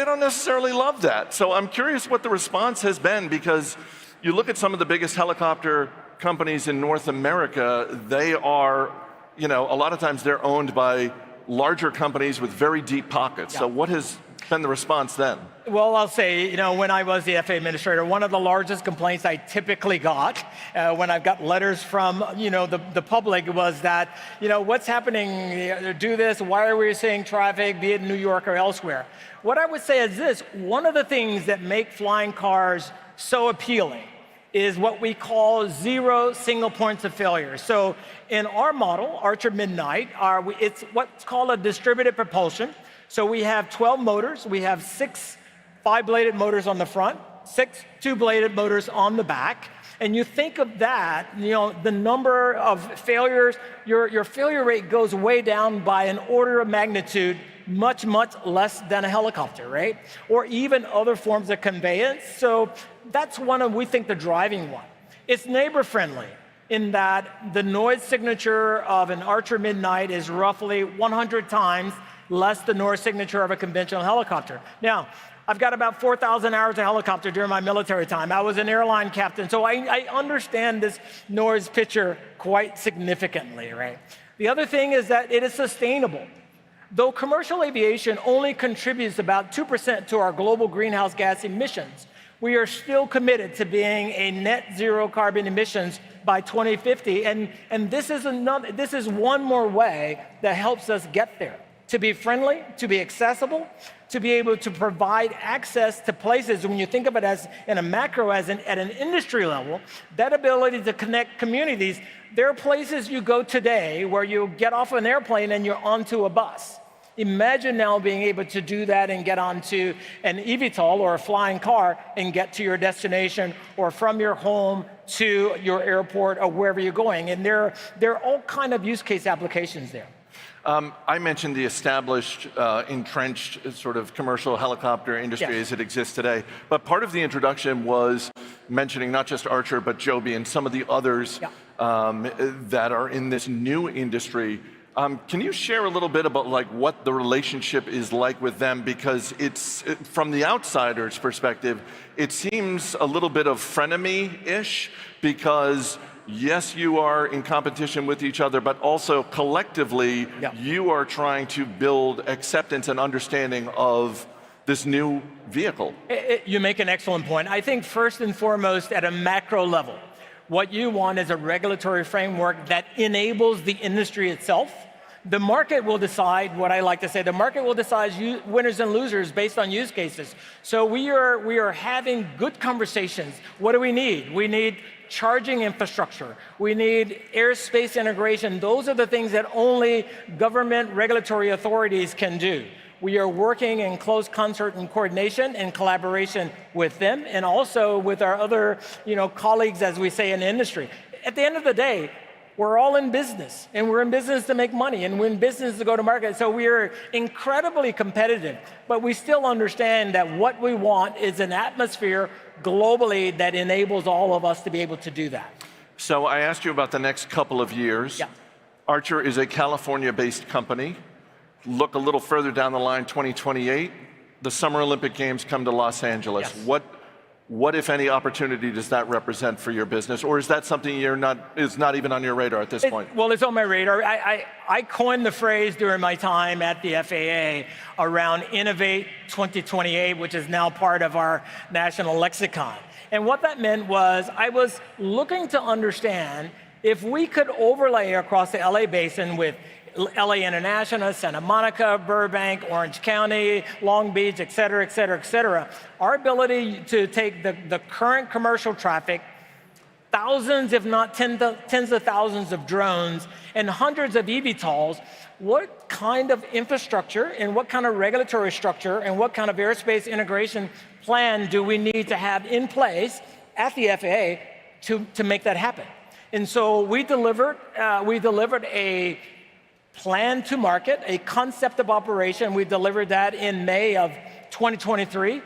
don't necessarily love that. So I'm curious what the response has been, because you look at some of the biggest helicopter companies in North America, they are, a lot of times they're owned by larger companies with very deep pockets. So what has been the response then? Well, I'll say, when I was the FAA administrator, one of the largest complaints I typically got when I've got letters from, the public was that, what's happening, do this, why are we seeing traffic, be it in New York or elsewhere? What I would say is this: one of the things that make flying cars so appealing is what we call 0 single points of failure. So in our model, Archer Midnight, it's what's called a distributed propulsion. So we have 12 motors. We have 6 5-bladed motors on the front, 6 2-bladed motors on the back. And you think of that, the number of failures, your failure rate goes way down by an order of magnitude, much, much less than a helicopter, right? Or even other forms of conveyance. So that's we think, the driving one. It's neighbor friendly in that the noise signature of an Archer Midnight is roughly 100 times less the noise signature of a conventional helicopter. Now, I've got about 4,000 hours of helicopter during my military time. I was an airline captain, so I understand this noise picture quite significantly, right? The other thing is that it is sustainable. Though commercial aviation only contributes about 2% to our global greenhouse gas emissions, we are still committed to being a net zero carbon emissions by 2050, and this is one more way that helps us get there. To be friendly, to be accessible, to be able to provide access to places. When you think of it as in a macro, at an industry level, that ability to connect communities, there are places you go today where you get off an airplane and you're onto a bus. Imagine now being able to do that and get onto an eVTOL or a flying car and get to your destination, or from your home to your airport or wherever you're going. And there are all kind of use case applications there. I mentioned the established, entrenched sort of commercial helicopter industry as it exists today. But part of the introduction was mentioning not just Archer, but Joby and some of the others that are in this new industry. Can you share a little bit about what the relationship is like with them? Because from the outsider's perspective, it seems a little bit of frenemy-ish, because yes, you are in competition with each other, but also collectively, you are trying to build acceptance and understanding of this new vehicle. You make an excellent point. I think first and foremost, at a macro level, what you want is a regulatory framework that enables the industry itself. The market will decide, what I like to say, the market will decide winners and losers based on use cases. So we are having good conversations. What do we need? We need charging infrastructure. We need airspace integration. Those are the things that only government regulatory authorities can do. We are working in close concert and coordination and collaboration with them, and also with our other colleagues, as we say, in the industry. At the end of the day, we're all in business, and we're in business to make money, and we're in business to go to market. So we are incredibly competitive, but we still understand that what we want is an atmosphere globally that enables all of us to be able to do that. So I asked you about the next couple of years. Archer is a California-based company. Look a little further down the line, 2028, the Summer Olympic Games come to Los Angeles. What, if any, opportunity does that represent for your business? Or is that something is not even on your radar at this point? Well, it's on my radar. I coined the phrase during my time at the FAA around Innovate 2028, which is now part of our national lexicon. And what that meant was I was looking to understand if we could overlay across the LA basin with LA International, Santa Monica, Burbank, Orange County, Long Beach, et cetera, et cetera, et cetera. Our ability to take the current commercial traffic, thousands, if not tens of thousands of drones, and hundreds of eVTOLs, what kind of infrastructure and what kind of regulatory structure and what kind of airspace integration plan do we need to have in place at the FAA to make that happen? And so we delivered a plan to market, a concept of operation. We delivered that in May of 2023.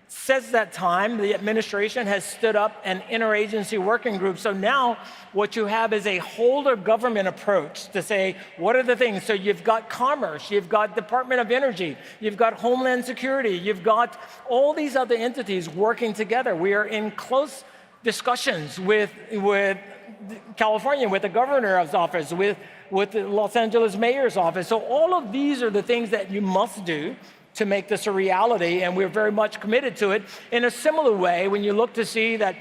Since that time, the administration has stood up an interagency working group. So now what you have is a whole of government approach to say, what are the things? So you've got Commerce, you've got Department of Energy, you've got Homeland Security, you've got all these other entities working together. We are in close discussions with California, with the governor's office, with the Los Angeles mayor's office. So all of these are the things that you must do to make this a reality, and we're very much committed to it. In a similar way, when you look to see that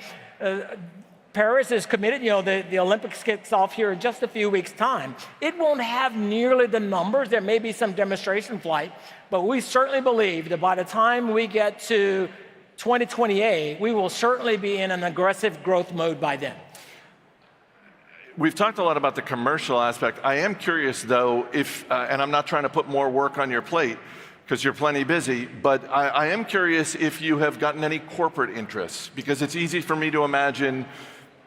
Paris is committed, the Olympics kicks off here in just a few weeks' time. It won't have nearly the numbers. There may be some demonstration flight, but we certainly believe that by the time we get to 2028, we will certainly be in an aggressive growth mode by then. We've talked a lot about the commercial aspect. I am curious, though, if, and I'm not trying to put more work on your plate, because you're plenty busy, but I am curious if you have gotten any corporate interests, because it's easy for me to imagine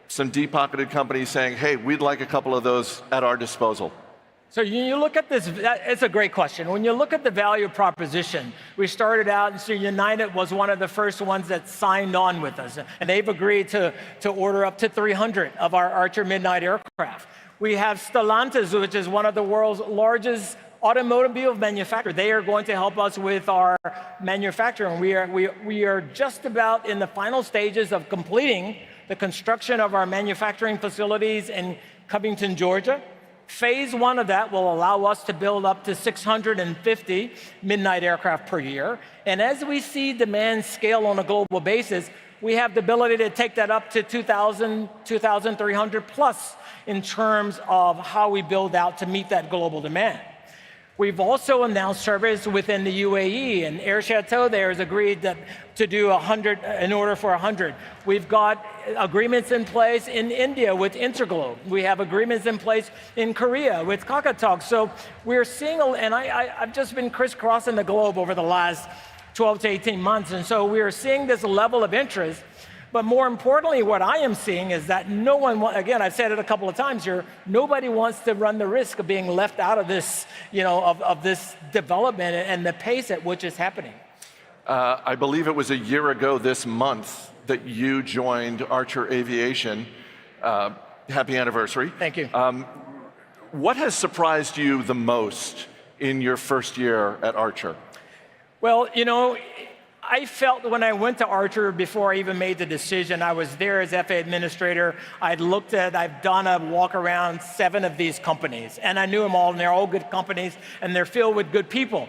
some deep-pocketed companies saying, hey, we'd like a couple of those at our disposal. So you look at this, it's a great question. When you look at the value proposition, we started out, and so United was one of the first ones that signed on with us, and they've agreed to order up to 300 of our Archer Midnight aircraft. We have Stellantis, which is one of the world's largest automobile manufacturer. They are going to help us with our manufacturing. We are just about in the final stages of completing the construction of our manufacturing facilities in Covington, Georgia. Phase one of that will allow us to build up to 650 Midnight aircraft per year. And as we see demand scale on a global basis, we have the ability to take that up to 2,000, 2,300 plus in terms of how we build out to meet that global demand. We've also announced service within the UAE, and Air Chateau there has agreed to do 100, an order for 100. We've got agreements in place in India with Interglobe. We have agreements in place in Korea with Kakatok. So we're seeing, and I've just been crisscrossing the globe over the last 12 to 18 months, and so we are seeing this level of interest. But more importantly, what I am seeing is that no one, again, I've said it a couple of times here, nobody wants to run the risk of being left out of this, of this development and the pace at which it's happening. I believe it was a year ago this month that you joined Archer Aviation. Happy anniversary. Thank you. What has surprised you the most in your first year at Archer? Well, I felt when I went to Archer, before I even made the decision, I was there as FAA administrator. I've done a walk around 7 of these companies, and I knew them all, and they're all good companies, and they're filled with good people.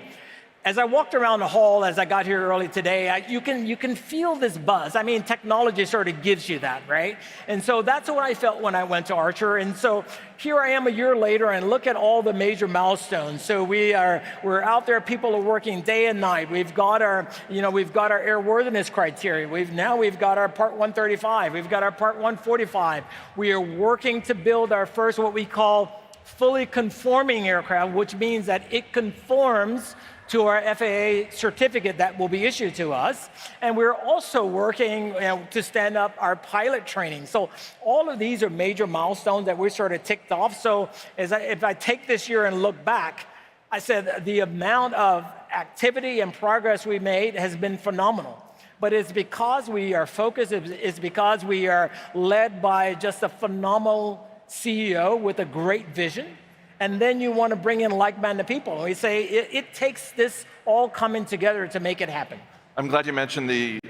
As I walked around the hall, as I got here early today, you can feel this buzz. I mean, technology sort of gives you that, right? And so that's what I felt when I went to Archer. And so here I am a year later, and look at all the major milestones. So we're out there. People are working day and night. We've got our airworthiness criteria. We've got our Part 135. We've got our Part 145. We are working to build our first what we call fully conforming aircraft, which means that it conforms to our FAA certificate that will be issued to us. And we're also working to stand up our pilot training. So all of these are major milestones that we sort of ticked off. So if I take this year and look back, I said the amount of activity and progress we made has been phenomenal. But it's because we are focused, it's because we are led by just a phenomenal CEO with a great vision. And then you want to bring in like-minded people. And we say it takes this all coming together to make it happen. I'm glad you mentioned the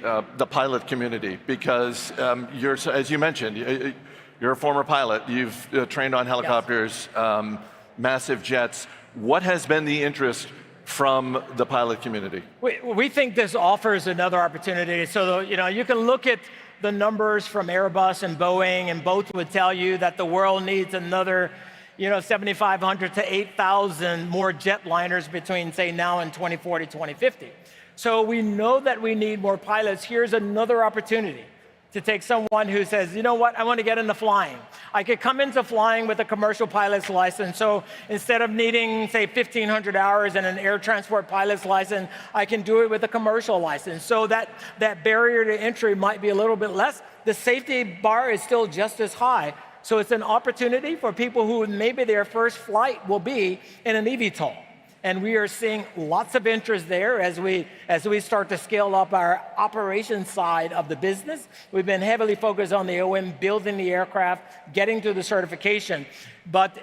pilot community, because as you mentioned, you're a former pilot. You've trained on helicopters, yes. Massive jets. What has been the interest from the pilot community? We think this offers another opportunity. So you can look at the numbers from Airbus and Boeing, and both would tell you that the world needs another 7,500 to 8,000 more jetliners between, say, now and 2040, 2050. So we know that we need more pilots. Here's another opportunity to take someone who says, you know what, I want to get into flying. I could come into flying with a commercial pilot's license. So instead of needing, say, 1,500 hours and an air transport pilot's license, I can do it with a commercial license. So that barrier to entry might be a little bit less. The safety bar is still just as high. So it's an opportunity for people who maybe their first flight will be in an eVTOL. And we are seeing lots of interest there as we start to scale up our operations side of the business. We've been heavily focused on the OM, building the aircraft, getting to the certification. But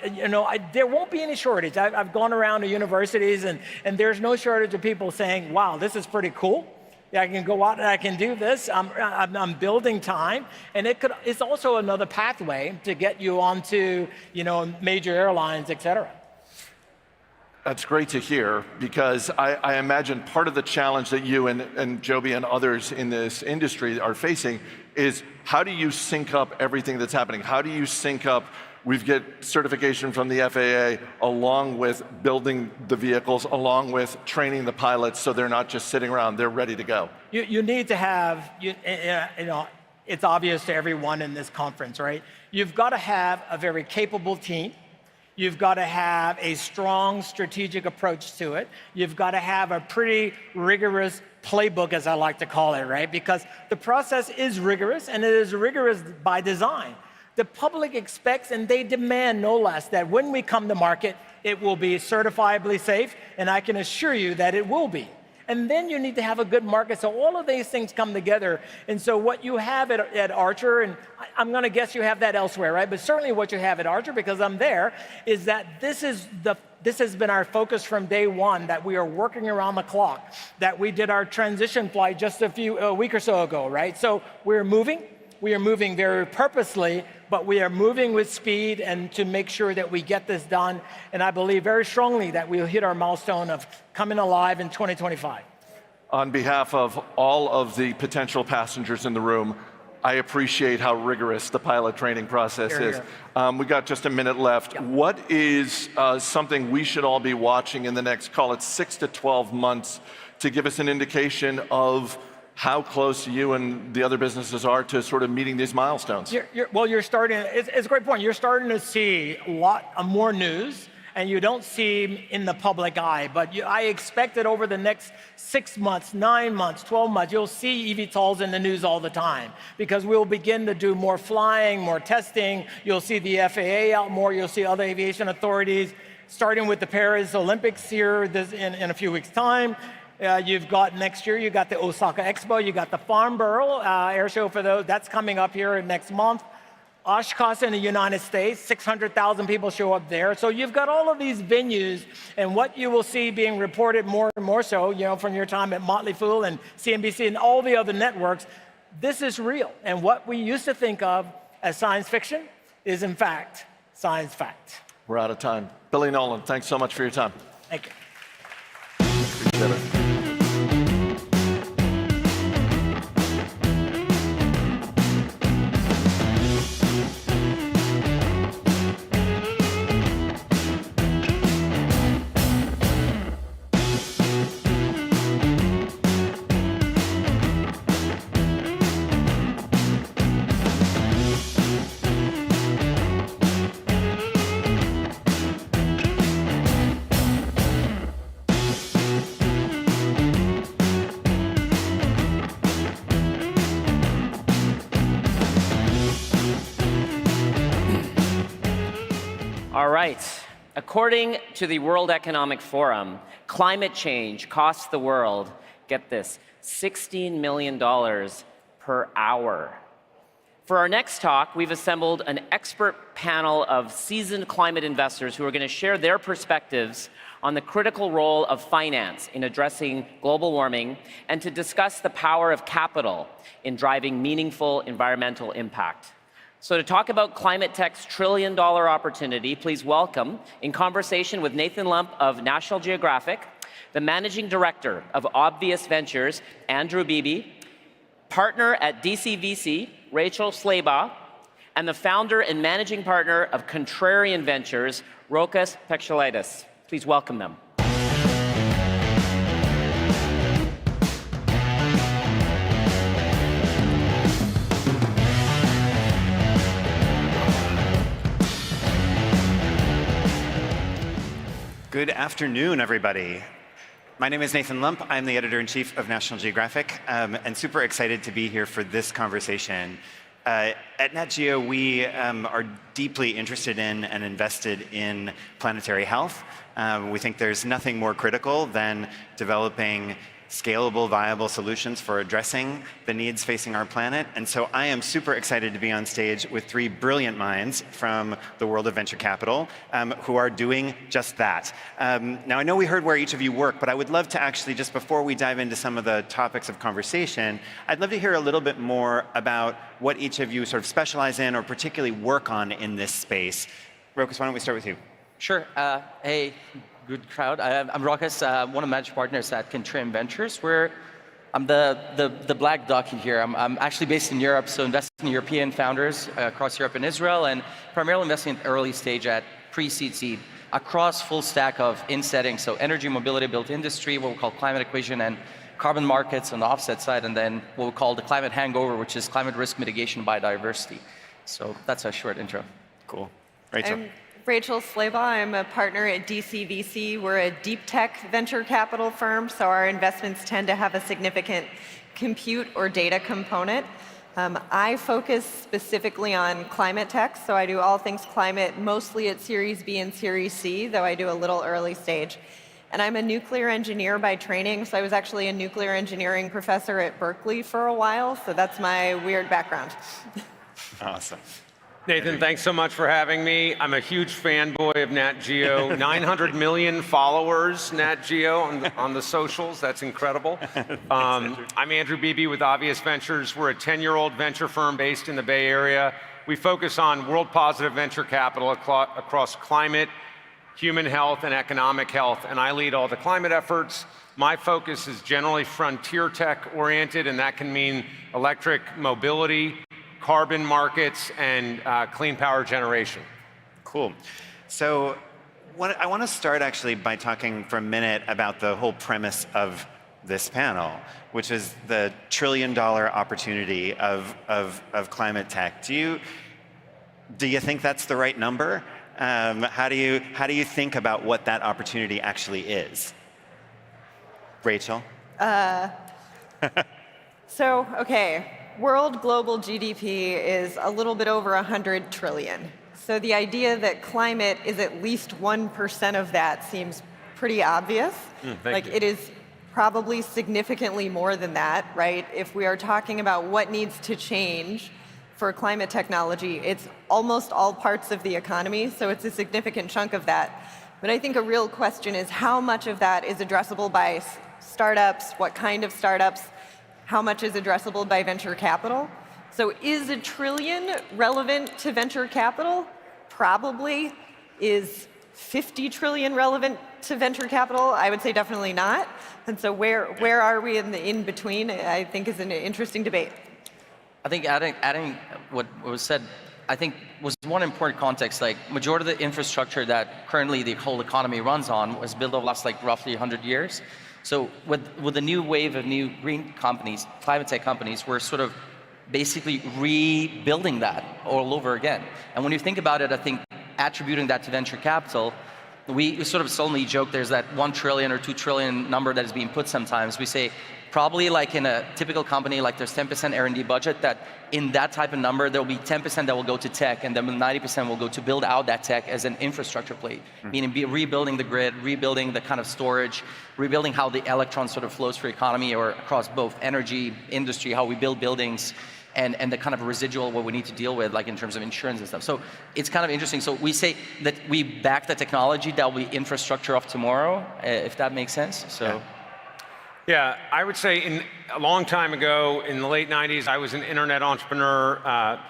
there won't be any shortage. I've gone around to universities, and there's no shortage of people saying, wow, this is pretty cool. I can go out and I can do this. I'm building time, and it's also another pathway to get you onto major airlines, et cetera. That's great to hear, because I imagine part of the challenge that you and Joby and others in this industry are facing is, how do you sync up everything that's happening? How do you sync up, we get certification from the FAA, along with building the vehicles, along with training the pilots so they're not just sitting around, they're ready to go? You need to have, it's obvious to everyone in this conference, right? You've got to have a very capable team. You've got to have a strong strategic approach to it. You've got to have a pretty rigorous playbook, as I like to call it, right? Because the process is rigorous, and it is rigorous by design. The public expects, and they demand no less, that when we come to market, it will be certifiably safe, and I can assure you that it will be. And then you need to have a good market. So all of these things come together. And so what you have at Archer, and I'm going to guess you have that elsewhere, right? But certainly what you have at Archer, because I'm there, is that this has been our focus from day one, that we are working around the clock, that we did our transition flight just a week or so ago, right? So we're moving. We are moving very purposely, but we are moving with speed and to make sure that we get this done. And I believe very strongly that we'll hit our milestone of coming alive in 2025. On behalf of all of the potential passengers in the room, I appreciate how rigorous the pilot training process is. We got just a minute left. Yep. What is something we should all be watching in the next, call it 6 to 12 months, to give us an indication of how close you and the other businesses are to sort of meeting these milestones? You're starting, it's a great point. You're starting to see a lot more news, and you don't see in the public eye, but I expect that over the next 6 months, 9 months, 12 months, you'll see eVTOLs in the news all the time, because we'll begin to do more flying, more testing. You'll see the FAA out more. You'll see other aviation authorities, starting with the Paris Olympics here in a few weeks' time. You've got next year, you got the Osaka Expo, you got the Farnborough Air Show for those. That's coming up here next month. Oshkosh in the United States, 600,000 people show up there. So you've got all of these venues, and what you will see being reported more and more so, from your time at Motley Fool and CNBC and all the other networks, this is real. And what we used to think of as science fiction is, in fact, science fact. We're out of time. Billy Nolen, thanks so much for your time. Thank you. Appreciate it. All right. According to the World Economic Forum, climate change costs the world, get this, $16 million per hour. For our next talk, we've assembled an expert panel of seasoned climate investors who are going to share their perspectives on the critical role of finance in addressing global warming and to discuss the power of capital in driving meaningful environmental impact. So to talk about climate tech's trillion-dollar opportunity, please welcome, in conversation with Nathan Lump of National Geographic, the Managing Director of Obvious Ventures, Andrew Beebe, partner at DCVC, Rachel Slabaugh, and the founder and managing partner of Contrarian Ventures, Rokas Pekšelaitis. Please welcome them. Good afternoon, everybody. My name is Nathan Lump. I'm the editor-in-chief of National Geographic, and super excited to be here for this conversation. At Nat Geo, we are deeply interested in and invested in planetary health. We think there's nothing more critical than developing scalable, viable solutions for addressing the needs facing our planet. And so I am super excited to be on stage with three brilliant minds from the world of venture capital who are doing just that. Now, I know we heard where each of you work, but I would love to actually, just before we dive into some of the topics of conversation, I'd love to hear a little bit more about what each of you sort of specialize in or particularly work on in this space. Rokas, why don't we start with you? Sure. Hey. Good crowd. I'm Rokas, one of the managing partners at Contrarian Ventures. I'm the black duck here. I'm actually based in Europe, so investing in European founders across Europe and Israel, and primarily investing in early stage at pre-seed seed across full stack of in settings, so energy, mobility, built industry, what we call climate equation, and carbon markets on the offset side, and then what we call the climate hangover, which is climate risk mitigation biodiversity. So that's a short intro. Cool. Rachel. Rachel Slabaugh. I'm a partner at DCVC. We're a deep tech venture capital firm, so our investments tend to have a significant compute or data component. I focus specifically on climate tech, so I do all things climate, mostly at Series B and Series C, though I do a little early stage. And I'm a nuclear engineer by training, so I was actually a nuclear engineering professor at Berkeley for a while, so that's my weird background. Awesome. Nathan, thanks so much for having me. I'm a huge fanboy of Nat Geo. 900 million followers, Nat Geo, on the socials. That's incredible. I'm Andrew Beebe with Obvious Ventures. We're a 10-year-old venture firm based in the Bay Area. We focus on world-positive venture capital across climate, human health, and economic health, and I lead all the climate efforts. My focus is generally frontier tech-oriented, and that can mean electric mobility, carbon markets, and clean power generation. Cool. So I want to start actually by talking for a minute about the whole premise of this panel, which is the $1 trillion opportunity of climate tech. Do you think that's the right number? How do you think about what that opportunity actually is? Rachel? Okay. World global GDP is a little bit over 100 trillion. So the idea that climate is at least 1% of that seems pretty obvious. It is probably significantly more than that, right? If we are talking about what needs to change for climate technology, it's almost all parts of the economy, so it's a significant chunk of that. But I think a real question is how much of that is addressable by startups, what kind of startups, how much is addressable by venture capital? So is $1 trillion relevant to venture capital? Probably. Is 50 trillion relevant to venture capital? I would say definitely not. And so where are we in the in-between, I think is an interesting debate. I think adding what was said, I think was one important context, like majority of the infrastructure that currently the whole economy runs on was built over the last roughly 100 years. So with the new wave of new green companies, climate tech companies, we're sort of basically rebuilding that all over again. And when you think about it, I think attributing that to venture capital, we sort of solemnly joke there's that 1 trillion or 2 trillion number that is being put sometimes. We say probably like in a typical company, like there's 10% R&D budget, that in that type of number, there will be 10% that will go to tech, and then 90% will go to build out that tech as an infrastructure play, meaning rebuilding the grid, rebuilding the kind of storage, rebuilding how the electron sort of flows for economy or across both energy, industry, how we build buildings, and the kind of residual what we need to deal with, like in terms of insurance and stuff. So it's kind of interesting. So we say that we back the technology that will be infrastructure of tomorrow, if that makes sense. So. Yeah, I would say a long time ago, in the late 90s, I was an internet entrepreneur,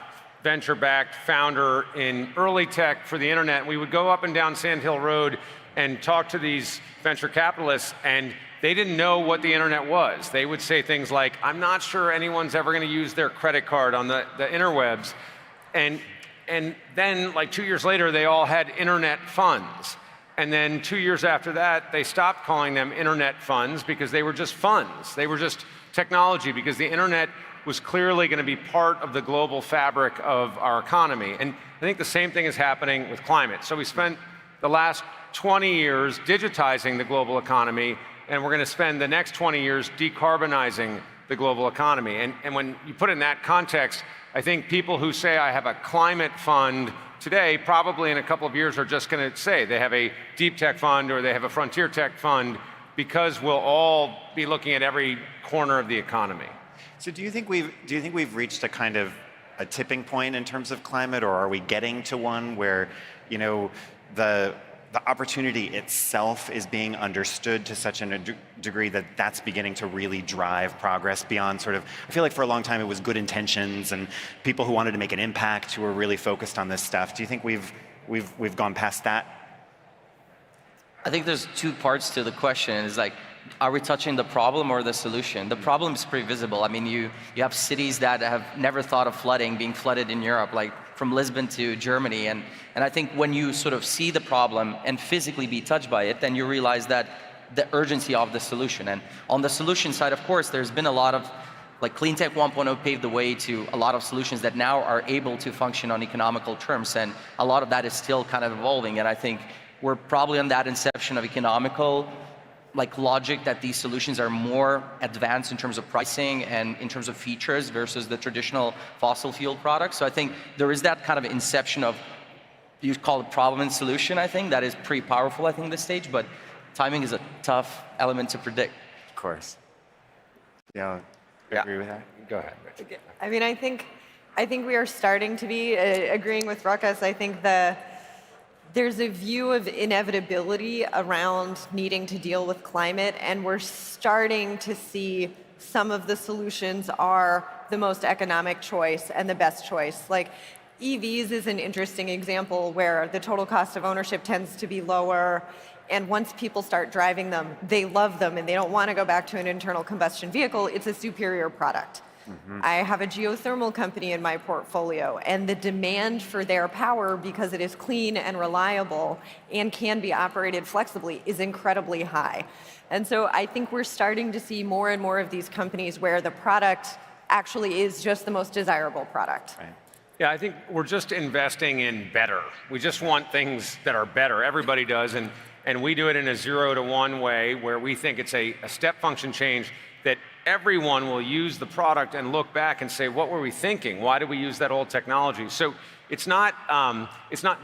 venture-backed founder in early tech for the internet. We would go up and down Sand Hill Road and talk to these venture capitalists, and they didn't know what the internet was. They would say things like, I'm not sure anyone's ever going to use their credit card on the interwebs. And then like 2 years later, they all had internet funds. And then 2 years after that, they stopped calling them internet funds because they were just funds. They were just technology because the internet was clearly going to be part of the global fabric of our economy. And I think the same thing is happening with climate. So we spent the last 20 years digitizing the global economy, and we're going to spend the next 20 years decarbonizing the global economy. And when you put it in that context, I think people who say, I have a climate fund today, probably in a couple of years are just going to say they have a deep tech fund or they have a frontier tech fund, because we'll all be looking at every corner of the economy. So do you think we've reached a kind of a tipping point in terms of climate, or are we getting to one where, you know, the opportunity itself is being understood to such a degree that that's beginning to really drive progress beyond sort of, I feel like for a long time it was good intentions and people who wanted to make an impact who were really focused on this stuff. Do you think we've gone past that? I think there's two parts to the question. It's like, are we touching the problem or the solution? The problem is pretty visible. I mean, you have cities that have never thought of flooding being flooded in Europe, like from Lisbon to Germany. And I think when you sort of see the problem and physically be touched by it, then you realize that the urgency of the solution. And on the solution side, of course, there's been a lot of, like Clean Tech 1.0 paved the way to a lot of solutions that now are able to function on economical terms. And a lot of that is still kind of evolving. And I think we're probably on that inception of economical logic that these solutions are more advanced in terms of pricing and in terms of features versus the traditional fossil fuel products. So I think there is that kind of inception of, you call it problem and solution, I think, that is pretty powerful, I think, this stage, but timing is a tough element to predict. Of course. Yeah, agree with that? Go ahead. I mean, I think we are starting to be agreeing with Ruckus. I think there's a view of inevitability around needing to deal with climate, and we're starting to see some of the solutions are the most economic choice and the best choice. Like EVs is an interesting example where the total cost of ownership tends to be lower, and once people start driving them, they love them and they don't want to go back to an internal combustion vehicle. It's a superior product. I have a geothermal company in my portfolio, and the demand for their power, because it is clean and reliable and can be operated flexibly, is incredibly high. And so I think we're starting to see more and more of these companies where the product actually is just the most desirable product. Right. Yeah, I think we're just investing in better. We just want things that are better. Everybody does, and we do it in a 0 to 1 way where we think it's a step function change that everyone will use the product and look back and say, what were we thinking? Why did we use that old technology? So it's not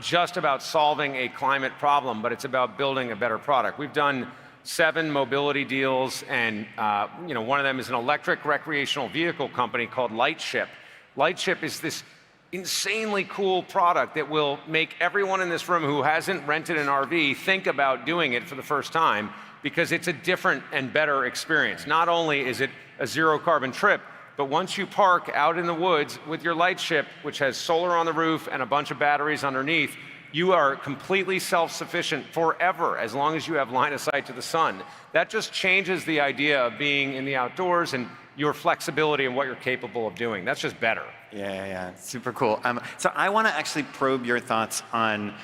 just about solving a climate problem, but it's about building a better product. We've done 7 mobility deals, and one of them is an electric recreational vehicle company called Lightship. Lightship is this insanely cool product that will make everyone in this room who hasn't rented an RV think about doing it for the first time, because it's a different and better experience. Not only is it a zero carbon trip, but once you park out in the woods with your Lightship, which has solar on the roof and a bunch of batteries underneath, you are completely self-sufficient forever, as long as you have line of sight to the sun. That just changes the idea of being in the outdoors and your flexibility and what you're capable of doing. That's just better. Yeah, super cool. So I want to actually probe your thoughts on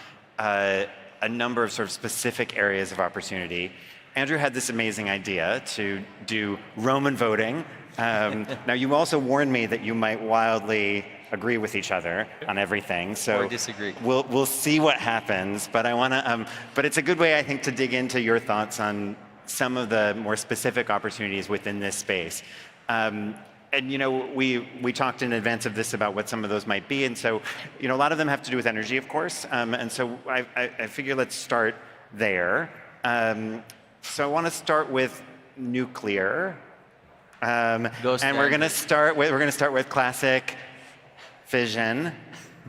a number of sort of specific areas of opportunity. Andrew had this amazing idea to do Roman voting. Now, you also warned me that you might wildly agree with each other on everything. So or disagree. We'll see what happens. But I want to. But it's a good way, I think, to dig into your thoughts on some of the more specific opportunities within this space. And we talked in advance of this about what some of those might be. And so, a lot of them have to do with energy, of course. And so I figure let's start there. So I want to start with nuclear, and we're going to start with classic fission.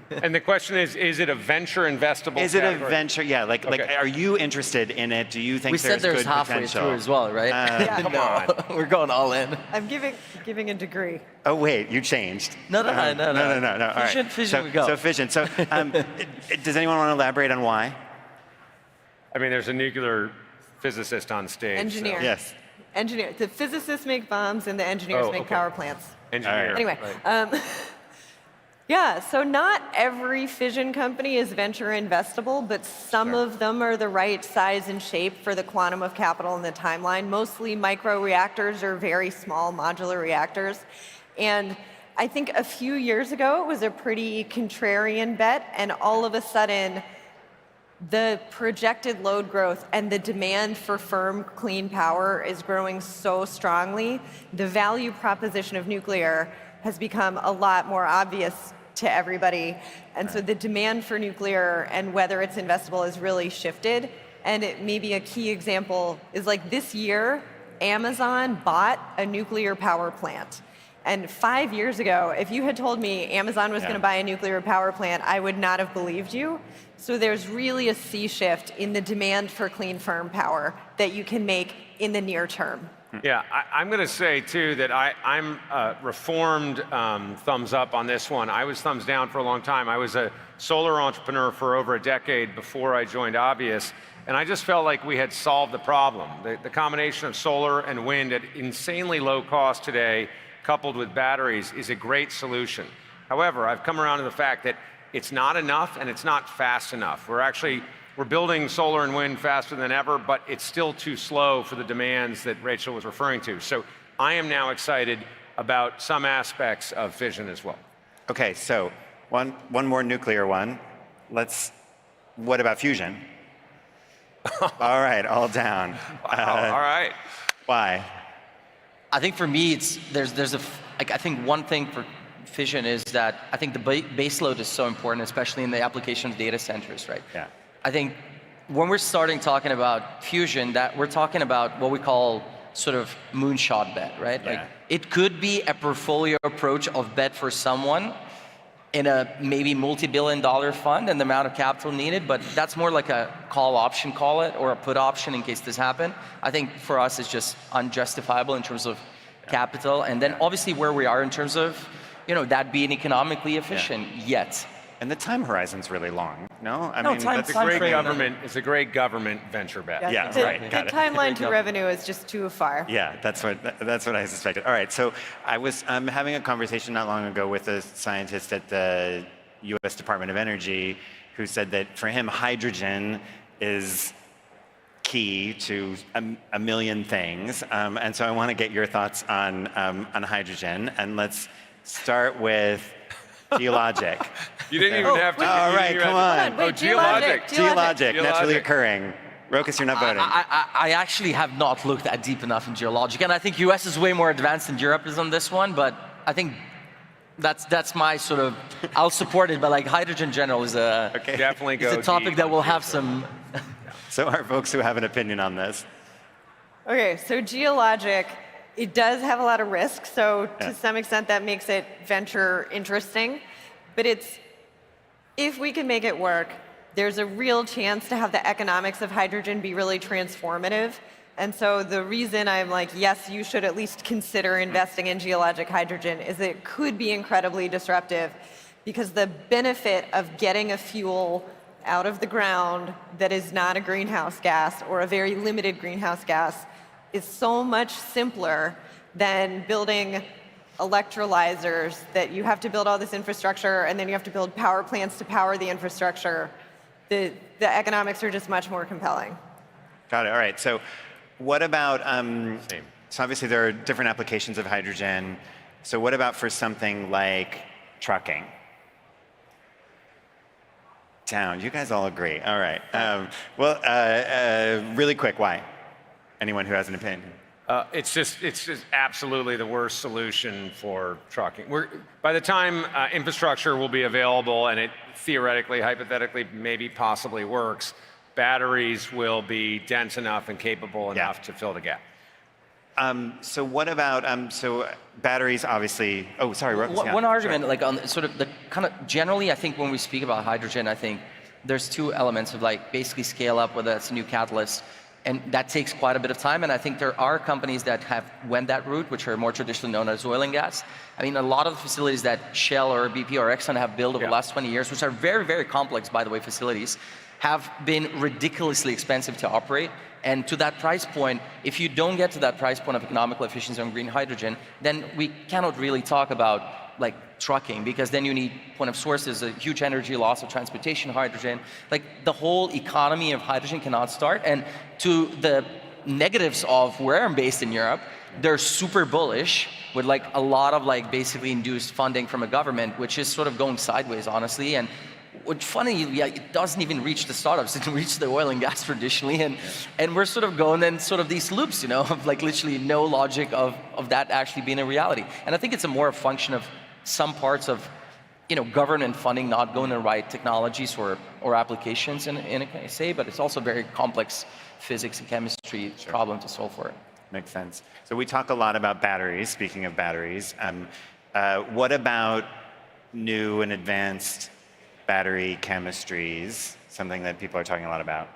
And the question is it a venture investable Is category? it a venture? Yeah, like are you interested in it? Do you think we said there's good halfway potential? through as well, right? Come on. We're going all in. I'm giving a degree. Oh wait, you changed. No. All right. Fission, we go. So fission. So does anyone want to elaborate on why? I mean, there's a nuclear physicist on stage. Engineer. So. Yes. Engineer. The physicists make bombs and the engineers make power plants. Engineer. Anyway, right. Yeah, so not every fission company is venture investable, but some of them are the right size and shape for the quantum of capital and the timeline. Mostly micro reactors or very small modular reactors. And I think a few years ago, it was a pretty contrarian bet, and all of a sudden, the projected load growth and the demand for firm, clean power is growing so strongly. The value proposition of nuclear has become a lot more obvious to everybody. And so the demand for nuclear and whether it's investable has really shifted. And it maybe a key example is like this year, Amazon bought a nuclear power plant. And 5 years ago, if you had told me Amazon was going to buy a nuclear power plant, I would not have believed you. So there's really a sea shift in the demand for clean, firm power that you can make in the near term. Yeah, I'm going to say, too, that I'm reformed thumbs up on this one. I was thumbs down for a long time. I was a solar entrepreneur for over a decade before I joined Obvious, and I just felt like we had solved the problem. The combination of solar and wind at insanely low cost today, coupled with batteries, is a great solution. However, I've come around to the fact that it's not enough and it's not fast enough. We're building solar and wind faster than ever, but it's still too slow for the demands that Rachel was referring to. So I am now excited about some aspects of fission as well. Okay, so one more nuclear one. What about fusion? All right, all down. All right. Why? I think for me, I think one thing for fission is that I think the base load is so important, especially in the application of data centers, right? Yeah. I think when we're starting talking about fusion, that we're talking about what we call sort of moonshot bet, right? Yeah. Like it could be a portfolio approach of bet for someone in a maybe multi-billion-dollar fund and the amount of capital needed, but that's more like a call option, call it, or a put option in case this happened. I think for us it's just unjustifiable in terms of capital, and then obviously where we are in terms of, that being economically efficient yet. And the time horizon's really long, no? I No, mean, time- that's time a great frame. government. It's a great government venture bet. Yeah, the, right. The Got it. timeline to revenue is just too far. Yeah, that's what I suspected. All right, so I was having a conversation not long ago with a scientist at the U.S. Department of Energy who said that for him, hydrogen is key to a million things. And so I want to get your thoughts on hydrogen. And let's start with geologic. You didn't even have to. All right, come on. Wait, geologic. Geologic, naturally occurring. Rokas, you're not voting. I actually have not looked that deep enough in geologic, and I think US is way more advanced than Europe is on this one, but I think that's my sort of, I'll support it, but like hydrogen in general is Definitely go it's a topic deep that will on have this some. So are folks who have an opinion on this. Okay, so geologic, it does have a lot of risk, so to some extent that makes it venture interesting. But if we can make it work, there's a real chance to have the economics of hydrogen be really transformative. And so the reason I'm like, yes, you should at least consider investing in geologic hydrogen is that it could be incredibly disruptive because the benefit of getting a fuel out of the ground that is not a greenhouse gas or a very limited greenhouse gas is so much simpler than building electrolyzers that you have to build all this infrastructure and then you have to build power plants to power the infrastructure. The economics are just much more compelling. Got it. All right. So what about, so obviously there are different applications of hydrogen. So what about for something like trucking? Down. You guys all agree. All right. Really quick, why? Anyone who has an opinion? It's just absolutely the worst solution for trucking. By the time infrastructure will be available and it theoretically, hypothetically, maybe possibly works, batteries will be dense enough and capable enough to fill the gap. So what about, so batteries obviously, oh, sorry. One argument, like on sort of the kind of, generally I think when we speak about hydrogen, I think there's two elements of like basically scale up, whether that's a new catalyst, and that takes quite a bit of time, and I think there are companies that have went that route, which are more traditionally known as oil and gas. I mean, a lot of the facilities that Shell or BP or Exxon have built over the last 20 years, which are very, very complex, by the way, facilities, have been ridiculously expensive to operate. And to that price point, if you don't get to that price point of economical efficiency on green hydrogen, then we cannot really talk about like trucking, because then you need point of source. There's a huge energy loss of transportation, hydrogen. Like the whole economy of hydrogen cannot start. And to the negatives of where I'm based in Europe, they're super bullish with like a lot of like basically induced funding from a government, which is sort of going sideways, honestly. And what's funny, it doesn't even reach the startups, it reaches the oil and gas traditionally, and we're sort of going in sort of these loops, of like literally no logic of that actually being a reality. And I think it's a more a function of some parts of government funding not going to the right technologies or applications in a say, but it's also very complex physics and chemistry problem to solve for it. Makes sense. So we talk a lot about batteries, speaking of batteries. What about new and advanced battery chemistries, something that people are talking a lot about?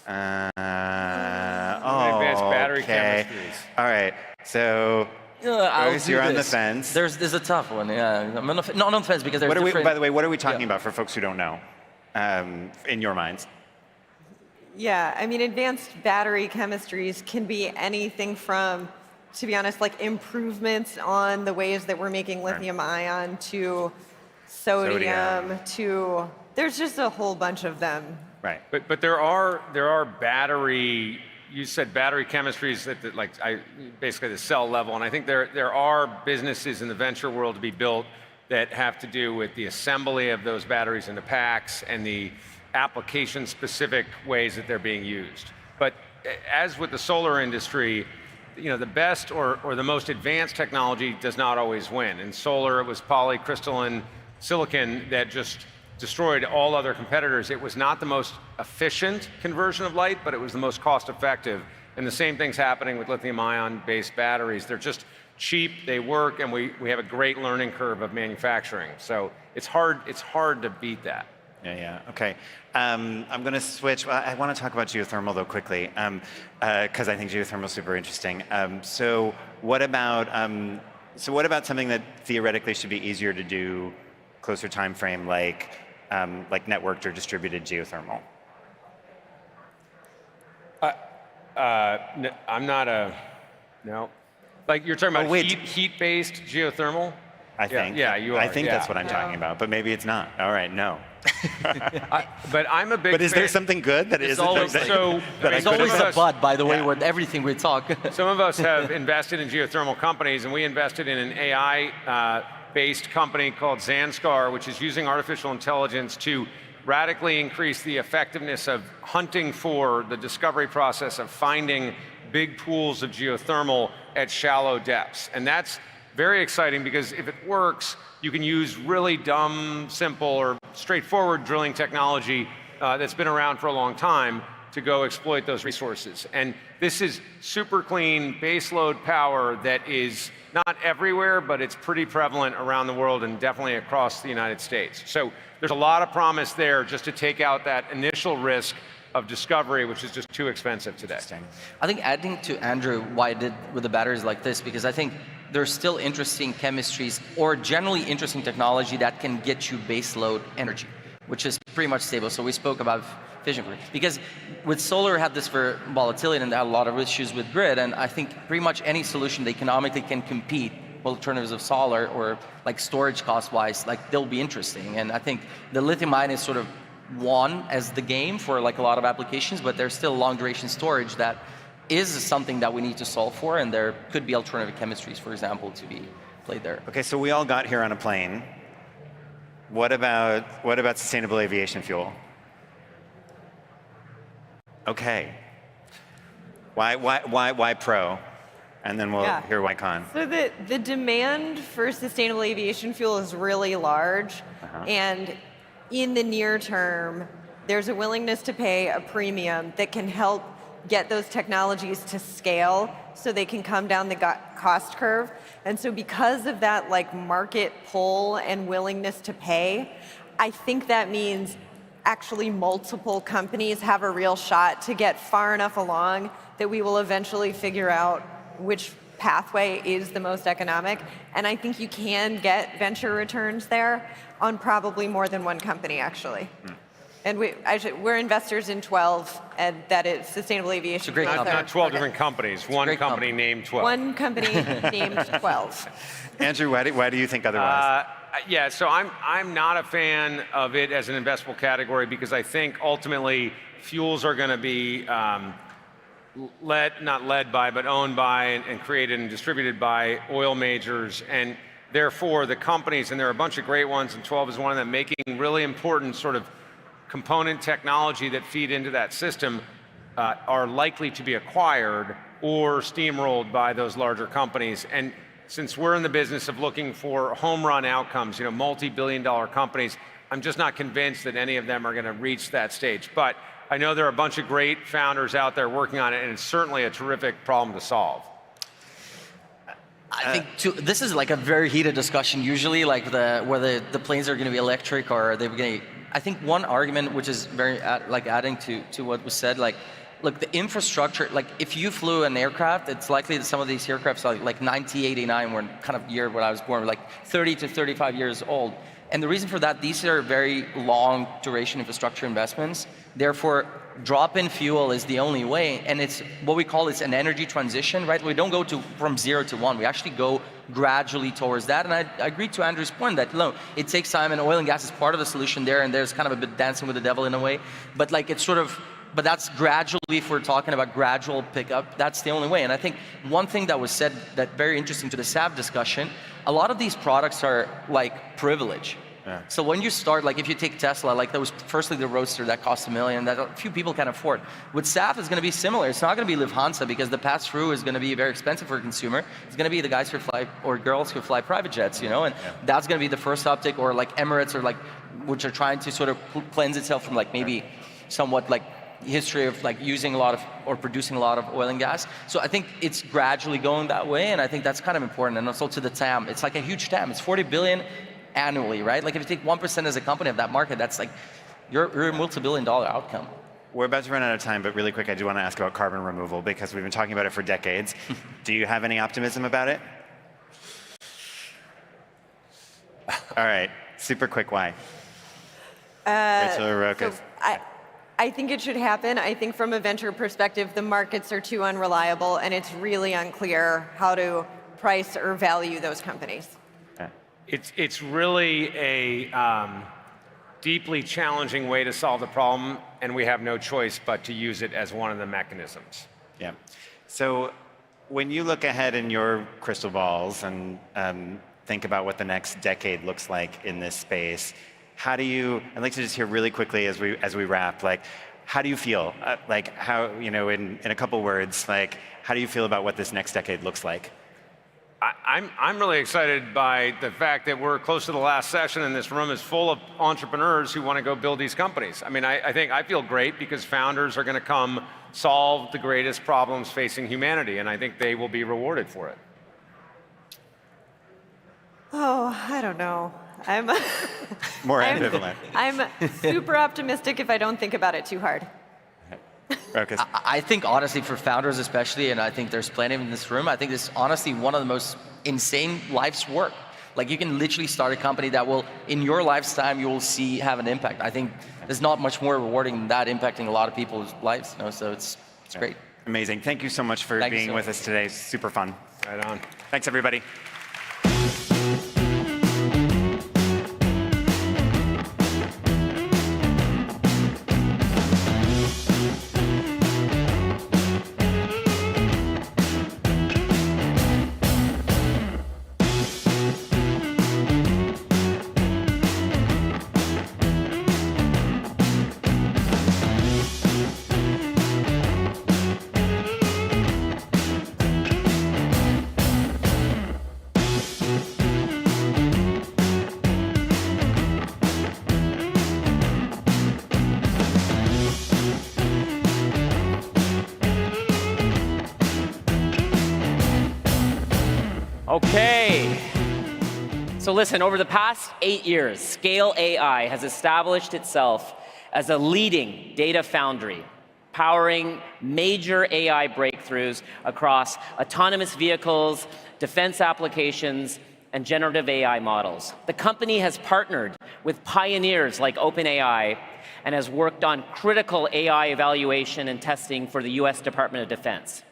Advanced battery okay. chemistries. All right, so you're on the fence. There's a tough one, yeah. I'm not on the fence because there's different... By the way, what are we talking about for folks who don't know, in your minds? Yeah, I mean, advanced battery chemistries can be anything from, to be honest, like improvements on the ways that we're making lithium ion to sodium to, there's just a whole bunch of them. Right. But there are battery, you said battery chemistries at the, basically the cell level, and I think there are businesses in the venture world to be built that have to do with the assembly of those batteries into packs and the application-specific ways that they're being used. But as with the solar industry, the best or the most advanced technology does not always win. In solar, it was polycrystalline silicon that just destroyed all other competitors. It was not the most efficient conversion of light, but it was the most cost-effective. And the same thing's happening with lithium-ion-based batteries. They're just cheap, they work, and we have a great learning curve of manufacturing. So it's hard to beat that. Yeah, okay. I'm going to switch. Well, I want to talk about geothermal, though, quickly, because I think geothermal is super interesting. So what about something that theoretically should be easier to do, closer time frame, like networked or distributed geothermal? I'm not no. Like you're talking about heat-based geothermal? I think. Yeah, you are. I think that's what I'm talking about, but maybe it's not. All right, no. But I'm a big But is there something good that isn't? There's always a but, by the way, with everything we talk. Some of us have invested in geothermal companies, and we invested in an AI-based company called Zanskar, which is using artificial intelligence to radically increase the effectiveness of hunting for the discovery process of finding big pools of geothermal at shallow depths. And that's very exciting because if it works, you can use really dumb, simple, or straightforward drilling technology that's been around for a long time to go exploit those resources. And this is super clean baseload power that is not everywhere, but it's pretty prevalent around the world and definitely across the United States. So there's a lot of promise there just to take out that initial risk of discovery, which is just too expensive today. I think adding to Andrew why I did with the batteries like this, because I think there's still interesting chemistries or generally interesting technology that can get you baseload energy, which is pretty much stable. So we spoke about fission. Because with solar, had this for volatility and they had a lot of issues with grid, and I think pretty much any solution that economically can compete with alternatives of solar or like storage cost-wise, like they'll be interesting. And I think the lithium ion is sort of one as the game for like a lot of applications, but there's still long duration storage that is something that we need to solve for, and there could be alternative chemistries, for example, to be played there. Okay, so we all got here on a plane. What about sustainable aviation fuel? Okay. Why pro? And then we'll hear why con. So the demand for sustainable aviation fuel is really large, and in the near term, there's a willingness to pay a premium that can help get those technologies to scale so they can come down the cost curve. And so because of that like market pull and willingness to pay, I think that means actually multiple companies have a real shot to get far enough along that we will eventually figure out which pathway is the most economic. And I think you can get venture returns there on probably more than one company, actually. And we're investors in 12, and that is Sustainable Aviation. Not 12 different companies. One company named 12. One company named 12. Andrew, why do you think otherwise? Yeah, so I'm not a fan of it as an investable category because I think ultimately fuels are going to be not led by, but owned by and created and distributed by oil majors. And therefore, the companies, and there are a bunch of great ones, and 12 is one of them, making really important sort of component technology that feed into that system are likely to be acquired or steamrolled by those larger companies. And since we're in the business of looking for home run outcomes, multi-billion-dollar companies, I'm just not convinced that any of them are going to reach that stage. But I know there are a bunch of great founders out there working on it, and it's certainly a terrific problem to solve. I think this is like a very heated discussion usually, like whether the planes are going to be electric or they're going to. I think one argument, which is very adding to what was said, look, the infrastructure, like if you flew an aircraft, it's likely that some of these aircrafts are like 1989, were kind of year when I was born, like 30 to 35 years old. And the reason for that, these are very long duration infrastructure investments. Therefore, drop-in fuel is the only way, and it's what we call an energy transition, right? We don't go from 0 to 1. We actually go gradually towards that. And I agree to Andrew's point that it takes time, and oil and gas is part of the solution there, and there's kind of a bit dancing with the devil in a way. But but that's gradually, if we're talking about gradual pickup, that's the only way. And I think one thing that was said that very interesting to the SAF discussion, a lot of these products are like privilege. Yeah. So when you start, like if you take Tesla, like there was firstly the Roadster that cost $1 million that a few people can afford. With SAF, it's going to be similar. It's not going to be Lufthansa because the pass-through is going to be very expensive for a consumer. It's going to be the guys who fly or girls who fly private jets, and that's going to be the first uptick, or like Emirates, or like which are trying to sort of cleanse itself from like maybe somewhat like history of like using a lot of or producing a lot of oil and gas. So I think it's gradually going that way, and I think that's kind of important. And also to the TAM, it's like a huge TAM. It's 40 billion annually, right? Like if you take 1% as a company of that market, that's like you're a multi-billion-dollar outcome. We're about to run out of time, but really quick, I do want to ask about carbon removal because we've been talking about it for decades. Do you have any optimism about it? All right, super quick, why? Rachel or Rokas? I think it should happen. I think from a venture perspective, the markets are too unreliable, and it's really unclear how to price or value those companies. It's really a deeply challenging way to solve the problem, and we have no choice but to use it as one of the mechanisms. Yeah. So when you look ahead in your crystal balls and think about what the next decade looks like in this space, how do you, I'd like to just hear really quickly as we wrap, like, how do you feel? Like how, in a couple words, like, how do you feel about what this next decade looks like? I'm really excited by the fact that we're close to the last session and this room is full of entrepreneurs who want to go build these companies. I mean, I think I feel great because founders are going to come solve the greatest problems facing humanity, and I think they will be rewarded for it. Oh, I don't know. I'm more ambivalent. I'm super optimistic if I don't think about it too hard. I think honestly for founders especially, and I think there's plenty in this room, I think this is honestly one of the most insane life's work. Like you can literally start a company that will, in your lifetime, you will see have an impact. I think there's not much more rewarding than that, impacting a lot of people's lives. So it's great. Amazing. Thank you so much for being with us today. Super fun. Right on. Thanks, everybody. Okay. So listen, over the past 8 years, Scale AI has established itself as a leading data foundry, powering major AI breakthroughs across autonomous vehicles, defense applications, and generative AI models. The company has partnered with pioneers like OpenAI and has worked on critical AI evaluation and testing for the US Department of Defense.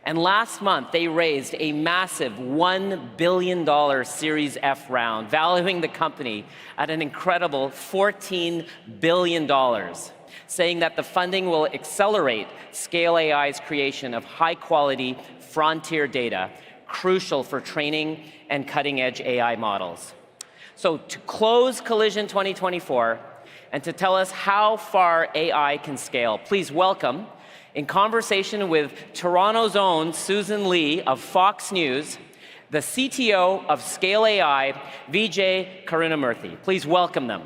And last month, they raised a massive $1 billion Series F round, valuing the company at an incredible $14 billion, saying that the funding will accelerate Scale AI's creation of high-quality frontier data, crucial for training and cutting-edge AI models. So to close Collision 2024, and to tell us how far AI can scale, please welcome, in conversation with Toronto's own Susan Lee of Fox News, the CTO of Scale AI, Vijay Karunamurthy. Please welcome them.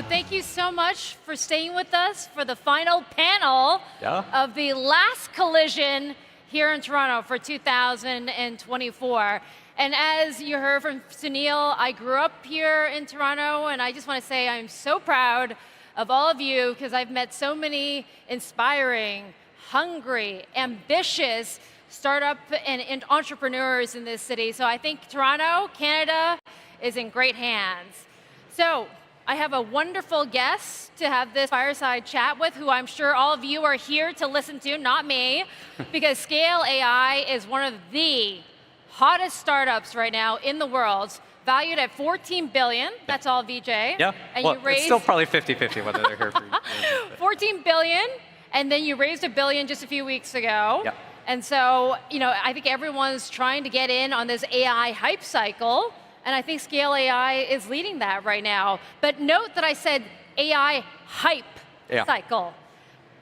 Thank you so much for staying with us for the final panel of the last Collision here in Toronto for 2024. And as you heard from Sunil, I grew up here in Toronto, and I just want to say I'm so proud of all of you because I've met so many inspiring, hungry, ambitious startup and entrepreneurs in this city. So I think Toronto, Canada is in great hands. So I have a wonderful guest to have this fireside chat with, who I'm sure all of you are here to listen to, not me, because Scale AI is one of the hottest startups right now in the world, valued at $14 billion. That's all, Vijay. Yeah, and well, you raised it's still probably 50-50 whether they're here for you. $14 billion, and then you raised $1 billion just a few weeks ago. Yeah. And so, I think everyone's trying to get in on this AI hype cycle. And I think Scale AI is leading that right now. But note that I said AI hype cycle.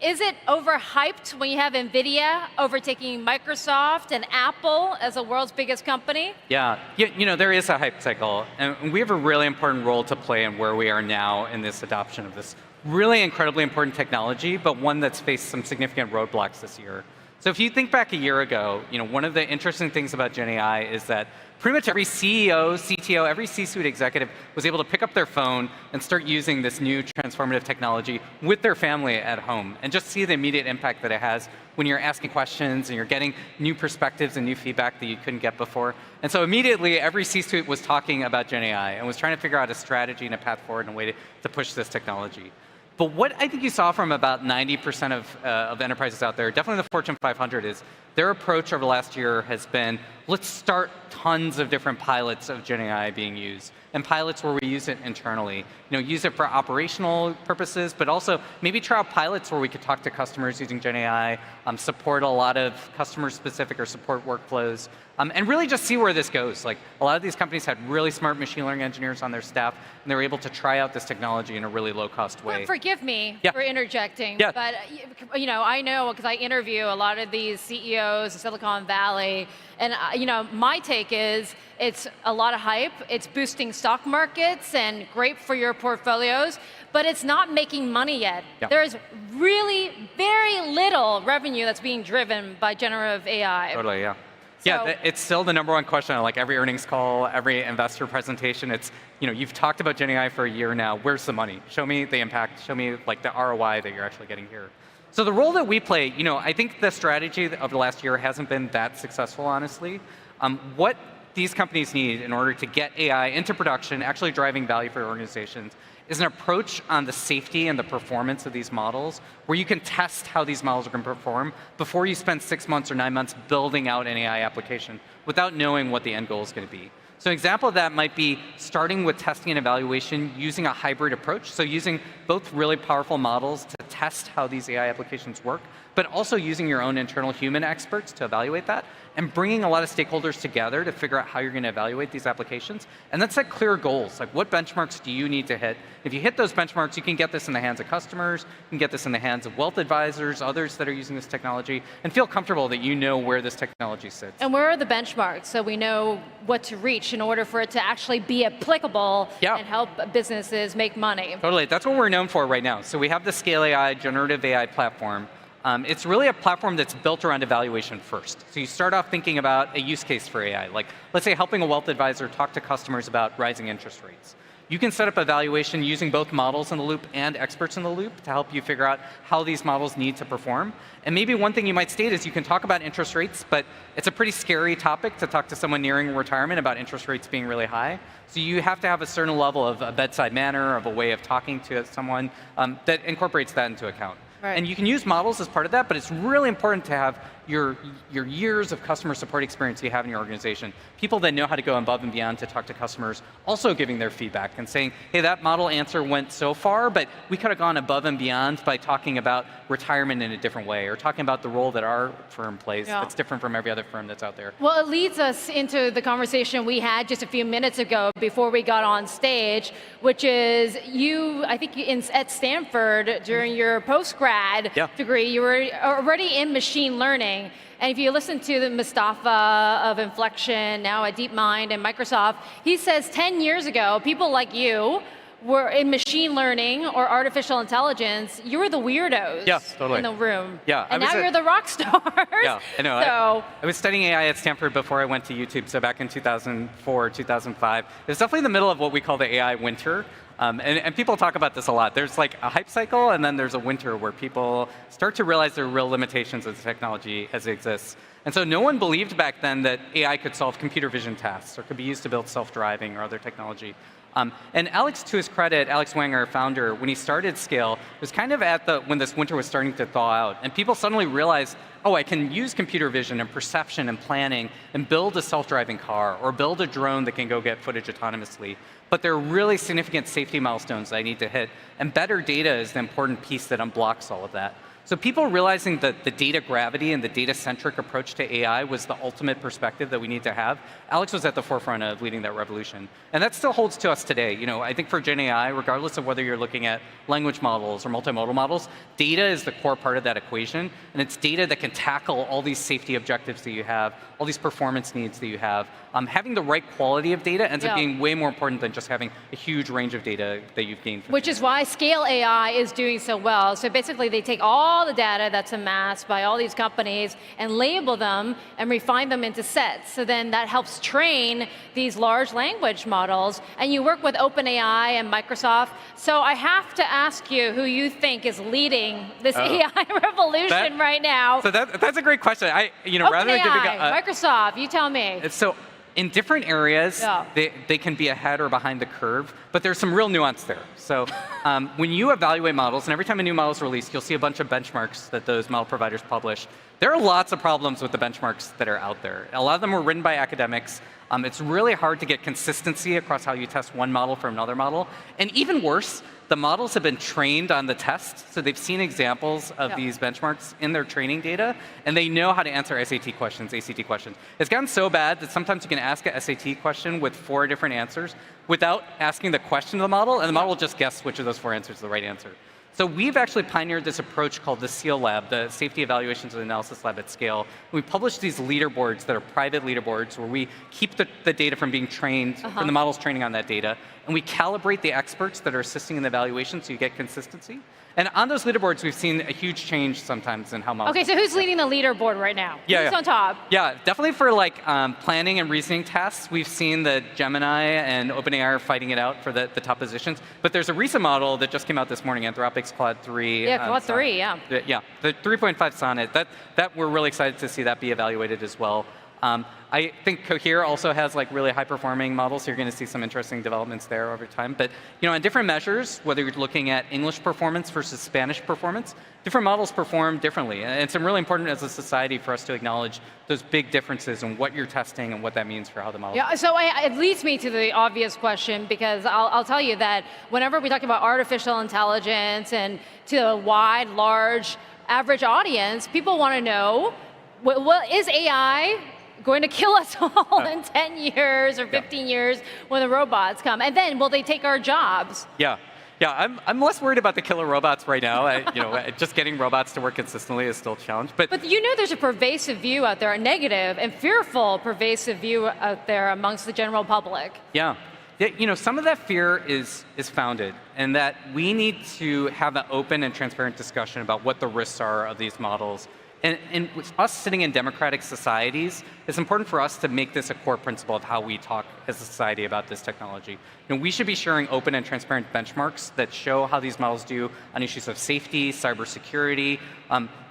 Is it overhyped when you have NVIDIA overtaking Microsoft and Apple as the world's biggest company? Yeah, there is a hype cycle. And we have a really important role to play in where we are now in this adoption of this really incredibly important technology, but one that's faced some significant roadblocks this year. So if you think back a year ago, one of the interesting things about Gen AI is that pretty much every CEO, CTO, every C-suite executive was able to pick up their phone and start using this new transformative technology with their family at home and just see the immediate impact that it has when you're asking questions and you're getting new perspectives and new feedback that you couldn't get before. And so immediately, every C-suite was talking about Gen AI and was trying to figure out a strategy and a path forward and a way to push this technology. But what I think you saw from about 90% of enterprises out there, definitely the Fortune 500, is their approach over the last year has been, let's start tons of different pilots of Gen AI being used, and pilots where we use it internally. Use it for operational purposes, but also maybe try out pilots where we could talk to customers using Gen AI, support a lot of customer-specific or support workflows, and really just see where this goes. Like, a lot of these companies had really smart machine learning engineers on their staff, and they were able to try out this technology in a really low-cost way. Forgive me for interjecting, Yeah. but I know because I interview a lot of these CEOs in Silicon Valley, and my take is it's a lot of hype, it's boosting stock markets and great for your portfolios, but it's not making money yet. Yeah. There's really very little revenue that's being driven by generative AI. Totally, yeah. Yeah, it's still the number one question on every earnings call, every investor presentation. It's, you've talked about Gen AI for a year now. Where's the money? Show me the impact. Show me the ROI that you're actually getting here. So the role that we play, I think the strategy of the last year hasn't been that successful, honestly. What these companies need in order to get AI into production, actually driving value for organizations, is an approach on the safety and the performance of these models, where you can test how these models are going to perform before you spend 6 months or 9 months building out an AI application without knowing what the end goal is going to be. So an example of that might be starting with testing and evaluation using a hybrid approach. So using both really powerful models to test how these AI applications work, but also using your own internal human experts to evaluate that, and bringing a lot of stakeholders together to figure out how you're going to evaluate these applications. And then set clear goals, like what benchmarks do you need to hit? If you hit those benchmarks, you can get this in the hands of customers, you can get this in the hands of wealth advisors, others that are using this technology, and feel comfortable that you know where this technology sits. And where are the benchmarks so we know what to reach in order for it to actually be applicable and help businesses make money? Totally, that's what we're known for right now. So we have the Scale AI generative AI platform. It's really a platform that's built around evaluation first. So you start off thinking about a use case for AI, like let's say helping a wealth advisor talk to customers about rising interest rates. You can set up evaluation using both models in the loop and experts in the loop to help you figure out how these models need to perform. And maybe one thing you might state is you can talk about interest rates, but it's a pretty scary topic to talk to someone nearing retirement about interest rates being really high. So you have to have a certain level of a bedside manner, of a way of talking to someone that incorporates that into account. Right. And you can use models as part of that, but it's really important to have your years of customer support experience you have in your organization. People that know how to go above and beyond to talk to customers, also giving their feedback and saying, hey, that model answer went so far, but we could have gone above and beyond by talking about retirement in a different way, or talking about the role that our firm plays that's different from every other firm that's out there. Well, it leads us into the conversation we had just a few minutes ago before we got on stage, which is you, I think at Stanford during your post-grad degree, you were already in machine learning. And if you listen to the Mustafa of Inflection, now at DeepMind and Microsoft, he says 10 years ago, people like you were in machine learning or artificial intelligence, you were the weirdos in the room. Yeah, and now you're the rock stars. Yeah, I know. So, I was studying AI at Stanford before I went to YouTube, so back in 2004, 2005. It was definitely the middle of what we call the AI winter. And people talk about this a lot. There's like a hype cycle, and then there's a winter where people start to realize there are real limitations of the technology as it exists. And so no one believed back then that AI could solve computer vision tasks or could be used to build self-driving or other technology. And Alex, to his credit, Alex Wang, our founder, when he started Scale, was kind of when this winter was starting to thaw out. And people suddenly realized, oh, I can use computer vision and perception and planning and build a self-driving car or build a drone that can go get footage autonomously. But there are really significant safety milestones I need to hit. And better data is the important piece that unblocks all of that. So people realizing that the data gravity and the data-centric approach to AI was the ultimate perspective that we need to have, Alex was at the forefront of leading that revolution. And that still holds to us today. You know, I think for Gen AI, regardless of whether you're looking at language models or multimodal models, data is the core part of that equation. And it's data that can tackle all these safety objectives that you have, all these performance needs that you have. Having the right quality of data ends up being way more important than just having a huge range of data that you've gained. which is why Scale AI is doing so well. So basically they take all the data that's amassed by all these companies and label them and refine them into sets. So then that helps train these large language models. And you work with OpenAI and Microsoft. So I have to ask you who you think is leading this AI revolution right now. So that's a great question. Rather than giving Microsoft, you tell me. So in different areas, they can be ahead or behind the curve, but there's some real nuance there. So when you evaluate models, and every time a new model is released, you'll see a bunch of benchmarks that those model providers publish. There are lots of problems with the benchmarks that are out there. A lot of them were written by academics. It's really hard to get consistency across how you test one model from another model. And even worse, the models have been trained on the test, so they've seen examples of these benchmarks in their training data, and they know how to answer SAT questions, ACT questions. It's gotten so bad that sometimes you can ask a SAT question with 4 different answers without asking the question of the model, and the model will just guess which of those 4 answers is the right answer. So we've actually pioneered this approach called the SEAL Lab, the Safety Evaluations and Analysis Lab at Scale. We publish these leaderboards that are private leaderboards where we keep the data from being trained, from the models training on that data, and we calibrate the experts that are assisting in the evaluation so you get consistency. And on those leaderboards, we've seen a huge change sometimes in how models. Okay, so who's leading the leaderboard right now? Who's on top? Yeah, definitely for like planning and reasoning tasks, we've seen that Gemini and OpenAI are fighting it out for the top positions. But there's a recent model that just came out this morning, Anthropic's Claude 3. Yeah, Claude 3, yeah. Yeah, the 3.5 Sonnet. That we're really excited to see that be evaluated as well. I think Cohere also has like really high-performing models, so you're going to see some interesting developments there over time. But on different measures, whether you're looking at English performance versus Spanish performance, different models perform differently. And it's really important as a society for us to acknowledge those big differences in what you're testing and what that means for how the model. Yeah, so it leads me to the obvious question, because I'll tell you that whenever we talk about artificial intelligence and to a wide, large, average audience, people want to know, well, is AI going to kill us all in 10 years or 15 years when the robots come? And then will they take our jobs? Yeah, I'm less worried about the killer robots right now. Just getting robots to work consistently is still a challenge. But there's a pervasive view out there, a negative and fearful pervasive view out there amongst the general public. Yeah, some of that fear is founded, and that we need to have an open and transparent discussion about what the risks are of these models And with us sitting in democratic societies, it's important for us to make this a core principle of how we talk as a society about this technology. We should be sharing open and transparent benchmarks that show how these models do on issues of safety, cybersecurity.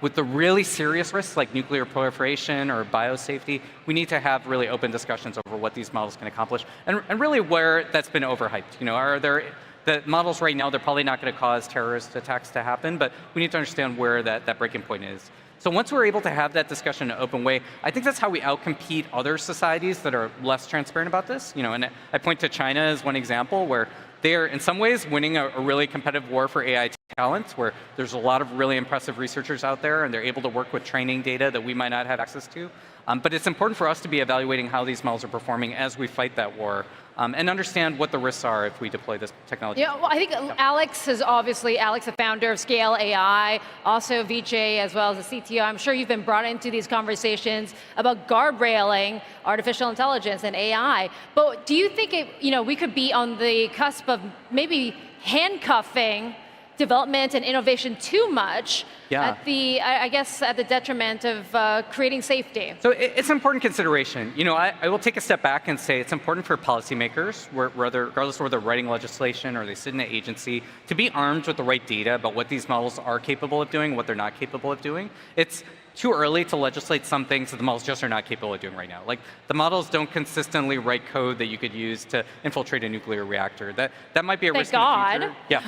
With the really serious risks like nuclear proliferation or biosafety, we need to have really open discussions over what these models can accomplish and really where that's been overhyped. Are there the models right now, they're probably not going to cause terrorist attacks to happen, but we need to understand where that breaking point is. So once we're able to have that discussion in an open way, I think that's how we outcompete other societies that are less transparent about this. And I point to China as one example where they are in some ways winning a really competitive war for AI talent, where there's a lot of really impressive researchers out there and they're able to work with training data that we might not have access to. But it's important for us to be evaluating how these models are performing as we fight that war and understand what the risks are if we deploy this technology. Yeah, well, I think Alex, the founder of Scale AI, also Vijay, as well as the CTO. I'm sure you've been brought into these conversations about guardrailing artificial intelligence and AI. But do you think we could be on the cusp of maybe handcuffing development and innovation too much at the detriment of creating safety? So it's an important consideration. I will take a step back and say it's important for policymakers, regardless of whether they're writing legislation or they sit in an agency, to be armed with the right data about what these models are capable of doing, what they're not capable of doing. It's too early to legislate some things that the models just are not capable of doing right now. Like the models don't consistently write code that you could use to infiltrate a nuclear reactor. That might be a risk in the future. Yeah,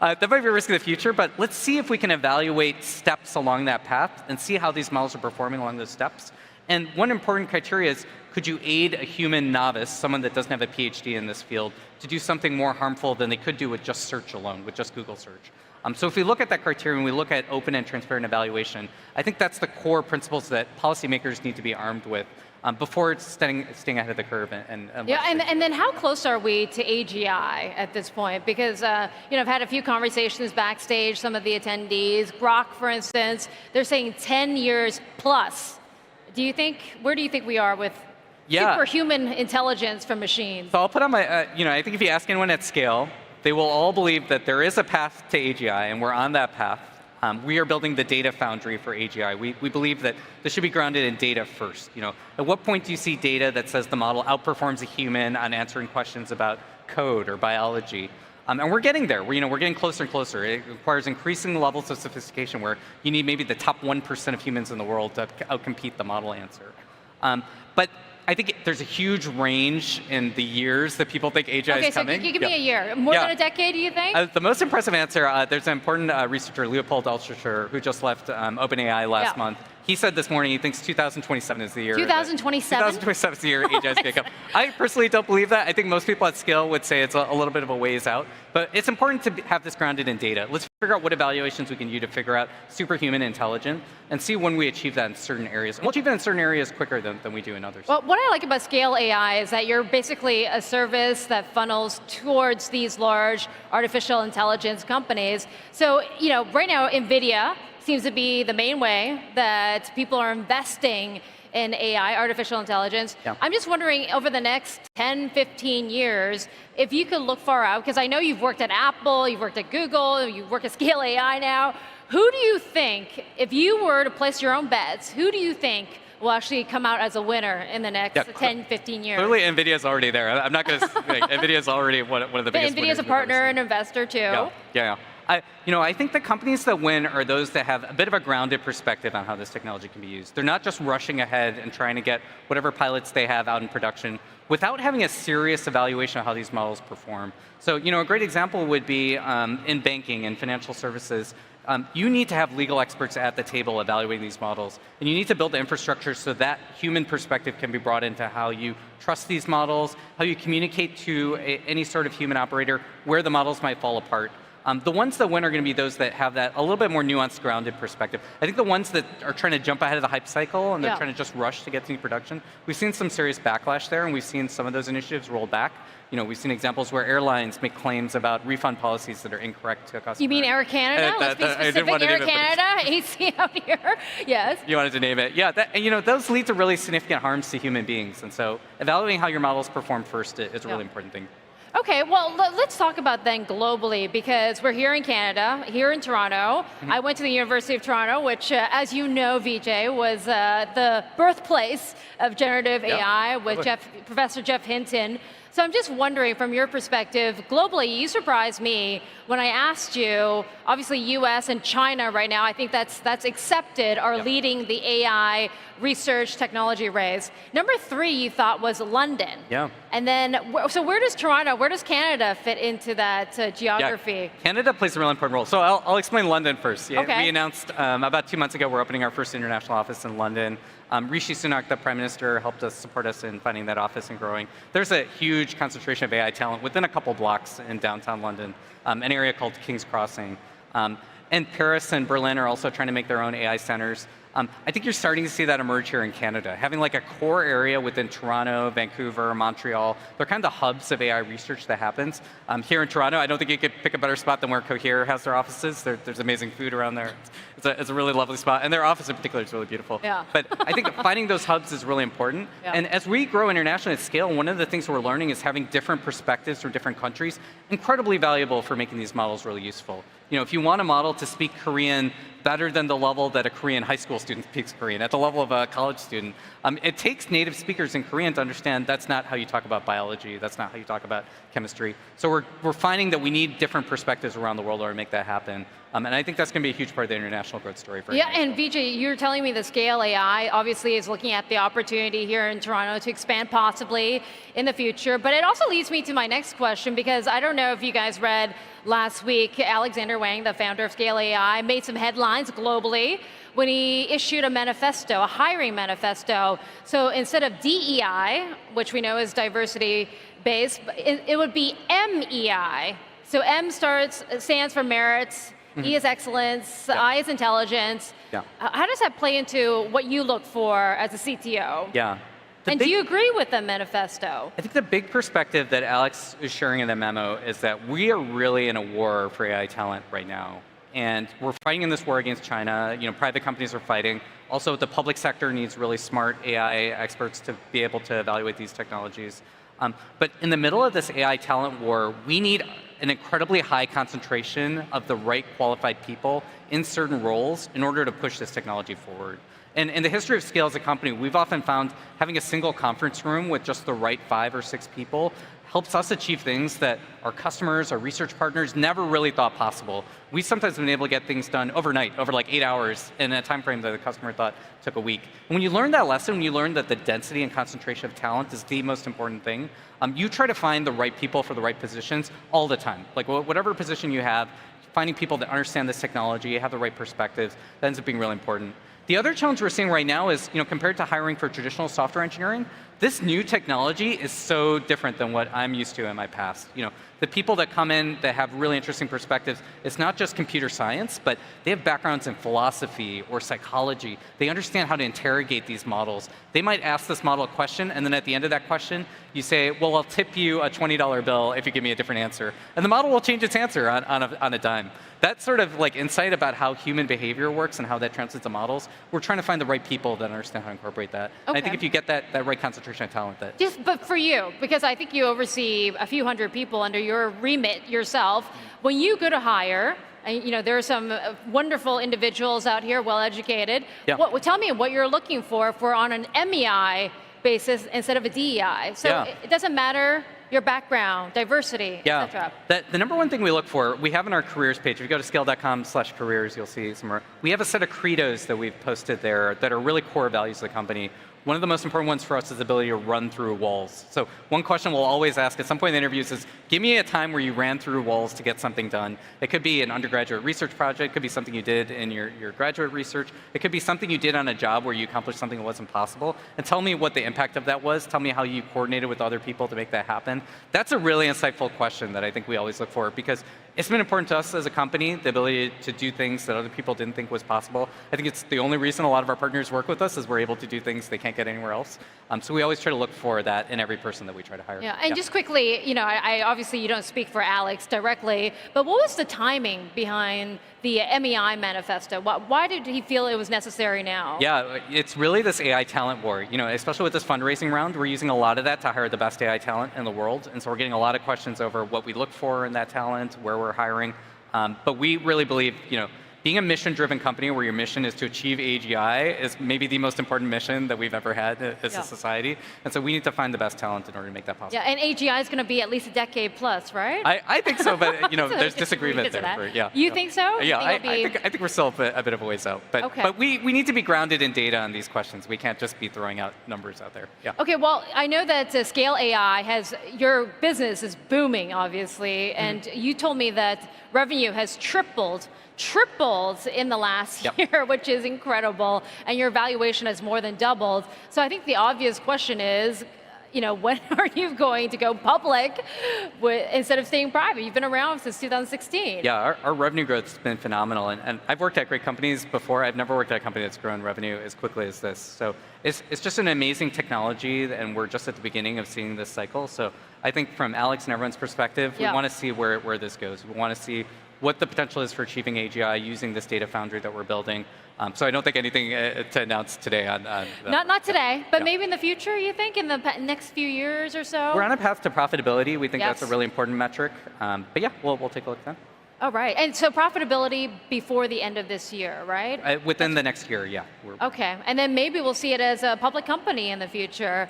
right. That might be a risk in the future, but let's see if we can evaluate steps along that path and see how these models are performing along those steps. And one important criteria is, could you aid a human novice, someone that doesn't have a PhD in this field, to do something more harmful than they could do with just search alone, with just Google search? So if we look at that criteria and we look at open and transparent evaluation, I think that's the core principles that policymakers need to be armed with before staying ahead of the curve. And then how close are we to AGI at this point? Because I've had a few conversations backstage, some of the attendees, Grok, for instance, they're saying 10 years plus. Where do you think we are with superhuman intelligence from machines? So I'll put on my, I think if you ask anyone at Scale, they will all believe that there is a path to AGI, and we're on that path. We are building the data foundry for AGI. We believe that this should be grounded in data first. At what point do you see data that says the model outperforms a human on answering questions about code or biology? And we're getting there. We're getting closer and closer. It requires increasing levels of sophistication where you need maybe the top 1% of humans in the world to outcompete the model answer. But I think there's a huge range in the years that people think AGI is coming. Okay, so give me a year. More than a decade, do you think? The most impressive answer, there's an important researcher, Leopold Altschuler, who just left OpenAI last month. He said this morning he thinks 2027 is the year. 2027? 2027 is the year AGI is going to come. I personally don't believe that. I think most people at Scale would say it's a little bit of a ways out. But it's important to have this grounded in data. Let's figure out what evaluations we can use to figure out superhuman intelligence and see when we achieve that in certain areas. And we'll achieve that in certain areas quicker than we do in others. Well, what I like about Scale AI is that you're basically a service that funnels towards these large artificial intelligence companies. So, right now, NVIDIA seems to be the main way that people are investing in AI, artificial intelligence. Yeah. I'm just wondering, over the next 10, 15 years, if you could look far out, because I know you've worked at Apple, you've worked at Google, you work at Scale AI now. Who do you think, if you were to place your own bets, who do you think will actually come out as a winner in the next 10, 15 years? Clearly, NVIDIA's already there. I'm not going to say, NVIDIA's already one of the biggest winners. NVIDIA's a partner and investor, too. Yeah. I think the companies that win are those that have a bit of a grounded perspective on how this technology can be used. They're not just rushing ahead and trying to get whatever pilots they have out in production without having a serious evaluation of how these models perform. So, a great example would be in banking and financial services. You need to have legal experts at the table evaluating these models, and you need to build the infrastructure so that human perspective can be brought into how you trust these models, how you communicate to any sort of human operator, where the models might fall apart. The ones that win are going to be those that have that a little bit more nuanced, grounded perspective. I think the ones that are trying to jump ahead of the hype cycle and they're trying to just rush to get to new production, we've seen some serious backlash there, and we've seen some of those initiatives roll back. We've seen examples where airlines make claims about refund policies that are incorrect to customers. You mean Air Canada? Let's be specific. Air Canada, AC out here. Yes. You wanted to name it. Yeah, those lead to really significant harms to human beings. And so evaluating how your models perform first is a really important thing. Okay, well, let's talk about then globally, because we're here in Canada, here in Toronto. I went to the University of Toronto, which, as you know, Vijay, was the birthplace of generative AI with Professor Jeff Hinton. So I'm just wondering, from your perspective, globally, you surprised me when I asked you, obviously US and China right now, I think that's accepted, are leading the AI research technology race. Number 3 you thought was London. Yeah. And then, so where does Toronto, where does Canada fit into that geography? Yeah. Canada plays a really important role. So I'll explain London first. Yeah, Okay. We announced about 2 months ago we're opening our first international office in London. Rishi Sunak, the Prime Minister, helped us support us in finding that office and growing. There's a huge concentration of AI talent within a couple blocks in downtown London, an area called King's Crossing. And Paris and Berlin are also trying to make their own AI centers. I think you're starting to see that emerge here in Canada. Having like a core area within Toronto, Vancouver, Montreal, they're kind of the hubs of AI research that happens. Here in Toronto, I don't think you could pick a better spot than where Cohere has their offices. There's amazing food around there. It's a really lovely spot, and their office in particular is really beautiful. Yeah. But I think finding those hubs is really important. Yeah. And as we grow internationally at scale, one of the things we're learning is having different perspectives from different countries, incredibly valuable for making these models really useful. You know, if you want a model to speak Korean better than the level that a Korean high school student speaks Korean, at the level of a college student, it takes native speakers in Korean to understand that's not how you talk about biology, that's not how you talk about chemistry. So we're finding that we need different perspectives around the world in order to make that happen. And I think that's going to be a huge part of the international growth story for Yeah, and Vijay, you're telling me the Scale AI obviously is looking at the opportunity here in Toronto to expand possibly in the future. But it also leads me to my next question, because I don't know if you guys read last week, Alexander Wang, the founder of Scale AI, made some headlines globally when he issued a manifesto, a hiring manifesto. So instead of DEI, which we know is diversity based, it would be MEI. So M stands for merits, E is excellence, I is intelligence. Yeah. How does that play into what you look for as a CTO? Yeah. And do you agree with the manifesto? I think the big perspective that Alex is sharing in the memo is that we are really in a war for AI talent right now. And we're fighting in this war against China. You know, private companies are fighting. Also, the public sector needs really smart AI experts to be able to evaluate these technologies. But in the middle of this AI talent war, we need an incredibly high concentration of the right qualified people in certain roles in order to push this technology forward. And in the history of Scale as a company, we've often found having a single conference room with just the right 5 or 6 people helps us achieve things that our customers, our research partners never really thought possible. We've sometimes been able to get things done overnight, over like 8 hours, in a time frame that the customer thought took a week. And when you learn that lesson, when you learn that the density and concentration of talent is the most important thing, you try to find the right people for the right positions all the time. Like whatever position you have, finding people that understand this technology, have the right perspectives, that ends up being really important. The other challenge we're seeing right now is, you know, compared to hiring for traditional software engineering, this new technology is so different than what I'm used to in my past. You know, the people that come in that have really interesting perspectives, it's not just computer science, but they have backgrounds in philosophy or psychology. They understand how to interrogate these models. They might ask this model a question, and then at the end of that question, you say, well, I'll tip you a $20 bill if you give me a different answer. And the model will change its answer on a dime. That sort of like insight about how human behavior works and how that translates to models, we're trying to find the right people that understand how to incorporate that. Okay. And I think if you get that right concentration of talent, that But for you, because I think you oversee a few hundred people under your remit yourself, when you go to hire, and you know there are some wonderful individuals out here, well educated. Yeah. Tell me what you're looking for on an MEI basis instead of a DEI. So Yeah. it doesn't matter your background, diversity, Yeah. etc. The number one thing we look for, we have in our careers page, if you go to scale.com/careers, you'll see somewhere, we have a set of credos that we've posted there that are really core values of the company. One of the most important ones for us is the ability to run through walls. So one question we'll always ask at some point in the interviews is, give me a time where you ran through walls to get something done. It could be an undergraduate research project, it could be something you did in your graduate research, it could be something you did on a job where you accomplished something that wasn't possible, and tell me what the impact of that was, tell me how you coordinated with other people to make that happen. That's a really insightful question that I think we always look for, because it's been important to us as a company, the ability to do things that other people didn't think was possible. I think it's the only reason a lot of our partners work with us is we're able to do things they can't get anywhere else. So we always try to look for that in every person that we try to hire. Yeah, and just quickly, I obviously you don't speak for Alex directly, but what was the timing behind the MEI manifesto? Why did he feel it was necessary now? Yeah, it's really this AI talent war. Especially with this fundraising round, we're using a lot of that to hire the best AI talent in the world, and so we're getting a lot of questions over what we look for in that talent, where we're hiring. But we really believe, being a mission-driven company where your mission is to achieve AGI is maybe the most important mission that we've ever had as a society. And so we need to find the best talent in order to make that possible. Yeah, and AGI is going to be at least a decade plus, right? I think so, but So there's disagreement there. You think so? Yeah, I think we're still a bit of a ways out. But we need to be grounded in data on these questions. We can't just be throwing out numbers out there. Yeah. Okay, well, I know that Scale AI your business is booming, obviously, and you told me that revenue has tripled in the last year, which is incredible, and your valuation has more than doubled. So I think the obvious question is, when are you going to go public instead of staying private? You've been around since 2016. Yeah, our revenue growth has been phenomenal, and I've worked at great companies before. I've never worked at a company that's grown revenue as quickly as this. So it's just an amazing technology, and we're just at the beginning of seeing this cycle. So I think from Alex and everyone's perspective, we want to see where this goes. We want to see what the potential is for achieving AGI using this data foundry that we're building. So I don't think anything to announce today on that. Not today, but maybe in the future, you think, in the next few years or so? We're on a path to profitability. We think that's a really important metric. But yeah, we'll take a look then. Oh, right. And so profitability before the end of this year, right? Within the next year, yeah. Okay. And then maybe we'll see it as a public company in the future.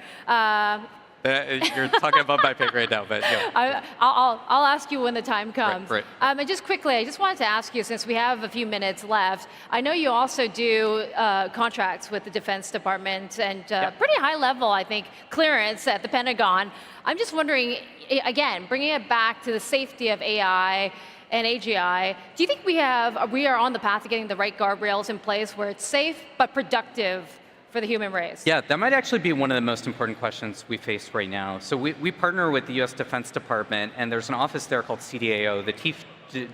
You're talking above my pay grade now, but yeah. I'll ask you when the time comes. Right. And just quickly, I just wanted to ask you, since we have a few minutes left, I know you also do contracts with the Defense Department and pretty high level, I think, clearance at the Pentagon. I'm just wondering, again, bringing it back to the safety of AI and AGI, do you think we are on the path to getting the right guardrails in place where it's safe but productive for the human race? Yeah, that might actually be one of the most important questions we face right now. So we partner with the US Defense Department, and there's an office there called CDAO, the Chief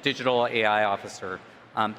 Digital AI Officer.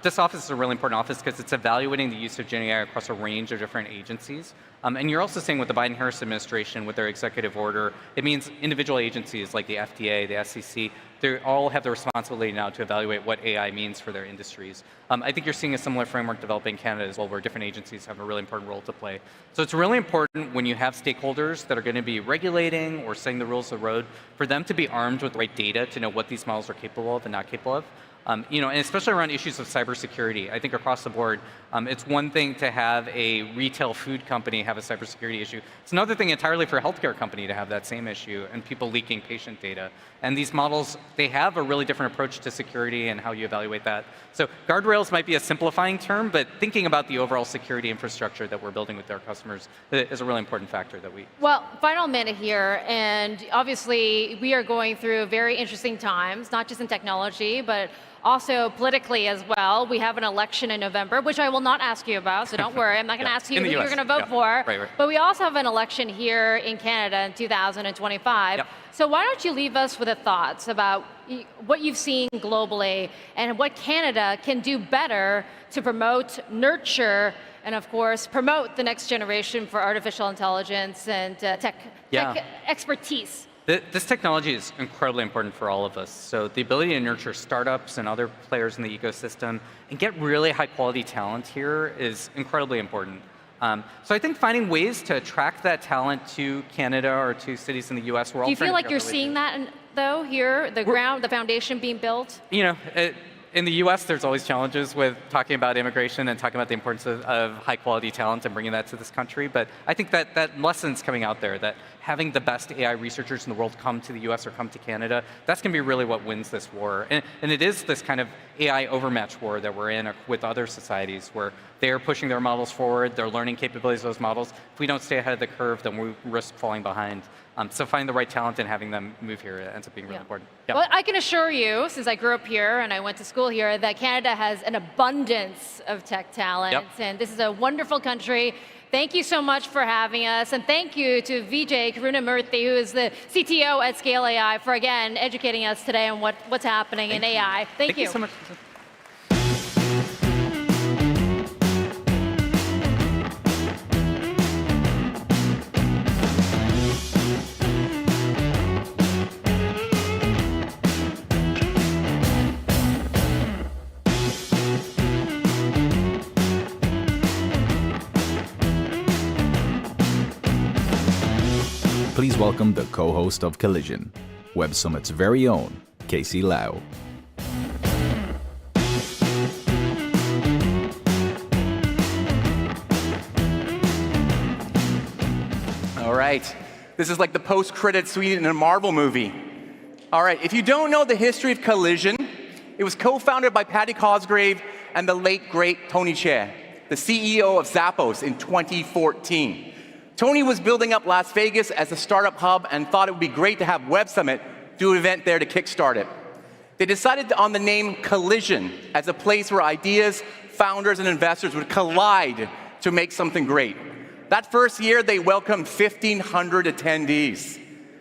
This office is a really important office because it's evaluating the use of Gen AI across a range of different agencies. And you're also seeing with the Biden-Harris administration, with their executive order, it means individual agencies like the FDA, the SEC, they all have the responsibility now to evaluate what AI means for their industries. I think you're seeing a similar framework develop in Canada as well, where different agencies have a really important role to play. So it's really important when you have stakeholders that are going to be regulating or setting the rules of the road, for them to be armed with the right data to know what these models are capable of and not capable of. And especially around issues of cybersecurity. I think across the board, it's one thing to have a retail food company have a cybersecurity issue. It's another thing entirely for a healthcare company to have that same issue and people leaking patient data. And these models, they have a really different approach to security and how you evaluate that. So guardrails might be a simplifying term, but thinking about the overall security infrastructure that we're building with our customers is a really important factor that we... Well, final minute here, and obviously we are going through very interesting times, not just in technology, but also politically as well. We have an election in November, which I will not ask you about, so don't worry. I'm not going to ask you who you're going to vote for. Right. But we also have an election here in Canada in 2025. So why don't you leave us with thoughts about what you've seen globally and what Canada can do better to promote, nurture, and of course, promote the next generation for artificial intelligence and tech expertise. This technology is incredibly important for all of us. So the ability to nurture startups and other players in the ecosystem and get really high quality talent here is incredibly important. So I think finding ways to attract that talent to Canada or to cities in the US, we're all Do you feel like you're really seeing that though here, the foundation being built? In the US, there's always challenges with talking about immigration and talking about the importance of high quality talent and bringing that to this country. But I think that lesson's coming out there, that having the best AI researchers in the world come to the US or come to Canada, that's going to be really what wins this war. And it is this kind of AI overmatch war that we're in with other societies, where they're pushing their models forward, they're learning capabilities of those models. If we don't stay ahead of the curve, then we risk falling behind. So finding the right talent and having them move here ends up being really important. Yeah. Well, I can assure you, since I grew up here and I went to school here, that Canada has an abundance of tech talent, and this is a wonderful country. Thank you so much for having us, and thank you to Vijay Karunamurthy, who is the CTO at Scale AI, for again educating us today on what's happening in AI. Thank you so much. Please welcome the co-host of Collision, Web Summit's very own, Casey Lau. All right. This is like the post-credit suite in a Marvel movie. All right. If you don't know the history of Collision, it was co-founded by Patty Cosgrave and the late, great Tony Hsieh, the CEO of Zappos in 2014. Tony was building up Las Vegas as a startup hub and thought it would be great to have Web Summit do an event there to kickstart it. They decided on the name Collision as a place where ideas, founders, and investors would collide to make something great. That first year, they welcomed 1,500 attendees.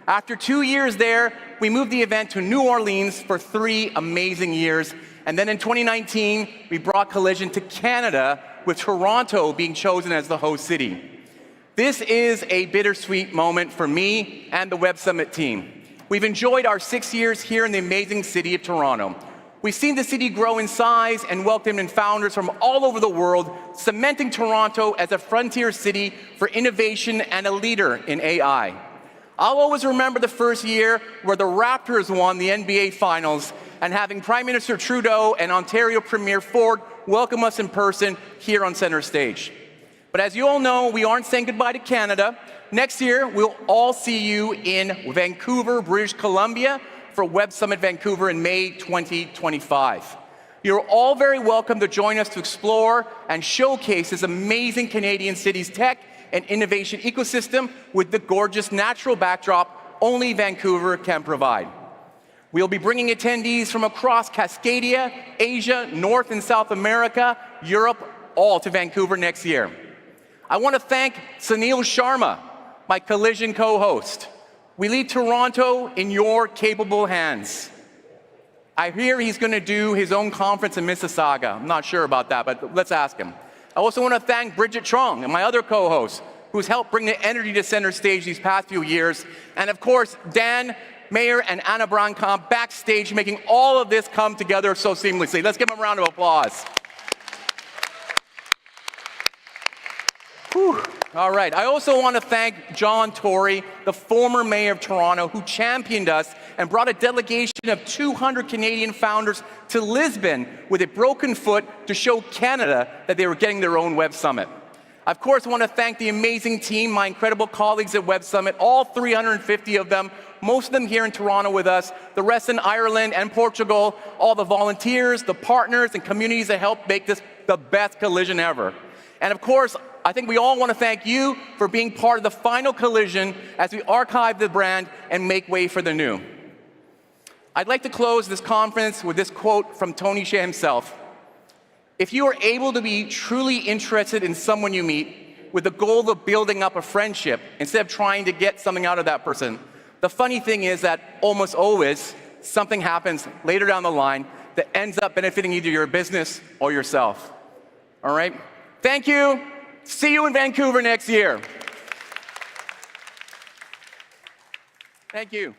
After 2 years there, we moved the event to New Orleans for 3 amazing years. And then in 2019, we brought Collision to Canada, with Toronto being chosen as the host city. This is a bittersweet moment for me and the Web Summit team. We've enjoyed our 6 years here in the amazing city of Toronto. We've seen the city grow in size and welcomed in founders from all over the world, cementing Toronto as a frontier city for innovation and a leader in AI. I'll always remember the first year where the Raptors won the NBA Finals and having Prime Minister Trudeau and Ontario Premier Ford welcome us in person here on center stage. But as you all know, we aren't saying goodbye to Canada. Next year, we'll all see you in Vancouver, British Columbia for Web Summit Vancouver in May 2025. You're all very welcome to join us to explore and showcase this amazing Canadian city's tech and innovation ecosystem with the gorgeous natural backdrop only Vancouver can provide. We'll be bringing attendees from across Cascadia, Asia, North and South America, Europe, all to Vancouver next year. I want to thank Sunil Sharma, my Collision co-host. We leave Toronto in your capable hands. I hear he's going to do his own conference in Mississauga. I'm not sure about that, but let's ask him. I also want to thank Bridget Trong and my other co-host, who's helped bring the energy to center stage these past few years. And of course, Dan Mayer and Anna Braunkamp backstage, making all of this come together so seamlessly. Let's give them a round of applause. Whew. All right. I also want to thank John Tory, the former mayor of Toronto, who championed us and brought a delegation of 200 Canadian founders to Lisbon with a broken foot to show Canada that they were getting their own Web Summit. Of course, I want to thank the amazing team, my incredible colleagues at Web Summit, all 350 of them, most of them here in Toronto with us, the rest in Ireland and Portugal, all the volunteers, the partners, and communities that helped make this the best Collision ever. And of course, I think we all want to thank you for being part of the final Collision as we archive the brand and make way for the new. I'd like to close this conference with this quote from Tony Hsieh himself. If you are able to be truly interested in someone you meet with the goal of building up a friendship instead of trying to get something out of that person, the funny thing is that almost always something happens later down the line that ends up benefiting either your business or yourself. All right? Thank you. See you in Vancouver next year. Thank you.